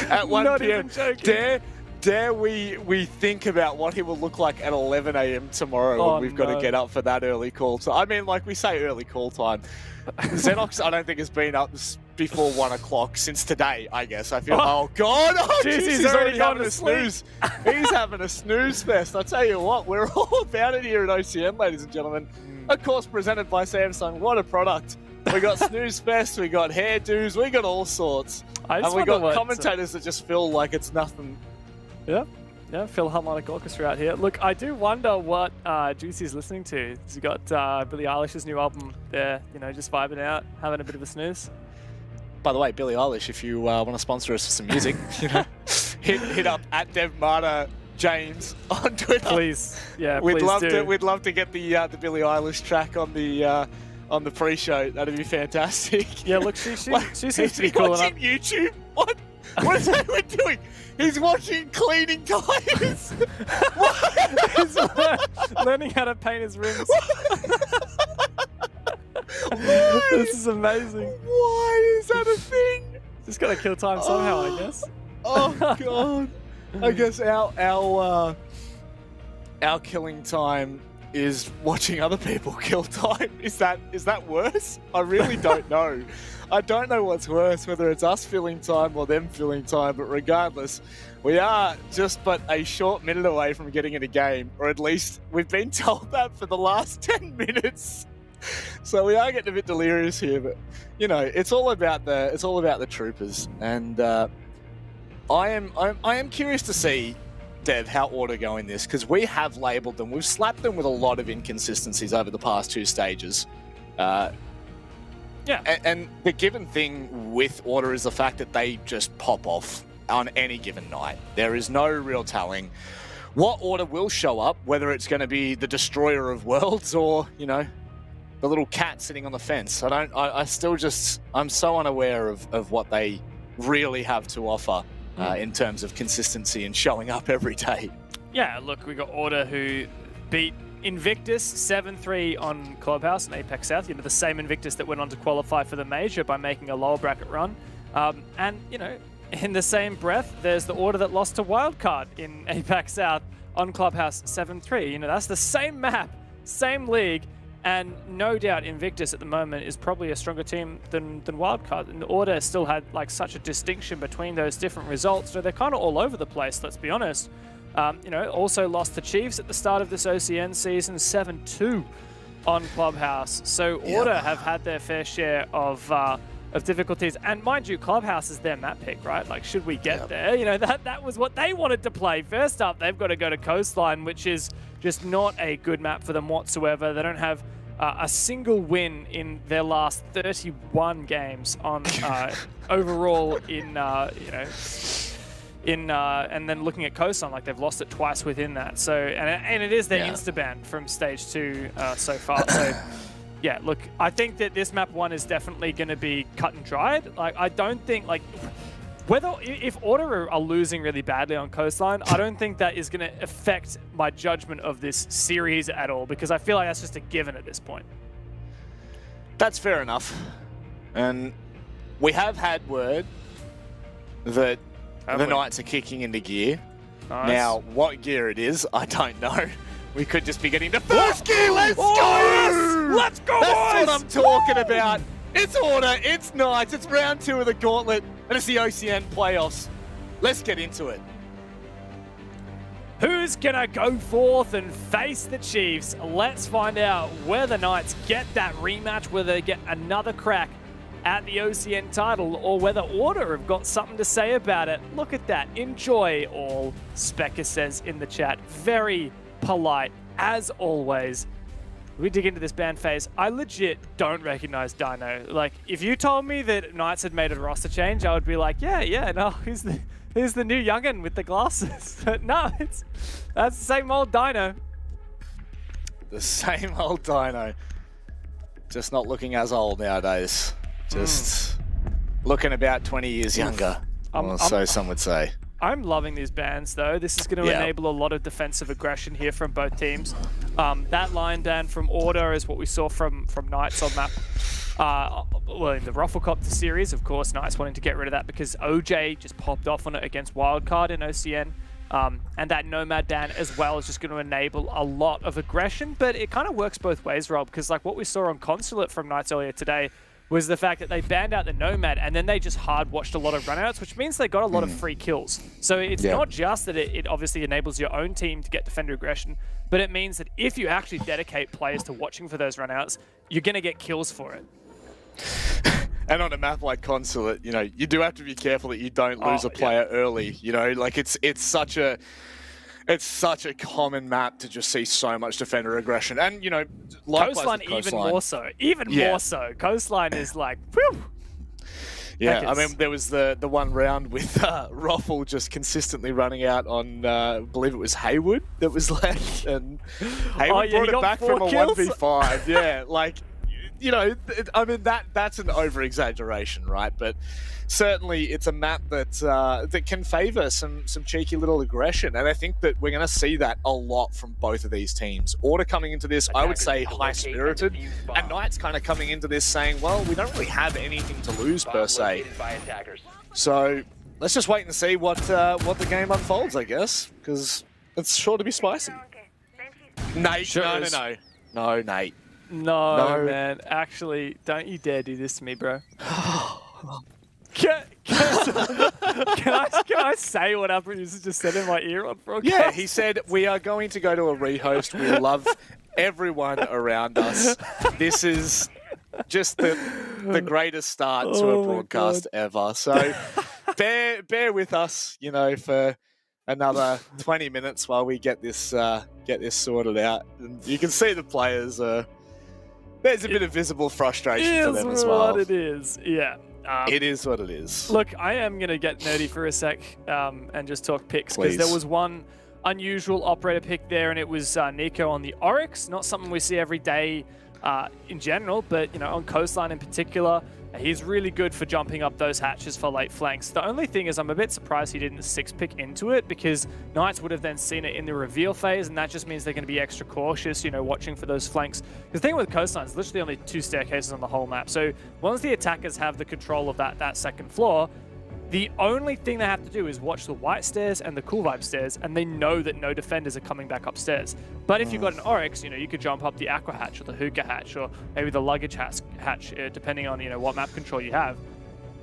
At 1 Not p.m. even joking. Dare we think about what he will look like at 11 a.m. tomorrow when we've got to get up for that early call time. I mean, like we say early call time. Xenox, I don't think has been up before 1 o'clock since today, I guess. I feel, oh God, jeez, he's already having a snooze. He's having a snooze fest. I tell you what, we're all about it here at OCN, ladies and gentlemen. Of course, presented by Samsung. What a product. We got snooze fest, we got hairdos, we got all sorts. And we got commentators that just feel like it's nothing. Yeah, Philharmonic Orchestra out here. Look, I do wonder what Juicy's listening to. He's got Billie Eilish's new album there, just vibing out, having a bit of a snooze. By the way, Billie Eilish, if you want to sponsor us for some music, hit up at DevMarta James on Twitter. Please, yeah, we'd love do. to. We'd love to get the Billie Eilish track on the pre-show. That'd be fantastic. Yeah, look, she seems to be cool enough. YouTube. What? What is that we're doing? He's watching cleaning tires. He's learning how to paint his rims. This is amazing. Why is that a thing? Just gotta kill time somehow, I guess. Oh God. I guess our killing time is watching other people kill time. Is that worse? I really don't know. I don't know what's worse, whether it's us filling time or them filling time, but regardless, we are just but a short minute away from getting in a game, or at least we've been told that for the last 10 minutes. So we are getting a bit delirious here, but it's all about the troopers, and I am curious to see, Dev, how Order go in this, because we have labelled them. We've slapped them with a lot of inconsistencies over the past 2 stages. Yeah. And the given thing with Order is the fact that they just pop off on any given night. There is no real telling what Order will show up, whether it's going to be the destroyer of worlds or, the little cat sitting on the fence. I'm so unaware of what they really have to offer in terms of consistency and showing up every day. Yeah, look, we got Order who beat Invictus 7-3 on Clubhouse and Apex South, the same Invictus that went on to qualify for the major by making a lower bracket run. And, in the same breath, there's the Order that lost to Wildcard in Apex South on Clubhouse 7-3. That's the same map, same league, and no doubt Invictus at the moment is probably a stronger team than Wildcard. And the Order still had such a distinction between those different results, so they're kind of all over the place, let's be honest. Also lost to Chiefs at the start of this OCN season, 7-2 on Clubhouse. So Order have had their fair share of difficulties. And mind you, Clubhouse is their map pick, right? Should we get there? That was what they wanted to play. First up, they've got to go to Coastline, which is just not a good map for them whatsoever. They don't have a single win in their last 31 games on overall and then looking at Coastline, they've lost it twice within that. So and it is their insta-ban from stage 2 so far. So yeah, look, I think that this map 1 is definitely going to be cut and dried. I don't think if Order are losing really badly on Coastline, I don't think that is going to affect my judgment of this series at all, because I feel like that's just a given at this point. That's fair enough. And we have had word that the Knights are kicking into gear. Nice. Now, what gear it is, I don't know. We could just be getting the first gear. Let's go! Yes! Let's go, That's boys! what I'm talking about. It's Order, it's Knights, it's round 2 of the Gauntlet, and it's the OCN playoffs. Let's get into it. Who's gonna go forth and face the Chiefs? Let's find out where the Knights get that rematch, whether they get another crack at the OCN title, or whether Order have got something to say about it. Look at that. Enjoy all, Specker says in the chat. Very polite, as always. We dig into this band phase. I legit don't recognize Dino. Like, if you told me that Knights had made a roster change, I would be like, yeah, no, he's the new youngin with the glasses. But no, that's the same old Dino. The same old Dino. Just not looking as old nowadays. Just looking about 20 years younger, or so some would say. I'm loving these bans, though. This is going to enable a lot of defensive aggression here from both teams. That line ban from Order is what we saw from Knights on map. Well, in the Rufflecopter series, of course, Knights wanting to get rid of that because OJ just popped off on it against Wildcard in OCN. And that Nomad ban as well is just going to enable a lot of aggression, but it kind of works both ways, Rob, because like what we saw on Consulate from Knights earlier today was the fact that they banned out the Nomad and then they just hard-watched a lot of runouts, which means they got a lot of free kills. So it's not just that it obviously enables your own team to get defender aggression, but it means that if you actually dedicate players to watching for those runouts, you're going to get kills for it. And on a map like Consulate, you know, you do have to be careful that you don't lose a player early. You know, like it's such a common map to just see so much defender aggression, and you know, Coastline even more so. More so. Coastline is like, whew. Yeah, I mean, there was the one round with Ruffle just consistently running out on, I believe it was Haywood that was left, and Haywood brought it back from a 1v5. Yeah, like, you know, I mean, that's an over-exaggeration, right? But certainly it's a map that that can favour some cheeky little aggression, and I think that we're going to see that a lot from both of these teams. Order coming into this, I would say, high-spirited, and Knights kind of coming into this saying, well, we don't really have anything to lose per se. So let's just wait and see what the game unfolds, I guess, because it's sure to be spicy. Nate, no, Nate. No, man. Actually, don't you dare do this to me, bro. Can I say what our producer just said in my ear on broadcast? Yeah, he said, we are going to go to a rehost. We love everyone around us. This is just the greatest start to a broadcast ever. So bear with us, you know, for another 20 minutes while we get this sorted out. And you can see the players there's a bit of visible frustration for them as well. It is what it is, yeah. It is what it is. Look, I am going to get nerdy for a sec and just talk picks, because there was one unusual operator pick there, and it was Nico on the Oryx. Not something we see every day in general, but you know, on Coastline in particular, he's really good for jumping up those hatches for late flanks. The only thing is I'm a bit surprised he didn't 6-pick into it, because Knights would have then seen it in the reveal phase, and that just means they're going to be extra cautious, you know, watching for those flanks. Because the thing with Coastline is literally only 2 staircases on the whole map. So once the attackers have the control of that second floor, the only thing they have to do is watch the white stairs and the cool vibe stairs, and they know that no defenders are coming back upstairs. But if you've got an Oryx, you know, you could jump up the Aqua hatch or the Hookah hatch or maybe the luggage hatch, depending on, you know, what map control you have,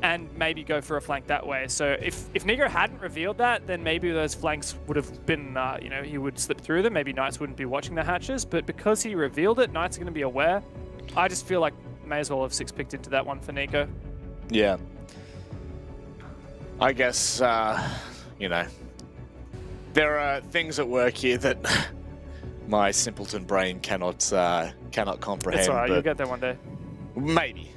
and maybe go for a flank that way. So if Nico hadn't revealed that, then maybe those flanks would have been, you know, he would slip through them. Maybe Knights wouldn't be watching the hatches, but because he revealed it, Knights are going to be aware. I just feel like may as well have 6-picked into that one for Nico. Yeah. I guess, you know, there are things at work here that my simpleton brain cannot comprehend. That's all right, you'll get there one day. Maybe,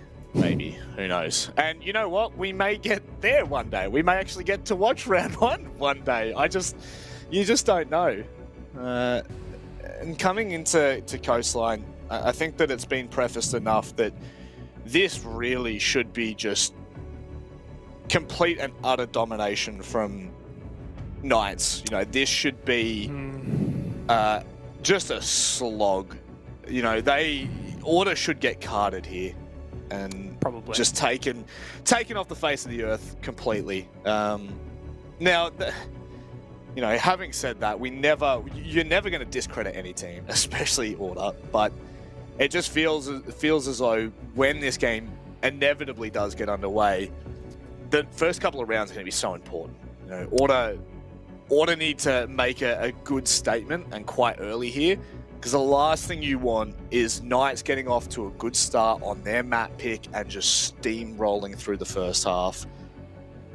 who knows? And you know what? We may get there one day. We may actually get to watch round one day. You just don't know. And coming into Coastline, I think that it's been prefaced enough that this really should be just complete and utter domination from Knights. You know, this should be just a slog. You know, Order should get carded here and probably just taken off the face of the earth completely. Now, you know, having said that, you're never going to discredit any team, especially Order, but it just feels as though when this game inevitably does get underway, the first couple of rounds are going to be so important. You know, Order need to make a good statement and quite early here, because the last thing you want is Knights getting off to a good start on their map pick and just steamrolling through the first half.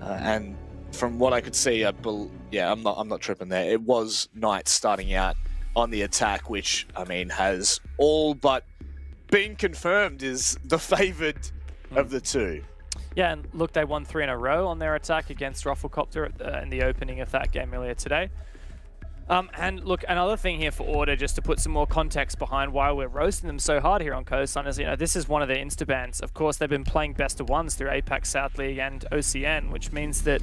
And from what I could see, I'm not tripping there. It was Knights starting out on the attack, which I mean has all but been confirmed is the favoured of the two. Yeah, and look, they won 3 in a row on their attack against Rufflecopter in the opening of that game earlier today. And look, another thing here for Order, just to put some more context behind why we're roasting them so hard here on Coastline, is, you know, this is one of their Instabans. Of course, they've been playing best of ones through APAC South League and OCN, which means that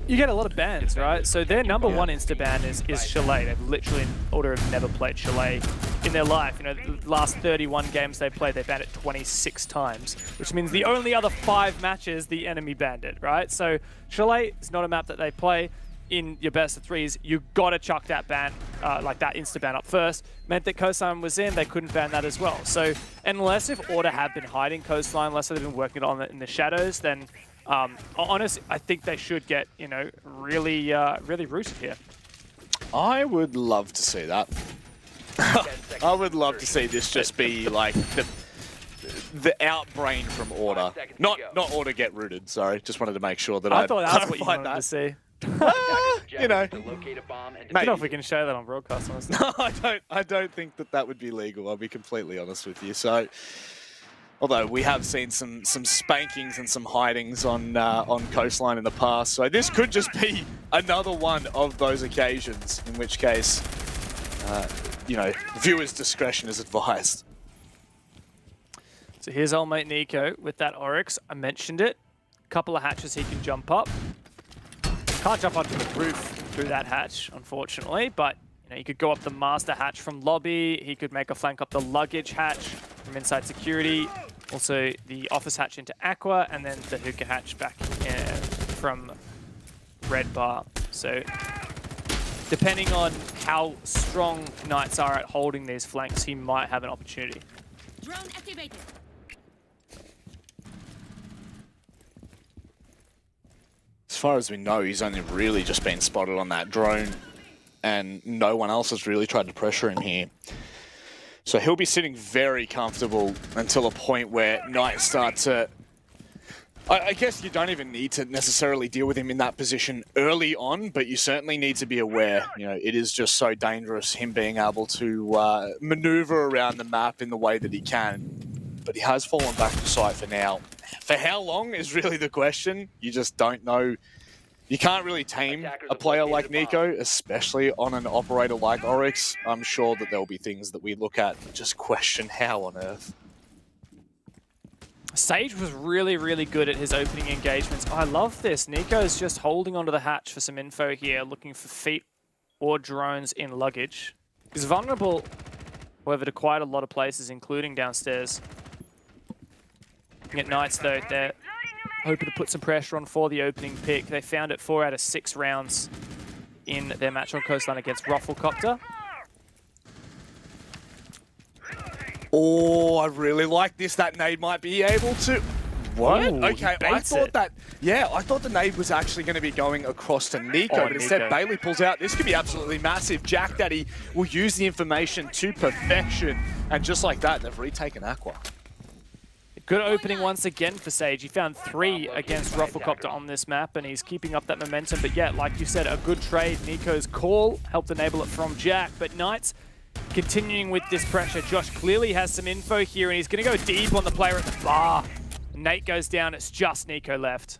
you get a lot of bans, right? So their number one Instaban is Chalet. They've literally, Order have never played Chalet in their life. You know, the last 31 games they played, they banned it 26 times, which means the only other 5 matches the enemy banned it, right? So Chalet is not a map that they play. In your best of 3s, you gotta chuck that ban, like that insta-ban up first. Meant that Coastline was in, they couldn't ban that as well. So unless if Order have been hiding Coastline, unless they've been working on it in the shadows, then honestly, I think they should get, you know, really rooted here. I would love to see that. I would love to see this just be like the outbrain from Order. Not Order get rooted, sorry. Just wanted to make sure that I thought that's what you wanted to see. You know, I don't know if we can show that on broadcast, honestly. No, I don't think that would be legal. I'll be completely honest with you. So, although we have seen some spankings and some hidings on Coastline in the past, so this could just be another one of those occasions. In which case, you know, viewers' discretion is advised. So here's old mate Nico with that Oryx. I mentioned it. A couple of hatches he can jump up. Can't jump onto the roof through that hatch, unfortunately, but you know, he could go up the master hatch from lobby. He could make a flank up the luggage hatch from inside security. Also the office hatch into aqua, and then the hookah hatch back from red bar. So depending on how strong Knights are at holding these flanks, he might have an opportunity. Drone activated. As far as we know, he's only really just been spotted on that drone, and no one else has really tried to pressure him here. So he'll be sitting very comfortable until a point where Knights start to... I guess you don't even need to necessarily deal with him in that position early on, but you certainly need to be aware. You know, it is just so dangerous, him being able to maneuver around the map in the way that he can. But he has fallen back to sight for now. For how long is really the question. You just don't know. You can't really tame a player like Nico, especially on an operator like Oryx. I'm sure that there'll be things that we look at and just question how on earth. Sage was really, really good at his opening engagements. I love this. Nico's just holding onto the hatch for some info here, looking for feet or drones in luggage. He's vulnerable, however, to quite a lot of places, including downstairs. At Knights, though, they're hoping to put some pressure on for the opening pick. They found it 4 out of 6 rounds in their match on Coastline against Rufflecopter. Oh, I really like this. That nade might be able to... What? Ooh, okay, I thought that... Yeah, I thought the nade was actually going to be going across to Nico, but instead Bailey pulls out. This could be absolutely massive. Jack Daddy will use the information to perfection. And just like that, they've retaken Aqua. Good opening once again for Sage. He found 3 against Rufflecopter on this map, and he's keeping up that momentum. But yeah, like you said, a good trade. Nico's call helped enable it from Jack. But Knights continuing with this pressure. Josh clearly has some info here, and he's going to go deep on the player at the bar. Nate goes down. It's just Nico left.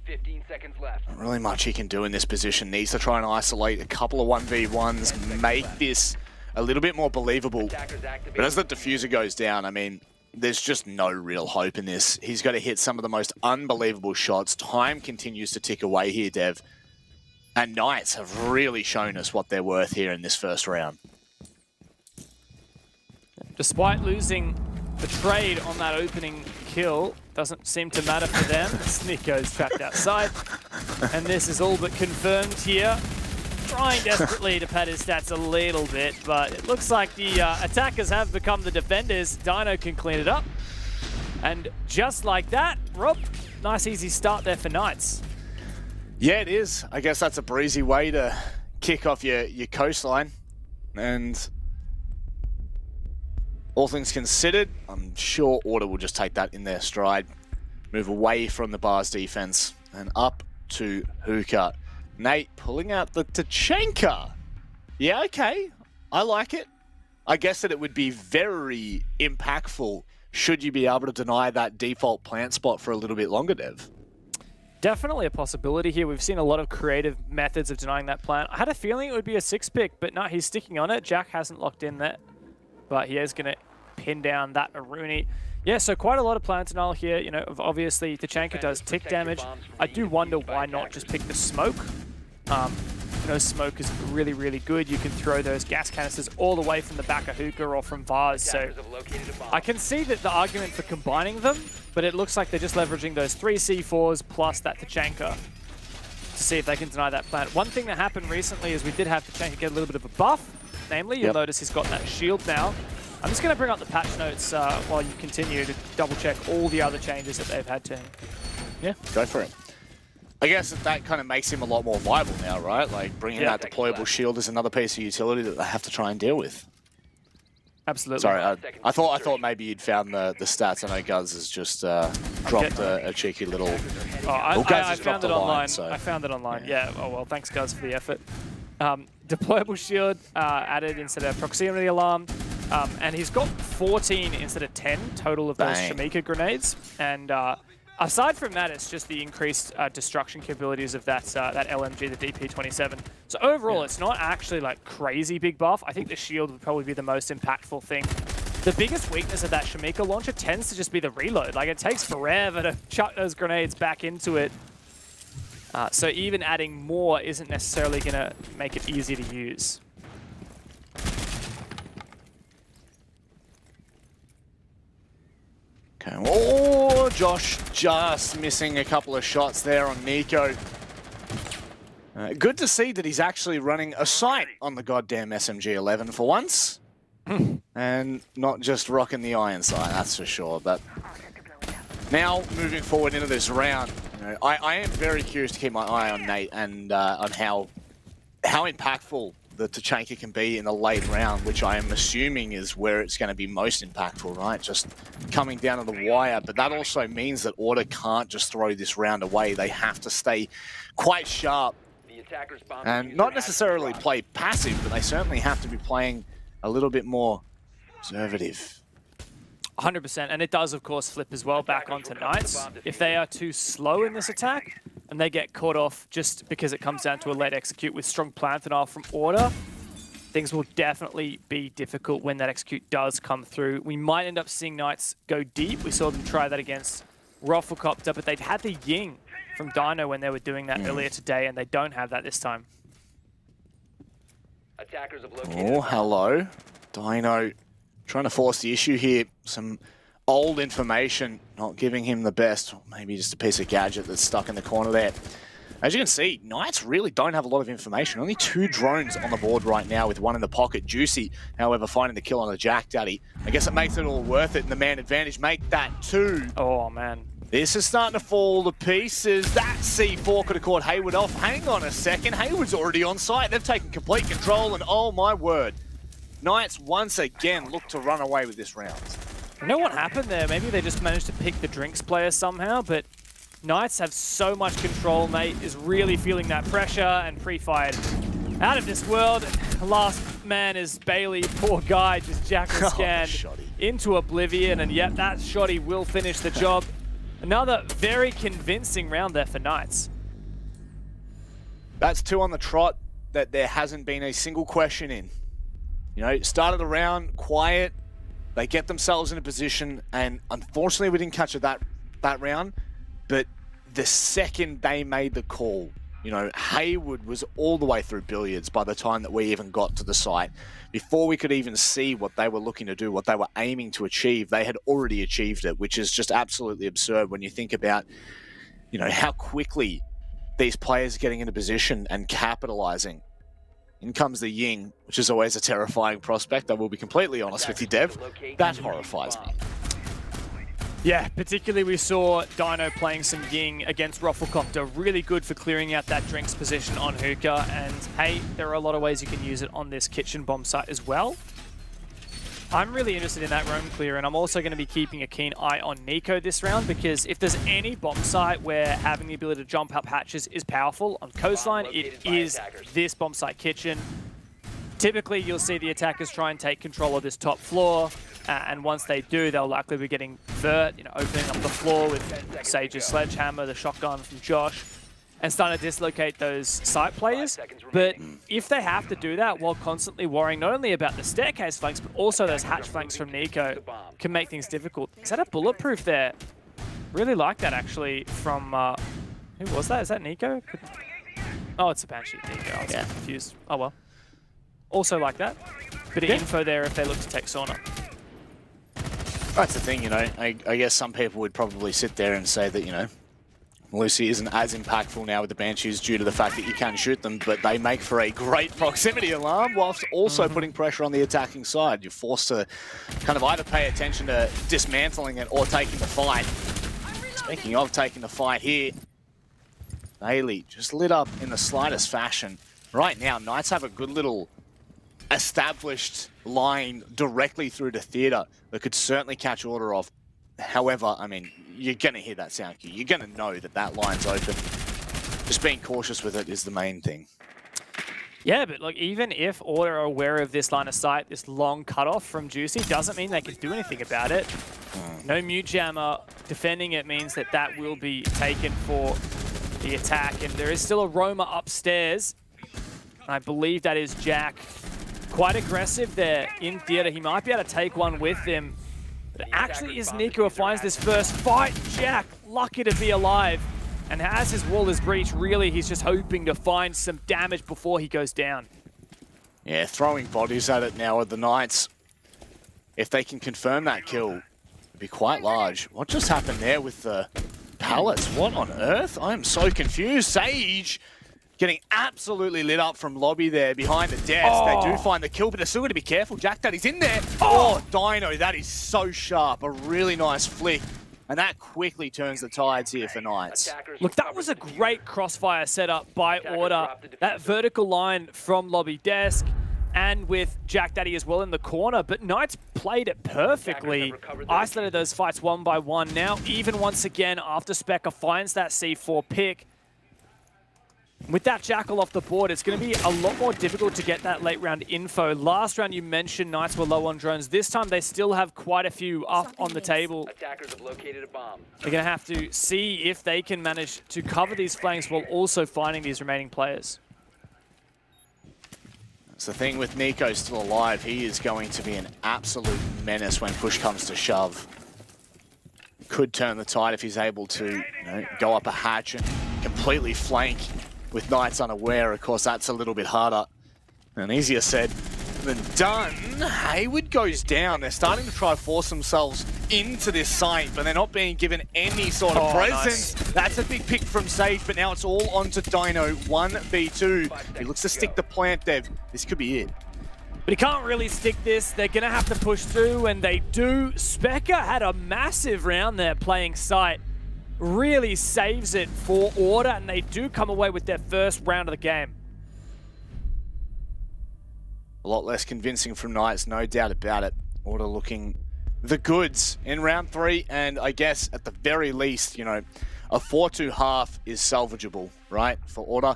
15 seconds left. Not really much he can do in this position. Needs to try and isolate a couple of 1v1s, make this a little bit more believable. But as the diffuser goes down, I mean, there's just no real hope in this. He's got to hit some of the most unbelievable shots. Time continues to tick away here, Dev. And Knights have really shown us what they're worth here in this first round. Despite losing the trade on that opening kill. Doesn't seem to matter for them. Nico's trapped outside. And this is all but confirmed here. Trying desperately to pad his stats a little bit, but it looks like the attackers have become the defenders. Dino can clean it up. And just like that, Rob, nice easy start there for Knights. Yeah, it is. I guess that's a breezy way to kick off your coastline. And all things considered, I'm sure Order will just take that in their stride. Move away from the Bars defense and up to Hookah. Nate pulling out the Tachanka. Yeah, okay. I like it. I guess that it would be very impactful should you be able to deny that default plant spot for a little bit longer, Dev. Definitely a possibility here. We've seen a lot of creative methods of denying that plant. I had a feeling it would be a 6-pick, but no, he's sticking on it. Jack hasn't locked in that, but he is going to pin down that Aruni. Yeah, so quite a lot of plant denial here. You know, obviously Tachanka does tick damage. I do wonder why not just pick the smoke. You know, smoke is really, really good. You can throw those gas canisters all the way from the back of Hookah or from Vars. So I can see that the argument for combining them, but it looks like they're just leveraging those 3 C4s plus that Tachanka to see if they can deny that plant. One thing that happened recently is we did have Tachanka get a little bit of a buff. Namely, you'll notice he's got that shield now. I'm just going to bring up the patch notes while you continue to double check all the other changes that they've had to him. Yeah, go for it. I guess that kind of makes him a lot more viable now, right? Like bringing that deployable shield is another piece of utility that they have to try and deal with. Absolutely. Sorry, I thought maybe you'd found the stats. I know Guz has just dropped a cheeky little. I found it online. I found it online. Yeah. Oh well, thanks Guz for the effort. Deployable shield added instead of proximity alarm, and he's got 14 instead of 10 total of those Shamika grenades. And aside from that, it's just the increased destruction capabilities of that LMG, the DP-27. So overall, it's not actually like crazy big buff. I think the shield would probably be the most impactful thing. The biggest weakness of that Shamika launcher tends to just be the reload. Like, it takes forever to chuck those grenades back into it. So even adding more isn't necessarily going to make it easy to use. Okay. Oh, Josh just missing a couple of shots there on Nico. Good to see that he's actually running a sight on the goddamn SMG-11 for once. And not just rocking the iron sight, that's for sure. But now, moving forward into this round, you know, I am very curious to keep my eye on Nate and on how impactful the Tachanka can be in the late round, which I am assuming is where it's going to be most impactful, right? Just coming down to the wire. But that also means that Order can't just throw this round away. They have to stay quite sharp and not necessarily play passive, but they certainly have to be playing a little bit more conservative. 100%, and it does, of course, flip as well back onto Knights. If they are too slow in this attack, and they get caught off just because it comes down to a late execute with strong plant denial from Order, things will definitely be difficult when that execute does come through. We might end up seeing Knights go deep. We saw them try that against Rufflecopter, but they've had the Ying from Dino when they were doing that earlier today, and they don't have that this time. Attackers have located. Oh, hello. Dino trying to force the issue here. Some old information, not giving him the best. Maybe just a piece of gadget that's stuck in the corner there. As you can see, Knights really don't have a lot of information. Only 2 drones on the board right now with 1 in the pocket. Juicy, however, finding the kill on the Jack Daddy. I guess it makes it all worth it, and the man advantage make that 2. Oh, man. This is starting to fall to pieces. That C4 could have caught Hayward off. Hang on a second. Hayward's already on site. They've taken complete control, and oh my word. Knights once again look to run away with this round. You know what happened there? Maybe they just managed to pick the drinks player somehow, but Knights have so much control. Nate is really feeling that pressure and pre-fired out of this world. Last man is Bailey. Poor guy just jackal scanned into oblivion, and yep, that shotty will finish the job. Another very convincing round there for Knights. That's 2 on the trot that there hasn't been a single question in. You know, started the round quiet. They get themselves in a position, and unfortunately we didn't catch it that round, but the second they made the call, You know, Hayward was all the way through billiards by the time that we even got to the site. Before we could even see what they were looking to do, what they were aiming to achieve, they had already achieved it, which is just absolutely absurd when you think about, you know, how quickly these players are getting into position and capitalizing. In comes the Ying, which is always a terrifying prospect. I will be completely honest with you, Dev. That horrifies me. Yeah, particularly we saw Dino playing some Ying against Rufflecopter. Really good for clearing out that drinks position on Hookah. And hey, there are a lot of ways you can use it on this kitchen bomb site as well. I'm really interested in that roam clear, and I'm also going to be keeping a keen eye on Nico this round, because if there's any bomb site where having the ability to jump up hatches is powerful, on Coastline it is this bomb site kitchen. Typically you'll see the attackers try and take control of this top floor, and once they do, they'll likely be getting Vert, you know, opening up the floor with Sage's sledgehammer, the shotgun from Josh, and starting to dislocate those site players. But if they have to do that while constantly worrying not only about the staircase flanks, but also those hatch flanks from Nico, can make things difficult. Is that a bulletproof there? Really like that, actually, from... who was that? Is that Nico? Oh, it's a Banshee Nico. I was confused. Oh, well. Also like that. Bit of info there if they look to take Sauna. That's the thing, you know. I guess some people would probably sit there and say that, you know, Lucy isn't as impactful now with the Banshees due to the fact that you can shoot them, but they make for a great proximity alarm whilst also putting pressure on the attacking side. You're forced to kind of either pay attention to dismantling it or taking the fight. Speaking of taking the fight here, Bailey just lit up in the slightest fashion. Right now, Knights have a good little established line directly through the theatre that could certainly catch Order off. However, I mean, you're going to hear that sound cue. You're going to know that that line's open. Just being cautious with it is the main thing. Yeah, but like, even if Order are aware of this line of sight, this long cutoff from Juicy, doesn't mean they can do anything about it. No mute jammer defending it means that that will be taken for the attack. And there is still a roamer upstairs. I believe that is Jack. Quite aggressive there in theatre. He might be able to take one with him. But it actually is Nico who finds this first fight. Jack, lucky to be alive. And as his wall is breached, really, he's just hoping to find some damage before he goes down. Yeah, throwing bodies at it now with the Knights. If they can confirm that kill, it'd be quite large. What just happened there with the pallets? What on earth? I am so confused. Sage getting absolutely lit up from lobby there behind the desk. They do find the kill, but they're still going to be careful. Jack Daddy's in there. Oh, Dino, that is so sharp. A really nice flick. And that quickly turns the tides here for Knights. Look, that was a great crossfire setup by Order. That vertical line from lobby desk and with Jack Daddy as well in the corner. But Knights played it perfectly. Isolated those fights one by one. Now, even once again, after Specker finds that C4 pick, with that Jackal off the board, it's going to be a lot more difficult to get that late round info. Last round you mentioned Knights were low on drones. This time they still have quite a few up on the table. Attackers have located a bomb. They're going to have to see if they can manage to cover these flanks while also finding these remaining players. That's the thing with Nico still alive. He is going to be an absolute menace when push comes to shove. Could turn the tide if he's able to, go up a hatch and completely flank. With Knights unaware, of course, that's a little bit harder and easier said than done. Hayward goes down. They're starting to try to force themselves into this site, but they're not being given any sort of presence. Nice. That's a big pick from Sage, but now it's all onto Dino. 1v2. He looks to stick the plant, Dev. This could be it. But he can't really stick this. They're going to have to push through, and they do. Specker had a massive round there playing site. Really saves it for Order, and they do come away with their first round of the game. A lot less convincing from Knights, no doubt about it. Order looking the goods in round 3, and I guess at the very least, a 4-2 half is salvageable, right, for Order.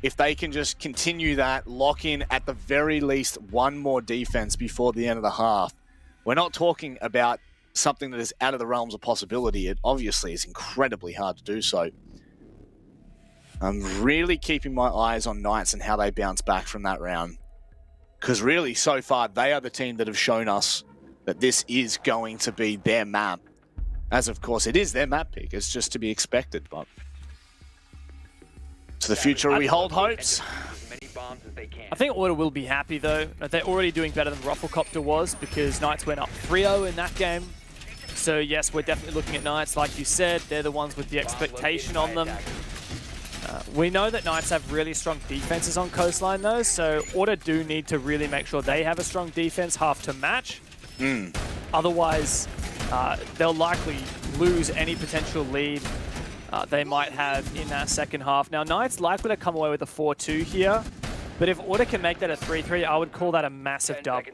If they can just continue that, lock in at the very least one more defense before the end of the half. We're not talking about something that is out of the realms of possibility. It obviously is incredibly hard to do so. I'm really keeping my eyes on Knights and how they bounce back from that round. Because really, so far, they are the team that have shown us that this is going to be their map. As of course, it is their map pick. It's just to be expected, but To the future, we hold hopes. I think Order will be happy though. They're already doing better than Rufflecopter was because Knights went up 3-0 in that game. So yes, we're definitely looking at Knights. Like you said, they're the ones with the expectation on them. We know that Knights have really strong defenses on Coastline though, so Order do need to really make sure they have a strong defense half to match. Otherwise, they'll likely lose any potential lead they might have in that second half. Now, Knights likely to come away with a 4-2 here, but if Order can make that a 3-3, I would call that a massive dub.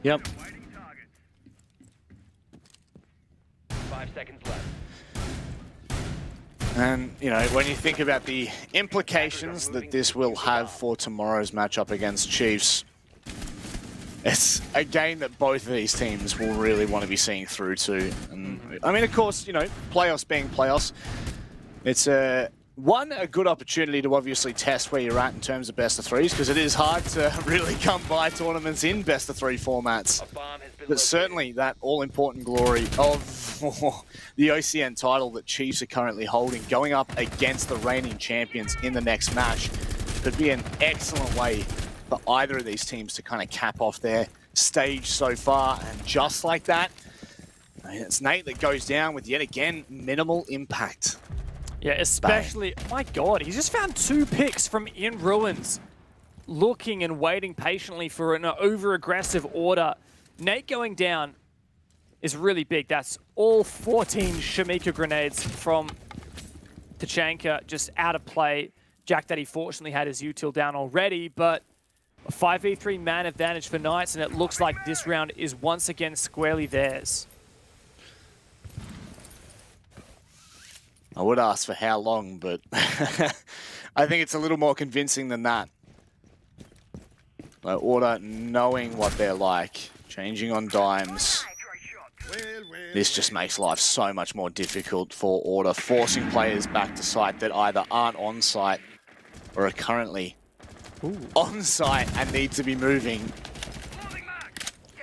Yep. 5 seconds left. And, you know, when you think about the implications that this will have for tomorrow's matchup against Chiefs, it's a game that both of these teams will really want to be seeing through to. And, I mean, of course, you know, playoffs being playoffs, it's a good opportunity to obviously test where you're at in terms of best of threes, because it is hard to really come by tournaments in best of three formats. But certainly that all-important glory of the OCN title that Chiefs are currently holding, going up against the reigning champions in the next match, could be an excellent way for either of these teams to kind of cap off their stage so far. And just like that, I mean, it's Nate that goes down with yet again minimal impact. Yeah, especially, my God, he's just found 2 picks from In Ruins, looking and waiting patiently for an over-aggressive Order. Nate going down is really big. That's all 14 Shamika grenades from Tachanka just out of play. Jack Daddy fortunately had his util down already, but a 5v3 man advantage for Knights, and it looks like this round is once again squarely theirs. I would ask for how long, but I think it's a little more convincing than that. Order knowing what they're like, changing on dimes. This just makes life so much more difficult for Order, forcing players back to site that either aren't on site or are currently on site and need to be moving.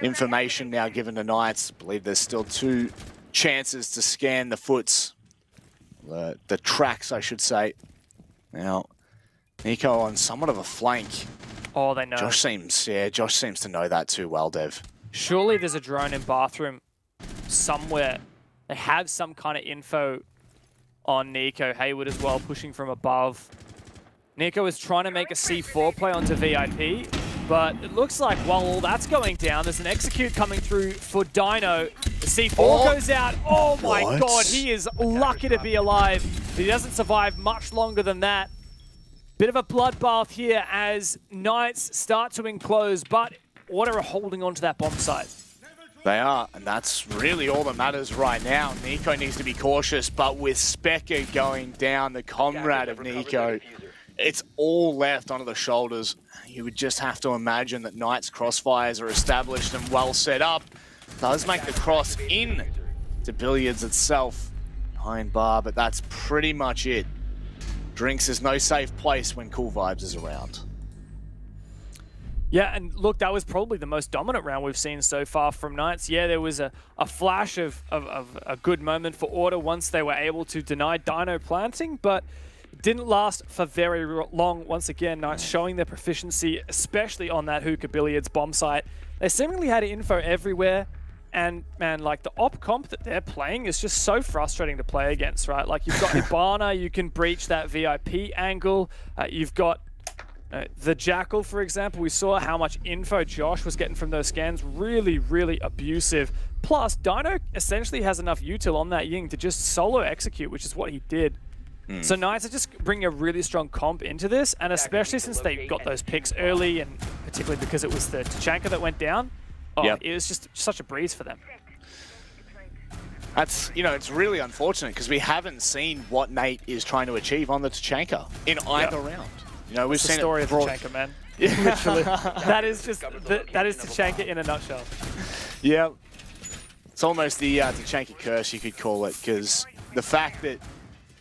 Information now given to Knights. I believe there's still 2 chances to scan the foots. The tracks, I should say. Now, Nico on somewhat of a flank. Oh, they know. Josh seems to know that too well, Dev. Surely there's a drone in bathroom somewhere. They have some kind of info on Nico. Hayward as well, pushing from above. Nico is trying to make a C4 play onto VIP, but it looks like while all that's going down, there's an execute coming through for Dino. The C4 goes out. Oh my God, he is lucky to be alive. He doesn't survive much longer than that. Bit of a bloodbath here as Knights start to enclose, but Order are holding on to that bomb site. They are, and that's really all that matters right now. Nico needs to be cautious, but with Specker going down, the comrade of Nico, it's all left onto the shoulders. You would just have to imagine that Knights crossfires are established and well set up. Does make the cross in to Billiards itself behind bar, but that's pretty much it. Drinks is no safe place when Cool Vibes is around. Yeah, and look, that was probably the most dominant round we've seen so far from Knights. Yeah, there was a flash of a good moment for Order once they were able to deny Dino planting, but it didn't last for very long. Once again, Knights showing their proficiency, especially on that Hookah Billiards bomb site. They seemingly had info everywhere, and man, like the op comp that they're playing is just so frustrating to play against, right? Like you've got Ibana, you can breach that VIP angle. You've got the Jackal, for example. We saw how much info Josh was getting from those scans. Really, really abusive. Plus, Dino essentially has enough util on that Ying to just solo execute, which is what he did. So Knights are just bringing a really strong comp into this, and especially since they got those picks early, and particularly because it was the Tachanka that went down, it was just such a breeze for them. That's, you know, it's really unfortunate because we haven't seen what Nate is trying to achieve on the Tachanka in either round. You know, we've seen the story it of Tachanka, man. Literally. that is Tachanka in a nutshell. Yeah. It's almost the Tachanka curse, you could call it, because the fact that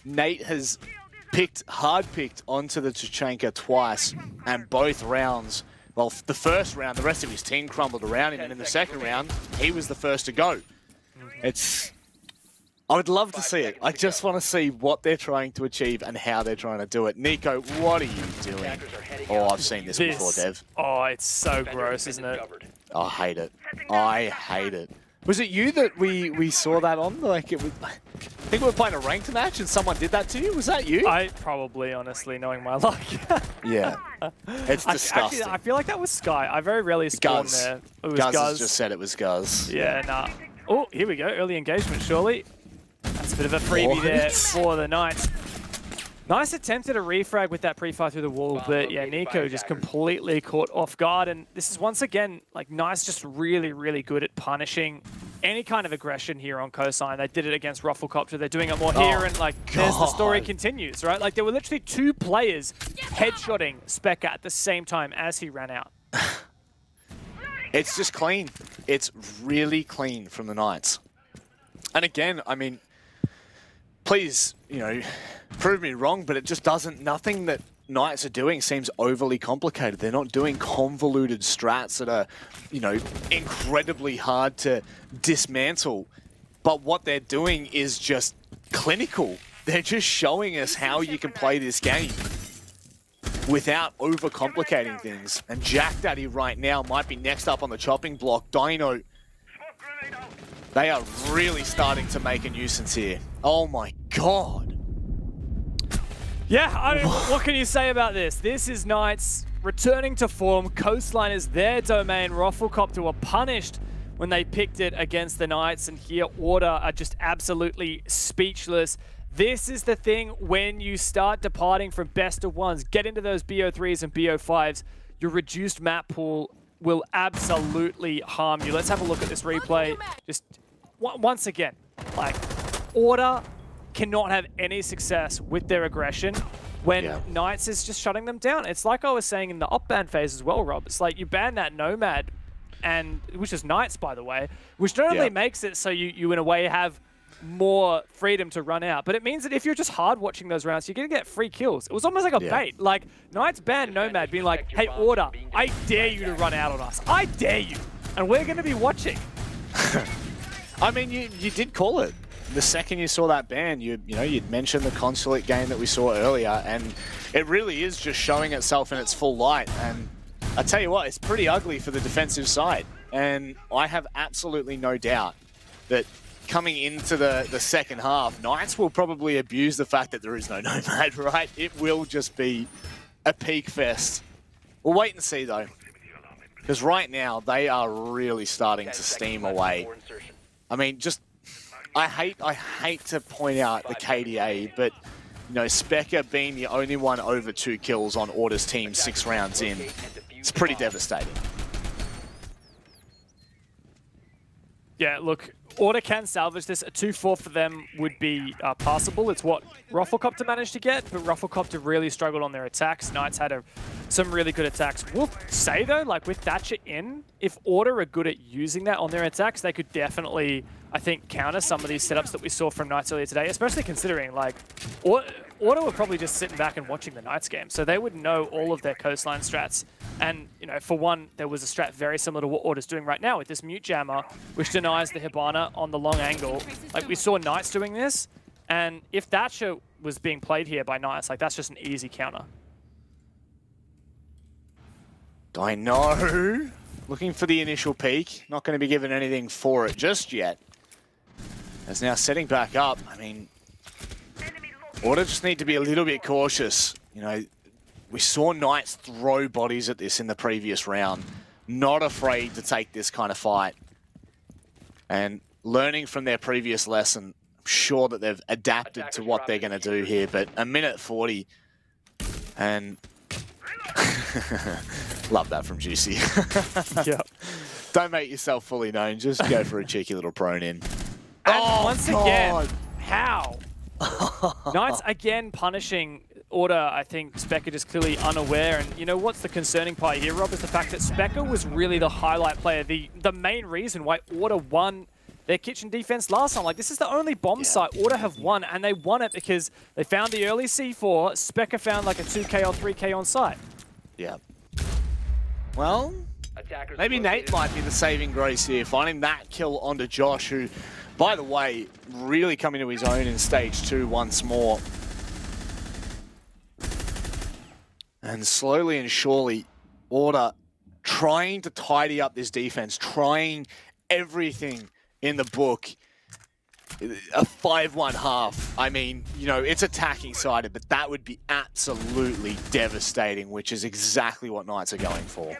Nate has hard-picked onto the Tachanka twice, and both rounds, well, the first round, the rest of his team crumbled around him, and in the second round, he was the first to go. It's I would love to see it. I just want to see what they're trying to achieve and how they're trying to do it. Nico, what are you doing? Oh, I've seen this before, Dev. Oh, it's so gross, isn't it? I hate it. I hate it. Was it you that we saw that on? Like it was. I think we were playing a ranked match and someone did that to you. Was that you? I probably, honestly, knowing my luck. Yeah. It's disgusting. Actually, I feel like that was Sky. I very rarely spawned Guz. there. It was Guz Guz. has just said it was Guz. Yeah, nah. Oh, here we go. Early engagement, surely. That's a bit of a freebie there for the Knights. Nice attempt at a refrag with that pre-fire through the wall, but yeah, Nico just completely caught off guard. And this is once again, like, Nice just really, really good at punishing any kind of aggression here on Coastline. They did it against Rufflecopter. They're doing it more here, and like, there's the story continues, right? Like, there were literally 2 players headshotting Specca at the same time as he ran out. It's just clean. It's really clean from the Knights. And again, I mean, please, you know, prove me wrong, but it just doesn't, nothing that Knights are doing seems overly complicated. They're not doing convoluted strats that are, you know, incredibly hard to dismantle. But what they're doing is just clinical. They're just showing us how you can play this game without overcomplicating things. And Jack Daddy right now might be next up on the chopping block. Dino, they are really starting to make a nuisance here. Oh my God. Yeah, I mean, what can you say about this? This is Knights returning to form. Coastline is their domain. Rufflecopter were punished when they picked it against the Knights, and here Order are just absolutely speechless. This is the thing when you start departing from best of ones, get into those BO3s and BO5s, your reduced map pool will absolutely harm you. Let's have a look at this replay. Just once again, like, Order cannot have any success with their aggression when Knights is just shutting them down. It's like I was saying in the up-ban phase as well, Rob. It's like you ban that Nomad, and which is Knights, by the way, which not only makes it so you in a way have more freedom to run out, but it means that if you're just hard watching those rounds, you're going to get free kills. It was almost like a bait. Like, Knights banned Nomad being like, hey, Order, I dare you to run out on us. I dare you. And we're going to be watching. I mean, you did call it. The second you saw that ban, you'd mentioned the Consulate game that we saw earlier, and it really is just showing itself in its full light. And I tell you what, it's pretty ugly for the defensive side. And I have absolutely no doubt that coming into the second half, Knights will probably abuse the fact that there is no Nomad, right? It will just be a peak fest. We'll wait and see, though. Because right now, they are really starting to steam away. I mean, just... I hate to point out the KDA, but you know, Specca being the only one over 2 kills on Order's team 6 rounds in, it's pretty devastating. Yeah, look, Order can salvage this. A 2-4 for them would be passable. It's what Rufflecopter managed to get, but Rufflecopter really struggled on their attacks. Knights had some really good attacks. We'll say, though, like with Thatcher in, if Order are good at using that on their attacks, they could definitely, I think, counter some of these setups that we saw from Knights earlier today, especially considering, like, Order were probably just sitting back and watching the Knights game, so they would know all of their coastline strats. And, you know, for one, there was a strat very similar to what Order's doing right now with this mute jammer, which denies the Hibana on the long angle. Like, we saw Knights doing this, and if Thatcher was being played here by Knights, like, that's just an easy counter. I know. Looking for the initial peak. Not going to be given anything for it just yet. As now setting back up, I mean, Order just need to be a little bit cautious. You know, we saw Knights throw bodies at this in the previous round. Not afraid to take this kind of fight. And learning from their previous lesson, I'm sure that they've adapted to what they're going to do here. But a minute 40, and love that from Juicy. Yep. Don't make yourself fully known. Just go for a cheeky little prone in. And once again, how? Knights again punishing Order. I think Specca just clearly unaware. And you know what's the concerning part here, Rob, is the fact that Specca was really the highlight player, the main reason why Order won their kitchen defense last time. Like, this is the only bomb site Order have won, and they won it because they found the early C4. Specca found like a 2K or 3K on site. Yeah. Well, maybe Nate might be the saving grace here, finding that kill onto Josh, who by the way, really coming to his own in stage 2 once more. And slowly and surely, Order trying to tidy up this defense, trying everything in the book. A 5-1 half. I mean, you know, it's attacking sided, but that would be absolutely devastating, which is exactly what Knights are going for.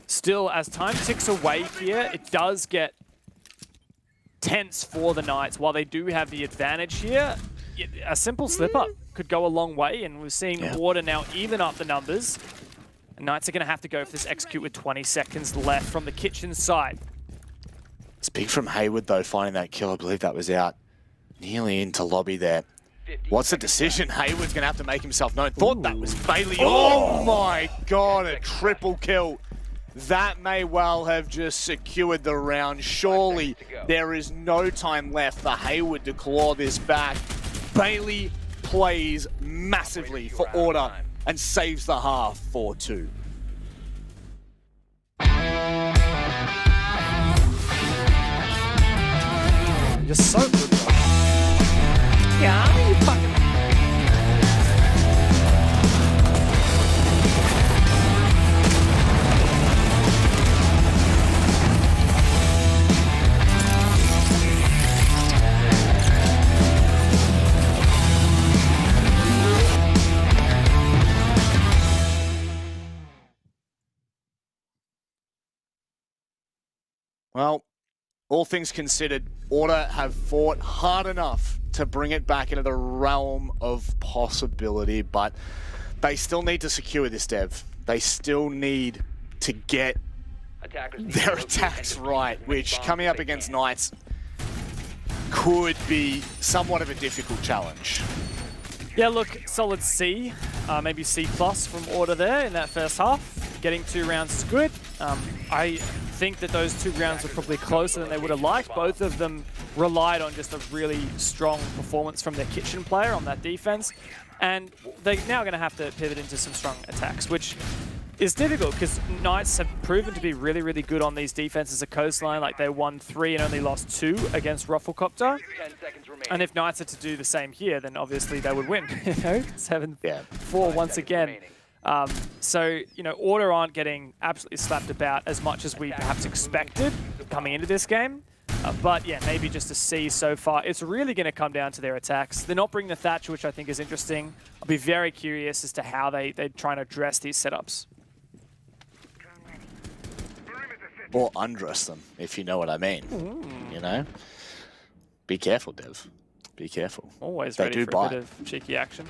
Still, as time ticks away here, it does get tense for the Knights. While they do have the advantage here, a simple slip-up could go a long way, and we're seeing Order now even up the numbers. And Knights are going to have to go for this execute with 20 seconds left from the kitchen side. It's big from Hayward, though, finding that kill. I believe that was out nearly into lobby there. What's the decision? Hayward's going to have to make himself known. Thought that was Bailey. Oh my God, a triple kill. That may well have just secured the round. Surely there is no time left for Hayward to claw this back. Bailey plays massively for Order and saves the half 4-2. You're so good, bro. Yeah, you fucking... Well, all things considered, Order have fought hard enough to bring it back into the realm of possibility, but they still need to secure this, Dev. They still need to get their attacks right, which coming up against Knights could be somewhat of a difficult challenge. Yeah, look, solid C, maybe C+ from Order there in that first half. Getting 2 rounds is good. I think that those 2 rounds were probably closer than they would have liked. Both of them relied on just a really strong performance from their kitchen player on that defense. And they're now going to have to pivot into some strong attacks, which is difficult because Knights have proven to be really, really good on these defenses at Coastline. Like, they won 3 and only lost 2 against Rufflecopter. And if Knights are to do the same here, then obviously they would win. You know, 7-4 once again. So, you know, Order aren't getting absolutely slapped about as much as we perhaps expected coming into this game. But yeah, maybe just a C so far. It's really going to come down to their attacks. They're not bringing the Thatcher, which I think is interesting. I'll be very curious as to how they're trying to address these setups. Or undress them, if you know what I mean. You know? Be careful, Dev. Be careful. Always they ready do for bite. a bit of cheeky action.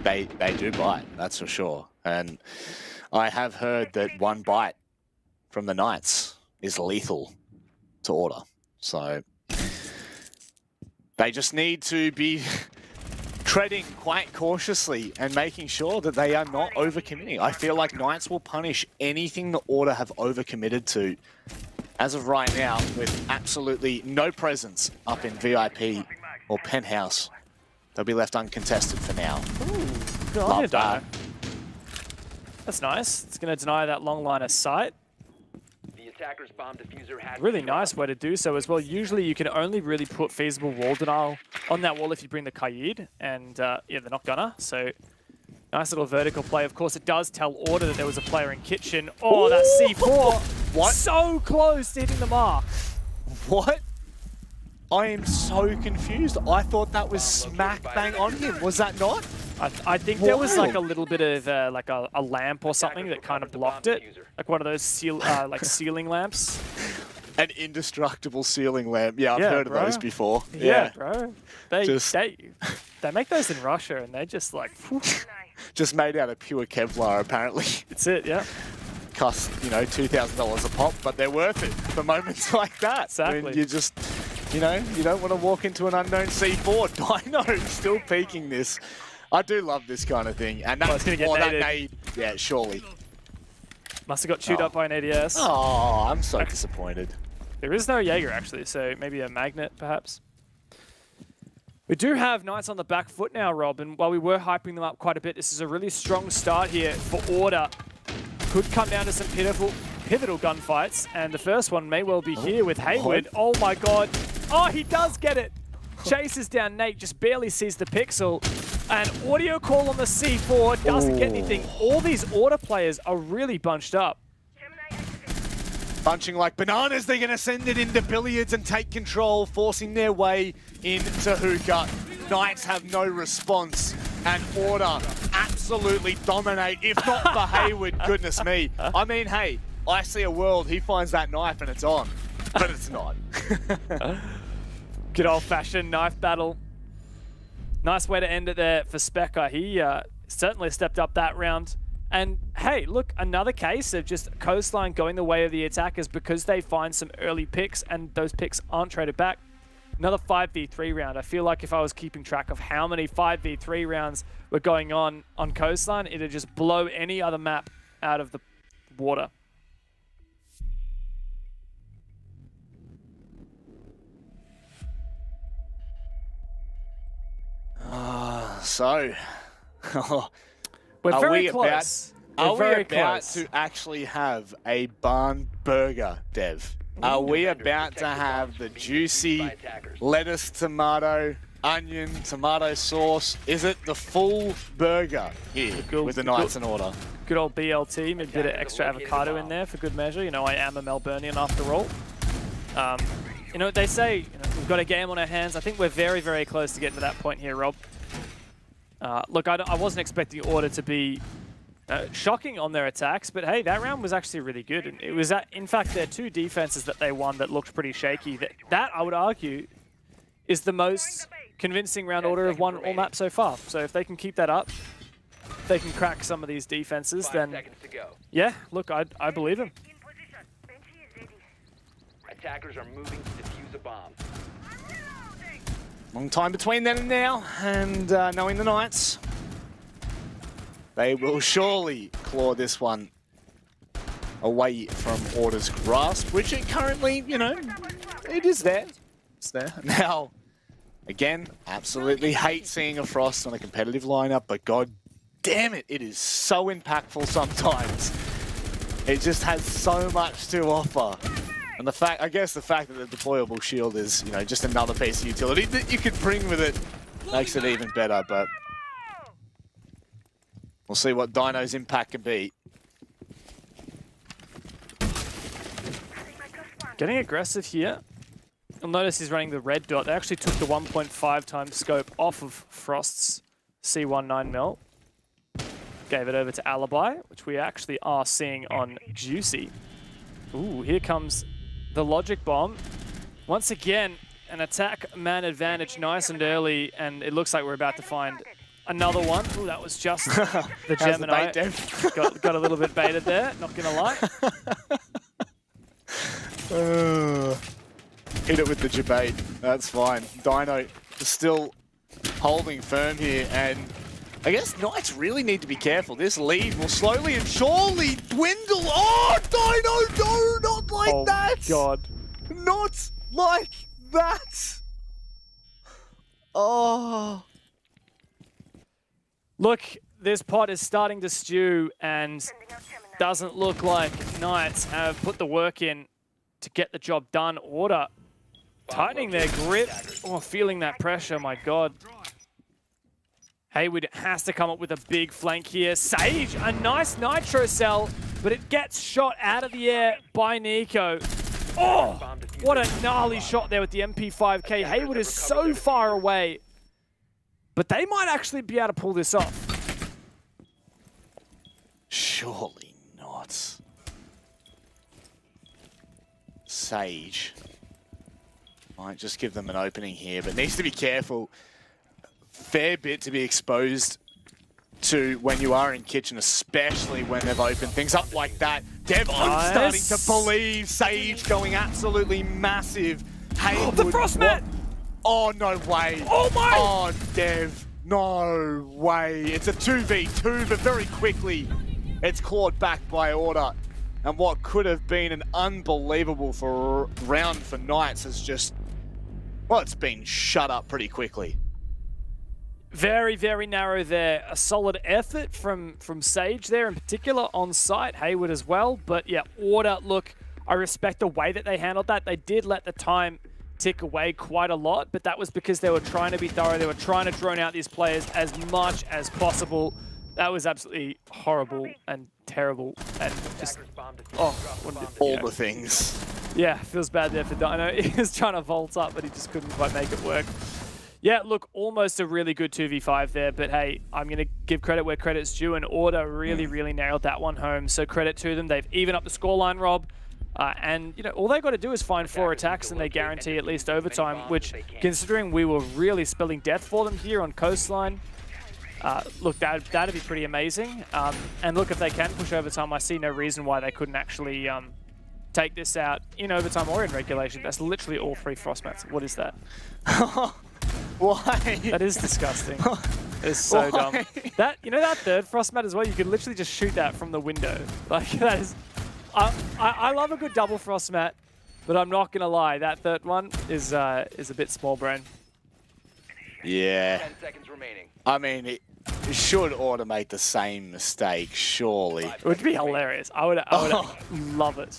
They do bite, that's for sure. And I have heard that 1 bite from the Knights is lethal to Order. So they just need to be treading quite cautiously and making sure that they are not overcommitting. I feel like Knights will punish anything the Order have overcommitted to as of right now, with absolutely no presence up in VIP or Penthouse. They'll be left uncontested for now. Ooh, good on you, Dino. That's nice. It's going to deny that long line of sight. The attacker's bomb diffuser has Really nice way to do so as well. Usually you can only really put feasible wall denial on that wall if you bring the Qayyid, and yeah, they're not gonna. So nice little vertical play. Of course, it does tell Order that there was a player in kitchen. Oh, ooh, that C4. What? So close to hitting the mark. What? I am so confused. I thought that was smack bang on him. Was that not? I think there was like a little bit of like a lamp or something that kind of blocked it. Like one of those like ceiling lamps. An indestructible ceiling lamp. Yeah, I've heard of those before. Yeah, bro. They make those in Russia and they just like... just made out of pure Kevlar, apparently. That's it, yeah. Cost, you know, $2,000 a pop, but they're worth it for moments like that. Exactly. When you just, you know, you don't want to walk into an unknown C4. Dino still peeking this. I do love this kind of thing. And that's gonna get that nade. Yeah, surely. Must have got chewed up by an ADS. Oh, I'm so disappointed. There is no Jaeger, actually, so maybe a magnet, perhaps. We do have Knights on the back foot now, Rob, and while we were hyping them up quite a bit, this is a really strong start here for Order. Could come down to some pivotal gunfights, and the first one may well be here with Haywood. Oh my god. Oh, he does get it. Chases down Nate, just barely sees the pixel. And audio call on the C4 doesn't get anything. All these order players are really bunched up. Bunching like bananas, they're going to send it into billiards and take control, forcing their way into hookah. Knights have no response, and Order absolutely dominate, if not for Haywood, goodness me. I mean, hey, I see a world, he finds that knife and it's on, but it's not. Good old-fashioned knife battle. Nice way to end it there for Specker. He certainly stepped up that round. And hey, look, another case of just Coastline going the way of the attackers because they find some early picks and those picks aren't traded back. Another 5v3 round. I feel like if I was keeping track of how many 5v3 rounds were going on Coastline, it'd just blow any other map out of the water. So, we're are very we close. Are We're we very about close. to actually have a barn burger, Dev? Are we about to have the juicy lettuce, tomato, onion, tomato sauce? Is it the full burger here with the Knights in Order? Good old BLT, maybe a bit of extra avocado in there for good measure. You know, I am a Melburnian after all. You know, they say we've got a game on our hands. I think we're very, very close to getting to that point here, Rob. Look, I wasn't expecting Order to be shocking on their attacks, but hey, that round was actually really good. And it was, in fact, their two defenses that they won that looked pretty shaky. That I would argue, is the most convincing round Order have won all maps so far. So if they can keep that up, if they can crack some of these defenses, then yeah, look, I believe him. Attackers are moving to defuse a bomb. Long time between then and now, and knowing the Knights, they will surely claw this one away from Order's grasp, which it currently, you know, it is there. It's there. Now, again, absolutely hate seeing a Frost on a competitive lineup, but god damn it, it is so impactful sometimes. It just has so much to offer. And the fact, I guess the fact that the deployable shield is, you know, just another piece of utility that you could bring with it makes it even better, but we'll see what Dino's impact can be. Getting aggressive here. You'll notice he's running the red dot. They actually took the 1.5 times scope off of Frost's C19 mil. Gave it over to Alibi, which we actually are seeing on Juicy. Ooh, here comes the logic bomb. Once again, an attack man advantage nice and early, and it looks like we're about to find another one. Ooh, that was just the Gemini. got a little bit baited there, not gonna lie. Hit it with the debate. That's fine. Dino is still holding firm here, and I guess Knights really need to be careful. This lead will slowly and surely dwindle. Oh, Dino, no, not like that. Oh, God. Not like that. Oh. Look, this pot is starting to stew, and doesn't look like Knights have put the work in to get the job done. Order tightening their grip. Oh, feeling that pressure, my God. Haywood has to come up with a big flank here. Sage, a nice nitro cell, but it gets shot out of the air by Nico. Oh, what a gnarly shot there with the MP5K. Haywood is so far away, but they might actually be able to pull this off. Surely not. Sage might just give them an opening here, but needs to be careful. Fair bit to be exposed to when you are in kitchen, especially when they've opened things up like that. Dev, I'm starting to believe. Sage going absolutely massive. Haywood, the Frostmat! Oh, no way. Oh, my! Oh, Dev, no way. It's a 2v2, but very quickly it's clawed back by Order. And what could have been an unbelievable round for Knights has just, well, it's been shut up pretty quickly. Very, very narrow there. A solid effort from Sage there in particular on site. Hayward as well. But yeah, Order, look, I respect the way that they handled that. They did let the time tick away quite a lot, but that was because they were trying to be thorough. They were trying to drone out these players as much as possible. That was absolutely horrible and terrible and just, all the things. Yeah, feels bad there for Dino. He was trying to vault up, but he just couldn't quite make it work. Yeah, look, almost a really good 2v5 there, but hey, I'm going to give credit where credit's due, and Order really, really nailed that one home, so credit to them. They've evened up the scoreline, Rob, and you know, all they got to do is find 4 attacks and they guarantee at least overtime, which, considering we were really spelling death for them here on Coastline, look, that'd be pretty amazing. And look, if they can push overtime, I see no reason why they couldn't actually take this out in overtime or in regulation. That's literally all 3 frost mats. What is that? Why? That is disgusting. It's so dumb. That, you know, that third frost mat as well, you could literally just shoot that from the window. Like, that is... I love a good double frost mat, but I'm not gonna lie, that third one is a bit small brain. Yeah. 10 seconds remaining. I mean, it should Order make the same mistake, surely. It would be hilarious. I would love it.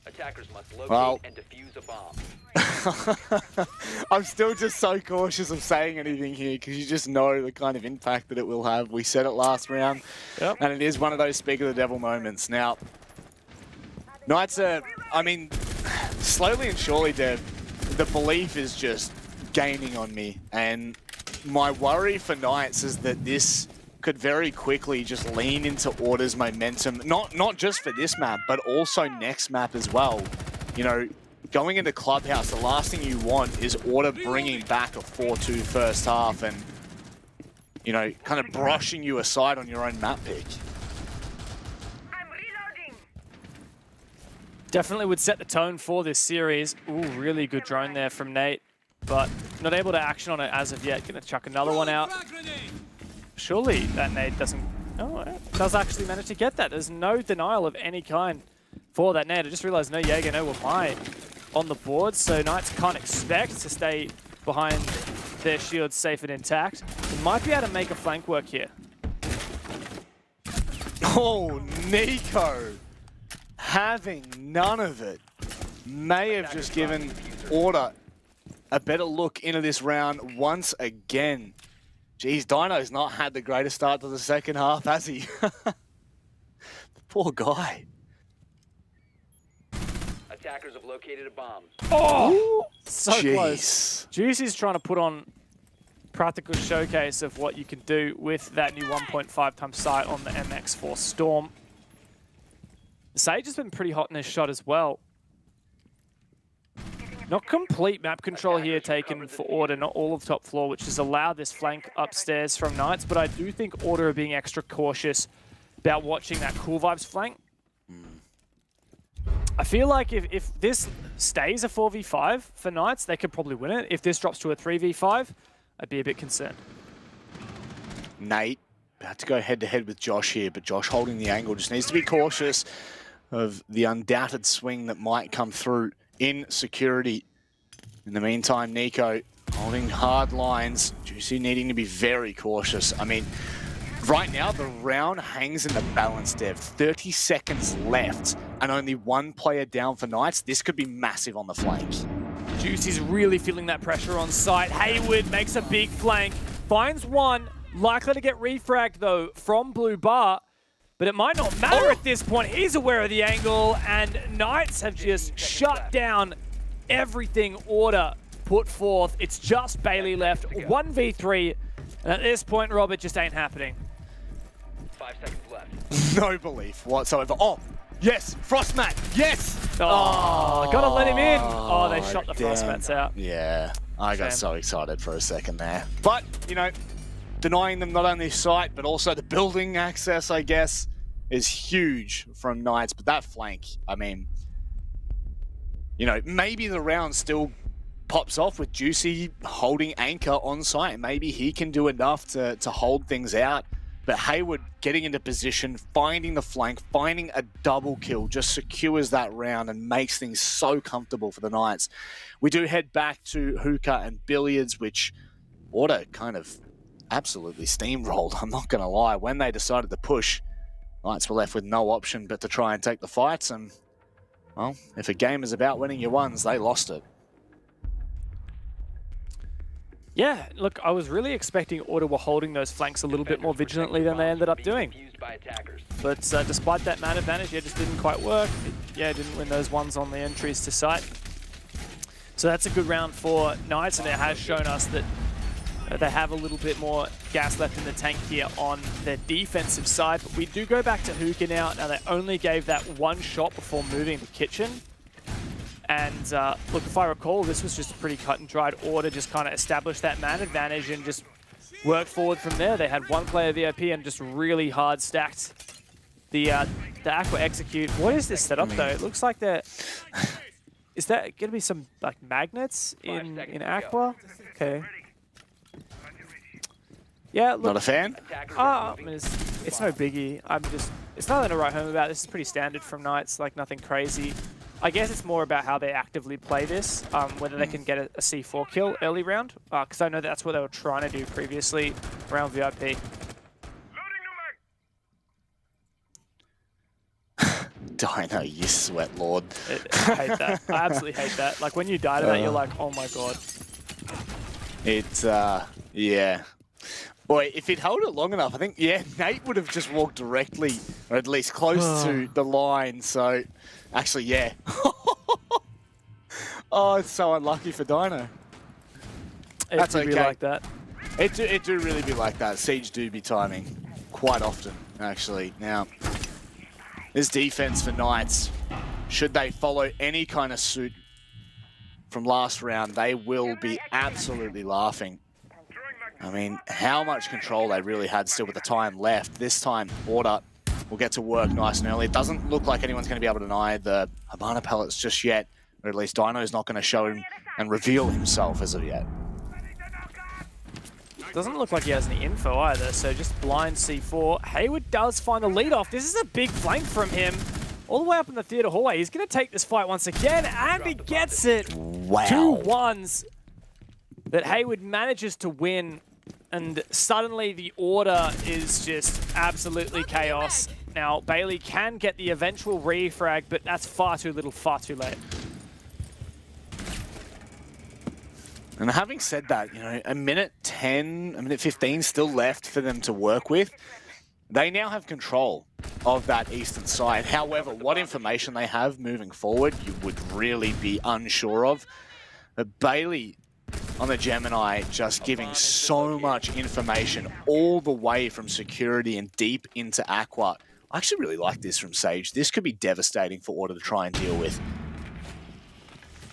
Attackers must locate and defuse a bomb. I'm still just so cautious of saying anything here because you just know the kind of impact that it will have. We said it last round, and it is one of those speak of the devil moments. Now, Knights are, I mean, slowly and surely, Dev, the belief is just gaining on me. And my worry for Knights is that this could very quickly just lean into Order's momentum, not just for this map, but also next map as well. You know, going into Clubhouse, the last thing you want is Order bringing back a 4-2 first half and, you know, kind of brushing you aside on your own map pick. Definitely would set the tone for this series. Ooh, really good drone there from Nate, but not able to action on it as of yet. Gonna chuck another one out. Surely that nade doesn't... Oh, it does actually manage to get that. There's no denial of any kind for that nade. I just realized no Jaeger, no Wamai on the board, so Knights can't expect to stay behind their shields safe and intact. They might be able to make a flank work here. Oh, Nico! Having none of it may have just given Order a better look into this round once again. Geez, Dino's not had the greatest start to the second half, has he? The poor guy. Attackers have located a bomb. Oh! So close. Juicy's trying to put on practical showcase of what you can do with that new 1.5 times sight on the MX4 Storm. Sage has been pretty hot in his shot as well. Not complete map control here taken for Order, not all of top floor, which has allowed this flank upstairs from Knights, but I do think Order are being extra cautious about watching that Cool Vibes flank. I feel like if this stays a 4v5 for Knights, they could probably win it. If this drops to a 3v5, I'd be a bit concerned. Nate about to go head-to-head with Josh here, but Josh holding the angle, just needs to be cautious of the undoubted swing that might come through in security. In the meantime, Nico holding hard lines. Juicy needing to be very cautious. I mean, right now the round hangs in the balance, Dev. 30 seconds left and only one player down for Knights. This could be massive on the flank. Juicy's really feeling that pressure on site. Hayward makes a big flank, finds one, likely to get refragged though from Blue Bar. But it might not matter at this point. He's aware of the angle, and Knights have just shut down everything Order put forth. It's just Bailey left, 1v3, and at this point, Rob, it just ain't happening. 5 seconds left. No belief whatsoever. Oh, yes, Frostmat, yes! Oh, gotta let him in. Oh, they shot the Frostmats out. Yeah, I got so excited for a second there. But, you know, denying them not only sight, but also the building access, I guess, is huge from Knights. But that flank, I mean, you know, maybe the round still pops off with Juicy holding anchor on site. Maybe he can do enough to hold things out. But Hayward getting into position, finding the flank, finding a double kill, just secures that round and makes things so comfortable for the Knights. We do head back to hookah and billiards, which Order kind of absolutely steamrolled, I'm not going to lie. When they decided to push, Knights were left with no option but to try and take the fights. And, well, if a game is about winning your ones, they lost it. Yeah, look, I was really expecting Order were holding those flanks a little bit more vigilantly than they ended up doing. But despite that man advantage, it just didn't quite work. Didn't win those ones on the entries to site. So that's a good round for Knights, and it has shown us that they have a little bit more gas left in the tank here on their defensive side. But we do go back to Hookah now. Now, they only gave that one shot before moving to Kitchen. And look, if I recall, this was just a pretty cut and dried Order, just kind of establish that man advantage and just work forward from there. They had one player VIP and just really hard stacked the Aqua execute. What is this setup though? It looks like they're... Is that going to be some like magnets in Aqua? Okay. Yeah, look, not a fan? I mean, it's no biggie. It's nothing to write home about. This is pretty standard from Knights, like nothing crazy. I guess it's more about how they actively play this, whether they can get a C4 kill early round, because I know that's what they were trying to do previously around VIP. Dino, you sweat lord. I hate that. I absolutely hate that. Like when you die to that, you're like, oh my god. It's, yeah. Boy, if he'd held it long enough, I think, yeah, Nate would have just walked directly, or at least close to the line. So, actually, yeah. Oh, it's so unlucky for Dino. That's okay. Be like that. It do really be like that. Siege do be timing quite often, actually. Now, this defense for Knights, should they follow any kind of suit from last round, they will be absolutely laughing. I mean, how much control they really had still with the time left. This time, Order will get to work nice and early. It doesn't look like anyone's going to be able to deny the Habana pellets just yet, or at least Dino's not going to show him and reveal himself as of yet. Doesn't look like he has any info either, so just blind C4. Hayward does find the lead off. This is a big flank from him. All the way up in the theater hallway. He's going to take this fight once again, and he gets it. Wow. 2 ones that Hayward manages to win, and suddenly the Order is just absolutely chaos. Now, Bailey can get the eventual refrag, but that's far too little, far too late. And having said that, you know, a minute 10, a minute 15 still left for them to work with. They now have control of that eastern side. However, what information they have moving forward, you would really be unsure of. But Bailey on the Gemini just giving so much information all the way from security and deep into Aqua. I actually really like this from Sage. This could be devastating for Order to try and deal with.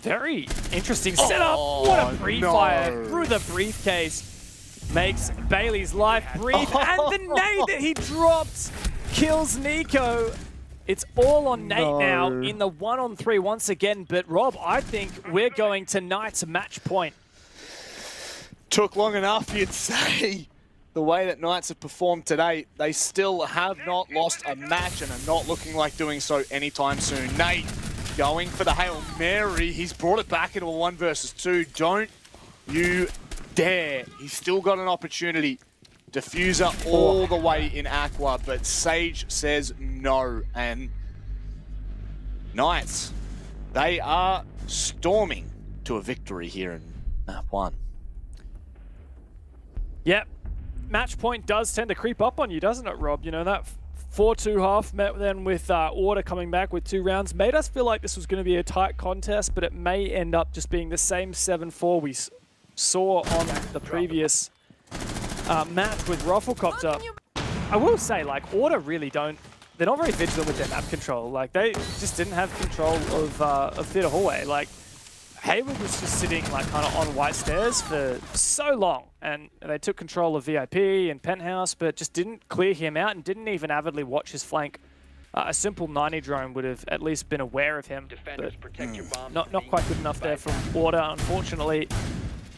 Very interesting setup. What a pre-fire through the briefcase. Makes Bailey's life brief. And the nade that he dropped kills Nico. It's all on Nate now in the 1-on-3 once again. But Rob, I think we're going to Knights match point. Took long enough, you'd say. The way that Knights have performed today, they still have not lost a match and are not looking like doing so anytime soon. Nate going for the Hail Mary. He's brought it back into a 1 versus 2. Don't you dare. He's still got an opportunity. Diffuser all the way in Aqua, but Sage says no. And Knights, they are storming to a victory here in map 1. Yep. Match point does tend to creep up on you, doesn't it, Rob? You know, that 4-2 half met then with Order coming back with 2 rounds made us feel like this was going to be a tight contest, but it may end up just being the same 7-4 we saw on the previous match with Rufflecopter. I will say, like, Order really don't... They're not very vigilant with their map control. Like, they just didn't have control of Theater Hallway. Like, Hayward was just sitting, like, kind of on white stairs for so long, and they took control of VIP and Penthouse, but just didn't clear him out and didn't even avidly watch his flank. A simple 90 drone would have at least been aware of him, but not quite good enough there from Order, unfortunately.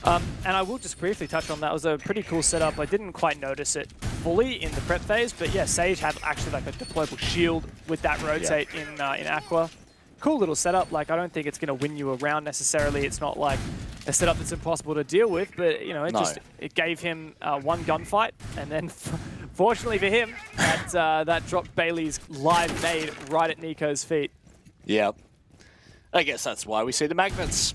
And I will just briefly touch on that. It was a pretty cool setup. I didn't quite notice it fully in the prep phase, but yeah, Sage had actually like a deployable shield with that rotate in Aqua. Cool little setup. Like, I don't think it's going to win you around necessarily. It's not like a setup that's impossible to deal with, but you know, No. it gave him one gunfight, and then fortunately for him, that dropped Bailey's live nade right at Nico's feet. Yeah. I guess that's why we see the magnets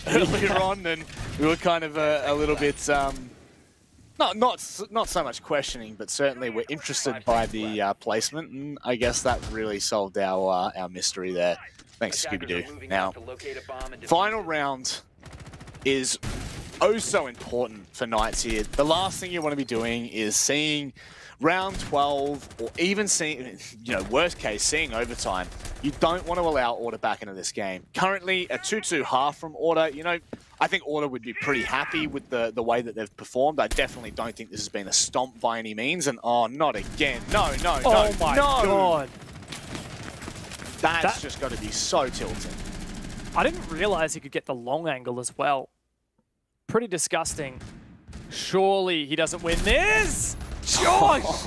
earlier on, and we were kind of a little bit, not so much questioning, but certainly we're interested by the placement, and I guess that really solved our mystery there. Thanks, Scooby-Doo. Now, final round is oh so important for Knights here. The last thing you want to be doing is seeing round 12, or even seeing, you know, worst case, seeing overtime. You don't want to allow Order back into this game. Currently, a 2-2 half from Order. You know, I think Order would be pretty happy with the way that they've performed. I definitely don't think this has been a stomp by any means. And oh, not again. No. Oh my God. That's just got to be so tilting. I didn't realize he could get the long angle as well. Pretty disgusting. Surely he doesn't win this. Josh!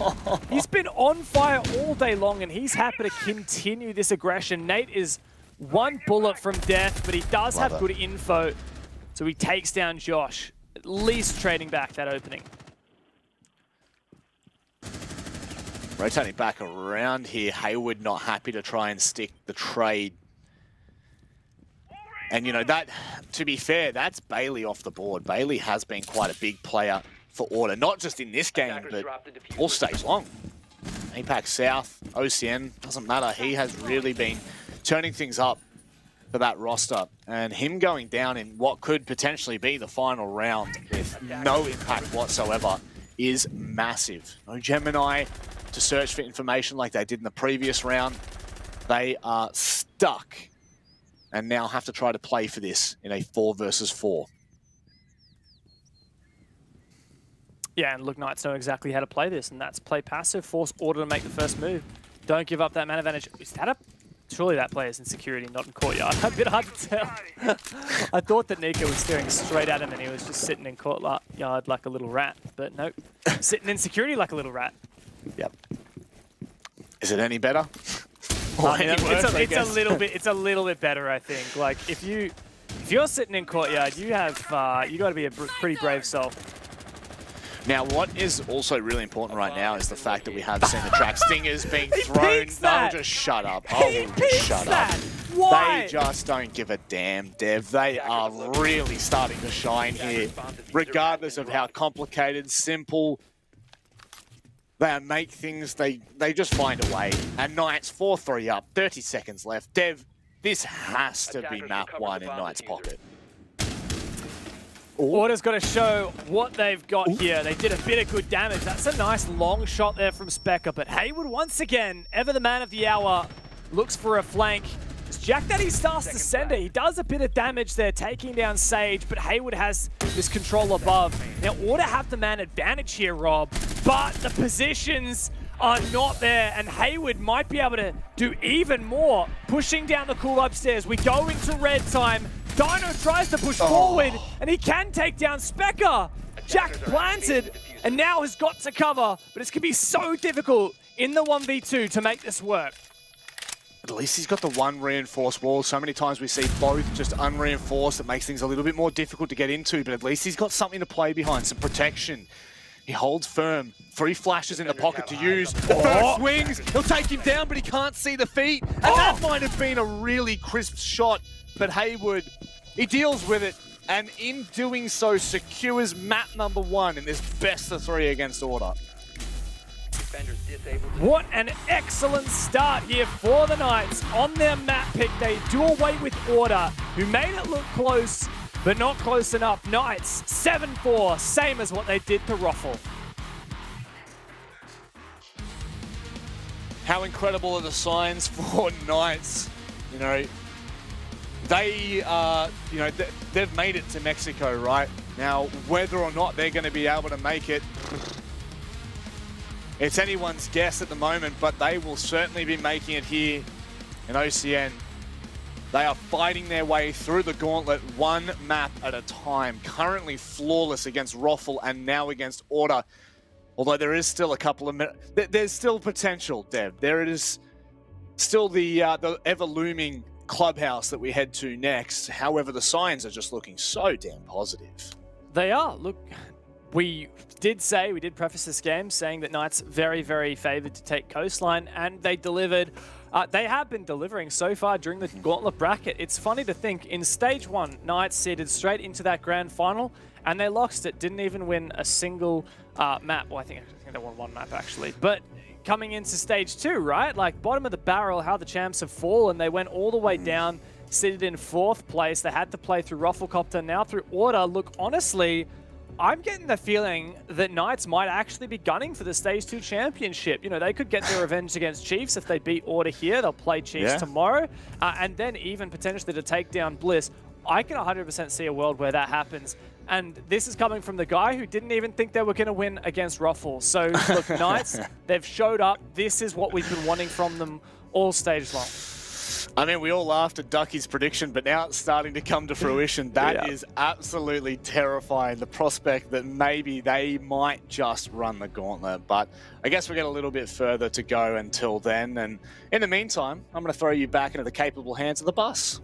He's been on fire all day long, and he's happy to continue this aggression. Nate is one bullet from death, but he does have good info. So he takes down Josh, at least trading back that opening. Rotating back around here, Hayward not happy to try and stick the trade. And, you know, that, to be fair, that's Bailey off the board. Bailey has been quite a big player for Order, not just in this game, but all stage long. APAC South, OCN, doesn't matter. He has really been turning things up for that roster. And him going down in what could potentially be the final round with no impact whatsoever is massive. No Gemini to search for information like they did in the previous round. They are stuck and now have to try to play for this in a 4 versus 4. Yeah, and look, Knights know exactly how to play this, and that's play passive, force Order to make the first move. Don't give up that man advantage. Is that a... Surely that player's in security, not in courtyard. A bit hard to tell. I thought that Nico was staring straight at him and he was just sitting in courtyard like a little rat, but nope. Sitting in security like a little rat. Yep. Is it any better? It's a little bit better, I think. Like if you're sitting in courtyard, you got to be a pretty brave soul. Now, what is also really important right now is the fact that we have seen the track stingers being thrown. No, just shut up. Oh, just shut up. Why? They just don't give a damn, Dev. They are really starting to shine here, regardless of how complicated, simple they make things. They just find a way. And Knights 4-3 up, 30 seconds left. Dev, this has to be map 1 in Knights' pocket. Order's got to show what they've got here. They did a bit of good damage. That's a nice long shot there from Specker. But Hayward, once again, ever the man of the hour, looks for a flank. As Jack Daddy starts to send it, he does a bit of damage there, taking down Sage, but Hayward has this control above. Now, Order have the man advantage here, Rob, but the positions are not there, and Hayward might be able to do even more. Pushing down the cool upstairs. We go into red time. Dino tries to push forward, and he can take down Specker. Jack planted, and now has got to cover, but it's going to be so difficult in the 1v2 to make this work. At least he's got the one reinforced wall. So many times we see both just unreinforced. It makes things a little bit more difficult to get into, but at least he's got something to play behind, some protection. He holds firm. 3 flashes in the pocket to use. First swings. He'll take him down, but he can't see the feet. And that might have been a really crisp shot. But Hayward, he deals with it. And in doing so, secures map number 1 in this best of 3 against Order. What an excellent start here for the Knights. On their map pick, they do away with Order, who made it look close, but not close enough. Knights, 7-4, same as what they did to Ruffle. How incredible are the signs for Knights? You know, they've made it to Mexico, right? Now, whether or not they're going to be able to make it, it's anyone's guess at the moment, but they will certainly be making it here in OCN. They are fighting their way through the gauntlet, one map at a time. Currently flawless against Ruffle and now against Order. Although there is still a couple of minutes. There's still potential, Dev. There is still the ever-looming Clubhouse that we head to next. However, the signs are just looking so damn positive. They are. Look, we did preface this game saying that Knights very, very favoured to take Coastline, and they delivered. They have been delivering so far during the Gauntlet bracket. It's funny to think, in Stage 1, Knights seeded straight into that grand final, and they lost it. Didn't even win a single map. Well, I think they won one map, actually. But coming into Stage 2, right? Like, bottom of the barrel, how the champs have fallen. They went all the way down, seated in 4th place. They had to play through Rufflecopter, now through Order. Look, honestly, I'm getting the feeling that Knights might actually be gunning for the Stage 2 championship. You know, they could get their revenge against Chiefs if they beat Order here. They'll play Chiefs tomorrow. And then even potentially to take down Bliss. I can 100% see a world where that happens. And this is coming from the guy who didn't even think they were going to win against Ruffle. So, look, Knights, they've showed up. This is what we've been wanting from them all stage long. I mean, we all laughed at Ducky's prediction, but now it's starting to come to fruition. That is absolutely terrifying. The prospect that maybe they might just run the gauntlet. But I guess we get a little bit further to go until then. And in the meantime, I'm going to throw you back into the capable hands of the bus.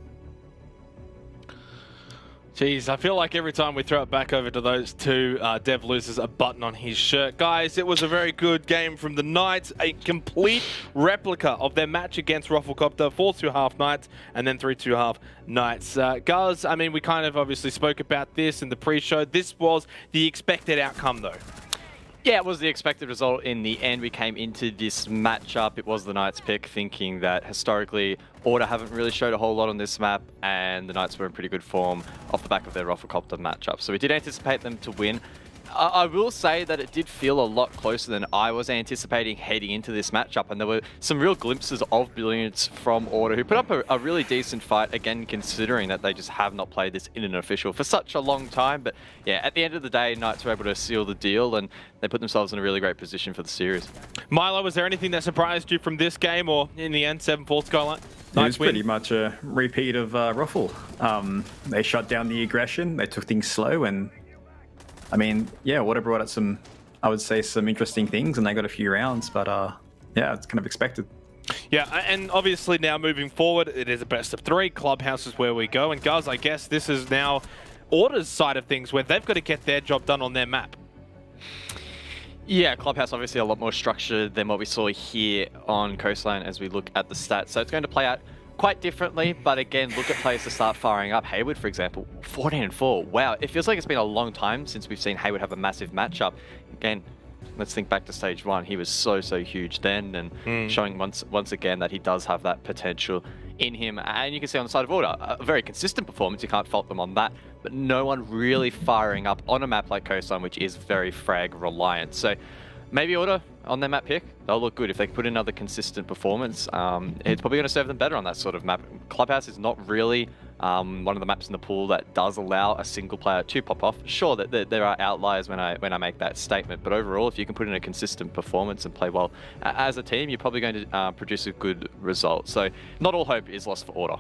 Jeez, I feel like every time we throw it back over to those two, Dev loses a button on his shirt. Guys, it was a very good game from the Knights, a complete replica of their match against Rufflecopter, 4-2-half Knights, and then 3-2-half Knights. Guys, I mean, we kind of obviously spoke about this in the pre-show. This was the expected outcome, though. Yeah, it was the expected result in the end. We came into this matchup. It was the Knights pick, thinking that historically Order haven't really showed a whole lot on this map, and the Knights were in pretty good form off the back of their Rufflecopter matchup. So we did anticipate them to win. I will say that it did feel a lot closer than I was anticipating heading into this matchup, and there were some real glimpses of brilliance from Order, who put up a really decent fight, again, considering that they just have not played this in an official for such a long time. But yeah, at the end of the day, Knights were able to seal the deal, and they put themselves in a really great position for the series. Milo, was there anything that surprised you from this game, or in the end, 7-4 scoreline? It was pretty much a repeat of Ruffle. They shut down the aggression, they took things slow, and I mean, yeah, Order brought out some, I would say, some interesting things, and they got a few rounds, but yeah, it's kind of expected. Yeah, and obviously now moving forward, it is a best of 3. Clubhouse is where we go, and guys, I guess this is now Order's side of things, where they've got to get their job done on their map. Yeah, Clubhouse obviously a lot more structured than what we saw here on Coastline as we look at the stats. So it's going to play out quite differently, but again, look at players to start firing up. Hayward, for example, 14-4. Wow, it feels like it's been a long time since we've seen Hayward have a massive matchup. Again, let's think back to Stage 1. He was so huge then, and showing once again that he does have that potential in him. And you can see on the side of Order, a very consistent performance. You can't fault them on that, but no one really firing up on a map like Coastline, which is very frag reliant. So maybe Order on their map pick, they'll look good if they can put in another consistent performance. It's probably going to serve them better on that sort of map. Clubhouse is not really one of the maps in the pool that does allow a single player to pop off. Sure, that there are outliers when I make that statement, but overall, if you can put in a consistent performance and play well as a team, you're probably going to produce a good result. So not all hope is lost for Order.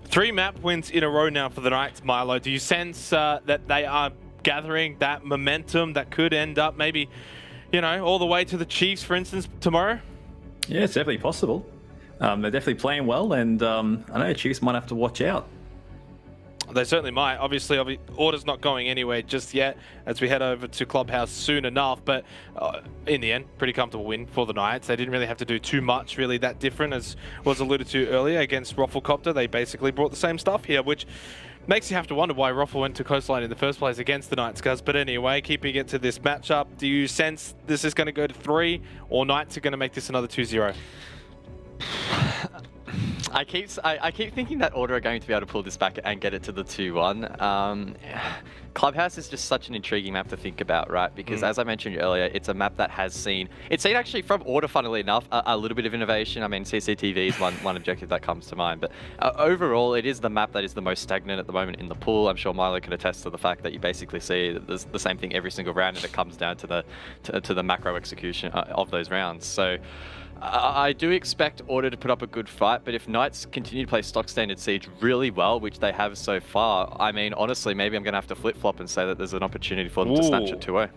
3 map wins in a row now for the Knights, Milo. Do you sense that they are gathering that momentum that could end up maybe, you know, all the way to the Chiefs, for instance, tomorrow? Yeah, it's definitely possible. They're definitely playing well, and I know Chiefs might have to watch out. They certainly might. Obviously, Order's not going anywhere just yet as we head over to Clubhouse soon enough, but in the end, pretty comfortable win for the Knights. They didn't really have to do too much really that different, as was alluded to earlier against Rufflecopter. They basically brought the same stuff here, which makes you have to wonder why Ruffle went to Coastline in the first place against the Knights, guys. But anyway, keeping it to this matchup, do you sense this is going to go to 3, or Knights are going to make this another 2-0? I keep thinking that Order are going to be able to pull this back and get it to the 2-1. Clubhouse is just such an intriguing map to think about, right? Because as I mentioned earlier, it's a map that has seen actually from Order, funnily enough, a little bit of innovation. I mean, CCTV is one objective that comes to mind, but overall, it is the map that is the most stagnant at the moment in the pool. I'm sure Milo can attest to the fact that you basically see the same thing every single round, and it comes down to the macro execution of those rounds. So I do expect Order to put up a good fight, but if Knights continue to play stock standard Siege really well, which they have so far, I mean, honestly, maybe I'm going to have to flip-flop and say that there's an opportunity for them to snatch it 2-0.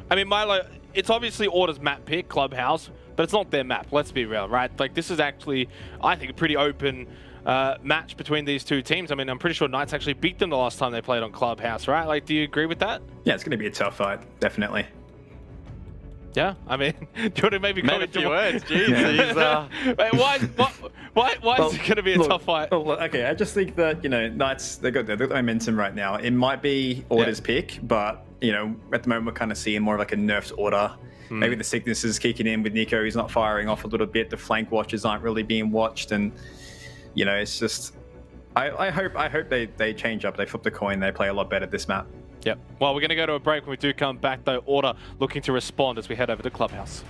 I mean, Milo, it's obviously Order's map pick, Clubhouse, but it's not their map, let's be real, right? Like, this is actually, I think, a pretty open match between these two teams. I mean, I'm pretty sure Knights actually beat them the last time they played on Clubhouse, right? Like, do you agree with that? Yeah, it's going to be a tough fight, definitely. Yeah, I mean, do you want to maybe comment a few words? Jeez, Wait, why is it going to be a tough fight? Well, okay, I just think that, Knights, they've got the momentum right now. It might be Order's pick, but, at the moment we're kind of seeing more of like a nerfed Order. Maybe the sickness is kicking in with Nico. He's not firing off a little bit. The flank watches aren't really being watched. And, it's just... I hope they change up. They flip the coin. They play a lot better this map. Yep. Well, we're going to go to a break. When we do come back, though, Order looking to respond as we head over to Clubhouse.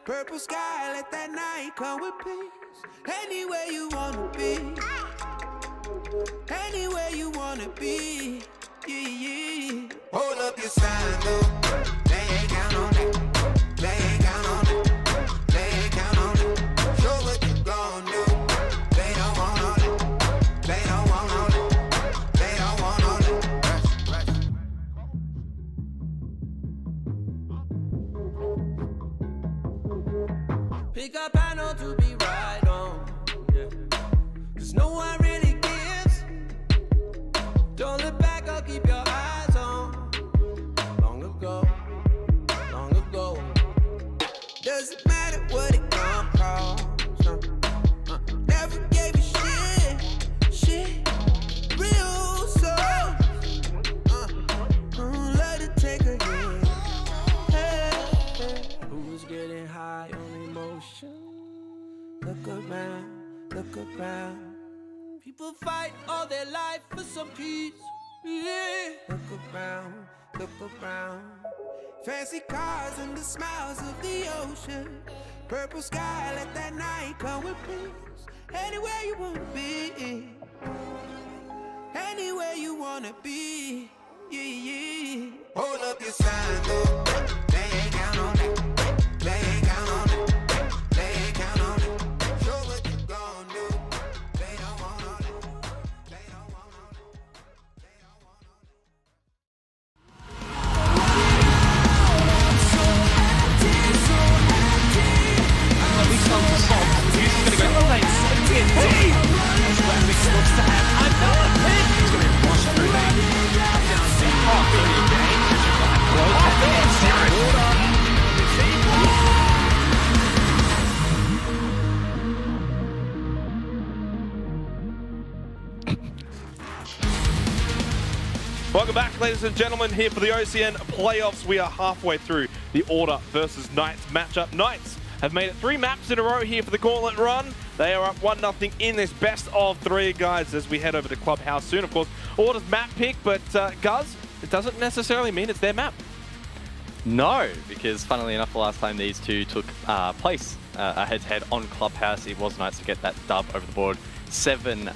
Purple sky, let that night come with peace. Anywhere you wanna be, anywhere you wanna be, yeah. Hold up your sign, though. They ain't count on that. They ain't count on that. They ain't count on that. Show what you gon' do. They don't want all that. They don't want all that. They don't want all that. Pick up, I know to be right on. Yeah. 'Cause no one really gives. Don't look back, I'll keep your eyes on. Long ago. Doesn't matter what it gon' cost. Never gave a shit. Real soul. Let it take a hit. Hey. Who's getting high on emotion? Look around. People fight all their life for some peace. Yeah. Look around. Fancy cars and the smiles of the ocean. Purple sky, let that night come with peace. Anywhere you wanna be. Anywhere you wanna be. Yeah. Hold up your sign, though. They ain't count on that. They ain't count on that. They ain't count on it. Show what you gon' do. They don't want all that. They don't want all that. They don't want all that. We come to stop. He's going to go late. 17. Rapid looks to have another pin. He's going to be washed through there. Down to half the game. ladies and gentlemen, here for the OCN playoffs. We are halfway through the Order versus Knights matchup. Knights have made it 3 maps in a row here for the Gauntlet run. They are up 1-0 in this best of 3, guys, as we head over to Clubhouse soon. Of course, Order's map pick, but Guz, it doesn't necessarily mean it's their map. No, because funnily enough, the last time these two took place a head-to-head on Clubhouse, it was Knights to get that dub over the board, 7-5.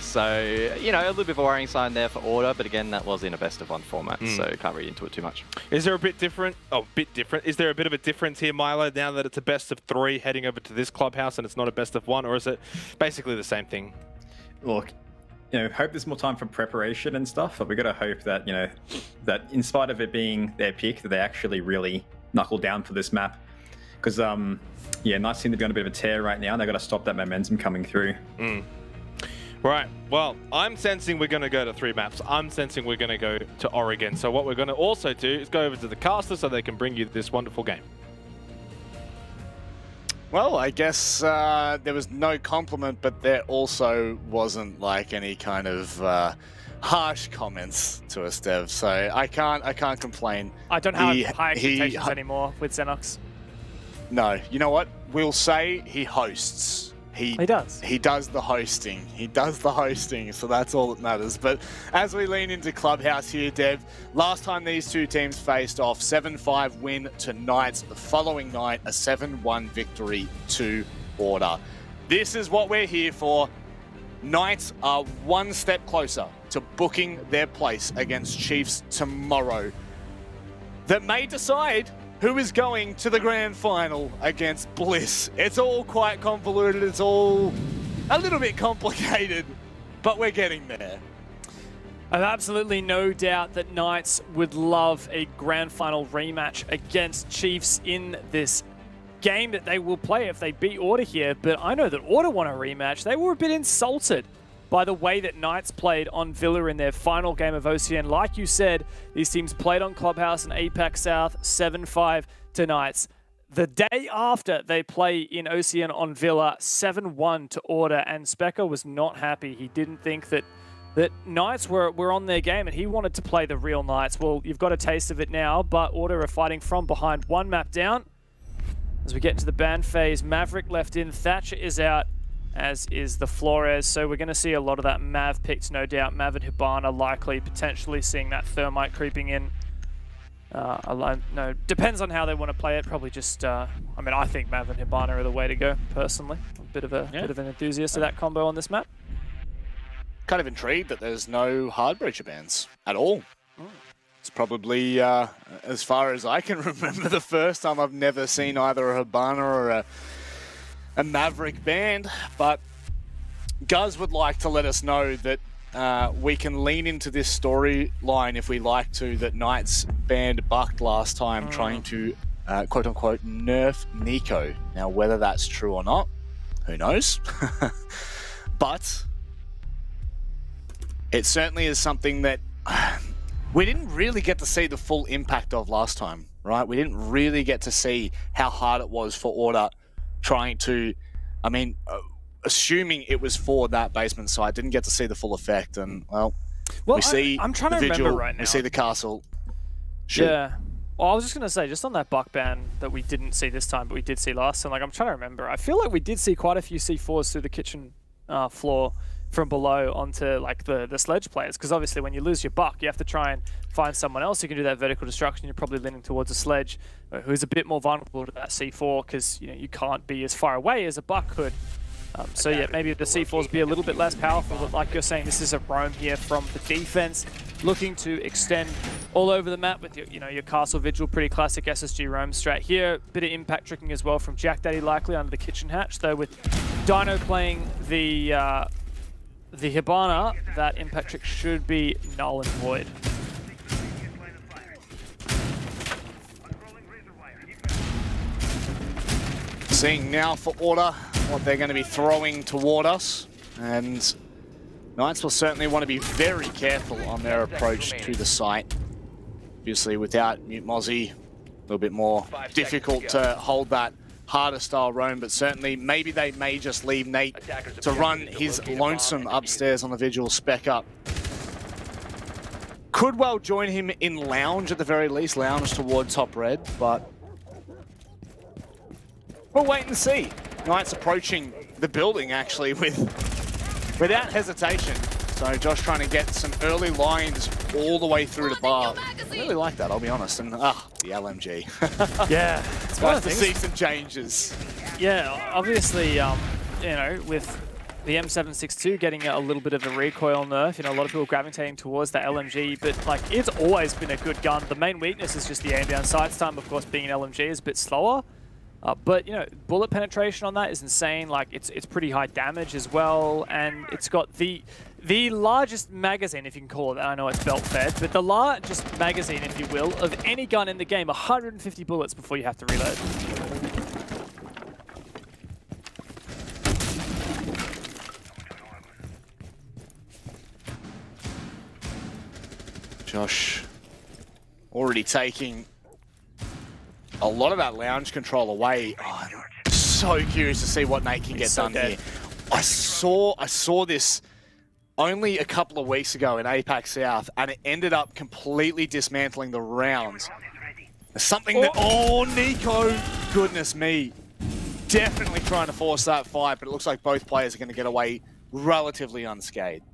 So, you know, a little bit of a worrying sign there for Order, but again, that was in a best-of-1 format, so can't read into it too much. Is there a bit different? Oh, bit different. Is there a bit of a difference here, Milo, now that it's a best of 3 heading over to this Clubhouse and it's not a best of 1, or is it basically the same thing? Look, you know, hope there's more time for preparation and stuff, but we got to hope that, you know, that in spite of it being their pick, that they actually really knuckle down for this map. Because, yeah, Knights seem to be on a bit of a tear right now, and they've got to stop that momentum coming through. Right, well, I'm sensing we're going to go to 3 maps. I'm sensing we're going to go to Oregon. So what we're going to also do is go over to the caster so they can bring you this wonderful game. Well, I guess there was no compliment, but there also wasn't like any kind of harsh comments to us, Dev. So I can't complain. I don't have high expectations anymore with Xenox. No, you know what? We'll say he hosts. He does. He does the hosting. He does the hosting, so that's all that matters. But as we lean into Clubhouse here, Dev, last time these two teams faced off, 7-5 win to Knights. The following night, a 7-1 victory to Order. This is what we're here for. Knights are 1 step closer to booking their place against Chiefs tomorrow. That may decide who is going to the grand final against Bliss. It's all quite convoluted, it's all a little bit complicated, but we're getting there. I have absolutely no doubt that Knights would love a grand final rematch against Chiefs in this game that they will play if they beat Order here, but I know that Order want a rematch. They were a bit insulted by the way that Knights played on Villa in their final game of OCN. Like you said, these teams played on Clubhouse and APAC South, 7-5 to Knights. The day after they play in OCN on Villa, 7-1 to Order, and Specker was not happy. He didn't think that Knights were on their game, and he wanted to play the real Knights. Well, you've got a taste of it now, but Order are fighting from behind, 1 map down. As we get into the ban phase, Maverick left in, Thatcher is out, as is the Flores. So we're going to see a lot of that Mav picked, no doubt. Mav and Hibana likely potentially seeing that Thermite creeping in. No, depends on how they want to play it. Probably just, I mean, I think Mav and Hibana are the way to go, personally. I'm a bit of an enthusiast of that combo on this map. Kind of intrigued that there's no hard breacher bans at all. It's probably, as far as I can remember, the first time I've never seen either a Hibana or a Maverick banned, but Guz would like to let us know that we can lean into this storyline if we like to, that Knights banned Bucked last time trying to quote-unquote nerf Nico. Now, whether that's true or not, who knows? But it certainly is something that we didn't really get to see the full impact of last time, right? We didn't really get to see how hard it was for Order trying to, I mean, assuming it was for that basement site, didn't get to see the full effect, and we see I'm trying the to vigil, remember right now. we see the castle. Shoot. Yeah. Well, I was just going to say, just on that Buck ban that we didn't see this time, but we did see last time, like, I'm trying to remember. I feel like we did see quite a few C4s through the kitchen floor from below onto, like, the sledge players, because obviously when you lose your Buck, you have to try and find someone else who can do that vertical destruction. You're probably leaning towards a sledge who's a bit more vulnerable to that C4, because, you know, you can't be as far away as a Buck could. So yeah, maybe the C4s be a little bit less powerful, but like you're saying, this is a roam here from the defense, looking to extend all over the map with your Castle Vigil, pretty classic SSG roam strat here. Bit of impact tricking as well from Jack Daddy, likely under the kitchen hatch, though with Dino playing the Hibana, that impact trick should be null and void. Seeing now for Order what they're going to be throwing toward us, and Knights will certainly want to be very careful on their approach to the site. Obviously without Mute Mozzie, a little bit more difficult to hold that harder style roam, but certainly maybe they may just leave Nate to run his lonesome upstairs on the Vigil spec up. Could well join him in lounge at the very least, lounge toward top red, but we'll wait and see. Knights approaching the building actually without hesitation. So Josh trying to get some early lines all the way through the bar. I really like that, I'll be honest. And the LMG. Yeah, it's nice to see some changes. Yeah, obviously, you know, with the M762 getting a little bit of a recoil nerf, you know, a lot of people gravitating towards that LMG, but like it's always been a good gun. The main weakness is just the aim down sights time, of course, being an LMG is a bit slower. But, you know, bullet penetration on that is insane. Like, it's pretty high damage as well, and it's got the largest magazine, if you can call it that. I know it's belt-fed, but the largest magazine, if you will, of any gun in the game. 150 bullets before you have to reload. Josh already taking a lot of that lounge control away. Oh, I'm so curious to see what Nate can get done here. I saw this only a couple of weeks ago in APAC South, and it ended up completely dismantling the rounds. Something that, oh, Nico, goodness me. Definitely trying to force that fight, but it looks like both players are going to get away relatively unscathed.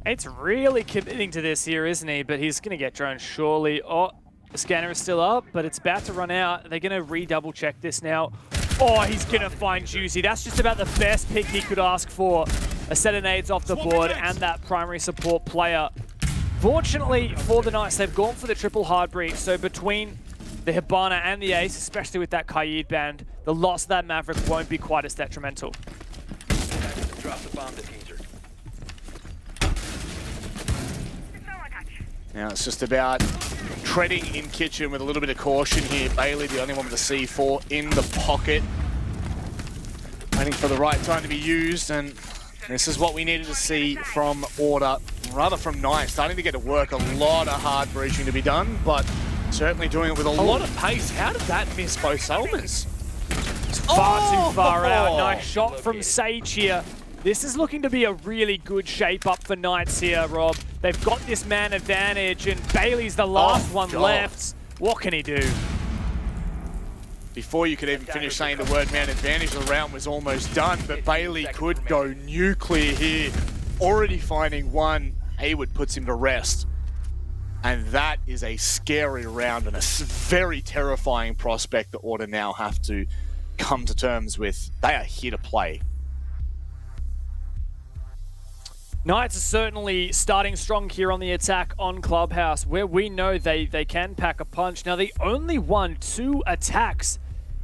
It's really committing to this here, isn't he? But he's going to get droned surely. Oh, the scanner is still up, but it's about to run out. They're going to redouble check this now. Oh, he's going to find Juicy. That's just about the best pick he could ask for. A set of nades off the board and that primary support player. Fortunately for the Knights, they've gone for the triple hard breach. So between the Hibana and the Ace, especially with that Kaid band, the loss of that Maverick won't be quite as detrimental. Drop the bomb diffuser. Now it's just about treading in kitchen with a little bit of caution here. Bailey, the only one with the C4 in the pocket. Waiting for the right time to be used, and this is what we needed to see from Order, rather from Knights. Starting to get to work, a lot of hard breaching to be done, but certainly doing it with a lot of pace. How did that miss both Solomons? Far too far out. Nice shot from Sage here. This is looking to be a really good shape up for Knights here, Rob. They've got this man advantage, and Bailey's the last one left. What can he do? Before you could even finish saying the word man advantage, the round was almost done, but Bailey could go nuclear here. Already finding one, Hayward puts him to rest. And that is a scary round and a very terrifying prospect that Order now have to come to terms with. They are here to play. Knights are certainly starting strong here on the attack on Clubhouse, where we know they can pack a punch. Now, they only won 2 attacks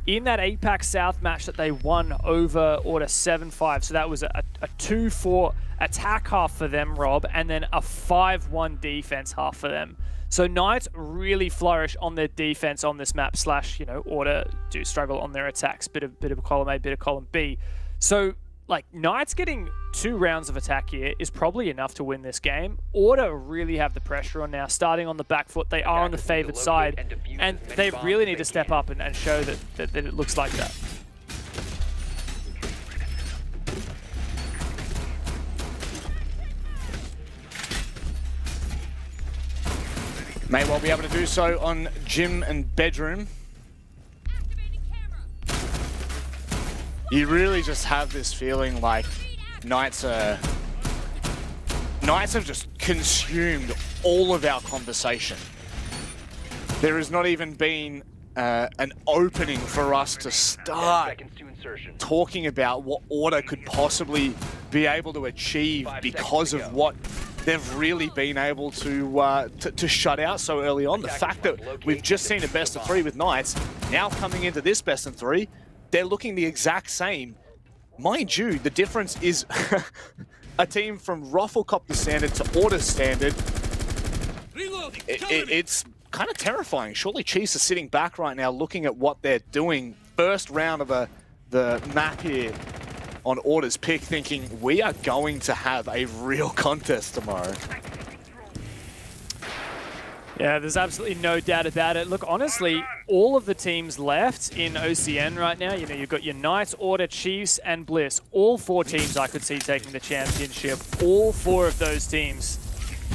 in that APAC South match that they won over Order 7-5. So that was a 2-4 attack half for them, Rob, and then a 5-1 defense half for them. So Knights really flourish on their defense on this map, slash, you know, Order do struggle on their attacks. Bit of column A, bit of column B. So, like, Knights getting 2 rounds of attack here is probably enough to win this game. Order really have the pressure on now, starting on the back foot. They are on the favoured side, and they really need to step up and show that it looks like that. May well be able to do so on gym and bedroom. You really just have this feeling like Knights have just consumed all of our conversation. There has not even been an opening for us to start talking about what Order could possibly be able to achieve because of what they've really been able to shut out so early on. The fact that we've just seen a best of 3 with Knights, now coming into this best of 3, they're looking the exact same. Mind you, the difference is a team from Rafflecopter standard to Order standard. It's kind of terrifying. Surely Chiefs are sitting back right now looking at what they're doing. First round of the map here on Order's pick, thinking we are going to have a real contest tomorrow. Yeah, there's absolutely no doubt about it. Look, honestly, all of the teams left in OCN right now, you know, you've got your Knights, Order, Chiefs, and Bliss. All 4 teams I could see taking the championship. All 4 of those teams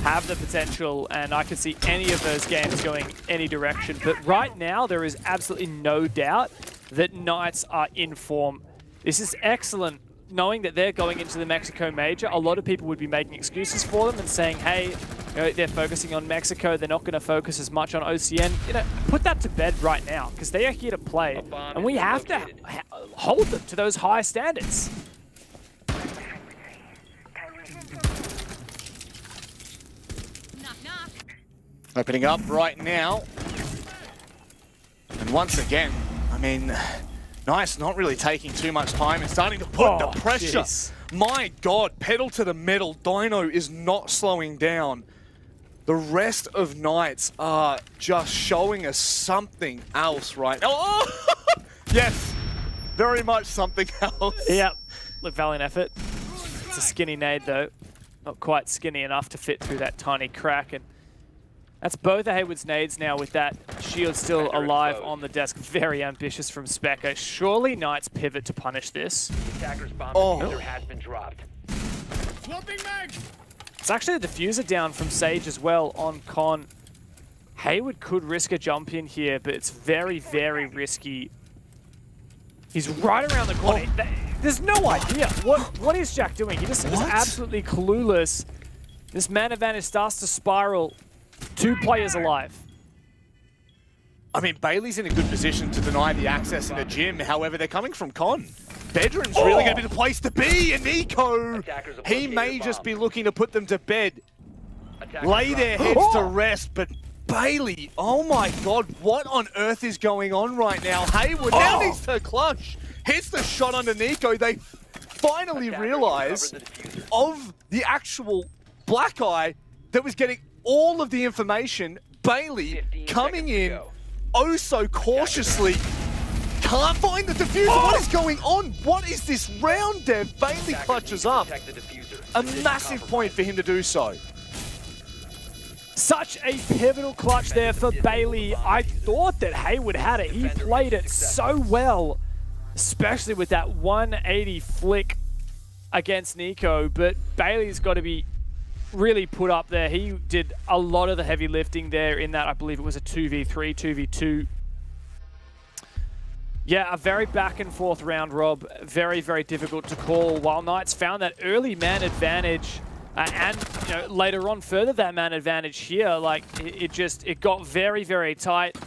have the potential, and I could see any of those games going any direction. But right now, there is absolutely no doubt that Knights are in form. This is excellent. Knowing that they're going into the Mexico Major, a lot of people would be making excuses for them and saying, hey, you know, they're focusing on Mexico, they're not going to focus as much on OCN. You know, put that to bed right now, because they are here to play, and we have to hold them to those high standards. Opening up right now. And once again, I mean, Nice not really taking too much time and starting to put the pressure. Geez. My God, pedal to the metal. Dino is not slowing down. The rest of Knights are just showing us something else right now. Oh! Yes, very much something else. Yep, look, valiant effort. It's a skinny nade though. Not quite skinny enough to fit through that tiny crack. And that's both of Hayward's nades now with that shield still alive on the desk. Very ambitious from Specco. Surely Knights pivot to punish this. Attacker's bomb diffuser has been dropped. It's actually a diffuser down from Sage as well on Con. Hayward could risk a jump in here, but it's very, very risky. He's right around the corner. There's no idea. What is Jack doing? He just is absolutely clueless. This man advantage starts to spiral. 2 players alive. I mean, Bailey's in a good position to deny the access in the gym. However, they're coming from Con. Bedroom's really going to be the place to be. And Nico, he may just be looking to put them to bed. Lay their heads to rest. But Bailey, oh my God, what on earth is going on right now? Hayward now needs to clutch. Hits the shot under Nico. They finally realize of the actual black eye that was getting all of the information. Bailey coming in oh so cautiously. Can't find the diffuser. What is going on? What is this round, Dev? Bailey clutches up. A massive point for him to do so. Such a pivotal clutch there for Bailey. I thought that Hayward had it. He played it so well, especially with that 180 flick against Nico. But Bailey's got to be really put up there. He did a lot of the heavy lifting there in that, I believe it was a 2v3, 2v2. Yeah, a very back and forth round, Rob. Very, very difficult to call. While Knights found that early man advantage and you know, later on further that man advantage here, like it got very, very tight.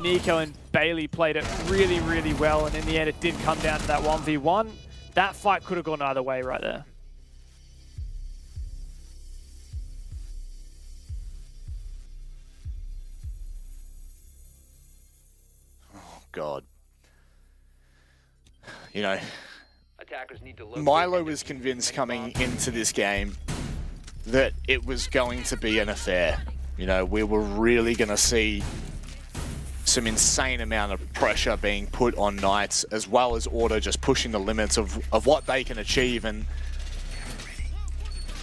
Nico and Bailey played it really, really well, and in the end it did come down to that 1v1. That fight could have gone either way right there. God. You know, Milo was convinced coming into this game that it was going to be an affair. You know, we were really going to see some insane amount of pressure being put on Knights, as well as Order just pushing the limits of what they can achieve. And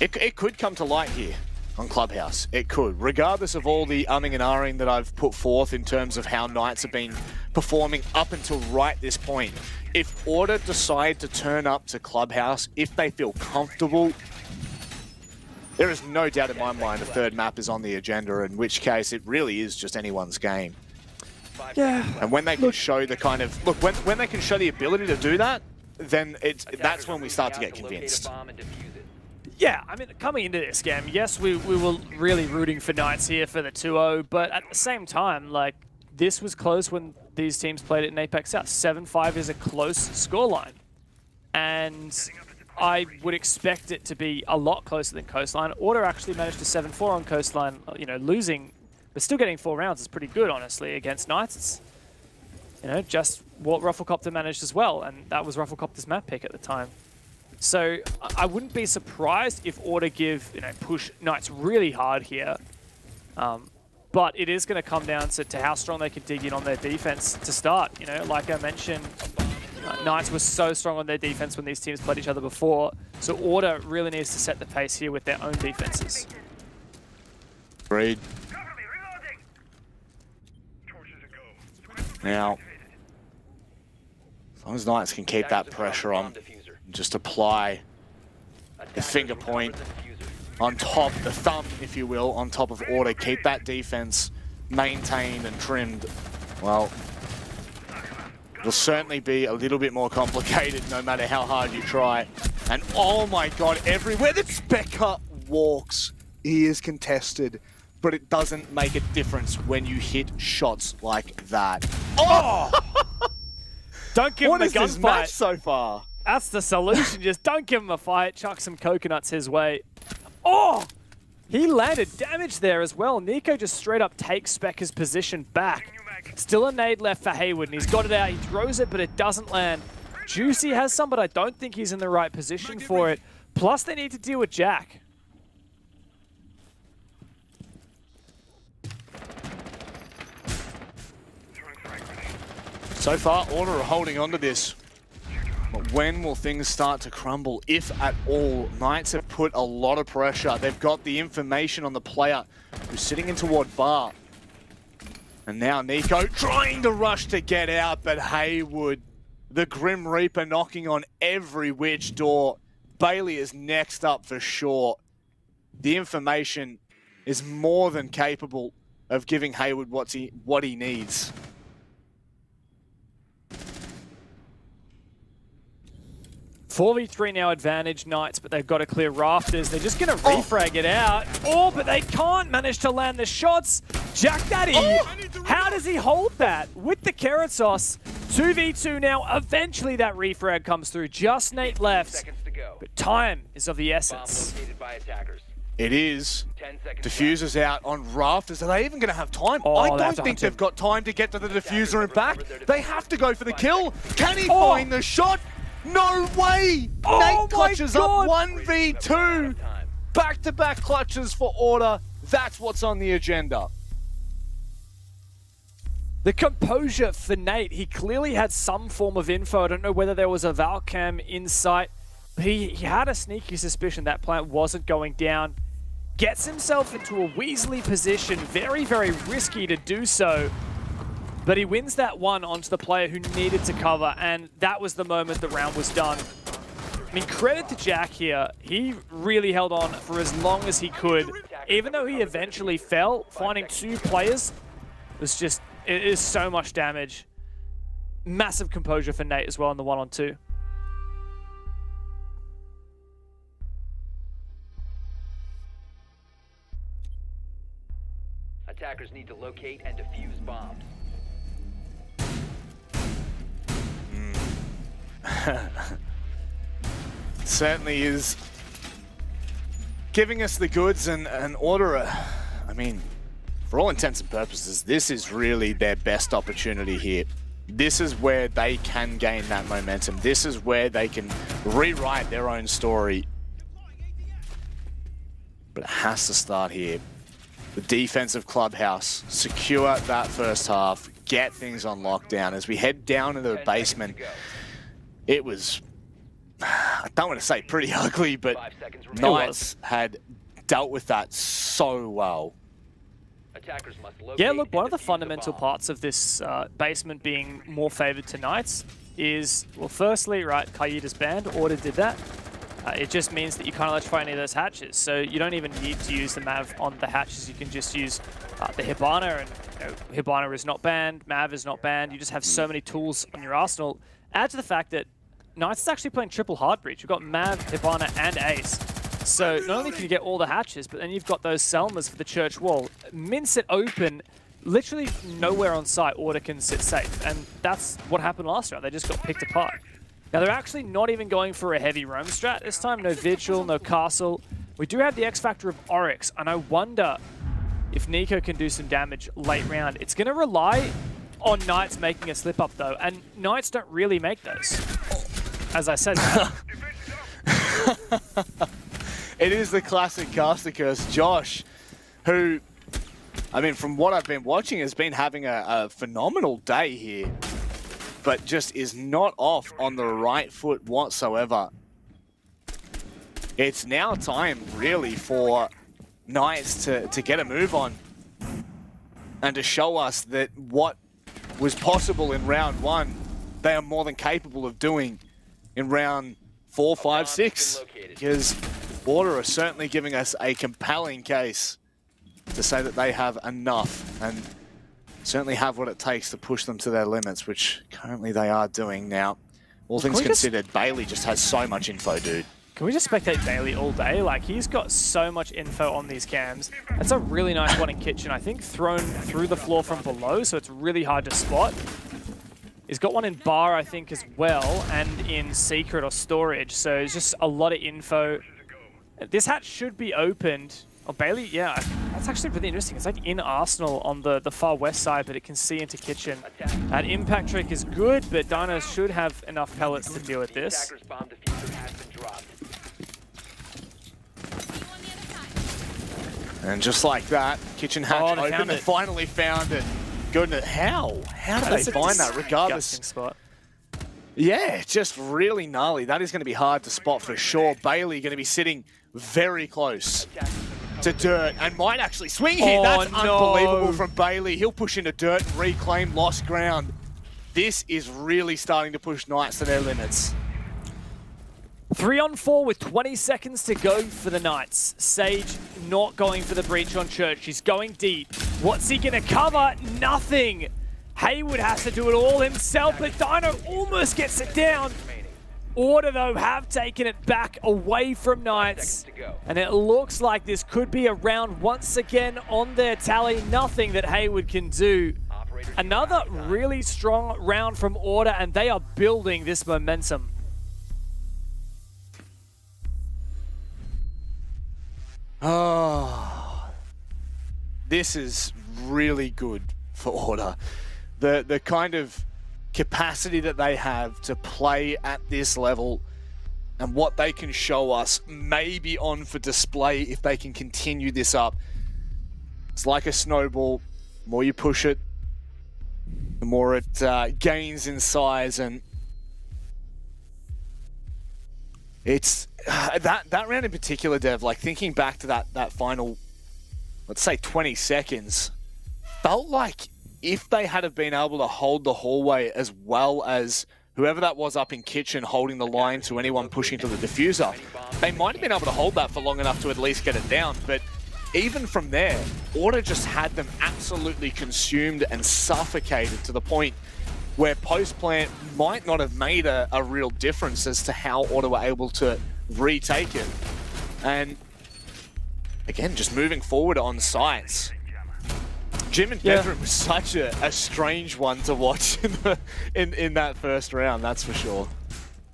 it could come to light here on Clubhouse. It could, regardless of all the umming and ahhing that I've put forth in terms of how Knights have been performing up until right this point. If Order decide to turn up to Clubhouse, if they feel comfortable, there is no doubt in my mind the third map is on the agenda, in which case it really is just anyone's game. Yeah. And when they can show the kind of, look, when they can show the ability to do that, then that's when we start to get convinced. Yeah, I mean, coming into this game, yes, we were really rooting for Knights here for the 2-0, but at the same time, like, this was close when these teams played it in Apex South. 7-5 is a close scoreline. And I would expect it to be a lot closer than Coastline. Order actually managed to 7-4 on Coastline, you know, losing, but still getting 4 rounds is pretty good, honestly, against Knights. It's, you know, just what Rufflecopter managed as well, and that was Rufflecopter's map pick at the time. So I wouldn't be surprised if Order give, you know, push Knights really hard here. But it is going to come down to how strong they can dig in on their defense to start. You know, like I mentioned, Knights were so strong on their defense when these teams played each other before. So Order really needs to set the pace here with their own defenses. Agreed. Now, as long as Knights can keep that pressure on, just apply the finger point on top, the thumb, if you will, on top of order. Keep that defense maintained and trimmed. Well, it'll certainly be a little bit more complicated no matter how hard you try. And oh my god, everywhere that Specker walks, he is contested. But it doesn't make a difference when you hit shots like that. Oh! Don't give him a What is this gunfight match so far? That's the solution. Just don't give him a fight. Chuck some coconuts his way. Oh! He landed damage there as well. Nico just straight up takes Specker's position back. Still a nade left for Haywood, and he's got it out. He throws it, but it doesn't land. Juicy has some, but I don't think he's in the right position for it. Plus, they need to deal with Jack. So far, Order are holding on to this. But when will things start to crumble, if at all? Knights have put a lot of pressure. They've got the information on the player who's sitting in toward Bar. And now Nico trying to rush to get out, but Haywood, the Grim Reaper, knocking on every which door. Bailey is next up for sure. The information is more than capable of giving Haywood what he needs. 4v3 now advantage Knights, but they've got to clear rafters. They're just going to refrag it out. Oh, but they can't manage to land the shots. Jack Daddy, how does he hold that? With the carrot sauce, 2v2 now. Eventually that refrag comes through. Just Nate left, but time is of the essence. It is. Diffuser's out on rafters. Are they even going to have time? Oh, I don't think they've got time to get to the diffuser and back. They have to go for the kill. Can he find the shot? No way! Nate clutches up 1v2. Back-to-back clutches for Order. That's what's on the agenda. The composure for Nate, he clearly had some form of info. I don't know whether there was a Valcam in sight. He had a sneaky suspicion that plant wasn't going down. Gets himself into a Weasley position. Very, very risky to do so. But he wins that one onto the player who needed to cover, and that was the moment the round was done. I mean, credit to Jack here. He really held on for as long as he could. Even though he eventually fell, finding two players was just, it is so much damage. Massive composure for Nate as well in the 1-on-2. Attackers need to locate and defuse bombs. Certainly is giving us the goods and Order. I mean, for all intents and purposes, this is really their best opportunity here. This is where they can gain that momentum. This is where they can rewrite their own story. But it has to start here. The defensive clubhouse, secure that first half, get things on lockdown. As we head down into the basement, it was, I don't want to say pretty ugly, but Knights had dealt with that so well. Yeah, look, one of the fundamental parts of this basement being more favored to Knights is, well, firstly, right, Kaida's banned, Order did that. It just means that you can't electrify any of those hatches, so you don't even need to use the Mav on the hatches. You can just use the Hibana, and Hibana is not banned, Mav is not banned. You just have so many tools on your arsenal. Add to the fact that Knights is actually playing triple hard breach. You've got Mav, Hibana, and Ace. So not only can you get all the hatches, but then you've got those Selmas for the church wall. Mince it open, literally nowhere on site Order can sit safe, and that's what happened last round. They just got picked apart. Now they're actually not even going for a heavy roam strat this time. No Vigil, no Castle. We do have the X factor of Oryx, and I wonder if Nico can do some damage late round. It's going to rely on Knights making a slip up though, and Knights don't really make those. As I said. It is the classic caster curse. Josh, who, I mean, from what I've been watching, has been having a phenomenal day here, but just is not off on the right foot whatsoever. It's now time, really, for Knights to get a move on and to show us that what was possible in round one, they are more than capable of doing in round 4, 5, 6. Because Order are certainly giving us a compelling case to say that they have enough and certainly have what it takes to push them to their limits, which currently they are doing now. All things considered, Bailey just has so much info, dude. Can we just spectate Bailey all day? Like, he's got so much info on these cams. That's a really nice one in kitchen. I think thrown through the floor from below, so it's really hard to spot. He's got one in bar, I think, as well, and in secret or storage. So it's just a lot of info. This hatch should be opened. Oh, Bailey, yeah, that's actually really interesting. It's like in Arsenal on the far west side, but it can see into kitchen. That impact trick is good, but Dino should have enough pellets to deal with this. And just like that, kitchen hatch open and finally found it. Goodness, how? How did they find that regardless? Spot. Yeah, just really gnarly. That is going to be hard to spot for sure. Bailey going to be sitting very close to dirt and might actually swing here. That's unbelievable from Bailey. He'll push into dirt and reclaim lost ground. This is really starting to push Knights to their limits. 3-on-4 with 20 seconds to go for the Knights. Sage not going for the breach on Church. He's going deep. What's he going to cover? Nothing. Haywood has to do it all himself, but Dino almost gets it down. Order, though, have taken it back away from Knights. And it looks like this could be a round once again on their tally. Nothing that Haywood can do. Another really strong round from Order, and they are building this momentum. Oh, this is really good for Order. The kind of capacity that they have to play at this level and what they can show us may be on for display if they can continue this up. It's like a snowball. The more you push it, the more it gains in size, and it's that round in particular, Dev, like thinking back to that final, let's say 20 seconds, felt like if they had have been able to hold the hallway as well as whoever that was up in kitchen holding the line to anyone pushing to the diffuser, they might have been able to hold that for long enough to at least get it down. But even from there, Order just had them absolutely consumed and suffocated to the point where post-plant might not have made a real difference as to how Order were able to retake it. And again, just moving forward on sites. Jim and Bedroom was such a strange one to watch in that first round, that's for sure.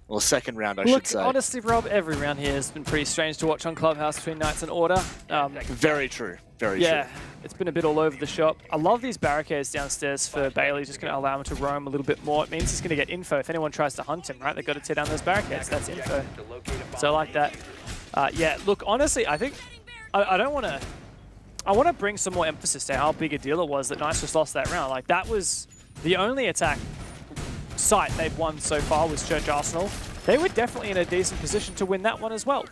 Or second round, I should say. Honestly, Rob, every round here has been pretty strange to watch on Clubhouse between Knights and Order. Very true. Very true. Yeah, it's been a bit all over the shop. I love these barricades downstairs for Bailey. Just going to allow him to roam a little bit more. It means he's going to get info. If anyone tries to hunt him, right, they've got to tear down those barricades. That's info. So I like that. Yeah, look, honestly, I think I don't want to... I want to bring some more emphasis to how big a deal it was that Knights just lost that round. Like, that was the only attack site they've won so far was Church Arsenal. They were definitely in a decent position to win that one as well.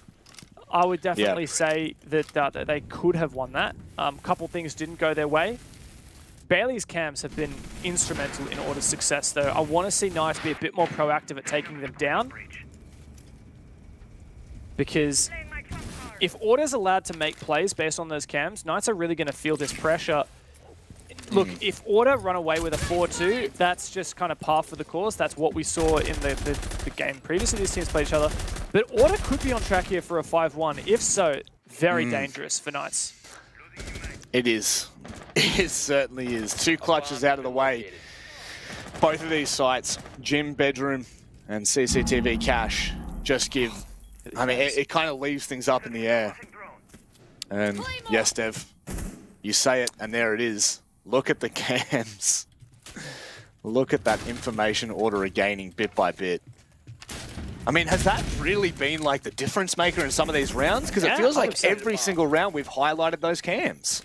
I would definitely say that they could have won that. Couple things didn't go their way. Bailey's cams have been instrumental in Order's success, though. I want to see Knights be a bit more proactive at taking them down. Because if Order's allowed to make plays based on those cams, Knights are really going to feel this pressure. Look, if Order run away with a 4-2, that's just kind of par for the course. That's what we saw in the game previously. These teams played each other. But Order could be on track here for a 5-1. If so, very dangerous for Knights. It is. It certainly is. Two clutches out of the way. Both of these sites, Gym, Bedroom, and CCTV Cash, just give... I mean, it kind of leaves things up in the air. And yes, Dev, you say it, and there it is. Look at the cams. Look at that information Order are gaining bit by bit. I mean, has that really been like the difference maker in some of these rounds? Because it feels like every single round we've highlighted those cams.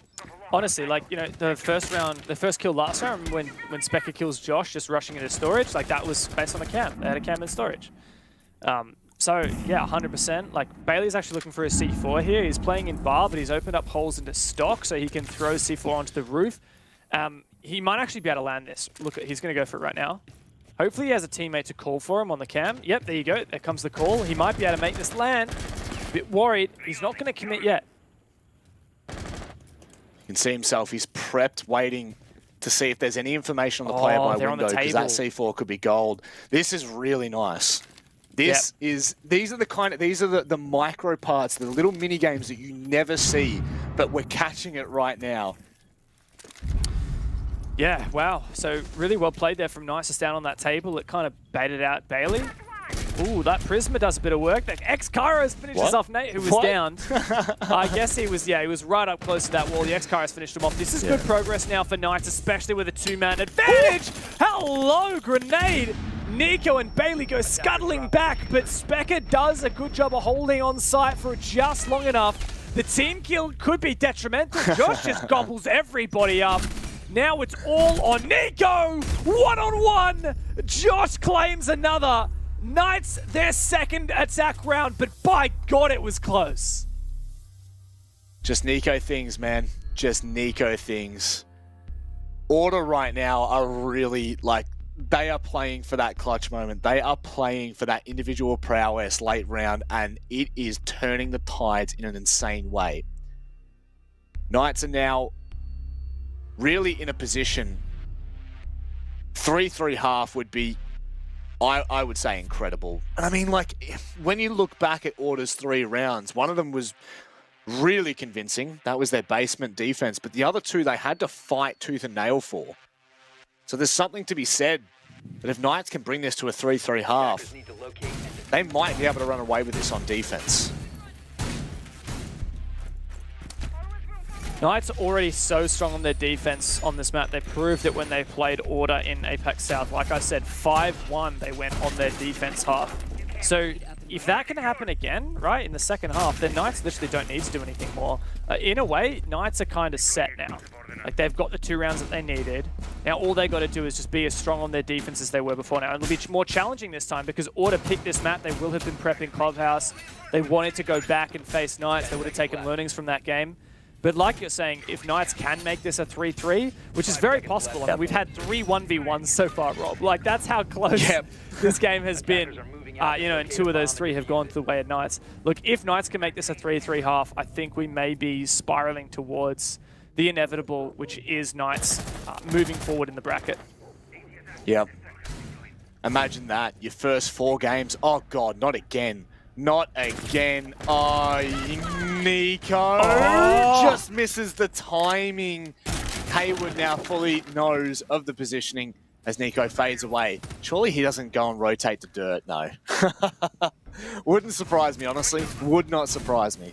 Honestly, like, you know, the first kill last round when Specker kills Josh just rushing into storage, like that was based on a cam. They had a cam in storage. So, yeah, 100%. Like, Bailey's actually looking for a C4 here. He's playing in bar, but he's opened up holes into stock so he can throw C4 onto the roof. He might actually be able to land this. Look, he's going to go for it right now. Hopefully he has a teammate to call for him on the cam. Yep, there you go. There comes the call. He might be able to make this land. bit worried. He's not going to commit yet. You can see himself. He's prepped, waiting to see if there's any information on the player by window, because that C4 could be gold. This is really nice. These are the micro parts, the little mini games that you never see, but we're catching it right now. Yeah, wow. So really well played there from Nice down on that table. It kind of baited out Bailey. Ooh, that Prisma does a bit of work. That X-Kairos finishes off Nate, who was down. I guess he was right up close to that wall. The X-Kairos finished him off. This is good progress now for Knights, especially with a two-man advantage. Hello, grenade. Nico and Bailey go scuttling back, but Specker does a good job of holding on site for just long enough. The team kill could be detrimental. Josh just gobbles everybody up. Now it's all on Nico. One-on-one. Josh claims another. Knights, their second attack round, but by God, it was close. Just Nico things, man. Just Nico things. Order right now are really, they are playing for that clutch moment. They are playing for that individual prowess late round, and it is turning the tides in an insane way. Knights are now really in a position. 3-3 half would be, I would say, incredible. And I mean, when you look back at Order's 3 rounds, one of them was really convincing. That was their basement defense. But the other two, they had to fight tooth and nail for. So there's something to be said that if Knights can bring this to a 3-3 half, they might be able to run away with this on defense. Knights are already so strong on their defense on this map. They proved it when they played Order in Apex South. Like I said, 5-1 they went on their defense half. So if that can happen again, right, in the second half, then Knights literally don't need to do anything more. In a way, Knights are kind of set now. They've got the 2 rounds that they needed. Now all they got to do is just be as strong on their defense as they were before now. And it'll be more challenging this time because Order picked this map. They will have been prepping Clubhouse. They wanted to go back and face Knights. They would have taken learnings from that game. But like you're saying, if Knights can make this a 3-3, which is very possible. I mean, we've had 3 1v1s so far, Rob. That's how close this game has been. And 2 of those 3 have gone to the way of Knights. Look, if Knights can make this a 3-3 half, I think we may be spiraling towards the inevitable, which is Knights moving forward in the bracket. Yep. Imagine that. Your first 4 games. Oh, God, not again. Not again. Oh, Nico just misses the timing. Haywood now fully knows of the positioning as Nico fades away. Surely he doesn't go and rotate to dirt, no. Wouldn't surprise me, honestly. Would not surprise me.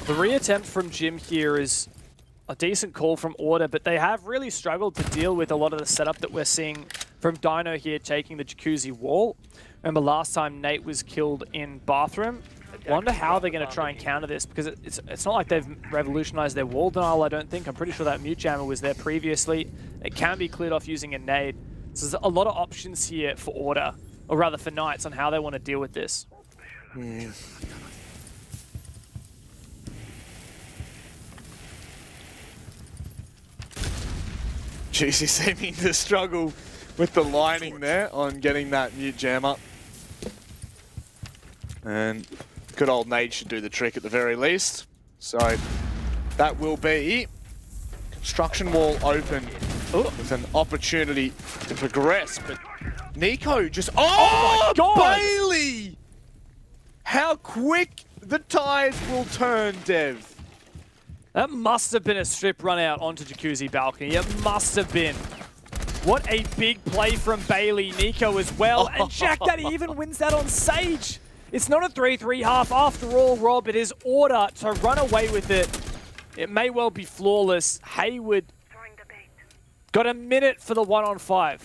The reattempt from Jim here is a decent call from Order, but they have really struggled to deal with a lot of the setup that we're seeing from Dino here taking the jacuzzi wall. Remember last time Nate was killed in bathroom? Wonder how they're going to try and counter this, because it's not like they've revolutionized their wall denial, I don't think. I'm pretty sure that mute jammer was there previously. It can be cleared off using a nade. So there's a lot of options here for Order, or rather for Knights, on how they want to deal with this. Juicy seeming to struggle with the lining there on getting that mute jam up. And good old Nate should do the trick at the very least. So that will be construction wall open with an opportunity to progress. But Nico just... Oh, my God! Bailey! How quick the tides will turn, Dev. That must have been a strip run out onto Jacuzzi balcony. It must have been. What a big play from Bailey. Nico as well. And Jack Daddy even wins that on Sage. It's not a 3-3 half after all, Rob. It is Order to run away with it. It may well be flawless. Haywood got a minute for the 1-on-5.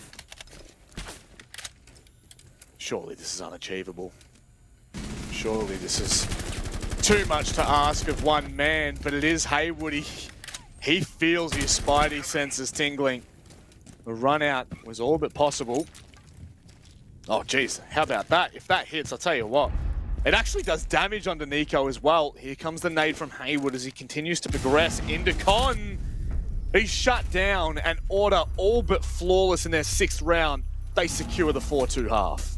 Surely this is unachievable. Surely this is too much to ask of one man, but it is Haywood. He feels his spidey senses tingling. The run out was all but possible. Oh, geez, how about that? If that hits, I'll tell you what. It actually does damage onto Nico as well. Here comes the nade from Haywood as he continues to progress into Con. He's shut down, and Order all but flawless in their 6th round. They secure the 4-2 half.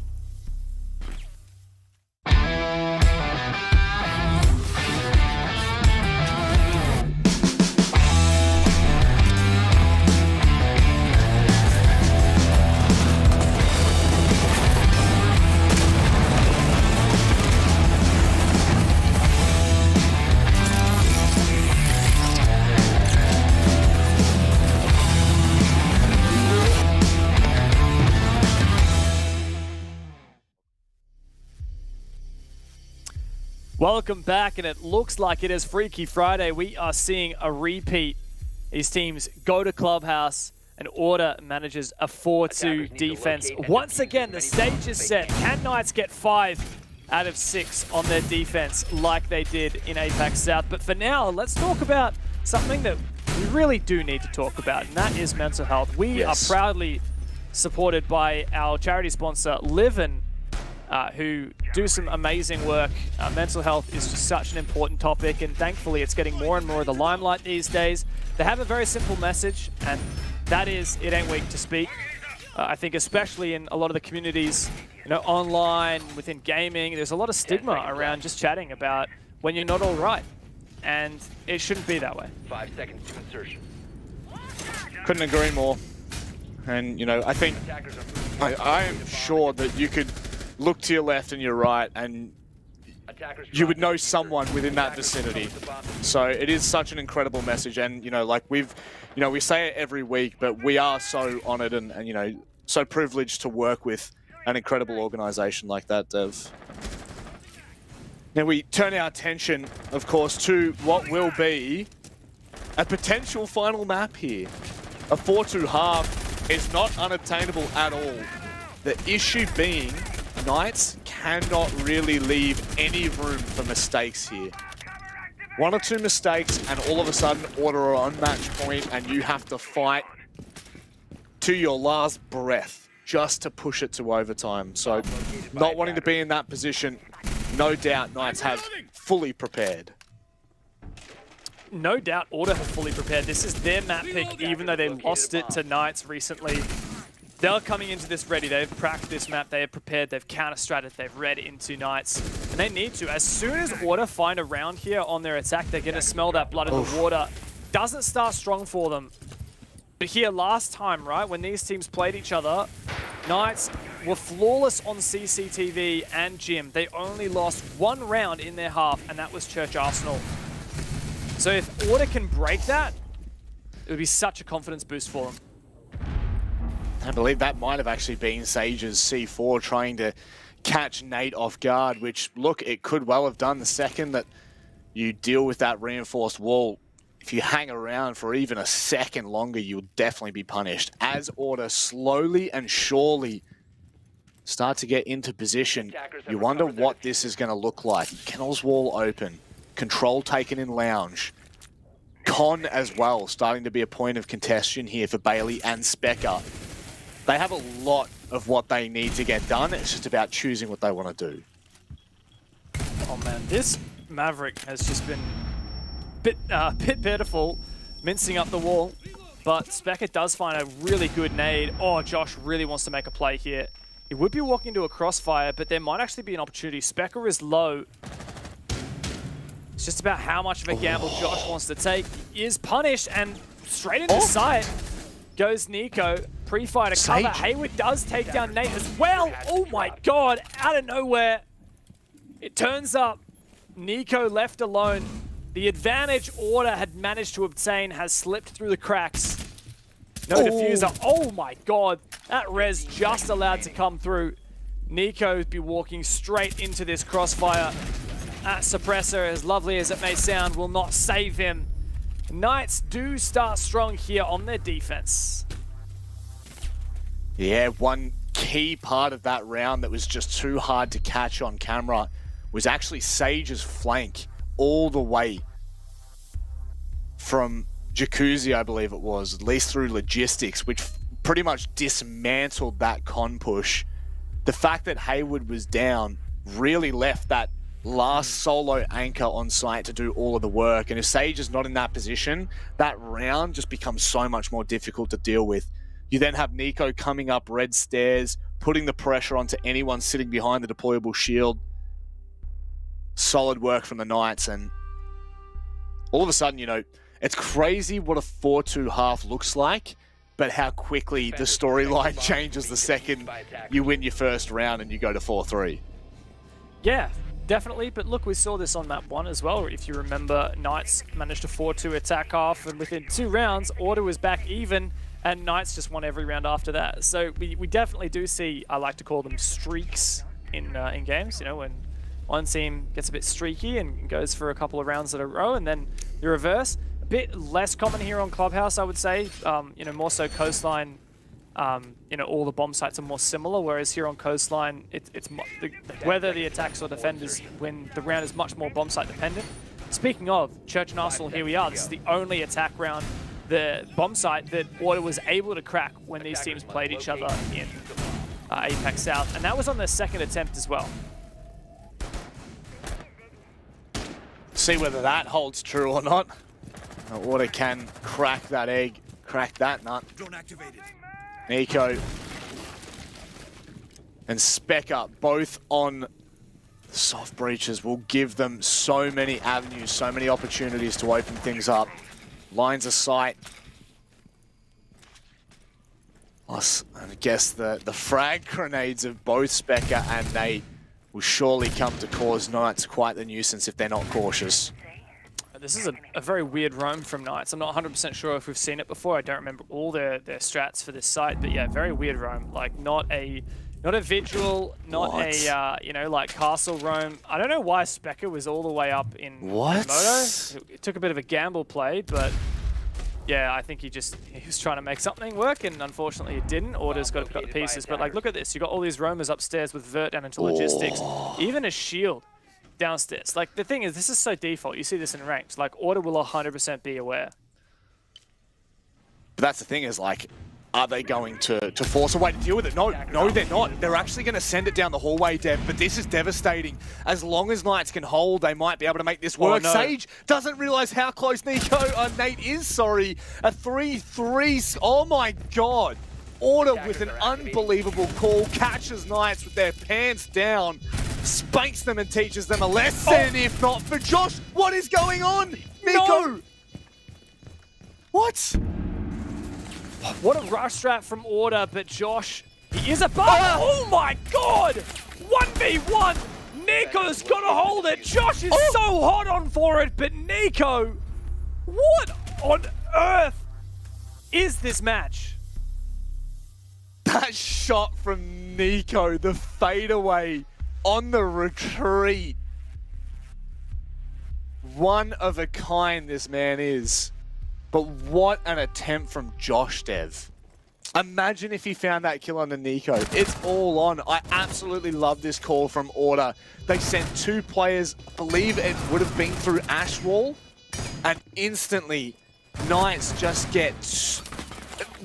Welcome back, and it looks like it is Freaky Friday. We are seeing a repeat. These teams go to Clubhouse, and Order manages a 4-2 defense. Once again, the stage is set. Can Knights get 5 out of 6 on their defense like they did in APAC South? But for now, let's talk about something that we really do need to talk about, and that is mental health. We are proudly supported by our charity sponsor, Livin', who do some amazing work. Mental health is just such an important topic, and thankfully it's getting more and more of the limelight these days. They have a very simple message, and that is, it ain't weak to speak. I think especially in a lot of the communities, you know, online, within gaming, there's a lot of stigma around just chatting about when you're not all right, and it shouldn't be that way. 5 seconds to insertion. Couldn't agree more. And, you know, I think I am sure that you could look to your left and your right and you would know someone within that vicinity. So it is such an incredible message, and, you know, like we say it every week, but we are so honored and, you know, so privileged to work with an incredible organization like that, Dev. Now we turn our attention, of course, to what will be a potential final map here. A 4-2 half is not unattainable at all. The issue being, Knights cannot really leave any room for mistakes here. 1 or 2 mistakes and all of a sudden Order are on match point, and you have to fight to your last breath just to push it to overtime. So not wanting to be in that position, no doubt Knights have fully prepared. No doubt Order have fully prepared. This is their map pick, even though they lost it to Knights recently. They're coming into this ready. They've practiced this map. They have prepared. They've counter-stratted. They've read into Knights. And they need to. As soon as Order find a round here on their attack, they're going to smell that blood in the water. Doesn't start strong for them. But here last time, right, when these teams played each other, Knights were flawless on CCTV and Gym. They only lost 1 round in their half, and that was Church Arsenal. So if Order can break that, it would be such a confidence boost for them. I believe that might have actually been Sage's C4 trying to catch Nate off guard, which, look, it could well have done the second that you deal with that reinforced wall. If you hang around for even a second longer, you'll definitely be punished. As Order slowly and surely start to get into position, you wonder what this is going to look like. Kennel's wall open, control taken in lounge. Con as well, starting to be a point of contention here for Bailey and Specker. They have a lot of what they need to get done. It's just about choosing what they want to do. Oh man, this Maverick has just been bit pitiful, mincing up the wall. But Specker does find a really good nade. Oh, Josh really wants to make a play here. He would be walking into a crossfire, but there might actually be an opportunity. Specker is low. It's just about how much of a gamble Josh wants to take. He is punished, and straight into sight goes Nico. Pre-fire to cover. Hayward does take down Nate as well. Oh my god, out of nowhere. It turns up Nico left alone. The advantage Order had managed to obtain has slipped through the cracks. No diffuser. Oh my god, that res just allowed to come through. Nico be walking straight into this crossfire. That suppressor, as lovely as it may sound, will not save him. Knights do start strong here on their defense. Yeah, one key part of that round that was just too hard to catch on camera was actually Sage's flank all the way from Jacuzzi, I believe it was, at least through logistics, which pretty much dismantled that con push. The fact that Hayward was down really left that last solo anchor on site to do all of the work. And if Sage is not in that position, that round just becomes so much more difficult to deal with. You then have Nico coming up red stairs, putting the pressure onto anyone sitting behind the deployable shield. Solid work from the Knights, and all of a sudden, you know, it's crazy what a 4-2 half looks like, but how quickly the storyline changes the second you win your first round and you go to 4-3. Yeah, definitely, but look, we saw this on map 1 as well. If you remember, Knights managed a 4-2 attack half, and within 2 rounds, Order was back even, and Knights just won every round after that. So we definitely do see, I like to call them streaks in games, you know, when one team gets a bit streaky and goes for a couple of rounds in a row, and then the reverse. A bit less common here on Clubhouse, I would say. You know, more so Coastline. You know, all the bomb sites are more similar, whereas here on Coastline, whether the attacks or defenders win the round is much more bomb site dependent. Speaking of Church and Arsenal, here we are. This is the only attack round, the bomb site that Order was able to crack when these teams played each other in Apex South, and that was on their second attempt as well. See whether that holds true or not. Order can crack that egg, crack that nut. Nico and Specker both on soft breaches will give them so many avenues, so many opportunities to open things up. Lines of sight. Plus, I guess the frag grenades of both Specker and Nate will surely come to cause Knights quite the nuisance if they're not cautious. This is a very weird roam from Knights. I'm not 100% sure if we've seen it before. I don't remember all their strats for this site, but yeah, very weird roam. Like not a vigil, not a you know, like castle roam. I don't know why Specker was all the way up in Moto. It took a bit of a gamble play, but yeah, I think he was trying to make something work, and unfortunately it didn't. Order's got to pick up the pieces, but like look at this. You got all these roamers upstairs with Vert down into logistics, even a shield downstairs. Like the thing is, this is so default. You see this in ranks. Like Order will 100% be aware. But that's the thing is, like, are they going to force a way to deal with it? No, they're not. They're actually going to send it down the hallway, Dev, but this is devastating. As long as Knights can hold, they might be able to make this work. Oh, no. Sage doesn't realize how close Nate is, sorry. A 3-3, oh my God. Order with an unbelievable call, catches Knights with their pants down, spanks them and teaches them a lesson, if not for Josh. What is going on? Nico! No. What? What a rush strat from Order, but Josh, he is above. Oh my God! 1v1! Nico's got to hold it. Josh is so hot on for it, but Nico, what on earth is this match? That shot from Nico, the fadeaway on the retreat. One of a kind this man is. But what an attempt from Josh, Dev. Imagine if he found that kill on the Nico. It's all on. I absolutely love this call from Order. They sent two players, I believe it would have been through Ash Wall, and instantly Knights just get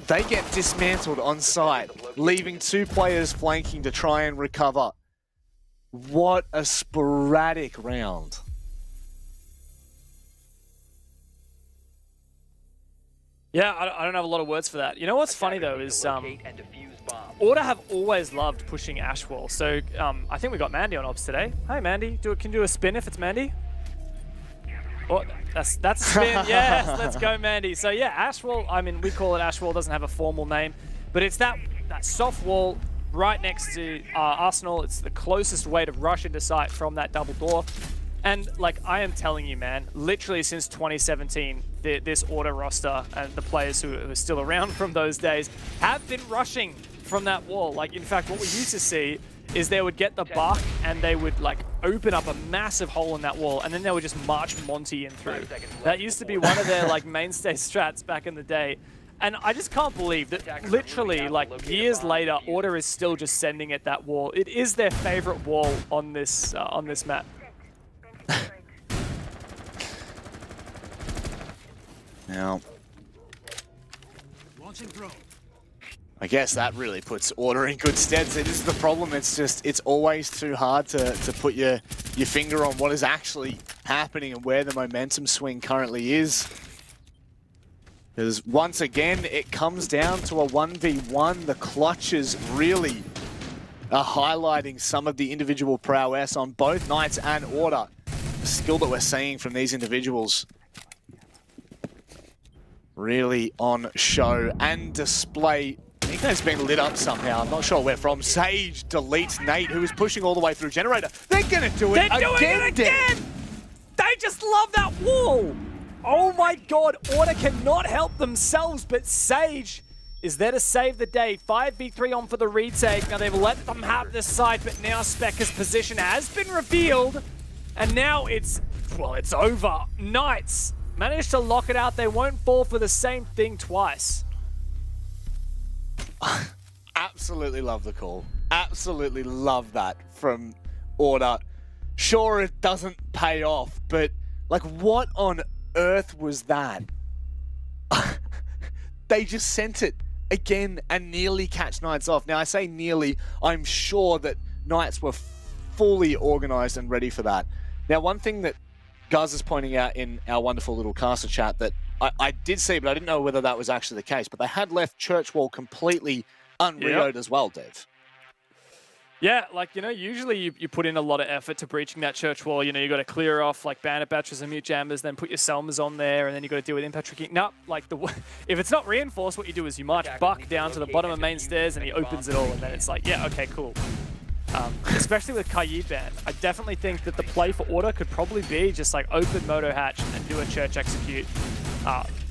dismantled on site, leaving two players flanking to try and recover. What a sporadic round. Yeah, I don't have a lot of words for that. You know what's funny though is Order have always loved pushing Ash Wall. So I think we got Mandy on ops today. Hey Mandy, can you do a spin if it's Mandy? Oh, that's a spin. Yes, let's go Mandy. So yeah, Ash Wall. I mean, we call it Ash Wall. Doesn't have a formal name, but it's that soft wall right next to Arsenal. It's the closest way to rush into sight from that double door. And like I am telling you, man, literally since 2017, this Order roster and the players who are still around from those days have been rushing from that wall. Like, in fact, what we used to see is they would get the buck and they would like open up a massive hole in that wall, and then they would just march Monty in through. That used to be one of their like mainstay strats back in the day. And I just can't believe that literally like years later, Order is still just sending at that wall. It is their favorite wall on this map. Now, I guess that really puts Order in good stead. So this is the problem. It's always too hard to put your finger on what is actually happening and where the momentum swing currently is. Because once again, it comes down to a 1v1. The clutches really are highlighting some of the individual prowess on both Knights and Order. The skill that we're seeing from these individuals really on show and display. Nico's been lit up somehow. I'm not sure where from. Sage deletes Nate, who is pushing all the way through Generator. They're going to do it again. They're doing it again! They just love that wall! Oh my God, Order cannot help themselves, but Sage is there to save the day. 5v3 on for the retake. Now they've let them have this side, but now Specca's position has been revealed. And now it's over. Knights managed to lock it out. They won't fall for the same thing twice. Absolutely love the call. Absolutely love that from Order. Sure, it doesn't pay off, but like, what on earth was that? They just sent it again and nearly catch Knights off. Now, I say nearly, I'm sure that Knights were fully organized and ready for that. Now, one thing that Guz is pointing out in our wonderful little caster chat that I did see, but I didn't know whether that was actually the case, but they had left Church Wall completely unreoed as well, Dave. Yeah, like, you know, usually you put in a lot of effort to breaching that church wall. You know, you got to clear off like bandit batches and mute jammers, then put your Selmas on there, and then you got to deal with impact tricking. No, like if it's not reinforced, what you do is you march Buck down to the bottom of main stairs, and he opens it all, and then it's like, yeah, okay, cool. Especially with Kaid ban, I definitely think that the play for Order could probably be just like open Moto Hatch and do a church execute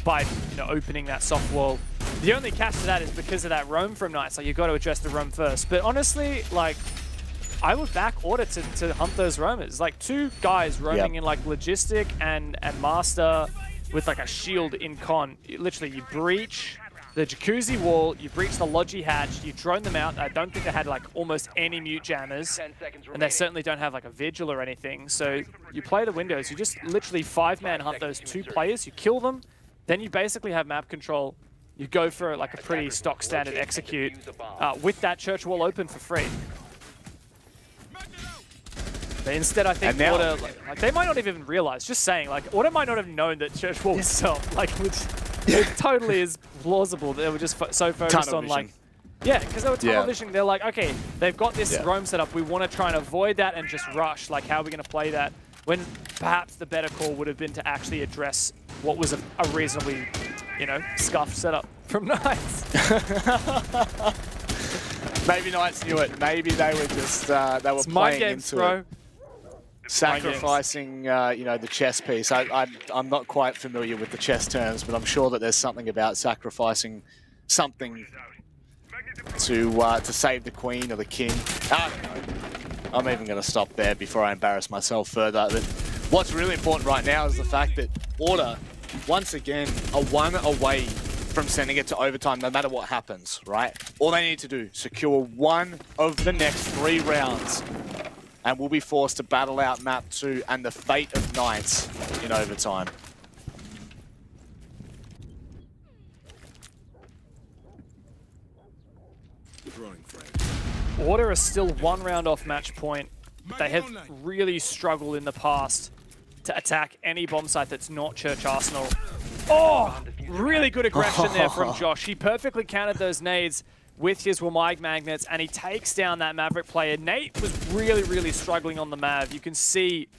by opening that soft wall. The only catch to that is because of that roam from Knights. Like, you've got to address the roam first. But honestly, like, I would back Order to hunt those roamers. Like, two guys roaming in like Logistic and Master with like a shield in con. Literally, you breach the Jacuzzi wall, you breach the Logi hatch, you drone them out. I don't think they had like almost any mute jammers. And they certainly don't have like a vigil or anything. So you play the windows, you just literally 5-man hunt those two players, you kill them, then you basically have map control. You go for like a pretty stock standard execute with that church wall open for free. But instead, I think Order, like they might not have even realized, just saying, like Order might not have known that church wall was up. Like, it totally is plausible. They were just so focused on like, yeah, because they were tunnel visioning. They're like, okay, they've got this roam set up. We want to try and avoid that and just rush. Like, how are we going to play that? When perhaps the better call would have been to actually address what was a reasonably, scuffed setup from Knights. Maybe Knights knew it. Maybe they were just they were playing into it. Sacrificing, the chess piece. I'm not quite familiar with the chess terms, but I'm sure that there's something about sacrificing something to save the queen or the king. I'm even going to stop there before I embarrass myself further. But what's really important right now is the fact that Order, once again, are one away from sending it to overtime, no matter what happens, right? All they need to do, secure one of the next 3 rounds, and we'll be forced to battle out map 2 and the fate of Knights in overtime. Order is still 1 round off match point. They have really struggled in the past to attack any bomb site that's not Church Arsenal. Oh, really good aggression there from Josh. He perfectly countered those nades with his Wamig magnets, and he takes down that Maverick player. Nate was really, really struggling on the Mav. You can see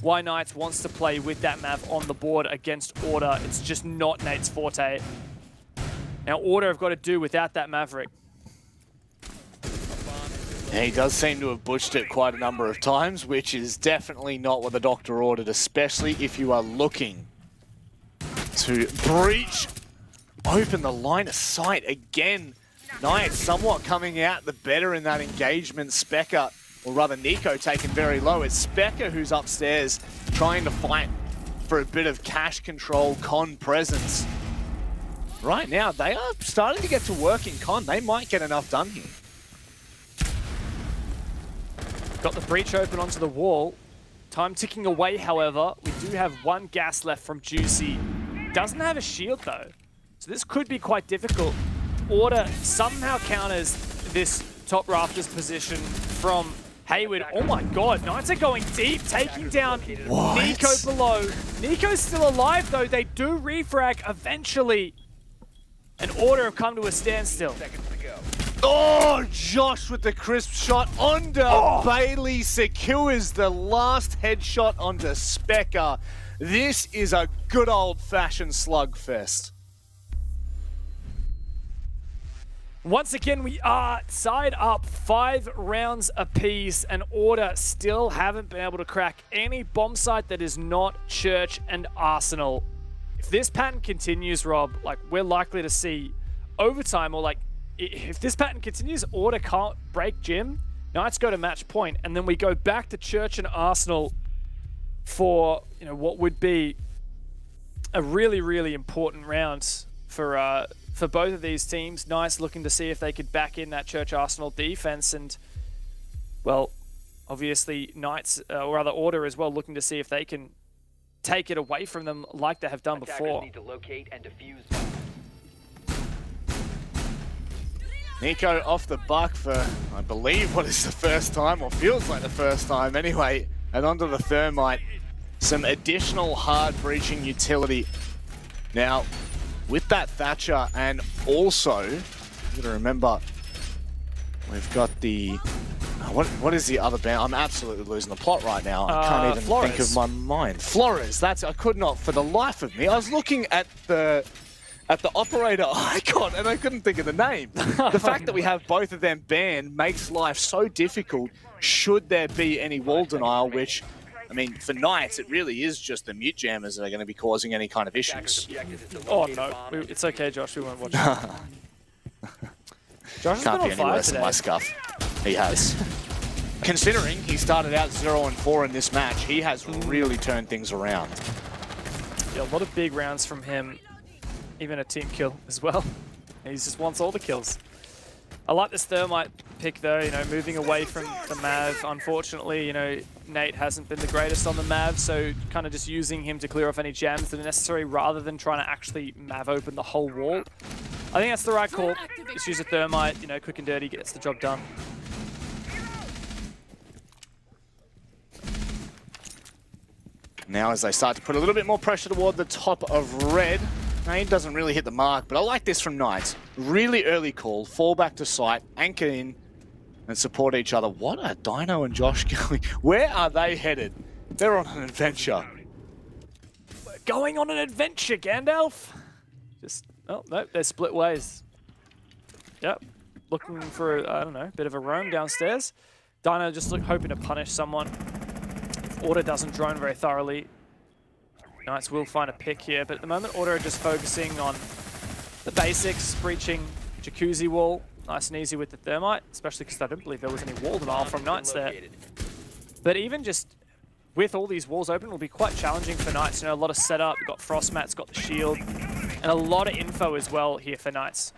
why Knights wants to play with that Mav on the board against Order. It's just not Nate's forte. Now, Order have got to do without that Maverick. He does seem to have butched it quite a number of times, which is definitely not what the Doctor ordered, especially if you are looking to breach, open the line of sight again. Knights somewhat coming out the better in that engagement. Specca, or rather Nico, taken very low. It's Specca who's upstairs trying to fight for a bit of cash control, con presence. Right now, they are starting to get to work in con. They might get enough done here. Got the breach open onto the wall. Time ticking away, however. We do have 1 gas left from Juicy. Doesn't have a shield, though. So this could be quite difficult. Order somehow counters this top rafters position from Hayward. Oh my god, Knights are going deep, taking down Nico below. Nico's still alive, though. They do refrag eventually. And Order have come to a standstill. Oh, Josh with the crisp shot onto Bailey. Secures the last headshot onto Specca. This is a good old-fashioned slugfest. Once again, we are side up 5 rounds apiece, and Order still haven't been able to crack any bomb site that is not Church and Arsenal. If this pattern continues, Rob, like, we're likely to see overtime, or like if this pattern continues, Order can't break Jim. Knights go to match point, and then we go back to Church and Arsenal for what would be a really, really important round for both of these teams. Knights looking to see if they could back in that Church Arsenal defense, and well, obviously Knights or rather Order as well, looking to see if they can take it away from them like they have done before. Need to locate and defuse. Nico off the buck for, I believe, what is the first time, or feels like the first time anyway, and onto the Thermite. Some additional hard breaching utility. Now, with that Thatcher, and also, you gotta remember, we've got the, what is the other band? I'm absolutely losing the plot right now. I can't even think of my mind. Flores, I could not for the life of me. I was looking at the operator icon and I couldn't think of the name. The fact that we have both of them banned makes life so difficult should there be any wall denial, which, I mean, for Knights, it really is just the mute jammers that are going to be causing any kind of issues. Oh no, it's okay, Josh, we won't watch it. Josh has Can't been be on any fire worse today. than my scuff. He has. Considering he started out 0-4 in this match, he has really turned things around. Yeah, a lot of big rounds from him. Even a team kill as well. He just wants all the kills. I like this Thermite pick though, moving away from the Mav. Unfortunately, Nate hasn't been the greatest on the Mav, so kind of just using him to clear off any jams that are necessary rather than trying to actually Mav open the whole wall. I think that's the right call. Just use a Thermite, quick and dirty, gets the job done. Now as they start to put a little bit more pressure toward the top of red, Nate doesn't really hit the mark, but I like this from Knights. Really early call, fall back to site, anchor in, and support each other. What are Dino and Josh going? Where are they headed? They're on an adventure. We're going on an adventure, Gandalf. Oh, no, they're split ways. Yep, looking for, I don't know, a bit of a roam downstairs. Dino just hoping to punish someone. If Order doesn't drone very thoroughly, Knights will find a pick here, but at the moment Order are just focusing on the basics, breaching Jacuzzi wall, nice and easy with the Thermite, especially because I don't believe there was any wall denial from Knights there. But even just with all these walls open, it will be quite challenging for Knights. A lot of setup, you've got Frostmat's got the shield, and a lot of info as well here for Knights.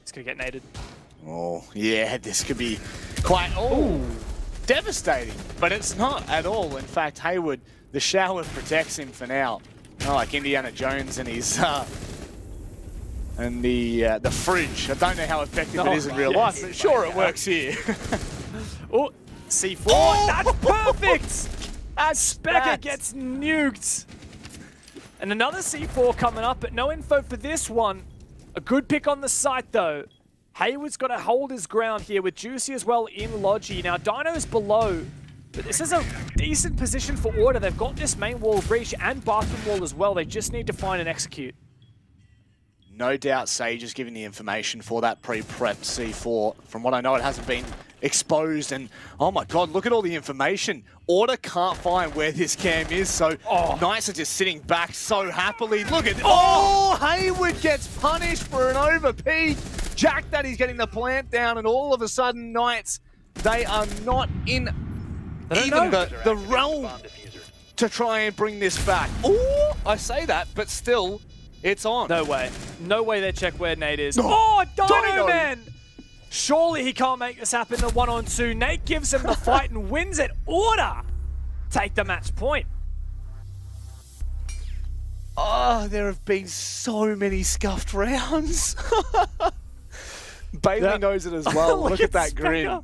It's gonna get naded. Oh, yeah, this could be quite, devastating, but it's not at all. In fact, Hayward, the shower protects him for now. Not like Indiana Jones and his and the fridge. I don't know how effective it is in real life, but sure it works here. Oh, C4, that's perfect! Specker gets nuked. And another C4 coming up, but no info for this one. A good pick on the site though. Hayward's got to hold his ground here with Juicy as well in Logi. Now, Dino's below, but this is a decent position for Order. They've got this main wall breach and bathroom wall as well. They just need to find and execute. No doubt Sage is giving the information for that pre-prepped C4. From what I know, it hasn't been exposed, and oh my god, look at all the information. Order can't find where this cam is, so Knights are just sitting back so happily. Look at Hayward gets punished for an over-peak. Jack Daddy's getting the plant down, and all of a sudden Knights, they are not in even the realm to try and bring this back. Oh, I say that, but still, it's on. No way. No way they check where Nate is. Oh, Dino Man! Surely he can't make this happen in a 1-on-2. Nate gives him the fight and wins it. Order take the match point. Oh, there have been so many scuffed rounds. Bailey knows it as well. Look at that grin.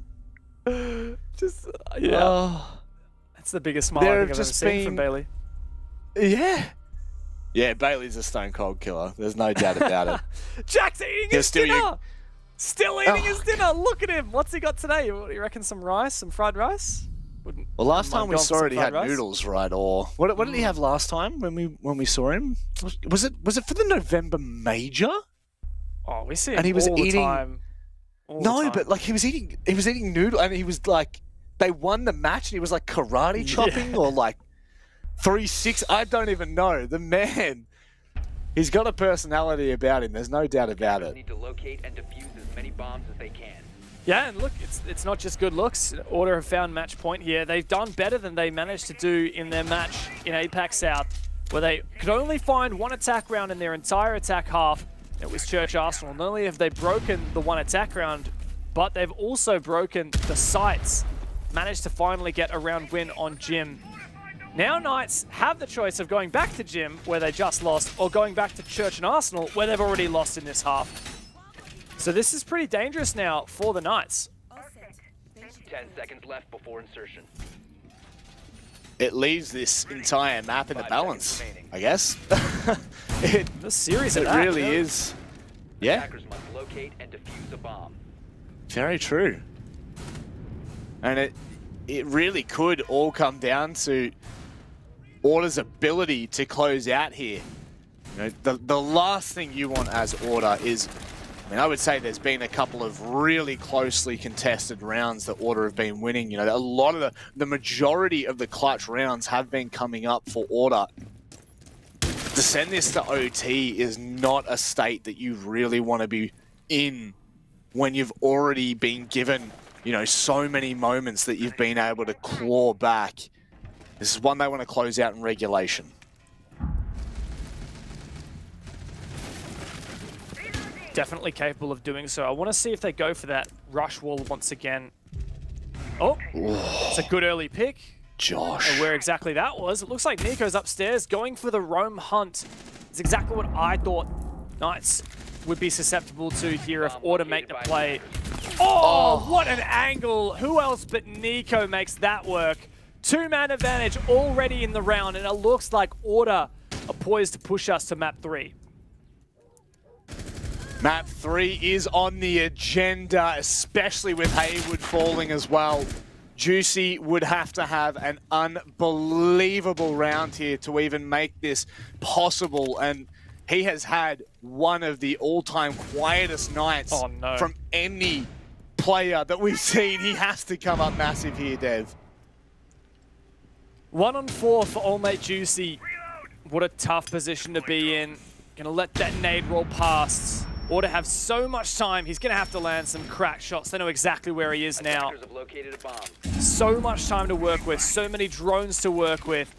Just, that's the biggest smile I think I've ever seen from Bailey. Yeah. Yeah, Bailey's a stone cold killer. There's no doubt about it. Jack's eating his dinner! Still eating his dinner! Look at him! What's he got today? What do you reckon? Some rice? Some fried rice? Well, last time we saw it, he had noodles, right? Or what did he have last time when we saw him? Was it for the November Major? Oh, we see him and he was all eating. the time. But like he was eating noodle, and he was like, they won the match, and he was like karate chopping or like 3-6. I don't even know. The man He's got a personality about him. There's no doubt about it. Need to locate and defuse as many bombs as they can. Yeah, and look, it's not just good looks. Order have found match point here. They've done better than they managed to do in their match in APAC South, where they could only find one attack round in their entire attack half. It was Church Arsenal. Not only have they broken the one attack round, but they've also broken the sights. Managed to finally get a round win on Jim. Now Knights have the choice of going back to Jim, where they just lost, or going back to Church and Arsenal, where they've already lost in this half. So this is pretty dangerous now for the Knights. 10 seconds left before insertion. It leaves this entire map in the balance, I guess. The series it really is. Yeah. Attackers must locate and defuse a bomb. Very true. And it really could all come down to Order's ability to close out here. You know, the last thing you want as Order is, I mean, I would say there's been a couple of really closely contested rounds that Order have been winning. You know, a lot of the majority of the clutch rounds have been coming up for Order. To send this to OT is not a state that you really want to be in when you've already been given, you know, so many moments that you've been able to claw back. This is one they want to close out in regulation. Definitely capable of doing so. I want to see if they go for that rush wall once again. Oh, it's a good early pick. Josh. And where exactly that was, it looks like Nico's upstairs going for the roam hunt. It's exactly what I thought Knights would be susceptible to here if Order make the play. Oh, what an angle. Who else but Nico makes that work? Two-man advantage already in the round, and it looks like Order are poised to push us to map 3. Map 3 is on the agenda, especially with Haywood falling as well. Juicy would have to have an unbelievable round here to even make this possible, and he has had one of the all-time quietest nights from any player that we've seen. He has to come up massive here, Dev. 1 on 4 for All Mate Juicy. What a tough position to be in. Gonna let that nade roll past. Order have so much time. He's gonna have to land some crack shots. They know exactly where he is now. Attackers have located a bomb. So much time to work with, so many drones to work with.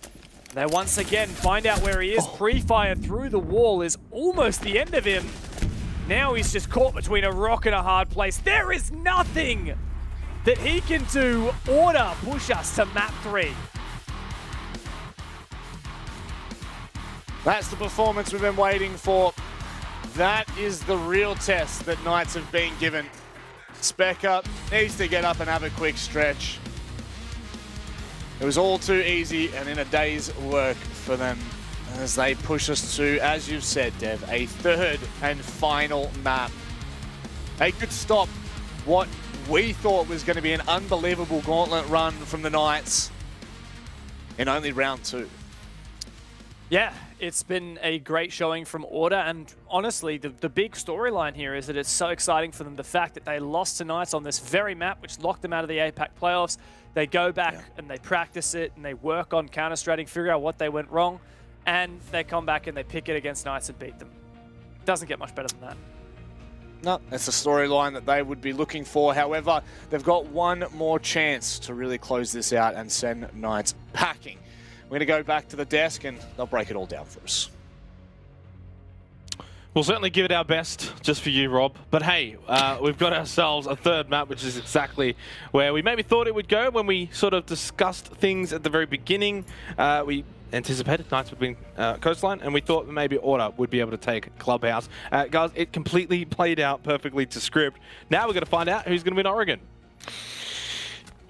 They once again find out where he is. Pre-fire through the wall is almost the end of him. Now he's just caught between a rock and a hard place. There is nothing that he can do. Order push us to map 3. That's the performance we've been waiting for. That is the real test that Knights have been given. Specca needs to get up and have a quick stretch. It was all too easy and in a day's work for them as they push us to, as you've said, Dev, a third and final map. They could stop what we thought was going to be an unbelievable gauntlet run from the Knights in only round 2. Yeah, it's been a great showing from Order, and honestly, the big storyline here is that it's so exciting for them. The fact that they lost to Knights on this very map, which locked them out of the APAC playoffs. They go back and they practice it, and they work on counter-strating, figure out what they went wrong, and they come back and they pick it against Knights and beat them. Doesn't get much better than that. No, that's the storyline that they would be looking for. However, they've got one more chance to really close this out and send Knights packing. We're going to go back to the desk and they'll break it all down for us. We'll certainly give it our best just for you, Rob. But hey, we've got ourselves a third map, which is exactly where we maybe thought it would go when we sort of discussed things at the very beginning. We anticipated Knights would win Coastline, and we thought maybe Order would be able to take Clubhouse. Guys, it completely played out perfectly to script. Now we're going to find out who's going to win Oregon.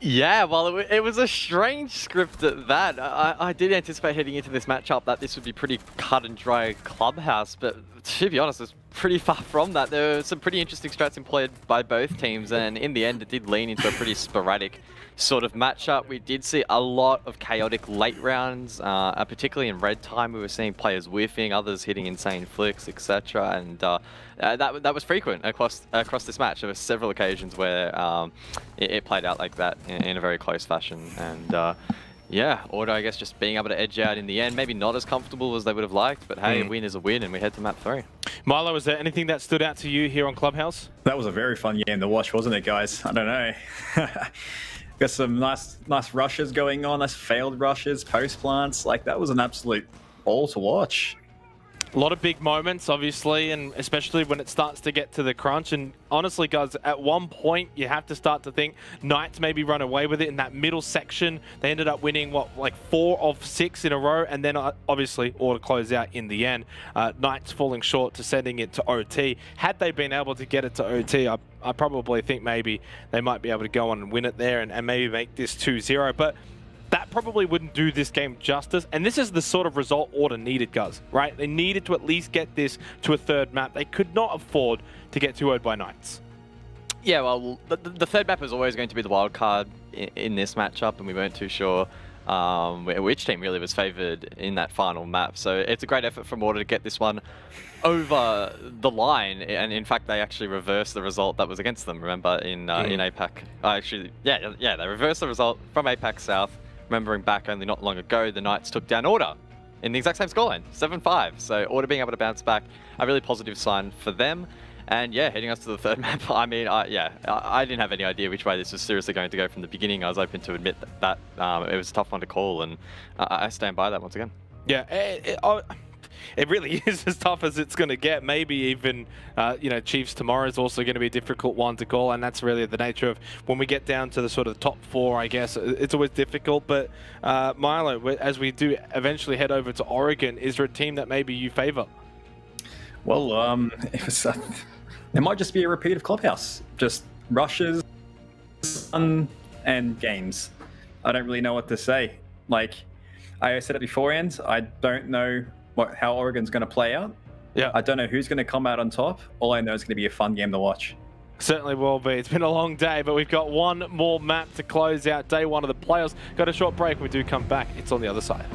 Yeah, well, it was a strange script at that. I did anticipate heading into this matchup that this would be pretty cut and dry Clubhouse, but to be honest, it's pretty far from that. There were some pretty interesting strats employed by both teams, and in the end, it did lean into a pretty sporadic sort of matchup. We did see a lot of chaotic late rounds, particularly in red time. We were seeing players whiffing, others hitting insane flicks, etc. And that was frequent across this match. There were several occasions where it played out like that in a very close fashion. And Yeah, Order, I guess, just being able to edge out in the end. Maybe not as comfortable as they would have liked, but hey, a win is a win, and we head to map 3. Milo, is there anything that stood out to you here on Clubhouse? That was a very fun game to watch, wasn't it, guys? I don't know. Got some nice rushes going on, nice failed rushes, post plants. Like, that was an absolute ball to watch. A lot of big moments, obviously, and especially when it starts to get to the crunch. And honestly, guys, at one point, you have to start to think Knights maybe run away with it in that middle section. They ended up winning, like 4 of 6 in a row, and then obviously Order close out in the end. Knights falling short to sending it to OT. Had they been able to get it to OT, I probably think maybe they might be able to go on and win it there and maybe make this 2-0. But that probably wouldn't do this game justice, and this is the sort of result Order needed, guys, right? They needed to at least get this to a third map. They could not afford to get 2-0'd by Knights. Yeah, well, the third map is always going to be the wild card in this matchup, and we weren't too sure which team really was favoured in that final map. So it's a great effort from Order to get this one over the line, and in fact they actually reversed the result that was against them, remember, in APAC. They reversed the result from APAC South. Remembering back only not long ago, the Knights took down Order in the exact same scoreline, 7-5. So Order being able to bounce back, a really positive sign for them. And yeah, heading us to the third map, I mean, I didn't have any idea which way this was seriously going to go from the beginning. I was open to admit that it was a tough one to call, and I stand by that once again. Yeah, it really is as tough as it's going to get. Maybe even, Chiefs tomorrow is also going to be a difficult one to call, and that's really the nature of when we get down to the sort of top 4, I guess. It's always difficult, but Milo, as we do eventually head over to Oregon, is there a team that maybe you favour? Well, it might just be a repeat of Clubhouse. Just rushes, fun, and games. I don't really know what to say. Like, I said it beforehand, I don't know how Oregon's going to play out. Yeah. I don't know who's going to come out on top. All I know is going to be a fun game to watch. Certainly will be. It's been a long day, but we've got one more map to close out day 1 of the playoffs. Got a short break. When we do come back, it's on the other side.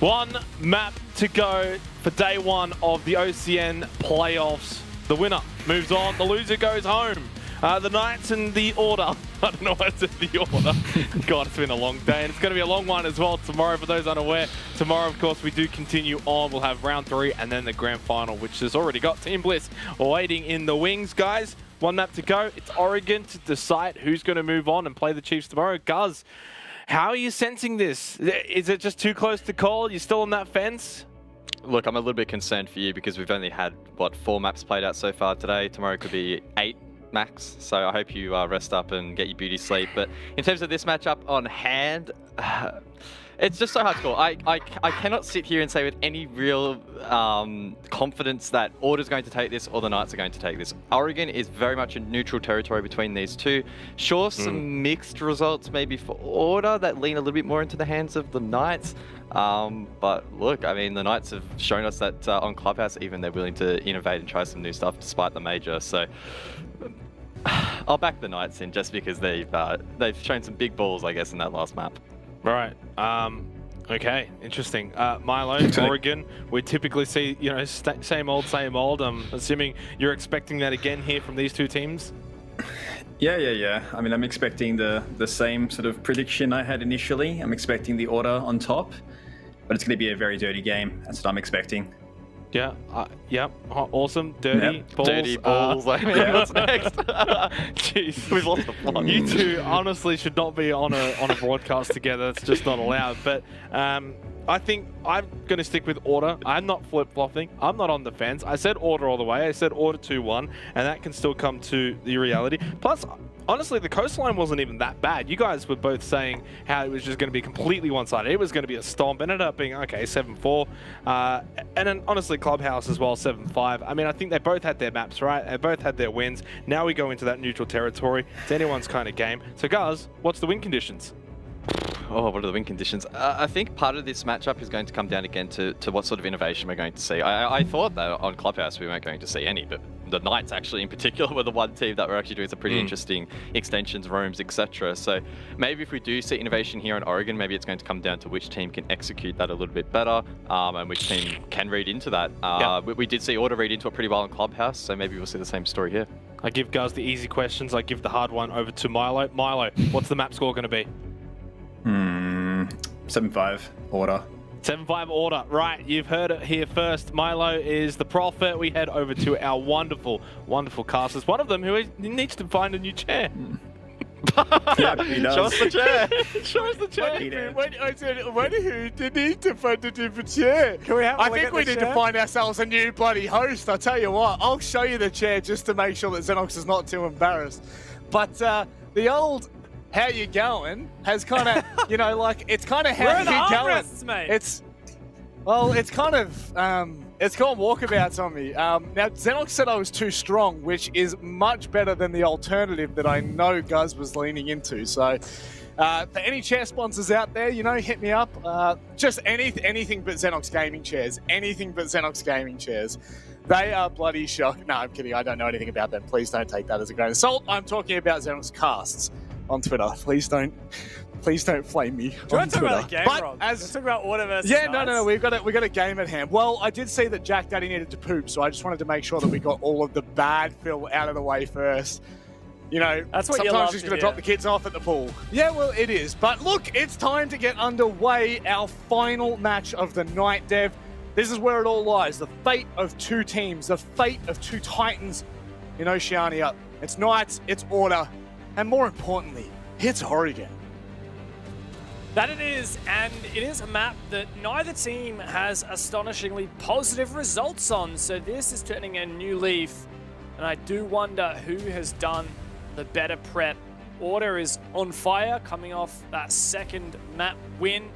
One map to go for day one of the OCN playoffs. The winner moves on, the loser goes home. The Knights and the Order. I don't know why I said the Order. God, it's been a long day, and it's going to be a long one as well tomorrow for those unaware. Tomorrow, of course, we do continue on. We'll have round 3 and then the grand final, which has already got Team Bliss waiting in the wings, guys. One map to go. It's Oregon to decide who's going to move on and play the Chiefs tomorrow. Guz, how are you sensing this? Is it just too close to call? You're still on that fence? Look, I'm a little bit concerned for you because we've only had, 4 maps played out so far today. Tomorrow could be 8 max, so I hope you rest up and get your beauty sleep. But in terms of this matchup on hand, it's just so hard to call. I cannot sit here and say with any real confidence that Order's going to take this or the Knights are going to take this. Oregon is very much a neutral territory between these two. Sure, some mixed results maybe for Order that lean a little bit more into the hands of the Knights. But look, I mean, the Knights have shown us that on Clubhouse even they're willing to innovate and try some new stuff despite the major. So I'll back the Knights in just because they've shown some big balls, I guess, in that last map. Right. Okay. Interesting. Milo, Oregon. We typically see, same old. I'm assuming you're expecting that again here from these two teams. Yeah. I mean, I'm expecting the same sort of prediction I had initially. I'm expecting the Order on top, but it's going to be a very dirty game. That's what I'm expecting. Yeah. Yep. Awesome. Dirty balls. Dirty balls. What's next? Jeez. We've lost the plot. You two honestly should not be on a broadcast together. It's just not allowed. But I think I'm going to stick with Order. I'm not flip-flopping. I'm not on the fence. I said Order all the way. I said Order 2-1, and that can still come to the reality. Plus, honestly, the coastline wasn't even that bad. You guys were both saying how it was just going to be completely one-sided. It was going to be a stomp. Ended up being, okay, 7-4. And then, honestly, Clubhouse as well, 7-5. I mean, I think they both had their maps, right? They both had their wins. Now we go into that neutral territory. It's anyone's kind of game. So, guys, what's the win conditions? Oh, what are the win conditions? I think part of this matchup is going to come down again to what sort of innovation we're going to see. I thought that on Clubhouse we weren't going to see any, but the Knights actually in particular were the one team that were actually doing some pretty interesting extensions, roams, etc. So maybe if we do see innovation here in Oregon, maybe it's going to come down to which team can execute that a little bit better and which team can read into that. We did see Order read into it pretty well in Clubhouse, so maybe we'll see the same story here. I give Guz the easy questions. I give the hard one over to Milo. Milo, what's the map score going to be? 7-5 Order. 7-5 Order. Right, you've heard it here first. Milo is the prophet. We head over to our wonderful, wonderful casters. One of them who needs to find a new chair. Yeah, he does. Show us the chair. Show us the chair. When who need to find a different chair? Can we have a I look think at we the need chair? to find ourselves a new bloody host. I tell you what, I'll show you the chair just to make sure that Xenox is not too embarrassed. But the old how you going has kind of, it's kind of how you going. Mate. It's kind of, it's gone walkabouts on me. Now, Xenox said I was too strong, which is much better than the alternative that I know Guz was leaning into. So, for any chair sponsors out there, hit me up. Just anything but Xenox gaming chairs. Anything but Xenox gaming chairs. They are bloody shock. No, I'm kidding. I don't know anything about them. Please don't take that as a grain of salt. I'm talking about Xenox casts on Twitter. Please don't flame me. Do you want to talk about the game, Rob? Let's talk about Order versus Knights. No. We've got a game at hand. Well, I did see that Jack Daddy needed to poop, so I just wanted to make sure that we got all of the bad fill out of the way first. That's what sometimes she's going to drop the kids off at the pool. Yeah, well, it is. But look, it's time to get underway. Our final match of the night, Dev. This is where it all lies. The fate of two teams, the fate of two titans in Oceania. It's Knights, it's Order, and more importantly, it's Oregon. That it is, and it is a map that neither team has astonishingly positive results on, so this is turning a new leaf, and I do wonder who has done the better prep. Order is on fire, coming off that second map win.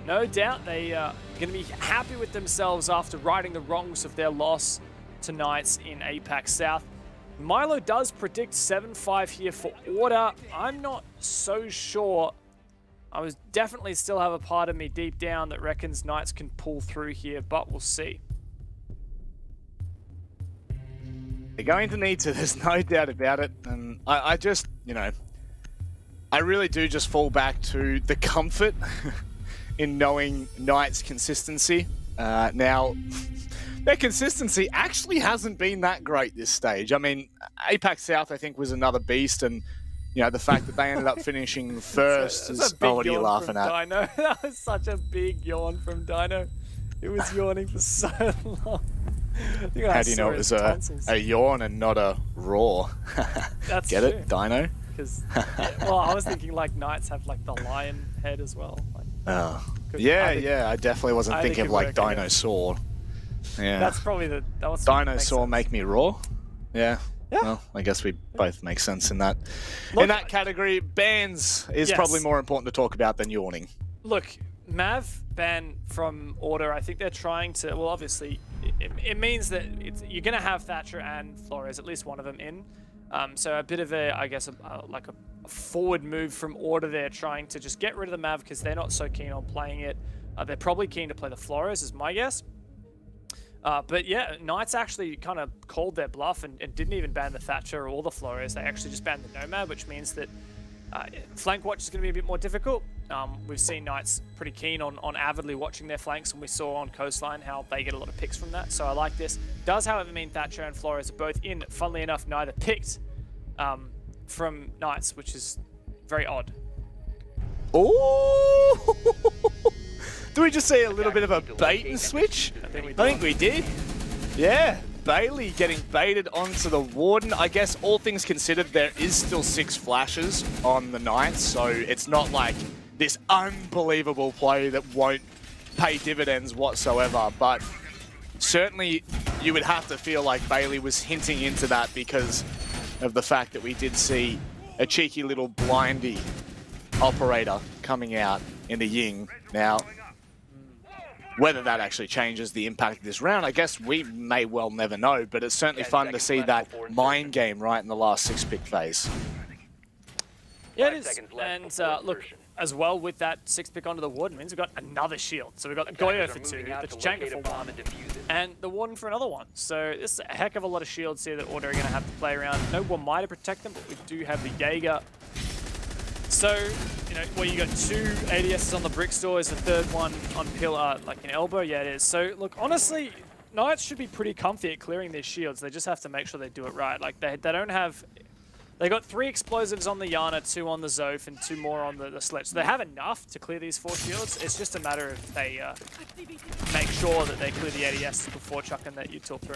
No doubt they are going to be happy with themselves after righting the wrongs of their loss to Knights in APAC South. Milo does predict 7-5 here for Order. I'm not so sure. I was definitely still have a part of me deep down that reckons Knights can pull through here, but we'll see. They're going to need to, there's no doubt about it. And I just, I really do just fall back to the comfort in knowing Knights' consistency. Now, their consistency actually hasn't been that great this stage. I mean, APAC South, I think, was another beast, and you know the fact that they ended up finishing first is. Oh, what are you laughing at? Dino. That was such a big yawn from Dino. It was yawning for so long. How do you know it was a yawn and not a roar? That's Get true. it, Dino? Because, well, I was thinking like Knights have like the lion head as well. Like, I definitely wasn't thinking of like could work, dinosaur. Yeah. That's probably that was Dinosaur make me roar. Yeah. Well, I guess we both make sense in that. In that category, bans is probably more important to talk about than yawning. Look, Mav ban from Order. I think they're trying to. Well, obviously, it means that you're going to have Thatcher and Flores, at least one of them in. So a bit of a, I guess, like a forward move from Order there, trying to just get rid of the Mav because they're not so keen on playing it. They're probably keen to play the Flores, is my guess. But yeah, Knights actually kind of called their bluff and didn't even ban the Thatcher or the Flores. They actually just banned the Nomad, which means that flank watch is going to be a bit more difficult. We've seen Knights pretty keen on avidly watching their flanks, and we saw on Coastline how they get a lot of picks from that. So I like this. Does, however, mean Thatcher and Flores are both in. Funnily enough, neither picked from Knights, which is very odd. Oh! Do we just see a little bit of a bait and switch? I think we did. Yeah, Bailey getting baited onto the Warden. I guess all things considered, there is still 6 flashes on the Knights, so it's not like this unbelievable play that won't pay dividends whatsoever. But certainly you would have to feel like Bailey was hinting into that because of the fact that we did see a cheeky little blindy operator coming out in the Ying. Now, whether that actually changes the impact of this round, I guess we may well never know, but it's certainly fun to see that mind game right in the last 6-pick phase. Yeah, it is. And look, as well with that 6-pick onto the Warden means we've got another shield. So we've got Goyo for 2, the Tachanka for 1, and the Warden for another one. So this is a heck of a lot of shields here that Order are going to have to play around. No Wamai to protect them, but we do have the Jaeger. So, you know, well, you got 2 ADSs on the brick store. Is the third one on pillar, like an elbow? Yeah, it is. So, look, honestly, Knights should be pretty comfy at clearing these shields. They just have to make sure they do it right. Like, they don't have... They got 3 explosives on the Yana, 2 on the Zoph, and 2 more on the Sledge. So they have enough to clear these 4 shields. It's just a matter of they make sure that they clear the ADS before chucking that util through.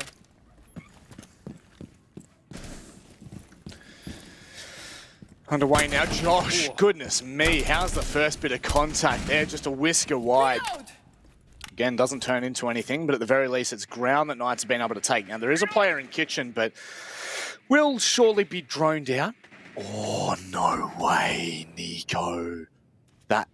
Underway now, Josh. Goodness me, how's the first bit of contact there? Just a whisker wide. Again, doesn't turn into anything, but at the very least, it's ground that Knights have been able to take. Now, there is a player in kitchen, but will surely be droned out. Oh, no way, Nico. That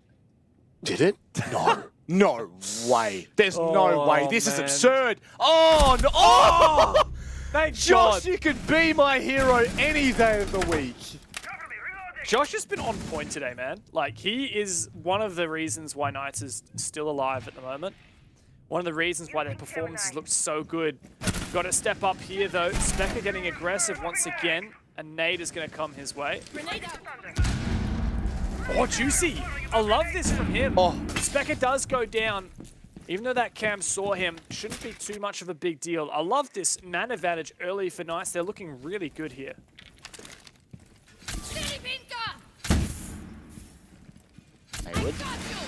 did it? No. No way. There's no way. This is absurd. Oh, no. Oh! Thank Josh, God. you could be my hero any day of the week. Josh has been on point today, man. Like, he is one of the reasons why Knights is still alive at the moment. One of the reasons why their performances looked so good. Got to step up here, though. Specker getting aggressive once again. A nade is going to come his way. Oh, Juicy. I love this from him. Oh, Specker does go down. Even though that cam saw him, shouldn't be too much of a big deal. I love this man advantage early for Knights. They're looking really good here. Hayward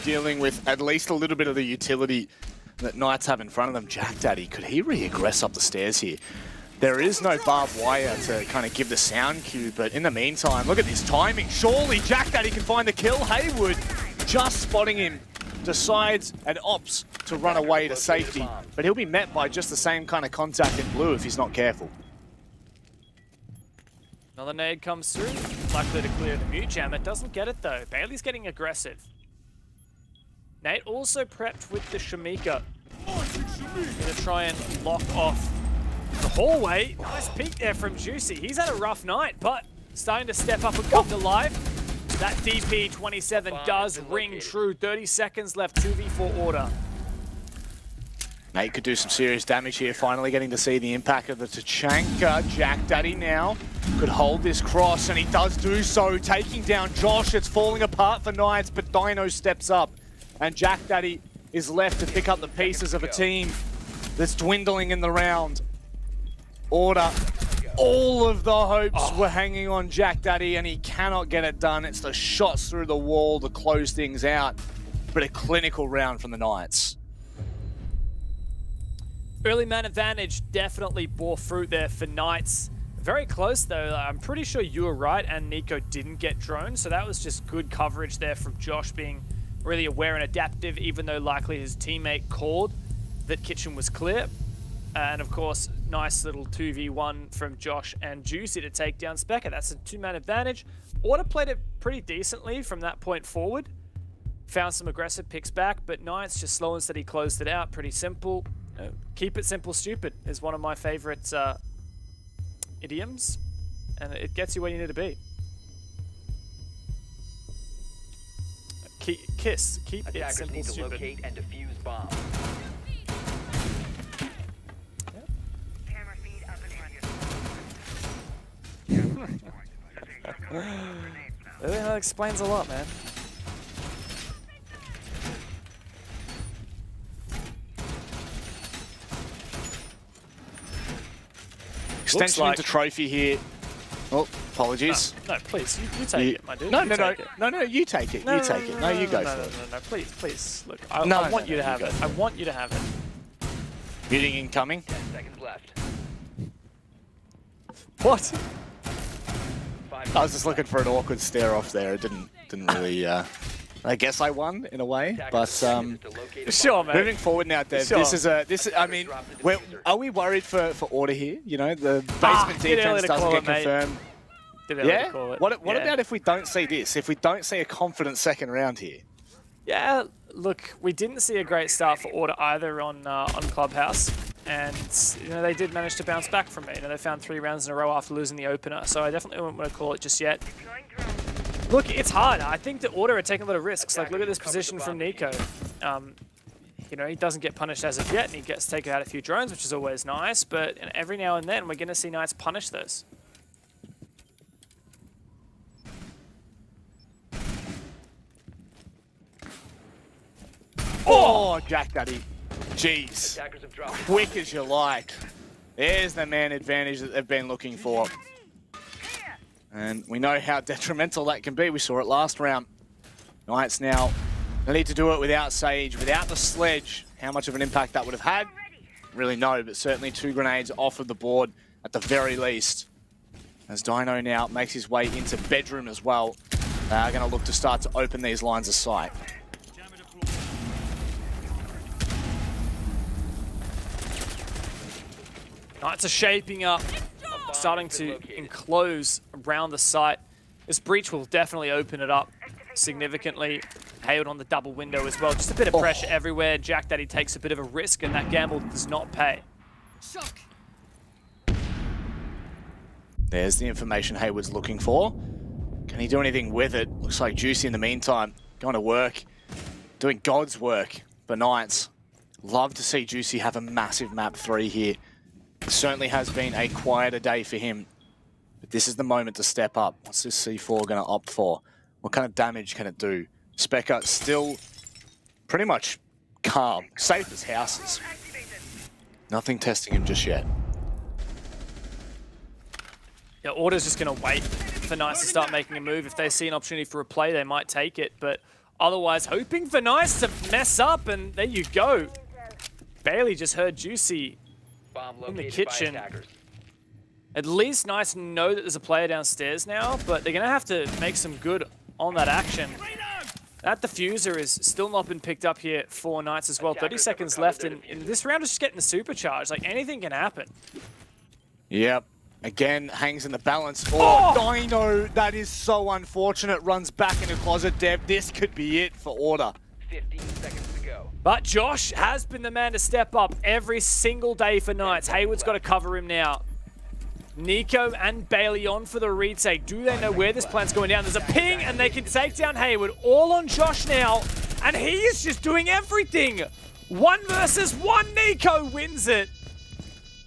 dealing with at least a little bit of the utility that Knights have in front of them. Jack Daddy, could he re-aggress up the stairs here? There is no barbed wire to kind of give the sound cue, but in the meantime, look at this timing. Surely Jack Daddy can find the kill. Hayward just spotting him, decides and opts to run away to safety, but he'll be met by just the same kind of contact in blue if he's not careful. Another nade comes through, likely to clear the mute jam. It doesn't get it though. Bailey's getting aggressive. Nate also prepped with the Shamika. Gonna try and lock off the hallway. Nice peek there from Juicy. He's had a rough night, but starting to step up and come to life. That DP27 does ring true. 30 seconds left, 2v4 Order. Nate could do some serious damage here, finally getting to see the impact of the Tachanka. Jack Daddy now could hold this cross, and he does do so, taking down Josh. It's falling apart for Knights, but Dino steps up And Jack Daddy is left to pick up the pieces of a team that's dwindling in the round. Order. All of the hopes were hanging on Jack Daddy, and he cannot get it done. It's the shots through the wall to close things out. But a clinical round from the Knights. Early man advantage definitely bore fruit there for Knights. Very close though. I'm pretty sure you were right and Nico didn't get drones, so that was just good coverage there from Josh, being really aware and adaptive, even though likely his teammate called that Kitchen was clear. And of course, nice little 2v1 from Josh and Juicy to take down Specker. That's a 2-man advantage. Order played it pretty decently from that point forward. Found some aggressive picks back, but Knights just slow and steady closed it out. Pretty simple. Keep it simple, stupid is one of my favorite idioms, and it gets you where you need to be. Keep it simple, stupid. Locate and defuse bomb. That explains a lot, man. Extension into trophy here. Oh, apologies. No, please, you take it, my dude. No, you you take it. No, you take it. No, you go for it. No, please. Look, I want you to have it. I want you to have it. Muting incoming. 10 seconds left. What? I was just looking for an awkward stare off there. It didn't really. I guess I won in a way, but sure, man. Moving forward now, Dev. Sure. I mean, are we worried for Order here? You know, the basement defense doesn't get confirmed. Yeah. What about if we don't see this? If we don't see a confident second round here? Yeah. Look, we didn't see a great start for Order either on Clubhouse, and they did manage to bounce back from it. They found 3 rounds in a row after losing the opener, so I definitely wouldn't want to call it just yet. Look, it's hard. I think the Order are taking a lot of risks. Like, look at this position from Nico. He doesn't get punished as of yet, and he gets taken out a few drones, which is always nice, but every now and then we're going to see Knights punish those. Oh, Jack Daddy. Jeez. Quick as you like. There's the man advantage that they've been looking for. And we know how detrimental that can be. We saw it last round. Knights now, they need to do it without Sage, without the sledge. How much of an impact that would have had? Really no, but certainly 2 grenades off of the board at the very least. As Dino now makes his way into bedroom as well. They are going to look to start to open these lines of sight. Knights are shaping up, starting to enclose around the site. This breach will definitely open it up significantly. Hailed on the double window as well. Just a bit of pressure everywhere. Jack Daddy takes a bit of a risk, and that gamble does not pay. There's the information Hayward's looking for. Can he do anything with it? Looks like Juicy in the meantime going to work, doing God's work for Knights. Love to see Juicy have a massive map 3 here. It certainly has been a quieter day for him, but this is the moment to step up. What's this C4 going to opt for? What kind of damage can it do? Specker still pretty much calm, safe as houses. Nothing testing him just yet. Yeah, Order's just going to wait for Knights to start making a move. If they see an opportunity for a play, they might take it, but otherwise hoping for Knights to mess up, and there you go. Bailey just heard Juicy in the kitchen. At least Knights know that there's a player downstairs now, but they're going to have to make some good on that action. That diffuser is still not been picked up here for Knights as well. 30 seconds left, and this round is just getting the supercharge. Like, anything can happen. Yep. Again, hangs in the balance. Oh, Dino, that is so unfortunate. Runs back into closet, Dev. This could be it for Order. 15 seconds to go. But Josh has been the man to step up every single day for Knights. Hayward's got to cover him now. Nico and Bailey on for the retake. Do they know where this plan's going down? There's a ping, and they can take down Hayward. All on Josh now, and he is just doing everything. 1 versus 1, Nico wins it.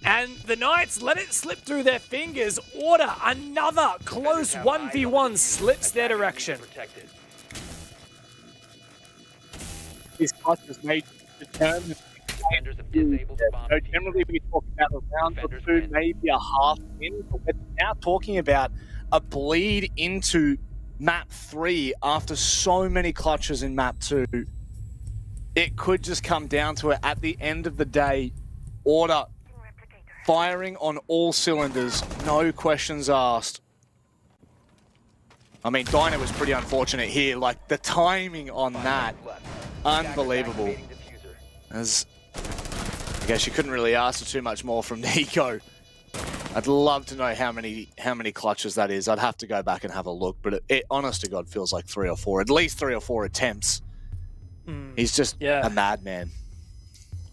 And the Knights let it slip through their fingers. Order, another close 1v1 slips their direction. these clutches may determine. Generally, we talk about a round or two, maybe a half win, but we're now talking about a bleed into map 3 after so many clutches in map 2. It could just come down to it at the end of the day. Order firing on all cylinders, no questions asked. I mean, Dino was pretty unfortunate here. Like, the timing on that, unbelievable. As I guess you couldn't really ask for too much more from Nico. I'd love to know how many clutches that is. I'd have to go back and have a look, but it honest to God feels like 3 or 4, at least 3 or 4 attempts. He's just a madman.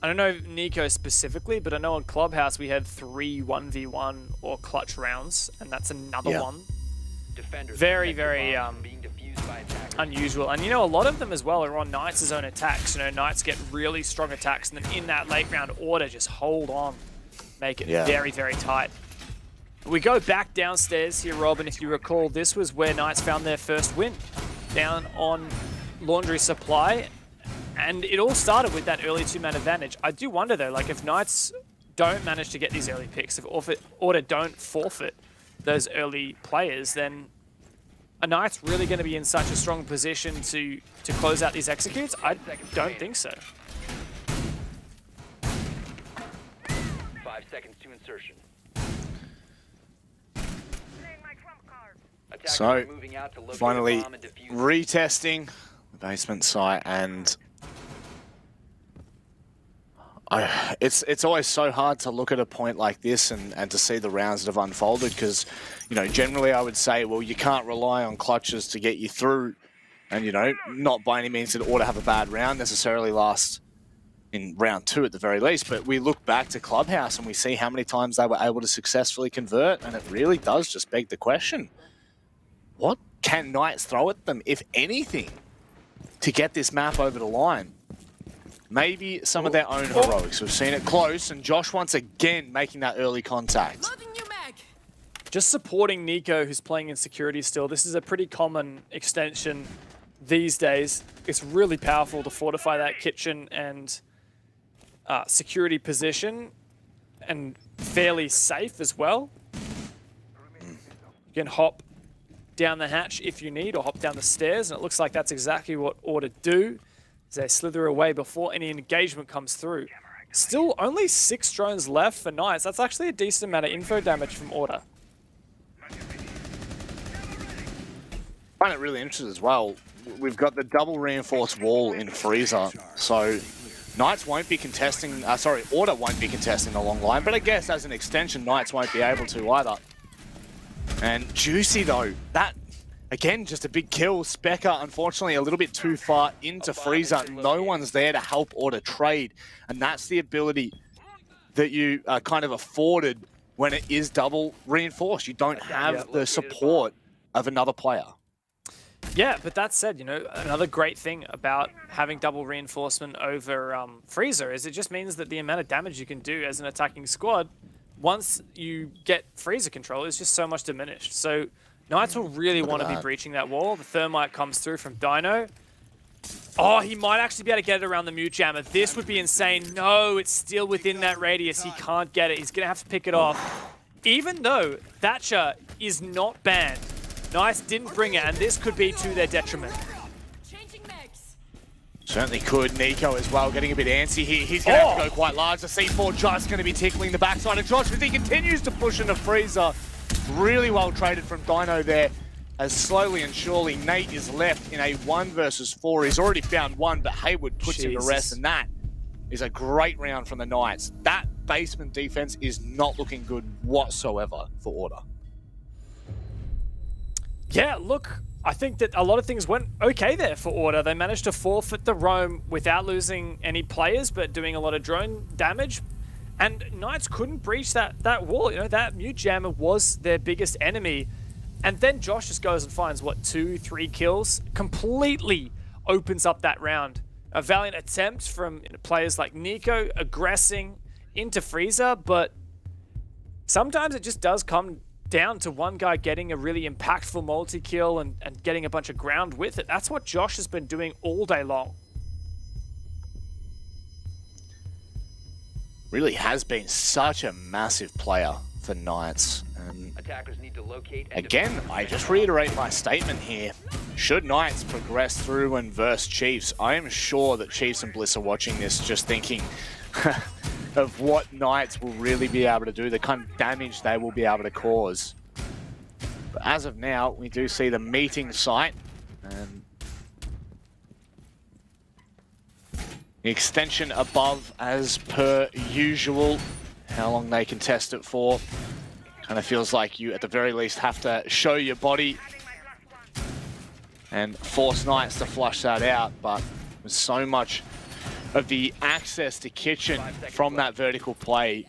I don't know Nico specifically, but I know on Clubhouse we had 3 1v1 or clutch rounds, and that's another one. Very, very unusual. And you know, a lot of them as well are on Knights' own attacks. You know, Knights get really strong attacks, and then in that late round order, just hold on. Make it very, very tight. We go back downstairs here, Rob, and if you recall, this was where Knights found their first win. Down on Laundry Supply. And it all started with that early 2-man advantage. I do wonder, though, like if Knights don't manage to get these early picks, if Order don't forfeit those early players, then are Knights really going to be in such a strong position to close out these executes? I don't think so. 5 seconds to insertion. So, finally retesting the basement site, and it's always so hard to look at a point like this and to see the rounds that have unfolded, because, you know, generally I would say, well, you can't rely on clutches to get you through, and, you know, not by any means did Order have a bad round necessarily last in round 2 at the very least, but we look back to Clubhouse and we see how many times they were able to successfully convert, and it really does just beg the question, what can Knights throw at them, if anything, to get this map over the line? Maybe some of their own heroics. We've seen it close, and Josh once again making that early contact. Just supporting Nico, who's playing in security still. This is a pretty common extension these days. It's really powerful to fortify that kitchen and security position, and fairly safe as well. You can hop down the hatch if you need, or hop down the stairs, and it looks like that's exactly what Order do, as they slither away before any engagement comes through. Still only 6 drones left for Knights. That's actually a decent amount of info damage from Order. I find it really interesting as well. We've got the double reinforced wall in Freezer, so Knights won't be contesting, Order won't be contesting the long line, but I guess as an extension, Knights won't be able to either. And Juicy though, that, again, just a big kill. Specker, unfortunately, a little bit too far into Freezer. No one's there to help Order trade, and that's the ability that you are kind of afforded when it is double reinforced. You don't have the support of another player. Yeah, but that said, you know, another great thing about having double reinforcement over Freezer is it just means that the amount of damage you can do as an attacking squad once you get Freezer control is just so much diminished. So Knights will really want to be breaching that wall. The Thermite comes through from Dino. Oh, he might actually be able to get it around the mute jammer. This would be insane. No, it's still within that radius. He can't get it. He's going to have to pick it off. Even though Thatcher is not banned, Knights didn't bring it, and this could be to their detriment. Certainly could. Nico as well, getting a bit antsy here. He's going to have to go quite large. The C4 just going to be tickling the backside of Josh as he continues to push into Freezer. Really well traded from Dino there, as slowly and surely Nate is left in a 1 versus 4. He's already found one, but Haywood puts him to rest, and that is a great round from the Knights. That basement defense is not looking good whatsoever for Order. Yeah, look, I think that a lot of things went okay there for Order. They managed to forfeit the roam without losing any players, but doing a lot of drone damage. And Knights couldn't breach that wall. You know, that mute jammer was their biggest enemy. And then Josh just goes and finds, what, 2-3 kills? Completely opens up that round. A valiant attempt from players like Nico, aggressing into Freezer, but sometimes it just does come down to one guy getting a really impactful multi-kill and getting a bunch of ground with it. That's what Josh has been doing all day long. really has been such a massive player for Knights. And Attackers need to locate and again, I just reiterate my statement here. Should Knights progress through and verse Chiefs, I am sure that Chiefs and Bliss are watching this just thinking of what Knights will really be able to do, the kind of damage they will be able to cause. But as of now, we do see the meeting site. And the extension above as per usual. How long they can test it for. Kind of feels like you at the very least have to show your body and force Knights to flush that out. But with so much of the access to kitchen from that vertical play,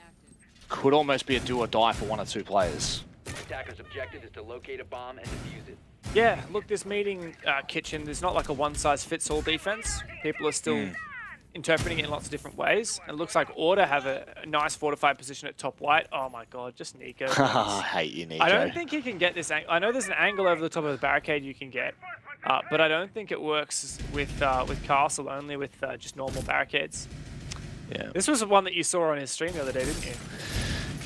could almost be a do or die for 1 or 2 players. Attackers' objective is to locate a bomb and defuse it. Yeah, look, this meeting kitchen, there's not like a one-size-fits-all defense. People are still interpreting it in lots of different ways. It looks like Order have a nice fortified position at top white. Oh my god, just Nico. I hate you, Nico. I don't think he can get this angle. I know there's an angle over the top of the barricade you can get, but I don't think it works with Castle, only with just normal barricades. Yeah. This was the one that you saw on his stream the other day, didn't you?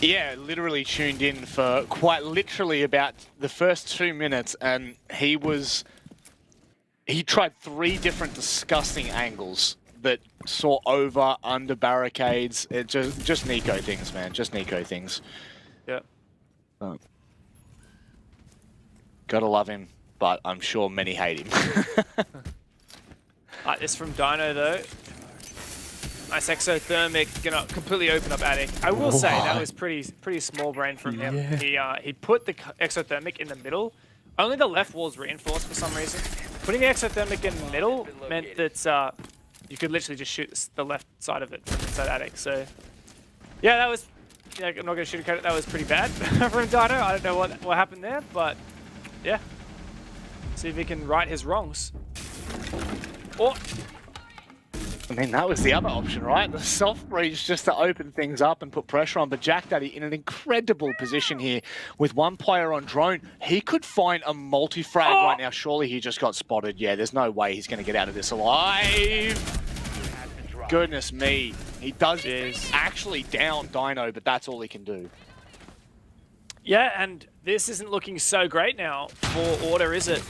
Yeah, literally tuned in for quite literally about the first 2 minutes, and he tried 3 different disgusting angles that saw over, under barricades. It just Nico things, man. Just Nico things. Yeah. Gotta love him, but I'm sure many hate him. This from Dino though. Nice exothermic, gonna completely open up attic. I will say that was pretty small brain from him. He put the exothermic in the middle. Only the left wall's reinforced for some reason. Putting the exothermic in the middle meant that you could literally just shoot the left side of it from inside attic. So yeah, that was. Yeah, I'm not gonna shoot a credit. That was pretty bad from Dino. I don't know what happened there, but yeah. See if he can right his wrongs. Oh. I mean, that was the other option, right? The soft breach just to open things up and put pressure on. But Jack Daddy in an incredible position here with 1 player on drone. He could find a multi-frag right now. Surely he just got spotted. Yeah, there's no way he's going to get out of this alive. Goodness me. He does actually down Dino, but that's all he can do. Yeah, and this isn't looking so great now for Order, is it?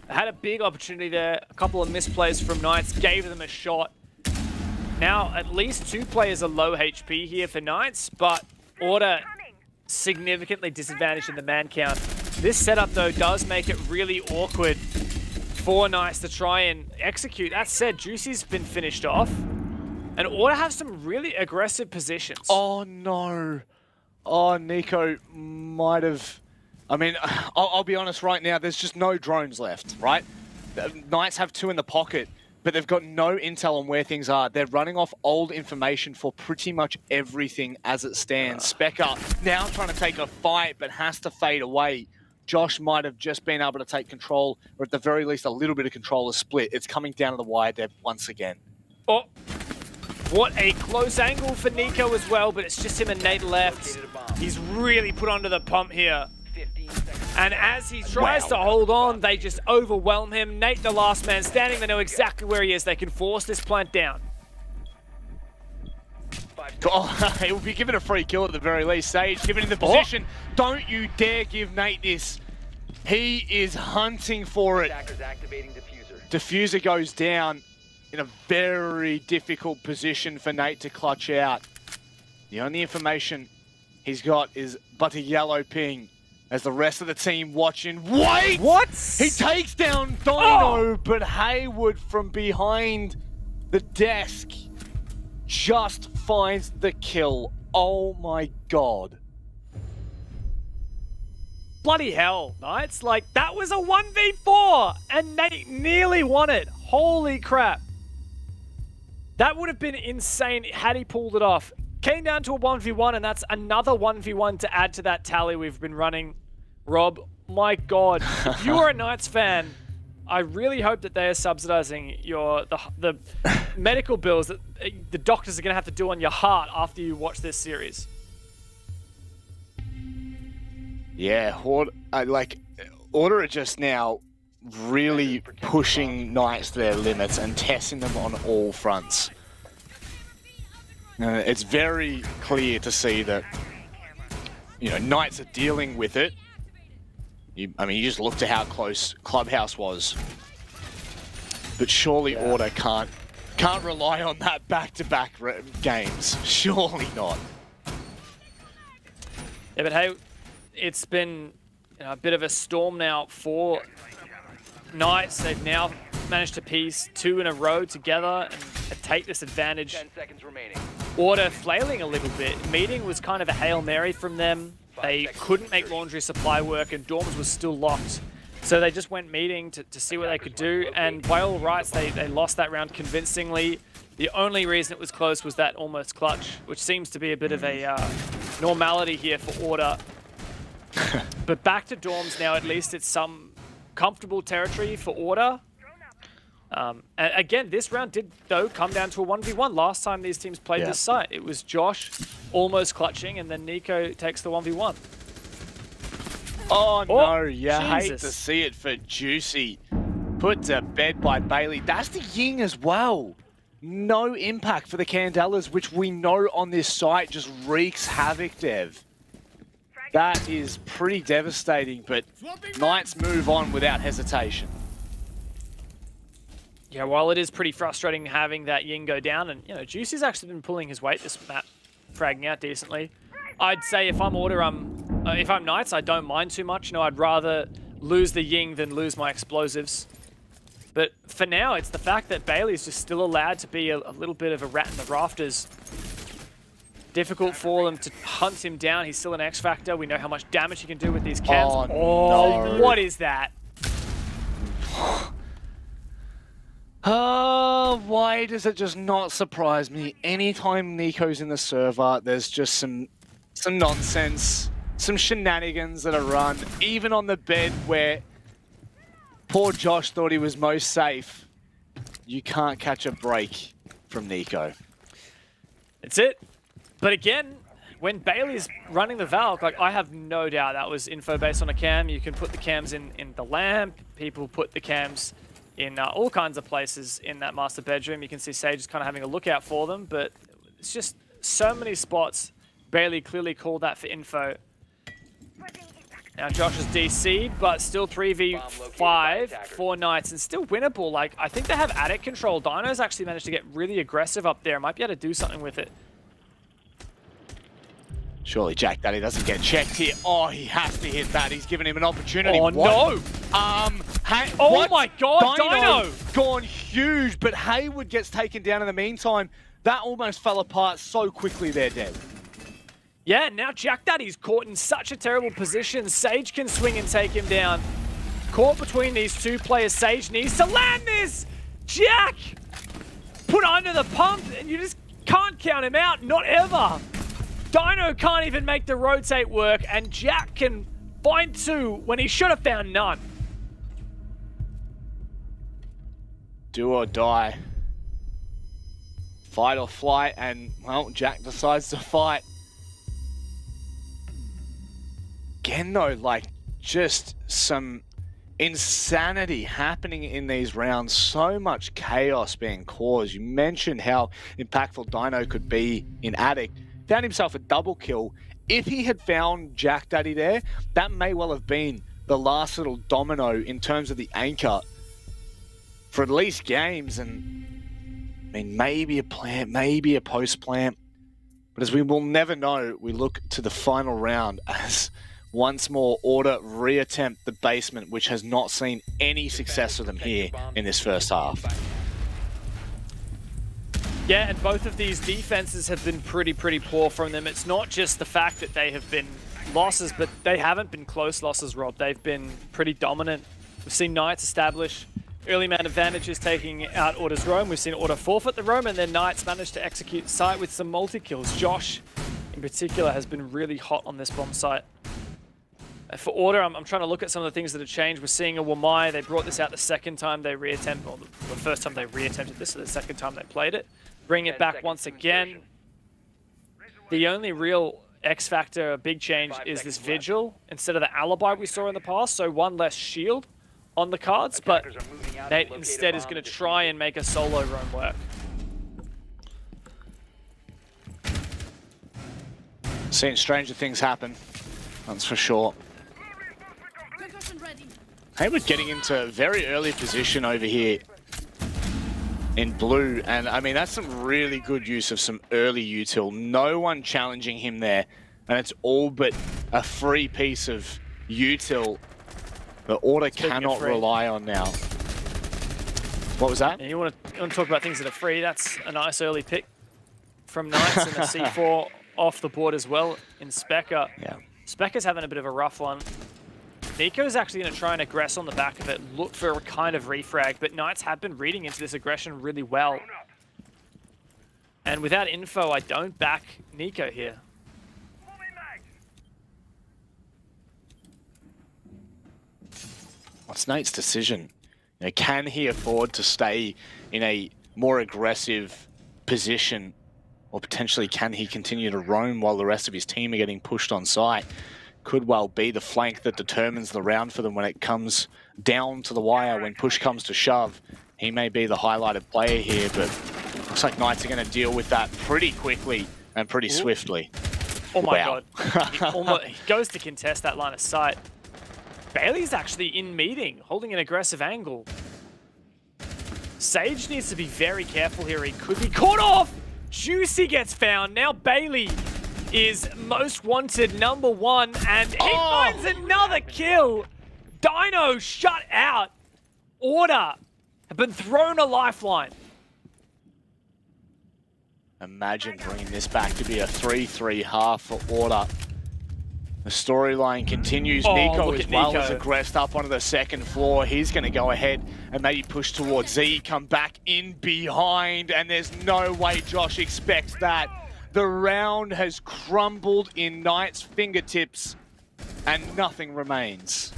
Had a big opportunity there. A couple of misplays from Knights gave them a shot. Now, at least 2 players are low HP here for Knights, but Order significantly disadvantaged in the man count. This setup, though, does make it really awkward for Knights to try and execute. That said, Juicy's been finished off, and Order have some really aggressive positions. Oh, no. Oh, Nico might have... I mean, I'll be honest right now, there's just no drones left, right? Knights have 2 in the pocket, but they've got no intel on where things are. They're running off old information for pretty much everything as it stands. Specker now trying to take a fight, but has to fade away. Josh might have just been able to take control, or at the very least a little bit of control is split. It's coming down to the wire depth once again. Oh, what a close angle for Nico as well, but it's just him and Nate left. He's really put under the pump here. And as he tries to hold on, they just overwhelm him. Nate, the last man standing, they know exactly where he is. They can force this plant down. Oh, he will be given a free kill at the very least. Sage, given in the position. Don't you dare give Nate this. He is hunting for it. Diffuser goes down in a very difficult position for Nate to clutch out. The only information he's got is but a yellow ping. As the rest of the team watching. Wait! What? He takes down Dino, but Haywood from behind the desk just finds the kill. Oh my god. Bloody hell, Knights. Like, that was a 1v4, and Nate nearly won it. Holy crap. That would have been insane had he pulled it off. Came down to a 1v1, and that's another 1v1 to add to that tally we've been running. Rob, my god, if you are a Knights fan, I really hope that they are subsidizing the medical bills that the doctors are going to have to do on your heart after you watch this series. Yeah, Order are just now really pushing Knights to their limits and testing them on all fronts. It's very clear to see that, you know, Knights are dealing with it. I mean, you just looked at how close Clubhouse was. But surely Order can't rely on that back-to-back games. Surely not. Yeah, but hey, it's been a bit of a storm now for Knights. They've now managed to piece 2 in a row together and take this advantage. 10 seconds remaining. Order flailing a little bit. Meeting was kind of a Hail Mary from them. They couldn't make laundry supply work and Dorms was still locked. So they just went meeting to see what they could do. And by all rights, they lost that round convincingly. The only reason it was close was that almost clutch, which seems to be a bit of a normality here for Order. But back to Dorms now, at least it's some comfortable territory for Order. And again, this round did, though, come down to a 1v1. Last time these teams played this site, it was Josh almost clutching, and then Nico takes the 1v1. Oh no, you hate to see it for Juicy. Put to bed by Bailey. That's the Ying as well. No impact for the Candelas, which we know on this site just wreaks havoc, Dev. That is pretty devastating, but Knights move on without hesitation. Yeah, while it is pretty frustrating having that Ying go down, and you know, Juicy's actually been pulling his weight this map, fragging out decently. I'd say if I'm Order, if I'm Knights, I don't mind too much. You know, I'd rather lose the Ying than lose my explosives. But for now, it's the fact that Bailey's just still allowed to be a little bit of a rat in the rafters. Difficult for them to hunt him down. He's still an X Factor. We know how much damage he can do with these cams. Oh, no. What is that? Why does it just not surprise me? Anytime Nico's in the server, there's just some nonsense, some shenanigans that are run, even on the bed where poor Josh thought he was most safe. You can't catch a break from Nico. That's it. But again, when Bailey's running the Valk, like, I have no doubt that was info based on a cam. You can put the cams in the lamp. People put the cams in all kinds of places in that master bedroom. You can see Sage is kind of having a lookout for them, but it's just so many spots. Bailey clearly called that for info. Now Josh is DC'd, but still 3v5 for Knights and still winnable. Like, I think they have attic control. Dino's actually managed to get really aggressive up there. Might be able to do something with it. Surely Jack Daddy doesn't get checked here. Oh, he has to hit that. He's given him an opportunity. Oh, no. Hey, oh my God, Dino! Gone huge, but Hayward gets taken down in the meantime. That almost fell apart so quickly there, Dev. Yeah, now Jack Daddy's caught in such a terrible position. Sage can swing and take him down. Caught between these two players. Sage needs to land this! Jack! Put under the pump, and you just can't count him out, not ever. Dino can't even make the rotate work, and Jack can find 2 when he should have found none. Do or die. Fight or flight, and, well, Jack decides to fight. Again, though, like, just some insanity happening in these rounds. So much chaos being caused. You mentioned how impactful Dino could be in Attic. Found himself a double kill. If he had found Jack Daddy there, that may well have been the last little domino in terms of the anchor for at least games. And I mean, maybe a plant, maybe a post plant. But as we will never know, we look to the final round as once more Order reattempt the basement, which has not seen any success for them here in this first half. Yeah, and both of these defenses have been pretty poor from them. It's not just the fact that they have been losses, but they haven't been close losses, Rob. They've been pretty dominant. We've seen Knights establish early man advantages, taking out Order's roam. We've seen Order forfeit the roam, and then Knights managed to execute site with some multi-kills. Josh, in particular, has been really hot on this bomb site. For Order, I'm trying to look at some of the things that have changed. We're seeing a Wamai. They brought this out the second time they reattempted, or the first time they reattempted this, or the second time they played it. Bring it back once again. The only real X factor, big change, is this Vigil instead of the Alibi we saw in the past. So 1 less shield on the cards, but Nate instead is going to try and make a solo roam work. Seen stranger things happen, that's for sure. Hayward getting into very early position over here in blue, and I mean, that's some really good use of some early util. No one challenging him there, and it's all but a free piece of util that Order cannot rely on now. What was that? And you want to talk about things that are free. That's a nice early pick from Knights and a C4 off the board as well in Specker. Yeah. Specker's having a bit of a rough one. Nico's actually going to try and aggress on the back of it, look for a kind of refrag, but Knights have been reading into this aggression really well. And without info, I don't back Nico here. What's Nate's decision? You know, can he afford to stay in a more aggressive position, or potentially can he continue to roam while the rest of his team are getting pushed on site? Could well be the flank that determines the round for them when it comes down to the wire, when push comes to shove. He may be the highlighted player here, but looks like Knights are going to deal with that pretty quickly and pretty swiftly. Oh my Wow. God. He goes to contest that line of sight. Bailey's actually in meeting, holding an aggressive angle. Sage needs to be very careful here. He could be caught off. Juicy gets found. Now Bailey is most wanted #1, and he finds another kill. Dino shut out. Order have been thrown a lifeline. Imagine bringing this back to be a 3-3 half for Order. The storyline continues. Nico as well as aggressed up onto the second floor. He's going to go ahead and maybe push towards Z, come back in behind, and there's no way Josh expects that. The round has crumbled in Knight's fingertips, and nothing remains.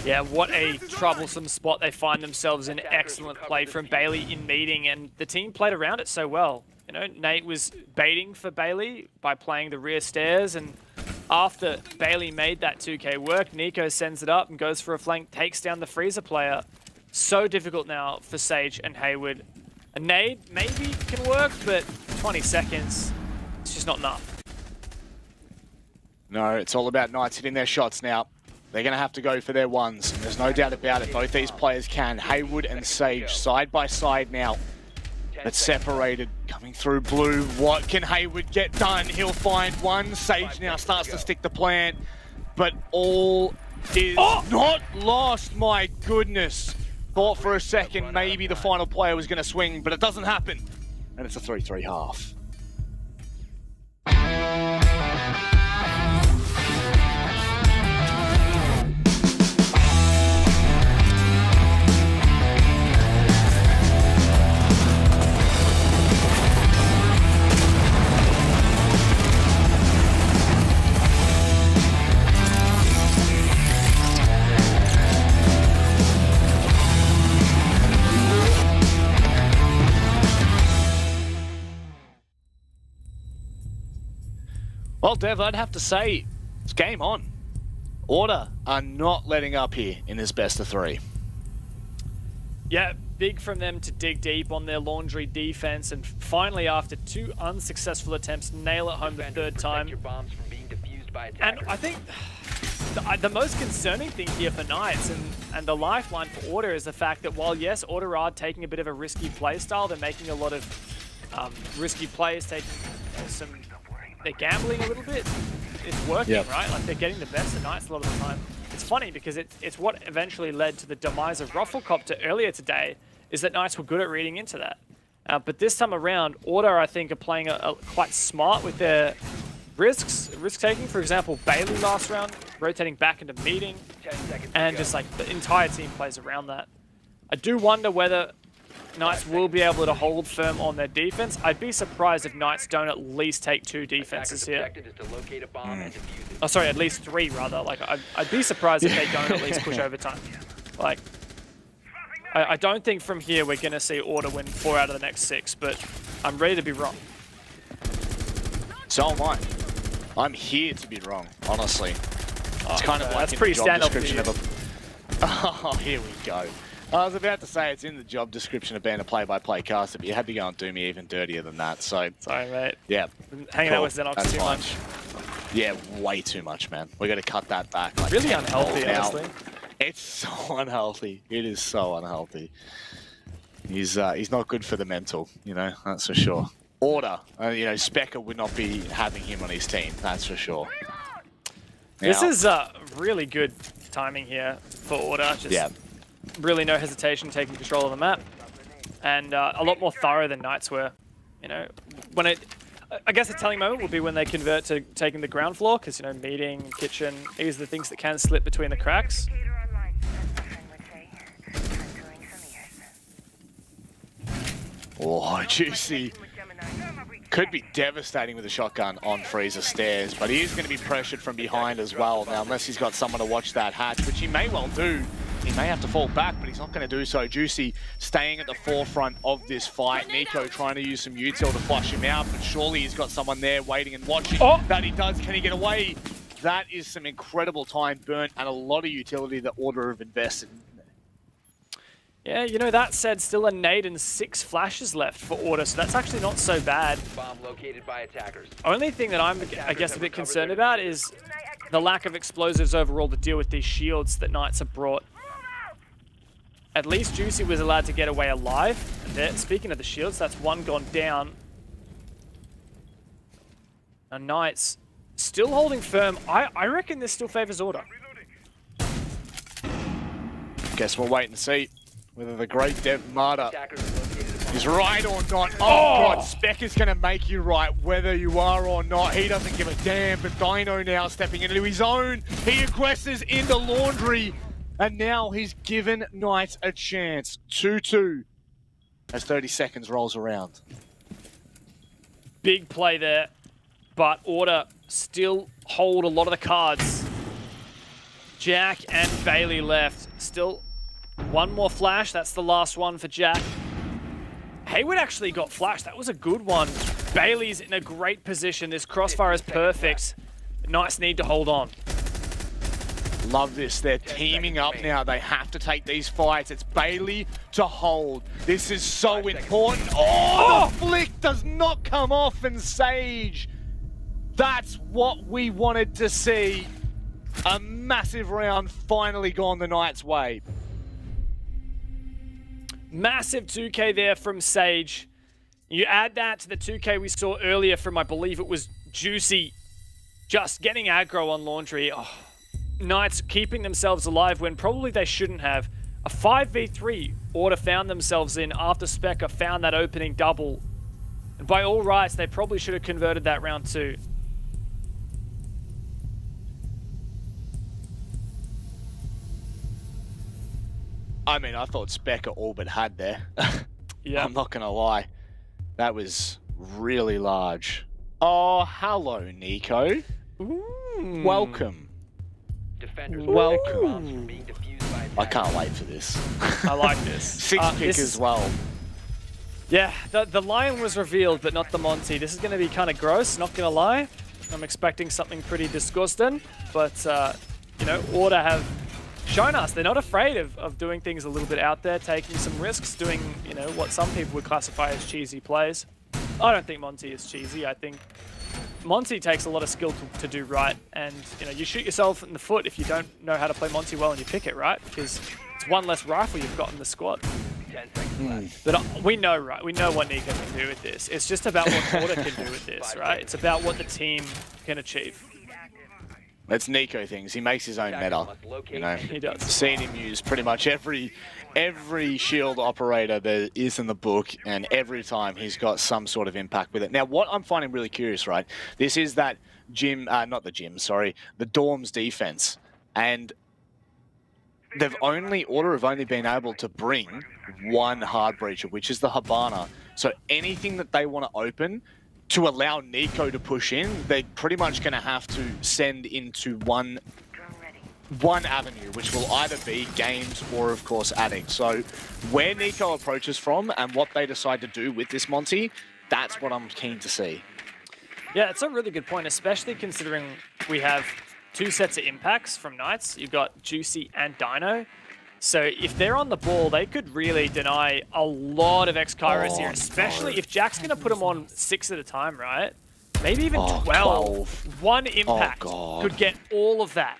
Yeah, what a troublesome spot they find themselves in. Excellent play from Bailey in meeting, and the team played around it so well. You know, Nate was baiting for Bailey by playing the rear stairs, and after Bailey made that 2K work, Nico sends it up and goes for a flank, takes down the freezer player. So difficult now for Sage and Hayward. A nade maybe can work, but 20 seconds, it's just not enough. No, it's all about Knights hitting their shots now. They're going to have to go for their ones. There's no doubt about it. Both these players can. Hayward and Sage side by side now. But separated, coming through blue. What can Hayward get done? He'll find one. Sage now starts to stick the plant, but all is not lost. My goodness. Thought for a second maybe the final player was going to swing, but it doesn't happen. And it's a 3-3 half. Well, Dev, I'd have to say it's game on. Order are not letting up here in this best of 3. Yeah, big from them to dig deep on their laundry defense, and finally, after 2 unsuccessful attempts, nail it home the 3rd time. And I think the most concerning thing here for Knights and the lifeline for Order is the fact that while, yes, Order are taking a bit of a risky play style, they're making a lot of risky plays, taking some... They're gambling a little bit. It's working, right? Like, they're getting the best of Knights a lot of the time. It's funny because it's what eventually led to the demise of Rufflecopter earlier today, is that Knights were good at reading into that. But this time around, Order, I think, are playing quite smart with their risk-taking. For example, Bailey last round, rotating back into meeting, and just like the entire team plays around that. I do wonder whether Knights will be able to hold firm on their defense. I'd be surprised if Knights don't at least take 2 defenses here. Oh, sorry, at least 3 rather. Like, I'd be surprised if they don't at least push overtime. Like, I don't think from here we're going to see Order win 4 out of the next 6, but I'm ready to be wrong. So am I. I'm here to be wrong, honestly. It's kind of like that's pretty job stand-up description of a... Oh, here we go. I was about to say it's in the job description of being a play-by-play caster, but you had to go and do me even dirtier than that. So sorry, mate. Yeah, Hanging out with Xenox That's too fine. much. Yeah, way too much, man. We got to cut that back. Like Really 10 unhealthy, now. honestly. It's so unhealthy. It is so unhealthy. He's not good for the mental, you know. That's for sure. Order, you know, Specker would not be having him on his team. That's for sure. This Now- is really good timing here for Order. Just really no hesitation taking control of the map. And a lot more thorough than Knights were. You know, when I guess the telling moment will be when they convert to taking the ground floor, because, you know, meeting, kitchen, these are the things that can slip between the cracks. Oh, Juicy. Could be devastating with a shotgun on Freezer stairs, but he is going to be pressured from behind as well. Now, unless he's got someone to watch that hatch, which he may well do. He may have to fall back, but he's not going to do so. Juicy staying at the forefront of this fight. Nico trying to use some util to flush him out, but surely he's got someone there waiting and watching. That he does. Can he get away? That is some incredible time burnt and a lot of utility that Order have invested in. Yeah, you know, that said, still a nade and 6 flashes left for Order, so that's actually not so bad. Bomb located by attackers. Only thing that I'm, I guess, a bit concerned about is the lack of explosives overall to deal with these shields that Knights have brought. At least Juicy was allowed to get away alive. And there, speaking of the shields, that's one gone down. Now Knights still holding firm. I reckon this still favors Order. Guess we'll wait and see whether the great Dev Marta is right or not. Oh, God, Spec is going to make you right whether you are or not. He doesn't give a damn, but Dino now stepping into his own. He aggresses into Laundry, and now he's given Knights a chance. 2-2 as 30 seconds rolls around. Big play there, but Order still hold a lot of the cards. Jack and Bailey left. Still one more flash. That's the last one for Jack. Hayward actually got flashed. That was a good one. Bailey's in a great position. This crossfire is perfect. Knights need to hold on. Love this. They're teaming up now. They have to take these fights. It's Bailey to hold. This is so important. Oh, the flick does not come off, and Sage. That's what we wanted to see. A massive round finally gone the Knights' way. Massive 2K there from Sage. You add that to the 2K we saw earlier from, I believe it was Juicy, just getting aggro on Laundry. Oh, Knights keeping themselves alive when probably they shouldn't have. A 5v3 Order found themselves in after Specker found that opening double. And by all rights, they probably should have converted that round 2. I mean, I thought Specker all but had there. Yeah. I'm not going to lie. That was really large. Oh, hello, Nico. Welcome. Defenders Welcome. I can't wait for this. I like this. 6 pick this as is- well. Yeah, the Lion was revealed, but not the Monty. This is going to be kind of gross, not going to lie. I'm expecting something pretty disgusting, but, you know, Order have shown us they're not afraid of doing things a little bit out there, taking some risks, doing, you know, what some people would classify as cheesy plays. I don't think Monty is cheesy. I think Monty takes a lot of skill to do right, and, you know, you shoot yourself in the foot if you don't know how to play Monty well and you pick it, right? Because it's one less rifle you've got in the squad. 10 seconds left. But we know, right? We know what Nico can do with this. It's just about what Order can do with this, right? It's about what the team can achieve. It's Nico things. He makes his own meta. You know, He does. Seen him use pretty much every shield operator there is in the book, and every time he's got some sort of impact with it. Now, what I'm finding really curious, right? This is that the Dorms defense, and Order have only been able to bring one hard breacher, which is the Habana. So anything that they want to open to allow Nico to push in, they're pretty much going to have to send into one avenue, which will either be games or, of course, Addict. So where Nico approaches from and what they decide to do with this Monty, that's what I'm keen to see. Yeah, it's a really good point, especially considering we have 2 sets of impacts from Knights. You've got Juicy and Dino. So if they're on the ball, they could really deny a lot of X-Kairos here, especially if Jack's going to put them on 6 at a time, right? Maybe even 12. One impact could get all of that.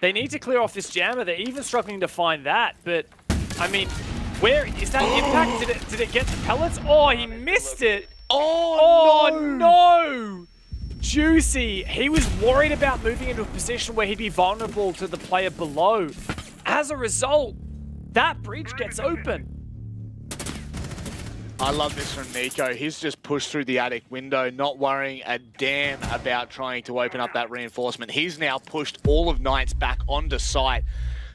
They need to clear off this jammer. They're even struggling to find that. But, I mean, where is that impact? Did it get the pellets? Oh, he missed it. Oh no! Juicy. He was worried about moving into a position where he'd be vulnerable to the player below. As a result, that breach gets open. I love this from Nico. He's just pushed through the attic window, not worrying a damn about trying to open up that reinforcement. He's now pushed all of Knights back onto site.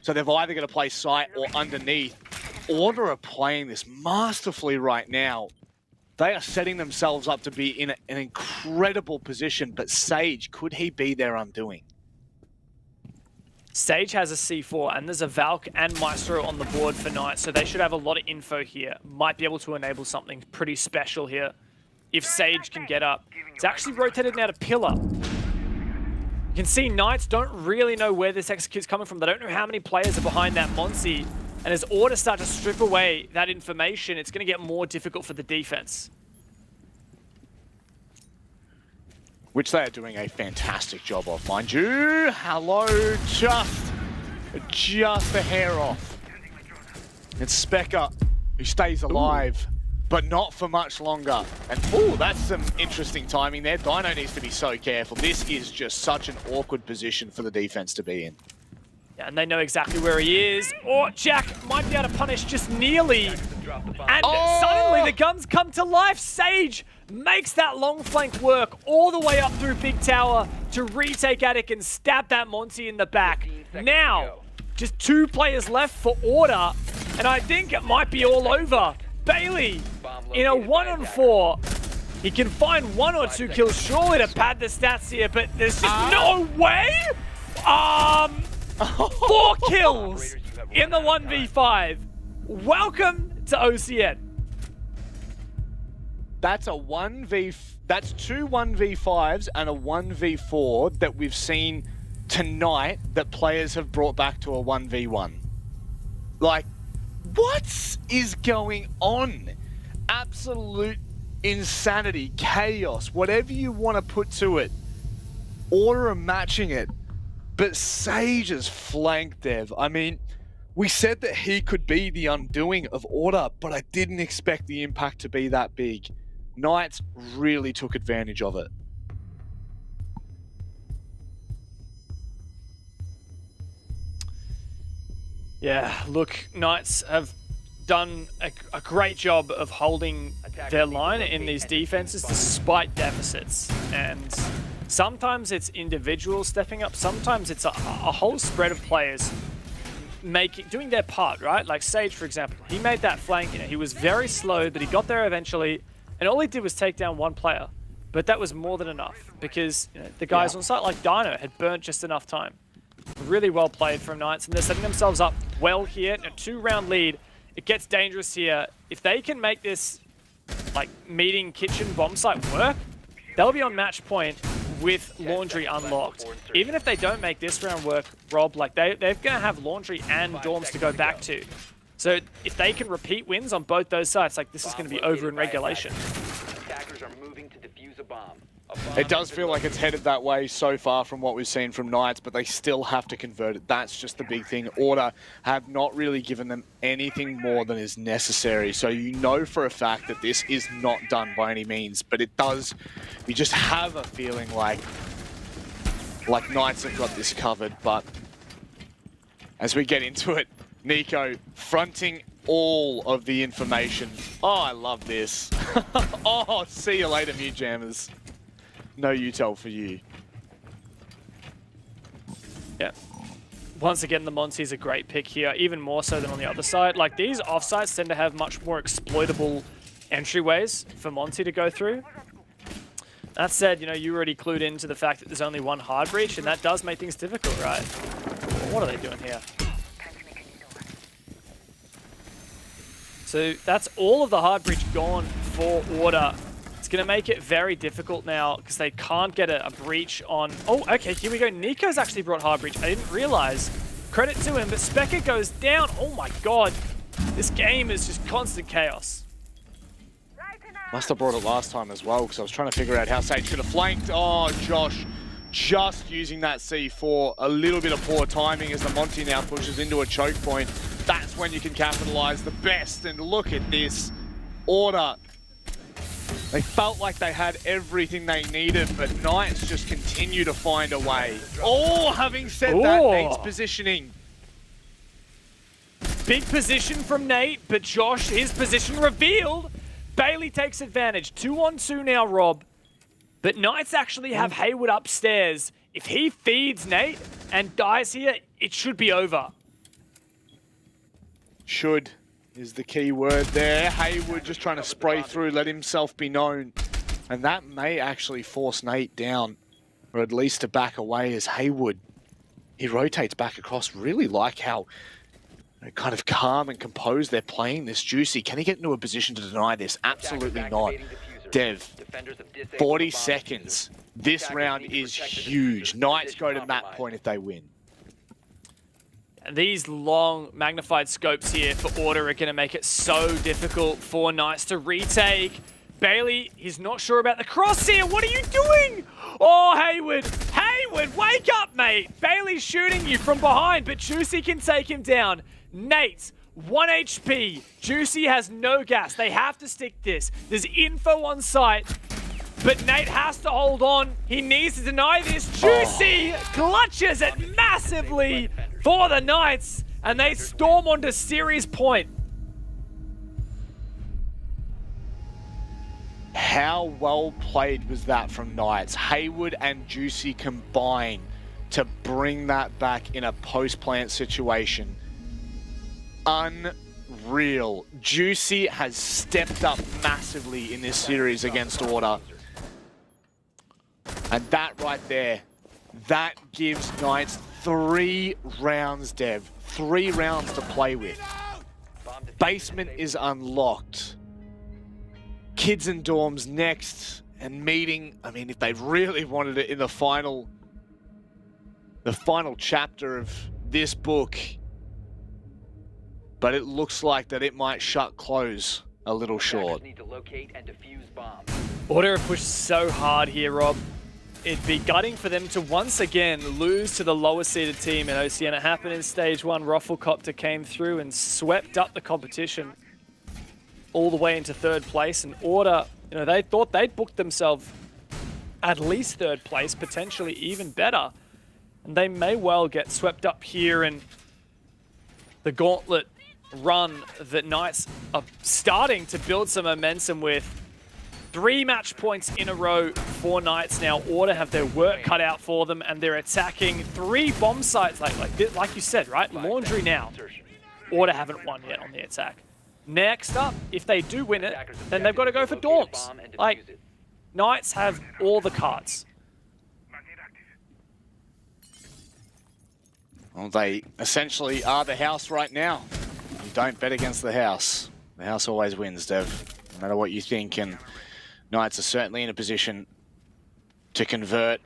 So they've either got to play site or underneath. Order are playing this masterfully right now. They are setting themselves up to be in an incredible position, but Sage, could he be their undoing? Sage has a C4, and there's a Valk and Maestro on the board for Knights, so they should have a lot of info here. Might be able to enable something pretty special here if Sage can get up. It's actually rotated now to Pillar. You can see Knights don't really know where this execute's coming from. They don't know how many players are behind that Monsi. And as Order start to strip away that information, it's going to get more difficult for the defense. Which they are doing a fantastic job of, mind you. Hello, just a hair off. It's Specker who stays alive, but not for much longer. And that's some interesting timing there. Dino needs to be so careful. This is just such an awkward position for the defense to be in. Yeah, and they know exactly where he is. Or Jack might be able to punish just nearly. And suddenly the guns come to life. Sage makes that long flank work all the way up through Big Tower to retake Attic and stab that Monty in the back. Now, just 2 players left for Order, and I think it might be all over. Bailey, in a 1-on-4, he can find 1 or 2 kills surely to pad the stats here, but there's just no way! 4 kills in the 1v5. Welcome to OCN. That's that's 2 1v5s and a 1v4 that we've seen tonight that players have brought back to a 1v1. Like, what is going on? Absolute insanity, chaos, whatever you want to put to it. Order are matching it. But Sage has flanked Dev. I mean, we said that he could be the undoing of Order, but I didn't expect the impact to be that big. Knights really took advantage of it. Yeah, look, Knights have done a great job of holding their line in these defenses despite deficits. And sometimes it's individuals stepping up, sometimes it's a whole spread of players doing their part, right? Like Sage, for example, he made that flank, he was very slow, but he got there eventually, and all he did was take down 1 player. But that was more than enough, because the guys on site, like Dino, had burnt just enough time. Really well played from Knights, and they're setting themselves up well here. A 2-round lead. It gets dangerous here. If they can make this, like, meeting kitchen bomb site work, they'll be on match point with Laundry unlocked. Even if they don't make this round work, Rob, like they're going to have Laundry and Dorms to go back to. So if they can repeat wins on both those sides, like this is going to be over in regulation. Attackers are moving to defuse a bomb. It does feel like it's headed that way so far from what we've seen from Knights, but they still have to convert it. That's just the big thing. Order have not really given them anything more than is necessary. So you know for a fact that this is not done by any means, but it does, you just have a feeling like Knights have got this covered. But as we get into it, Nico fronting all of the information. Oh, I love this. Oh, see you later, Mute Jammers. No util for you. Yeah. Once again, the Monty's a great pick here, even more so than on the other side. Like, these offsites tend to have much more exploitable entryways for Monty to go through. That said, you already clued into the fact that there's only 1 hard breach, and that does make things difficult, right? What are they doing here? So that's all of the hard breach gone for Order. It's going to make it very difficult now because they can't get a breach on... Oh, okay, here we go. Nico's actually brought hard breach. I didn't realize Credit to him, but Specker goes down. Oh my god. This game is just constant chaos. Must have brought it last time as well, because I was trying to figure out how Sage should have flanked. Oh, Josh just using that C4. A little bit of poor timing as the Monty now pushes into a choke point. That's when you can capitalize the best. And look at this. Order. They felt like they had everything they needed, but Knights just continue to find a way. Oh, having said that, Nate's positioning. Big position from Nate, but Josh, his position revealed. Bailey takes advantage. 2-on-2 now, Rob. But Knights actually have Haywood upstairs. If he feeds Nate and dies here, it should be over. Should is the key word there. Haywood just trying to spray through, let himself be known. And that may actually force Nate down, or at least to back away as Haywood. He rotates back across. Really like how kind of calm and composed they're playing this Juicy. Can he get into a position to deny this? Absolutely not. Dev, 40 seconds. This round is huge. Knights go to map point if they win. These long magnified scopes here for Order are going to make it so difficult for Knights to retake. Bailey, he's not sure about the cross here. What are you doing? Oh, Haywood. Haywood, wake up, mate. Bailey's shooting you from behind, but Juicy can take him down. Nate, 1 HP. Juicy has no gas. They have to stick this. There's info on site, but Nate has to hold on. He needs to deny this. Juicy clutches it massively for the Knights, and they storm onto series point. How well played was that from Knights? Haywood and Juicy combined to bring that back in a post-plant situation. Unreal. Juicy has stepped up massively in this series against Order. And that right there, that gives Knights 3 rounds, Dev. 3 rounds to play with. Basement is unlocked. Kids and dorms next, and meeting. I mean, if they really wanted it in the final chapter of this book, but it looks like that it might close a little short. Order pushed so hard here, Rob. It'd be gutting for them to once again lose to the lower seeded team in OCN. It happened in Stage 1. Rufflecopter came through and swept up the competition all the way into 3rd place. And Order, you know, they thought they'd booked themselves at least 3rd place, potentially even better. And they may well get swept up here, and the gauntlet run that Knights are starting to build some momentum with. 3 match points in a row for Knights now. Order have their work cut out for them, and they're attacking 3 bomb sites, like you said, right? Laundry now. Order haven't won yet on the attack. Next up, if they do win it, then they've got to go for dorms. Like, Knights have all the cards. Well, they essentially are the house right now. You don't bet against the house. The house always wins, Dev, no matter what you think. And Knights are certainly in a position to convert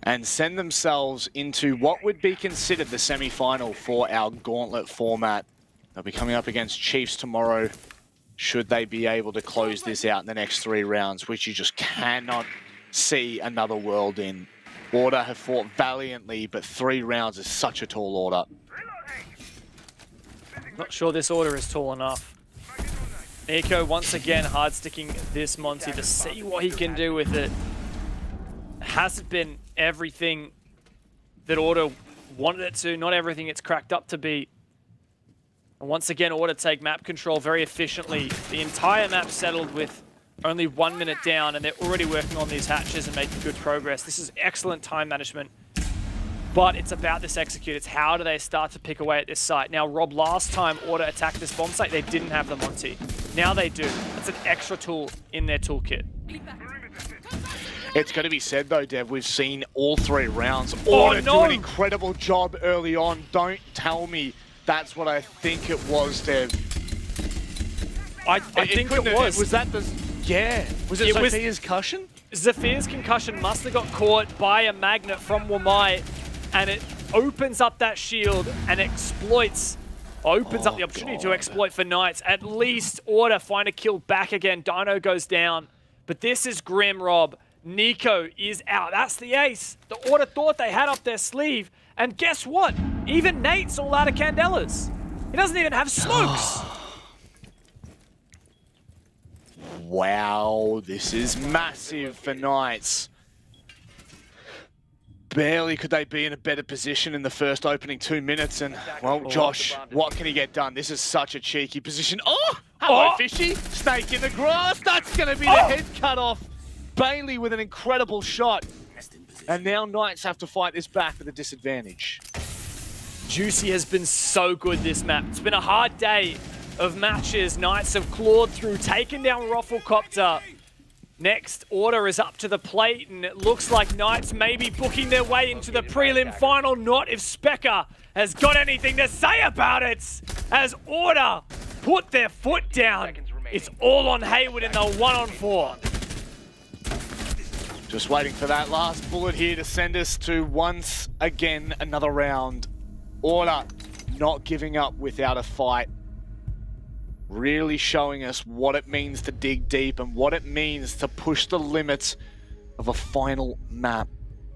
and send themselves into what would be considered the semi-final for our gauntlet format. They'll be coming up against Chiefs tomorrow, should they be able to close this out in the next 3 rounds, which you just cannot see another world in. Order have fought valiantly, but 3 rounds is such a tall order. Not sure this order is tall enough. Nico once again hard sticking this Monty to see what he can do with it. Hasn't been everything that Order wanted it to, not everything it's cracked up to be. And once again, Order take map control very efficiently. The entire map settled with only 1 minute down, and they're already working on these hatches and making good progress. This is excellent time management. But it's about this execute. It's how do they start to pick away at this site. Now, Rob, last time Order attacked this bomb site, they didn't have the Monty. Now they do. That's an extra tool in their toolkit. It's going to be said, though, Dev, we've seen all 3 rounds. Order do an incredible job early on. Don't tell me that's what I think it was, Dev. I think it was. Was that the... Yeah. Was it Zephyr's concussion? Zephyr's concussion must have got caught by a magnet from Wamai, and it opens up that shield and exploits, opens up the opportunity to exploit for Knights. At least Order find a kill back again. Dino goes down, but this is grim, Rob. Nico is out. That's the ace the Order thought they had up their sleeve. And guess what? Even Nate's all out of Candelas. He doesn't even have smokes. Wow, this is massive for Knights. Barely could they be in a better position in the first opening 2 minutes, and, well, Josh, what can he get done? This is such a cheeky position. Oh! Hello, Fishy! Snake in the grass! That's going to be the head cut off. Bailey with an incredible shot. And now Knights have to fight this back with a disadvantage. Juicy has been so good this map. It's been a hard day of matches. Knights have clawed through, taken down Rafflecopter. Next, Order is up to the plate, and it looks like Knights may be booking their way into the prelim final. Not if Specker has got anything to say about it. As Order put their foot down, it's all on Hayward in the 1-on-4. Just waiting for that last bullet here to send us to once again another round. Order not giving up without a fight. Really showing us what it means to dig deep and what it means to push the limits of a final map.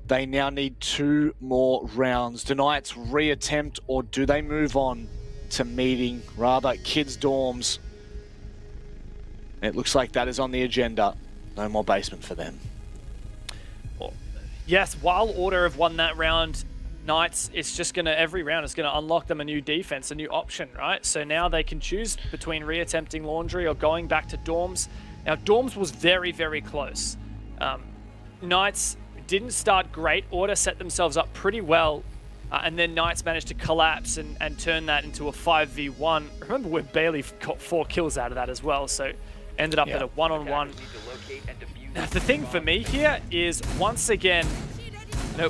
They now need 2 more rounds. Do Knights reattempt, or do they move on to meeting rather kids' dorms? It looks like that is on the agenda. No more basement for them. Yes, while Order have won that round, Knights, it's just going to, every round is going to unlock them a new defense, a new option, right? So now they can choose between reattempting Laundry or going back to Dorms. Now, Dorms was very, very close. Knights didn't start great. Order set themselves up pretty well, and then Knights managed to collapse and turn that into a 5v1. Remember where Bailey got 4 kills out of that as well, so ended up at a 1-on-1. Now, the thing for me here is, once again,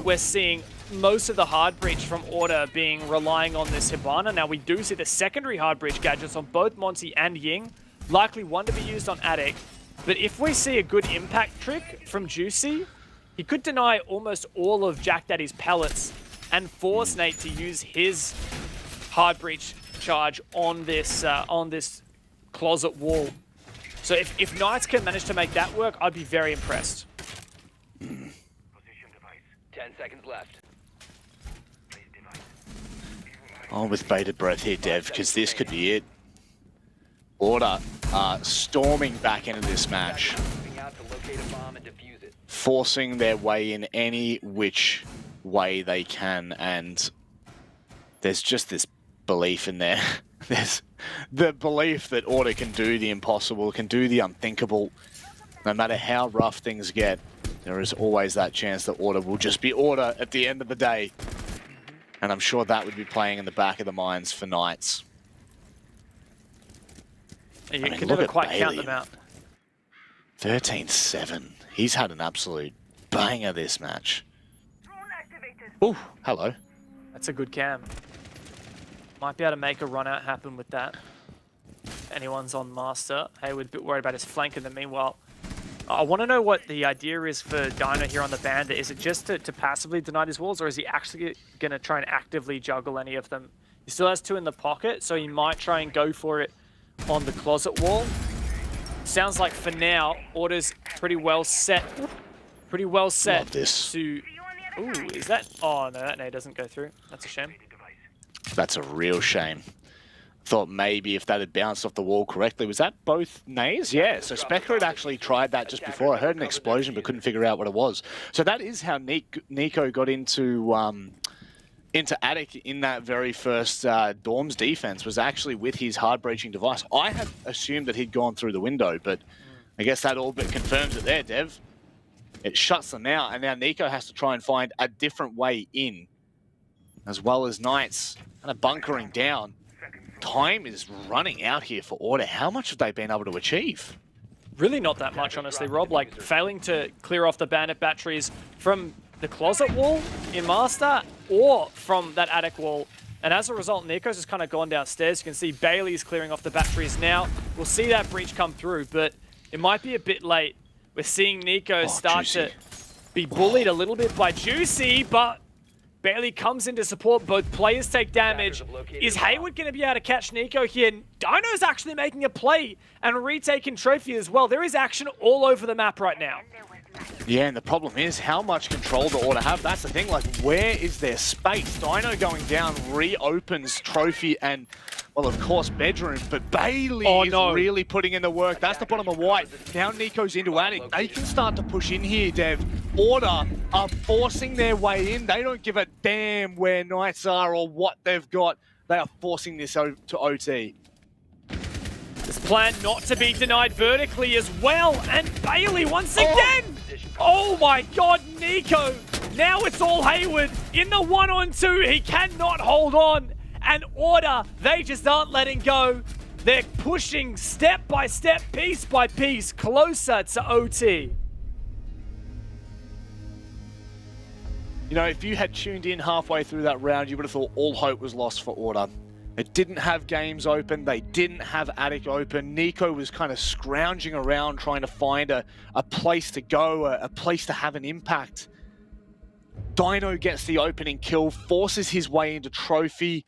we're seeing most of the hard breach from Order being relying on this Hibana. Now, we do see the secondary hard breach gadgets on both Monty and Ying, likely one to be used on Attic. But if we see a good impact trick from Juicy, he could deny almost all of Jack Daddy's pellets and force Nate to use his hard breach charge on this closet wall. So if Knights can manage to make that work, I'd be very impressed. 10 seconds left. Oh, with bated breath here, Dev, because this could be it. Order storming back into this match, forcing their way in any which way they can, and there's just this belief in there. There's the belief that Order can do the impossible, can do the unthinkable. No matter how rough things get, there is always that chance that Order will just be Order at the end of the day. And I'm sure that would be playing in the back of the minds for Knights. You can never quite count them out. 13-7. He's had an absolute banger this match. Oh, hello. That's a good cam. Might be able to make a run out happen with that. If anyone's on Master. Hayward a bit worried about his flank in the meanwhile. I want to know what the idea is for Dino here on the Bandit. Is it just to passively deny his walls, or is he actually going to try and actively juggle any of them? He still has 2 in the pocket, so he might try and go for it on the closet wall. Sounds like for now, Order's pretty well set. Pretty well set. Love this. To... Ooh, is that... Oh, no, that nade doesn't go through. That's a shame. That's a real shame. Thought maybe if that had bounced off the wall correctly. Was that both nades? Yeah, so Specker had actually tried that just before. I heard an explosion but couldn't figure out what it was. So that is how Nico got into Attic in that very first Dorms defense, was actually with his hard breaching device. I had assumed that he'd gone through the window, but I guess that all but confirms it there, Dev. It shuts them out, and now Nico has to try and find a different way in, as well as Knights kind of bunkering down. Time is running out here for Order. How much have they been able to achieve? Really not that much, honestly, Rob. Like, failing to clear off the Bandit batteries from the closet wall in Master or from that Attic wall. And as a result, Nico's just kind of gone downstairs. You can see Bailey's clearing off the batteries now. We'll see that breach come through, but it might be a bit late. We're seeing Nico start to be bullied a little bit by Juicy, but Bailey comes in to support. Both players take damage. Is Hayward going to be able to catch Nico here? Dino's actually making a play and retaking trophy as well. There is action all over the map right now. Yeah, and the problem is how much control the Order have. That's the thing, like, where is their space? Dino going down reopens trophy and, well, of course, bedroom, but Bailey is really putting in the work. That's the bottom of white. Now Nico's into Attic. They can start to push in here, Dev. Order are forcing their way in. They don't give a damn where Knights are or what they've got. They are forcing this to OT. This plan not to be denied vertically as well, and Bailey once again! Oh my god, Nico! Now it's all Hayward in the 1-on-2. He cannot hold on. And Order, they just aren't letting go. They're pushing step by step, piece by piece, closer to OT. You know, if you had tuned in halfway through that round, you would have thought all hope was lost for Order. They didn't have games open. They didn't have Attic open. Nico was kind of scrounging around trying to find a place to go, a place to have an impact. Dino gets the opening kill, forces his way into trophy.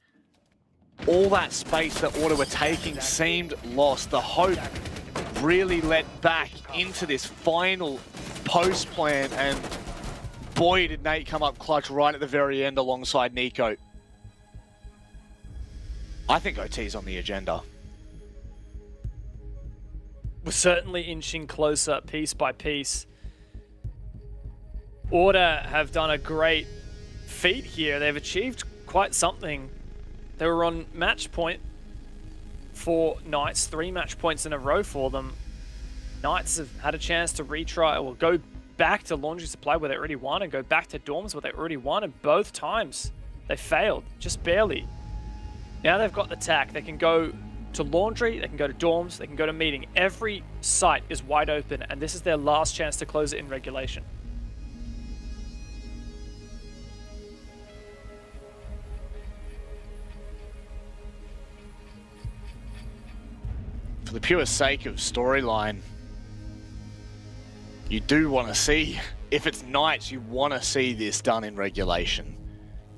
All that space that Order were taking seemed lost. The hope really let back into this final post plan, and boy did Nate come up clutch right at the very end alongside Nico. I think OT's on the agenda. We're certainly inching closer piece by piece. Order have done a great feat here. They've achieved quite something. They were on match point for Knights, 3 match points in a row for them. Knights have had a chance to retry or go back to Laundry Supply where they already won and go back to Dorms where they already won, and both times they failed, just barely. Now they've got the tack. They can go to Laundry, they can go to Dorms, they can go to Meeting. Every site is wide open, and this is their last chance to close it in regulation. For the pure sake of storyline, you do want to see, if it's Knights, you want to see this done in regulation.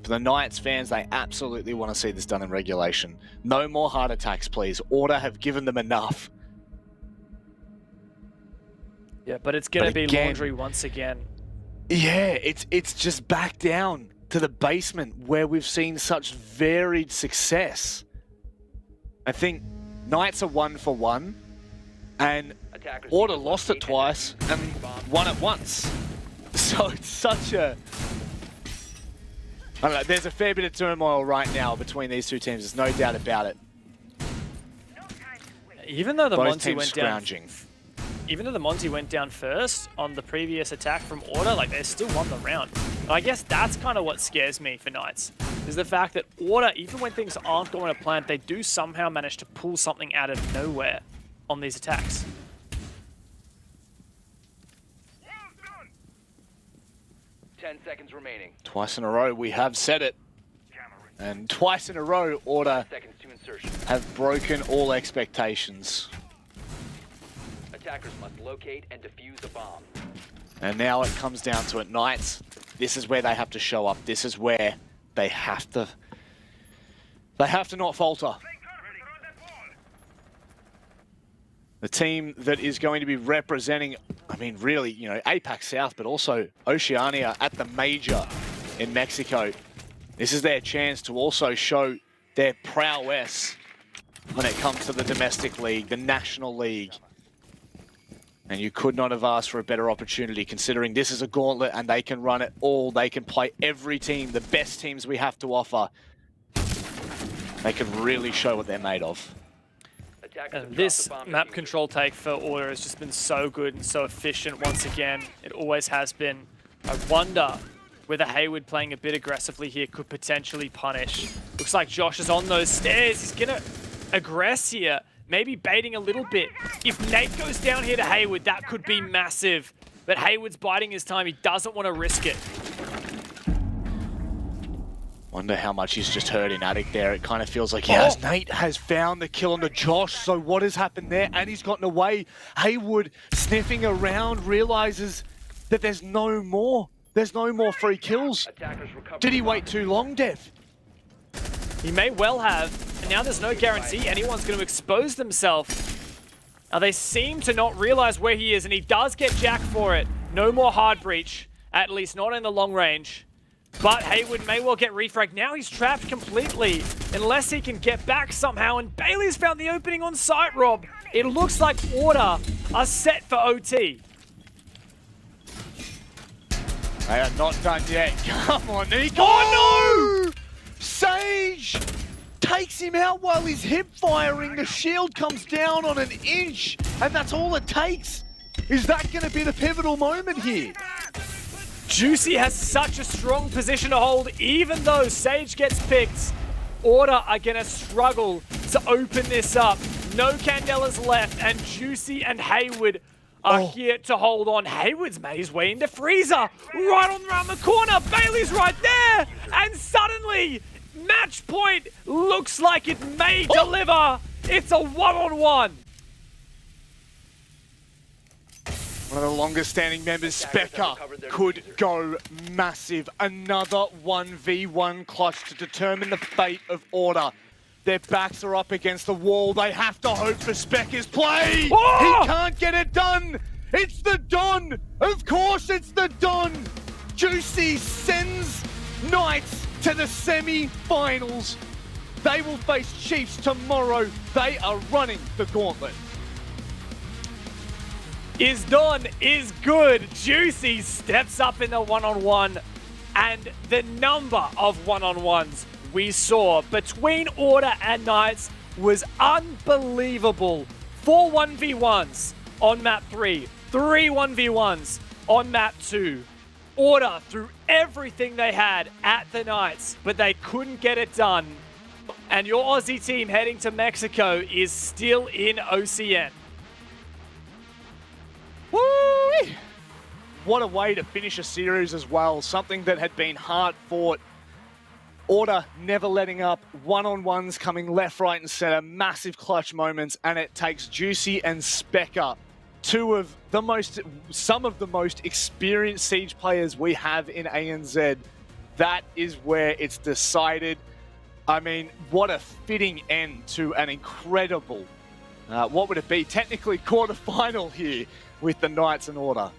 For the Knights fans, they absolutely want to see this done in regulation. No more heart attacks, please. Order have given them enough. Yeah, but it's going to be Laundry once again. Yeah, it's just back down to the basement where we've seen such varied success. I think Knights are 1 for 1, and Order lost it twice and won it once. So it's such a... I don't know, there's a fair bit of turmoil right now between these two teams, there's no doubt about it. Even though the Both Monty teams went down, scrounging. even though the Monty went down first on the previous attack from Order, like they still won the round. And I guess that's kind of what scares me for Knights, is the fact that Order, even when things aren't going to plan, they do somehow manage to pull something out of nowhere on these attacks. Seconds remaining. Twice in a row we have said it. And twice in a row, Order have broken all expectations. Attackers must locate and defuse a bomb. And now it comes down to it. Knights, this is where they have to show up. This is where they have to not falter. The team that is going to be representing, I mean, really, you know, APAC South, but also Oceania at the major in Mexico. This is their chance to also show their prowess when it comes to the domestic league, the national league. And you could not have asked for a better opportunity, considering this is a gauntlet and they can run it all. They can play every team, the best teams we have to offer. They can really show what they're made of. This map control take for Order has just been so good and so efficient once again. It always has been. I wonder whether Hayward playing a bit aggressively here could potentially punish. Looks like Josh is on those stairs. He's going to aggress here, maybe baiting a little bit. If Nate goes down here to Hayward, that could be massive. But Hayward's biding his time. He doesn't want to risk it. Wonder how much he's just heard in Attic there. It kind of feels like, yes, Nate has found the kill on the Josh. So what has happened there? And he's gotten away. Hayward sniffing around, realizes that there's no more. There's no more free kills. Did he wait too long, Dev? He may well have, and now there's no guarantee anyone's going to expose themselves. Now they seem to not realize where he is, and he does get jacked for it. No more hard breach, at least not in the long range. But Haywood may well get refragged. Now he's trapped completely, unless he can get back somehow, and Bailey's found the opening on site, Rob. It looks like Order are set for OT. They are not done yet. Come on, Nico. Oh no! Sage takes him out while he's hip firing. The shield comes down on an inch, and that's all it takes. Is that going to be the pivotal moment here? Juicy has such a strong position to hold, even though Sage gets picked. Order are going to struggle to open this up. No Candelas left, and Juicy and Haywood are here to hold on. Haywood's made his way into Freezer, right on around the corner. Bailey's right there, and suddenly, match point looks like it may deliver. It's a one-on-one. One of the longest standing members, Specker, could go massive. Another 1v1 clutch to determine the fate of Order. Their backs are up against the wall. They have to hope for Specker's play. Oh! He can't get it done. It's the Don. Of course it's the Don. Juicy sends Knights to the semi-finals. They will face Chiefs tomorrow. They are running the gauntlet. Is done, is good. Juicy steps up in the one-on-one, and the number of one-on-ones we saw between Order and Knights was unbelievable. 4 1v1s on map 3, 3 1v1s on map 2. Order threw everything they had at the Knights, but they couldn't get it done. And your Aussie team heading to Mexico is still in OCN. Woo! What a way to finish a series as well. Something that had been hard fought. Order never letting up. One-on-ones coming left, right, and center. Massive clutch moments, and it takes Juicy and Specker, some of the most experienced Siege players we have in ANZ. That is where it's decided. I mean, what a fitting end to an incredible, what would it be? Technically quarterfinal here with the Knights and Order.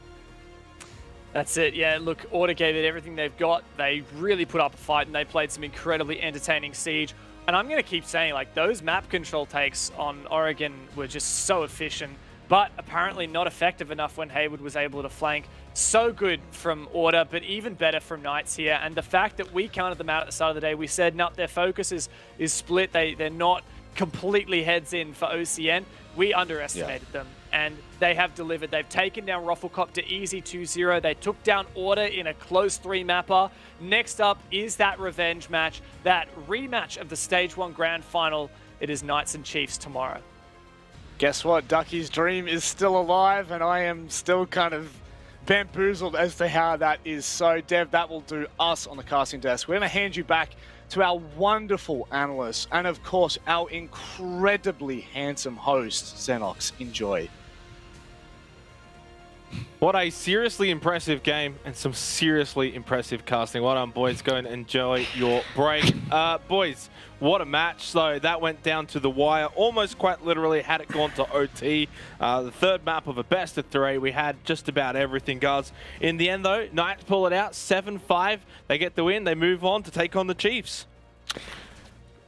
That's it, yeah, look, Order gave it everything they've got. They really put up a fight, and they played some incredibly entertaining Siege. And I'm going to keep saying, like, those map control takes on Oregon were just so efficient, but apparently not effective enough when Haywood was able to flank. So good from Order, but even better from Knights here. And the fact that we counted them out at the start of the day, we said, no, their focus is split. They're not completely heads in for OCN. We underestimated them, and they have delivered. They've taken down Rufflecop to easy 2-0. They took down Order in a close 3-mapper. Next up is that revenge match, that rematch of the Stage 1 Grand Final. It is Knights and Chiefs tomorrow. Guess what? Ducky's dream is still alive, and I am still kind of bamboozled as to how that is. So, Dev, that will do us on the casting desk. We're going to hand you back to our wonderful analysts and, of course, our incredibly handsome host, Xenox. Enjoy. What a seriously impressive game and some seriously impressive casting. Well done, boys. Go and enjoy your break. Boys, what a match. So that went down to the wire, almost quite literally had it gone to OT. The third map of a best of 3. We had just about everything, guys. In the end, though, Knights pull it out, 7-5. They get the win. They move on to take on the Chiefs.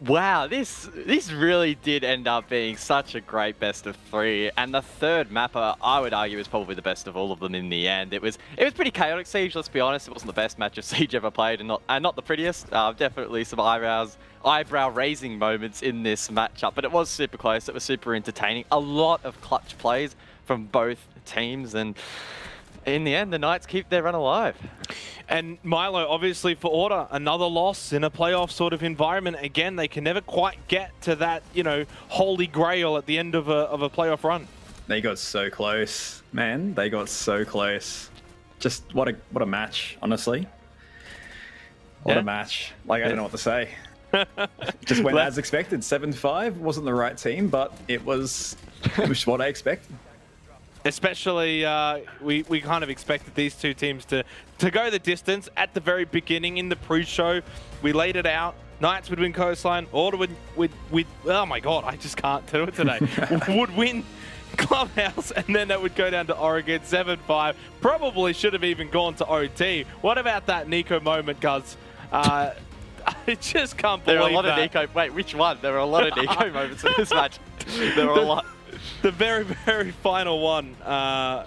Wow, this really did end up being such a great best of 3, and the third mapper, I would argue, is probably the best of all of them in the end. It was pretty chaotic Siege, let's be honest. It wasn't the best match of Siege ever played, and not the prettiest. Definitely some eyebrow-raising moments in this matchup, but it was super close. It was super entertaining. A lot of clutch plays from both teams, and in the end, the Knights keep their run alive. And Milo, obviously for Order, another loss in a playoff sort of environment. Again, they can never quite get to that, holy grail at the end of a playoff run. They got so close, man. They got so close. Just what a match, honestly. What a match. Like, I don't know what to say. Just went as expected. 7-5 wasn't the right team, but it was what I expected. Especially, we kind of expected these two teams to go the distance at the very beginning in the pre-show. We laid it out. Knights would win Coastline. Order would oh my god, I just can't do it today. Would win Clubhouse, and then that would go down to Oregon 7-5. Probably should have even gone to OT. What about that Nico moment, Guz? I just can't believe that. There were a lot of Nico. Wait, which one? There were a lot of Nico moments in this match. There were a lot. The very, very final one, I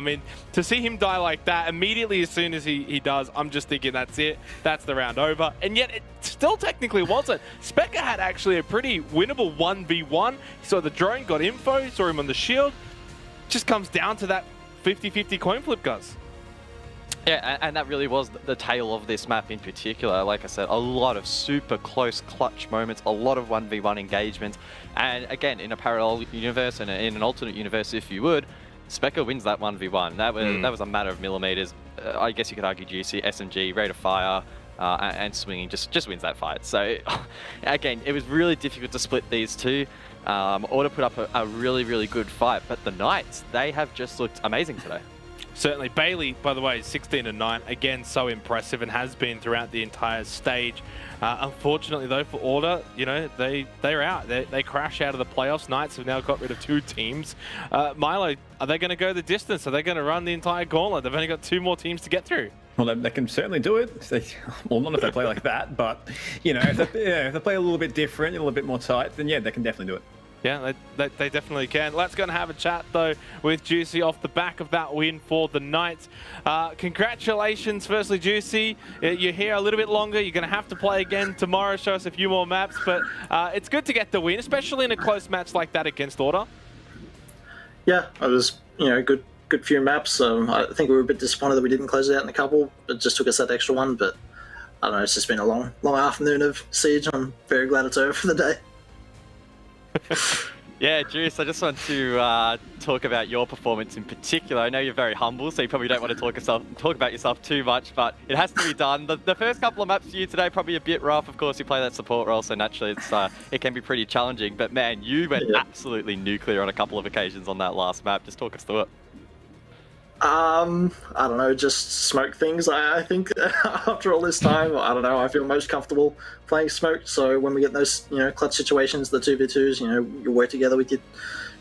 mean, to see him die like that immediately as soon as he does, I'm just thinking that's it. That's the round over. And yet it still technically wasn't. Specker had actually a pretty winnable 1v1. He saw the drone, got info, saw him on the shield. Just comes down to that 50-50 coin flip, Guz. Yeah, and that really was the tale of this map in particular. Like I said, a lot of super close clutch moments, a lot of 1v1 engagements. And again, in a parallel universe and in an alternate universe, if you would, Specker wins that 1v1. That was a matter of millimeters. I guess you could argue GC, SMG, rate of fire, and swinging just wins that fight. So again, it was really difficult to split these two. Order put up a really, really good fight, but the Knights, they have just looked amazing today. Certainly. Bailey, by the way, 16-9. Again, so impressive and has been throughout the entire stage. Unfortunately, though, for Order, you know, they're out. They crash out of the playoffs. Knights have now got rid of 2 teams. Milo, are they going to go the distance? Are they going to run the entire gauntlet? They've only got 2 more teams to get through. Well, they can certainly do it. Well, not if they play like that, but, you know, if they play a little bit different, a little bit more tight, then yeah, they can definitely do it. Yeah, they definitely can. Let's go and have a chat, though, with Juicy off the back of that win for the Knights. Congratulations, firstly, Juicy. You're here a little bit longer. You're going to have to play again tomorrow, show us a few more maps. But it's good to get the win, especially in a close match like that against Order. Yeah, it was, you know, good few maps. I think we were a bit disappointed that we didn't close it out in a couple. It just took us that extra one. But I don't know, it's just been a long afternoon of Siege. I'm very glad it's over for the day. Yeah, Juice, I just want to talk about your performance in particular. I know you're very humble, so you probably don't want to talk about yourself too much, but it has to be done. The first couple of maps for you today probably a bit rough. Of course, you play that support role, so naturally it can be pretty challenging. But man, you went absolutely nuclear on a couple of occasions on that last map. Just talk us through it. I don't know, just smoke things. I think after all this time, I don't know, I feel most comfortable playing smoke. So when we get those, you know, clutch situations, the 2v2s, you know, you work together with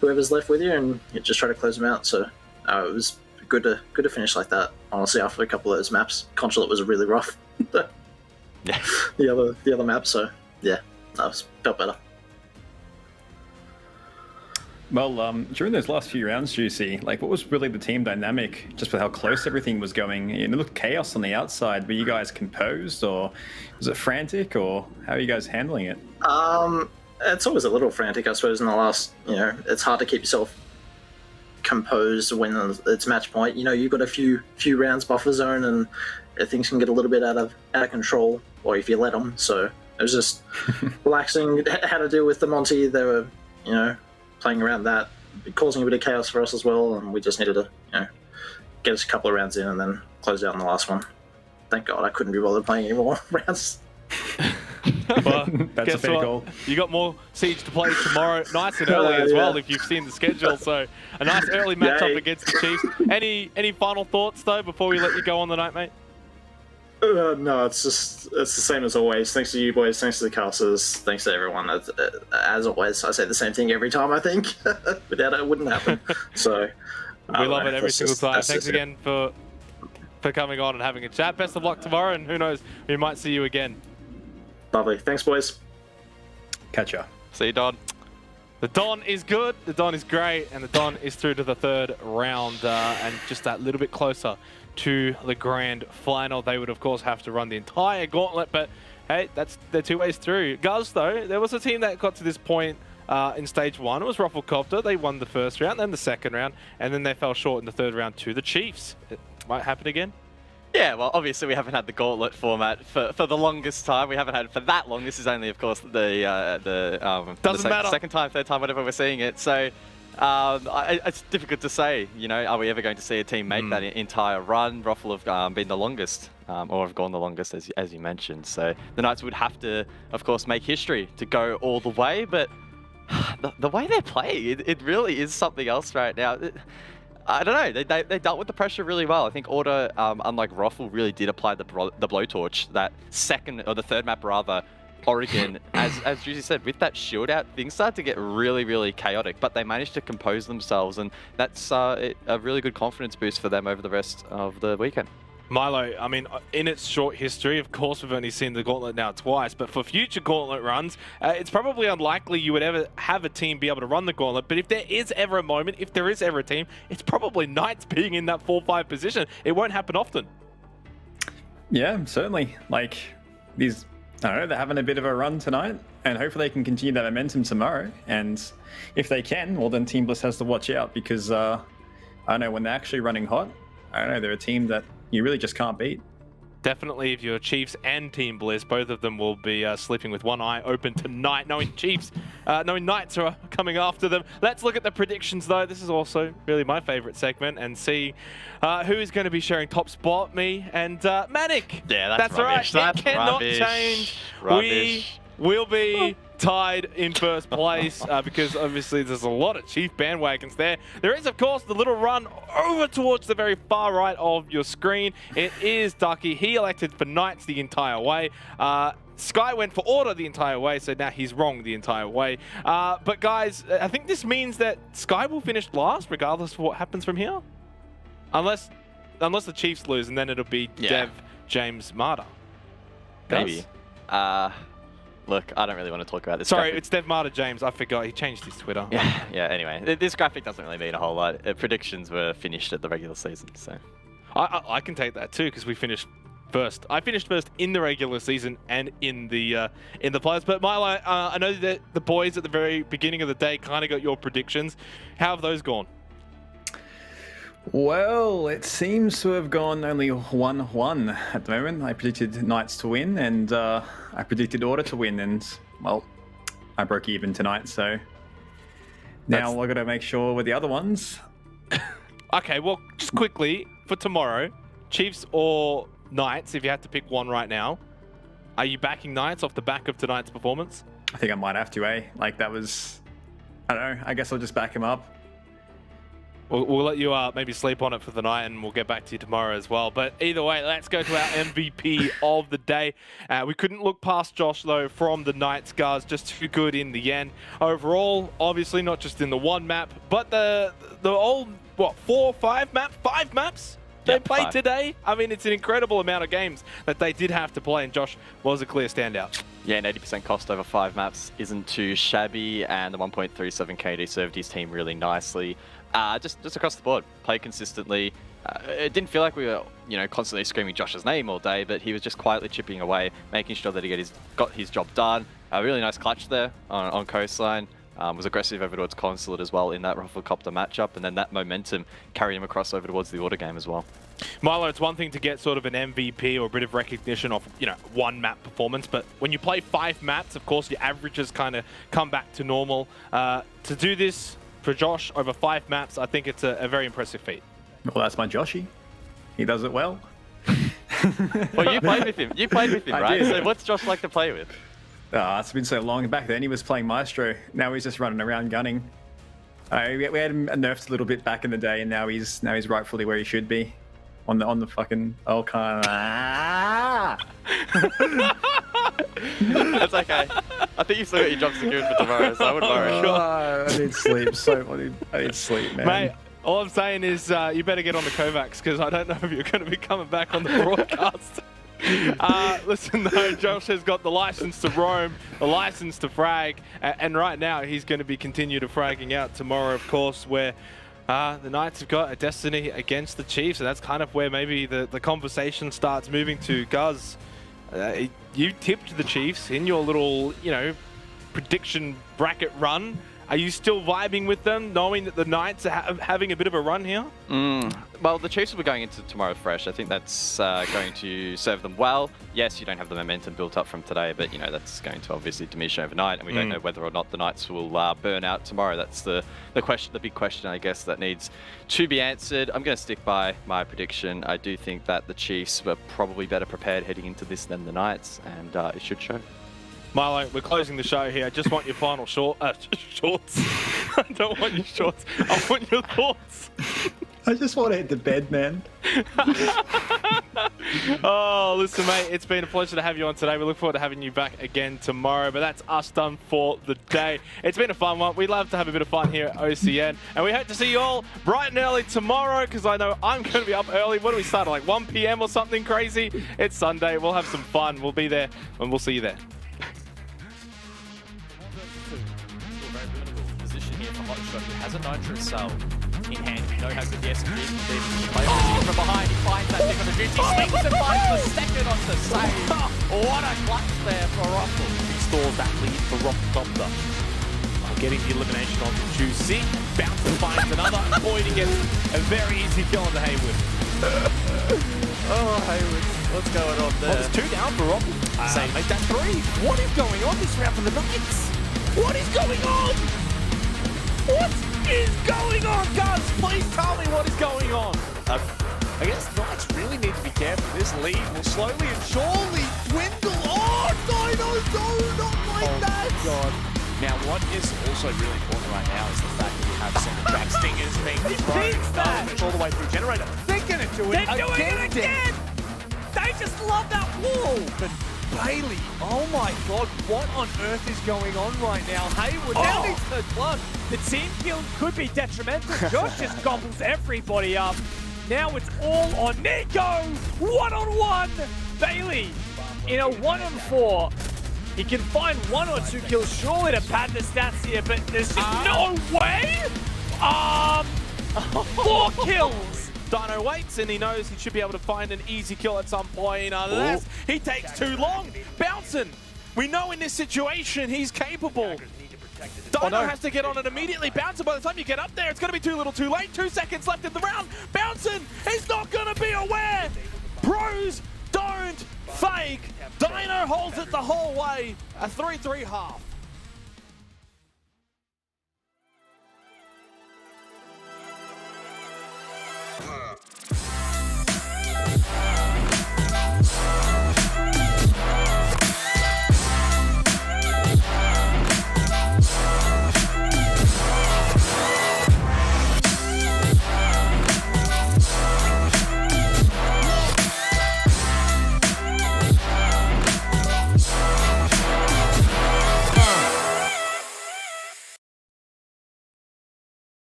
whoever's left with you, and you just try to close them out. So it was good to finish like that. Honestly, after a couple of those maps, Consulate was really rough. Yeah. The other map. So yeah, that felt better. Well, during those last few rounds, Juicy, like, what was really the team dynamic, just with how close everything was going? It looked chaos on the outside. Were you guys composed, or was it frantic, or how are you guys handling it? It's always a little frantic, I suppose, in the last, you know, it's hard to keep yourself composed when it's match point. You know, you've got a few rounds buffer zone, and things can get a little bit out of control, or if you let them. So it was just relaxing, how to deal with the Monty. They were, you know, playing around that, causing a bit of chaos for us as well, and we just needed to, you know, get us a couple of rounds in and then close out in the last one. Thank God I couldn't be bothered playing any more rounds. Well, that's a fair goal. You got more Siege to play tomorrow, nice and early as well, if you've seen the schedule. So a nice early matchup against the Chiefs. Any final thoughts though before we let you go on the night, mate? No, it's the same as always. Thanks to you boys, thanks to the casters, thanks to everyone. As always, I say the same thing every time, I think. Without it, it wouldn't happen. So we love it every single time. Thanks again for coming on and having a chat. Best of luck tomorrow, and who knows, we might see you again. Lovely. Thanks, boys. Catch ya. See you, Don. The Don is good, the Don is great, and the Don is through to the 3rd round, and just that little bit closer to the grand final. They would, of course, have to run the entire gauntlet, but hey, they're 2 ways through. Guz, though, there was a team that got to this point in stage 1. It was Rufflecopter. They won the 1st round, then the 2nd round, and then they fell short in the 3rd round to the Chiefs. It might happen again. Yeah, well, obviously we haven't had the gauntlet format for the longest time. We haven't had it for that long. This is only, of course, second time, third time, whatever we're seeing it. So it's difficult to say. You know, are we ever going to see a team make that entire run? Ruffle have been the longest, or have gone the longest, as you mentioned. So the Knights would have to, of course, make history to go all the way. But the way they're playing, it really is something else right now. I don't know. They dealt with the pressure really well. I think Order, unlike Roffle, really did apply the blowtorch. That second or the third map rather, Oregon, as Juicy said, with that shield out, things started to get really, really chaotic. But they managed to compose themselves, and that's a really good confidence boost for them over the rest of the weekend. Milo, I mean, in its short history, of course, we've only seen the Gauntlet now twice, but for future Gauntlet runs, it's probably unlikely you would ever have a team be able to run the Gauntlet, but if there is ever a moment, if there is ever a team, it's probably Knights being in that 4-5 position. It won't happen often. Yeah, certainly. Like, I don't know, they're having a bit of a run tonight, and hopefully they can continue that momentum tomorrow, and if they can, well then Team Bliss has to watch out, because, I don't know, when they're actually running hot, I don't know, they're a team that you really just can't beat. Definitely, if you're Chiefs and Team Bliss, both of them will be sleeping with one eye open tonight, knowing Knights are coming after them. Let's look at the predictions, though. This is also really my favorite segment, and see who is going to be sharing top spot, me and Manic. Yeah, that's rubbish. right. That's it cannot rubbish. change. Rubbish. We will be tied in first place because obviously there's a lot of Chief bandwagons there. There is, of course, the little run over towards the very far right of your screen. It is Ducky. He elected for Knights the entire way. Sky went for Order the entire way, so now he's wrong the entire way. But guys, I think this means that Sky will finish last regardless of what happens from here. Unless the Chiefs lose, and then it'll be Dev, James, Marta. Maybe. Look, I don't really want to talk about this. Sorry, graphic. it's Dev Marta James. I forgot. He changed his Twitter. Yeah, anyway. This graphic doesn't really mean a whole lot. Predictions were finished at the regular season, so. I can take that too, because we finished first. I finished first in the regular season and in the players. But Milo, I know that the boys at the very beginning of the day kind of got your predictions. How have those gone? Well, it seems to have gone only 1-1 at the moment. I predicted Knights to win, and I predicted Order to win, and, well, I broke even tonight, so now I've got to make sure with the other ones. Okay, well, just quickly, for tomorrow, Chiefs or Knights, if you had to pick one right now, are you backing Knights off the back of tonight's performance? I think I might have to, eh? Like, that was, I don't know, I guess I'll just back him up. We'll let you maybe sleep on it for the night, and we'll get back to you tomorrow as well. But either way, let's go to our MVP of the day. We couldn't look past Josh, though, from the Knights, guys. Just too good in the end. Overall, obviously, not just in the one map, but the old, what, 5 maps they played today? I mean, it's an incredible amount of games that they did have to play, and Josh was a clear standout. Yeah, an 80% cost over 5 maps isn't too shabby, and the 1.37 KD served his team really nicely. Just across the board, play consistently. It didn't feel like we were, constantly screaming Josh's name all day, but he was just quietly chipping away, making sure that he got his job done. A really nice clutch there on Coastline. Was aggressive over towards Consulate as well in that Rufflecopter matchup, and then that momentum carried him across over towards the Order game as well. Milo, it's one thing to get sort of an MVP or a bit of recognition of, one map performance, but when you play 5 maps, of course, your averages kind of come back to normal. To do this for Josh over 5 maps, I think it's a very impressive feat. Well, that's my Joshy. He does it well. Well, you played with him. You played with him, right? Did. So what's Josh like to play with? It's been so long. Back then he was playing Maestro. Now he's just running around gunning. We had him nerfed a little bit back in the day, and now he's rightfully where he should be, on the fucking That's okay. I think you've still got your job secured for tomorrow, so I wouldn't worry. I need sleep. I need sleep, man. Mate, all I'm saying is you better get on the Kovacs, because I don't know if you're going to be coming back on the broadcast. Listen, though, Josh has got the license to roam, the license to frag, and right now he's going to be continue to fragging out tomorrow, of course, where the Knights have got a destiny against the Chiefs, and that's kind of where maybe the conversation starts moving to. Guz, you tipped the Chiefs in your little, prediction bracket run. Are you still vibing with them, knowing that the Knights are having a bit of a run here? Well, the Chiefs will be going into tomorrow fresh. I think that's going to serve them well. Yes, you don't have the momentum built up from today, but that's going to obviously diminish overnight, and we don't know whether or not the Knights will burn out tomorrow. That's the question, the big question, I guess, that needs to be answered. I'm going to stick by my prediction. I do think that the Chiefs were probably better prepared heading into this than the Knights, and it should show. Milo, we're closing the show here. I just want your final shorts. I don't want your shorts. I want your thoughts. I just want to hit the bed, man. Oh, listen, mate, it's been a pleasure to have you on today. We look forward to having you back again tomorrow, but that's us done for the day. It's been a fun one. We'd love to have a bit of fun here at OCN, and we hope to see you all bright and early tomorrow, because I know I'm going to be up early. When do we start? Like 1 p.m. or something crazy? It's Sunday. We'll have some fun. We'll be there, and we'll see you there. Position here for Hotshot, who has a Nitro cell in hand. We know how good the SMG can be. From behind, he finds that thing on the juice. He swings and finds the second on the save. What a clutch there for Ruffle. He stores that lead for Rockcopter. Getting the elimination on Juicy. Bouncer finds another. Boyd gets a very easy kill on the Haywood. Oh, Haywood. What's going on there? Well, there's 2 down for Ruffle. Make that 3. What is going on this round for the Knights? What is going on? What is going on, guys? Please tell me what is going on. I guess Knights really need to be careful. This lead will slowly and surely dwindle. Oh, no, not like that. God. Now, what is also really important right now is the fact that we have center track stingers being thrown all the way through generator. They're going to do it They're doing it again! They just love that wall. But Bailey, oh my God, what on earth is going on right now? Haywood now needs to club. The team kill could be detrimental. Josh just gobbles everybody up. Now it's all on Nico. 1-on-1. Bailey in a 1-on-4. He can find 1 or 2 kills surely to pad the stats here, but there's just no way. 4 kills. Dino waits and he knows he should be able to find an easy kill at some point unless he takes too long. Bouncing. We know in this situation he's capable. Dino has to get on it immediately. Bouncing, by the time you get up there, it's going to be too little too late. 2 seconds left in the round. Bouncing is not going to be aware. Pros don't fake. Dino holds it the whole way. A 3-3 half.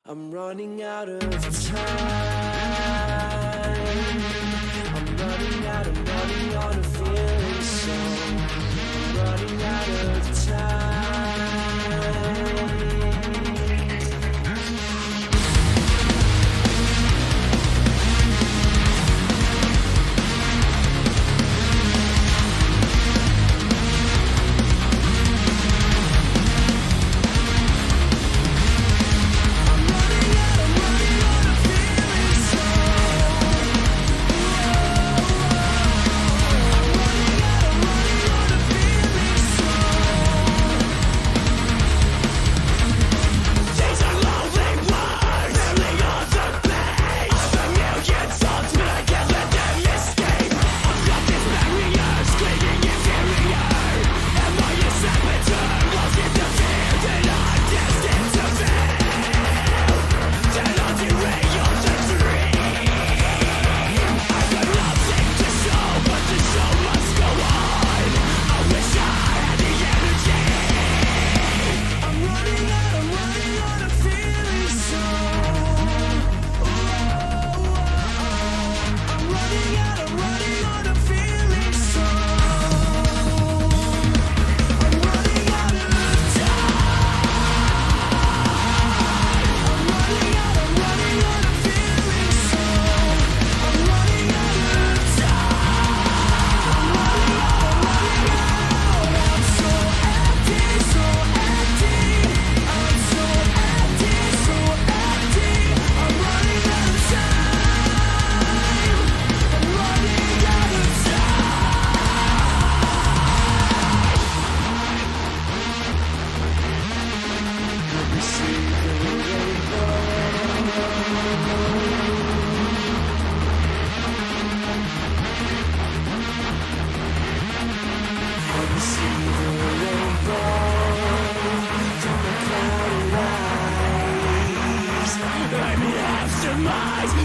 I'm running out of time. I'm running on a feeling song. I'm running out of time.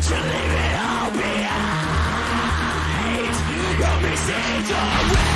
should leave it all behind. You'll be saved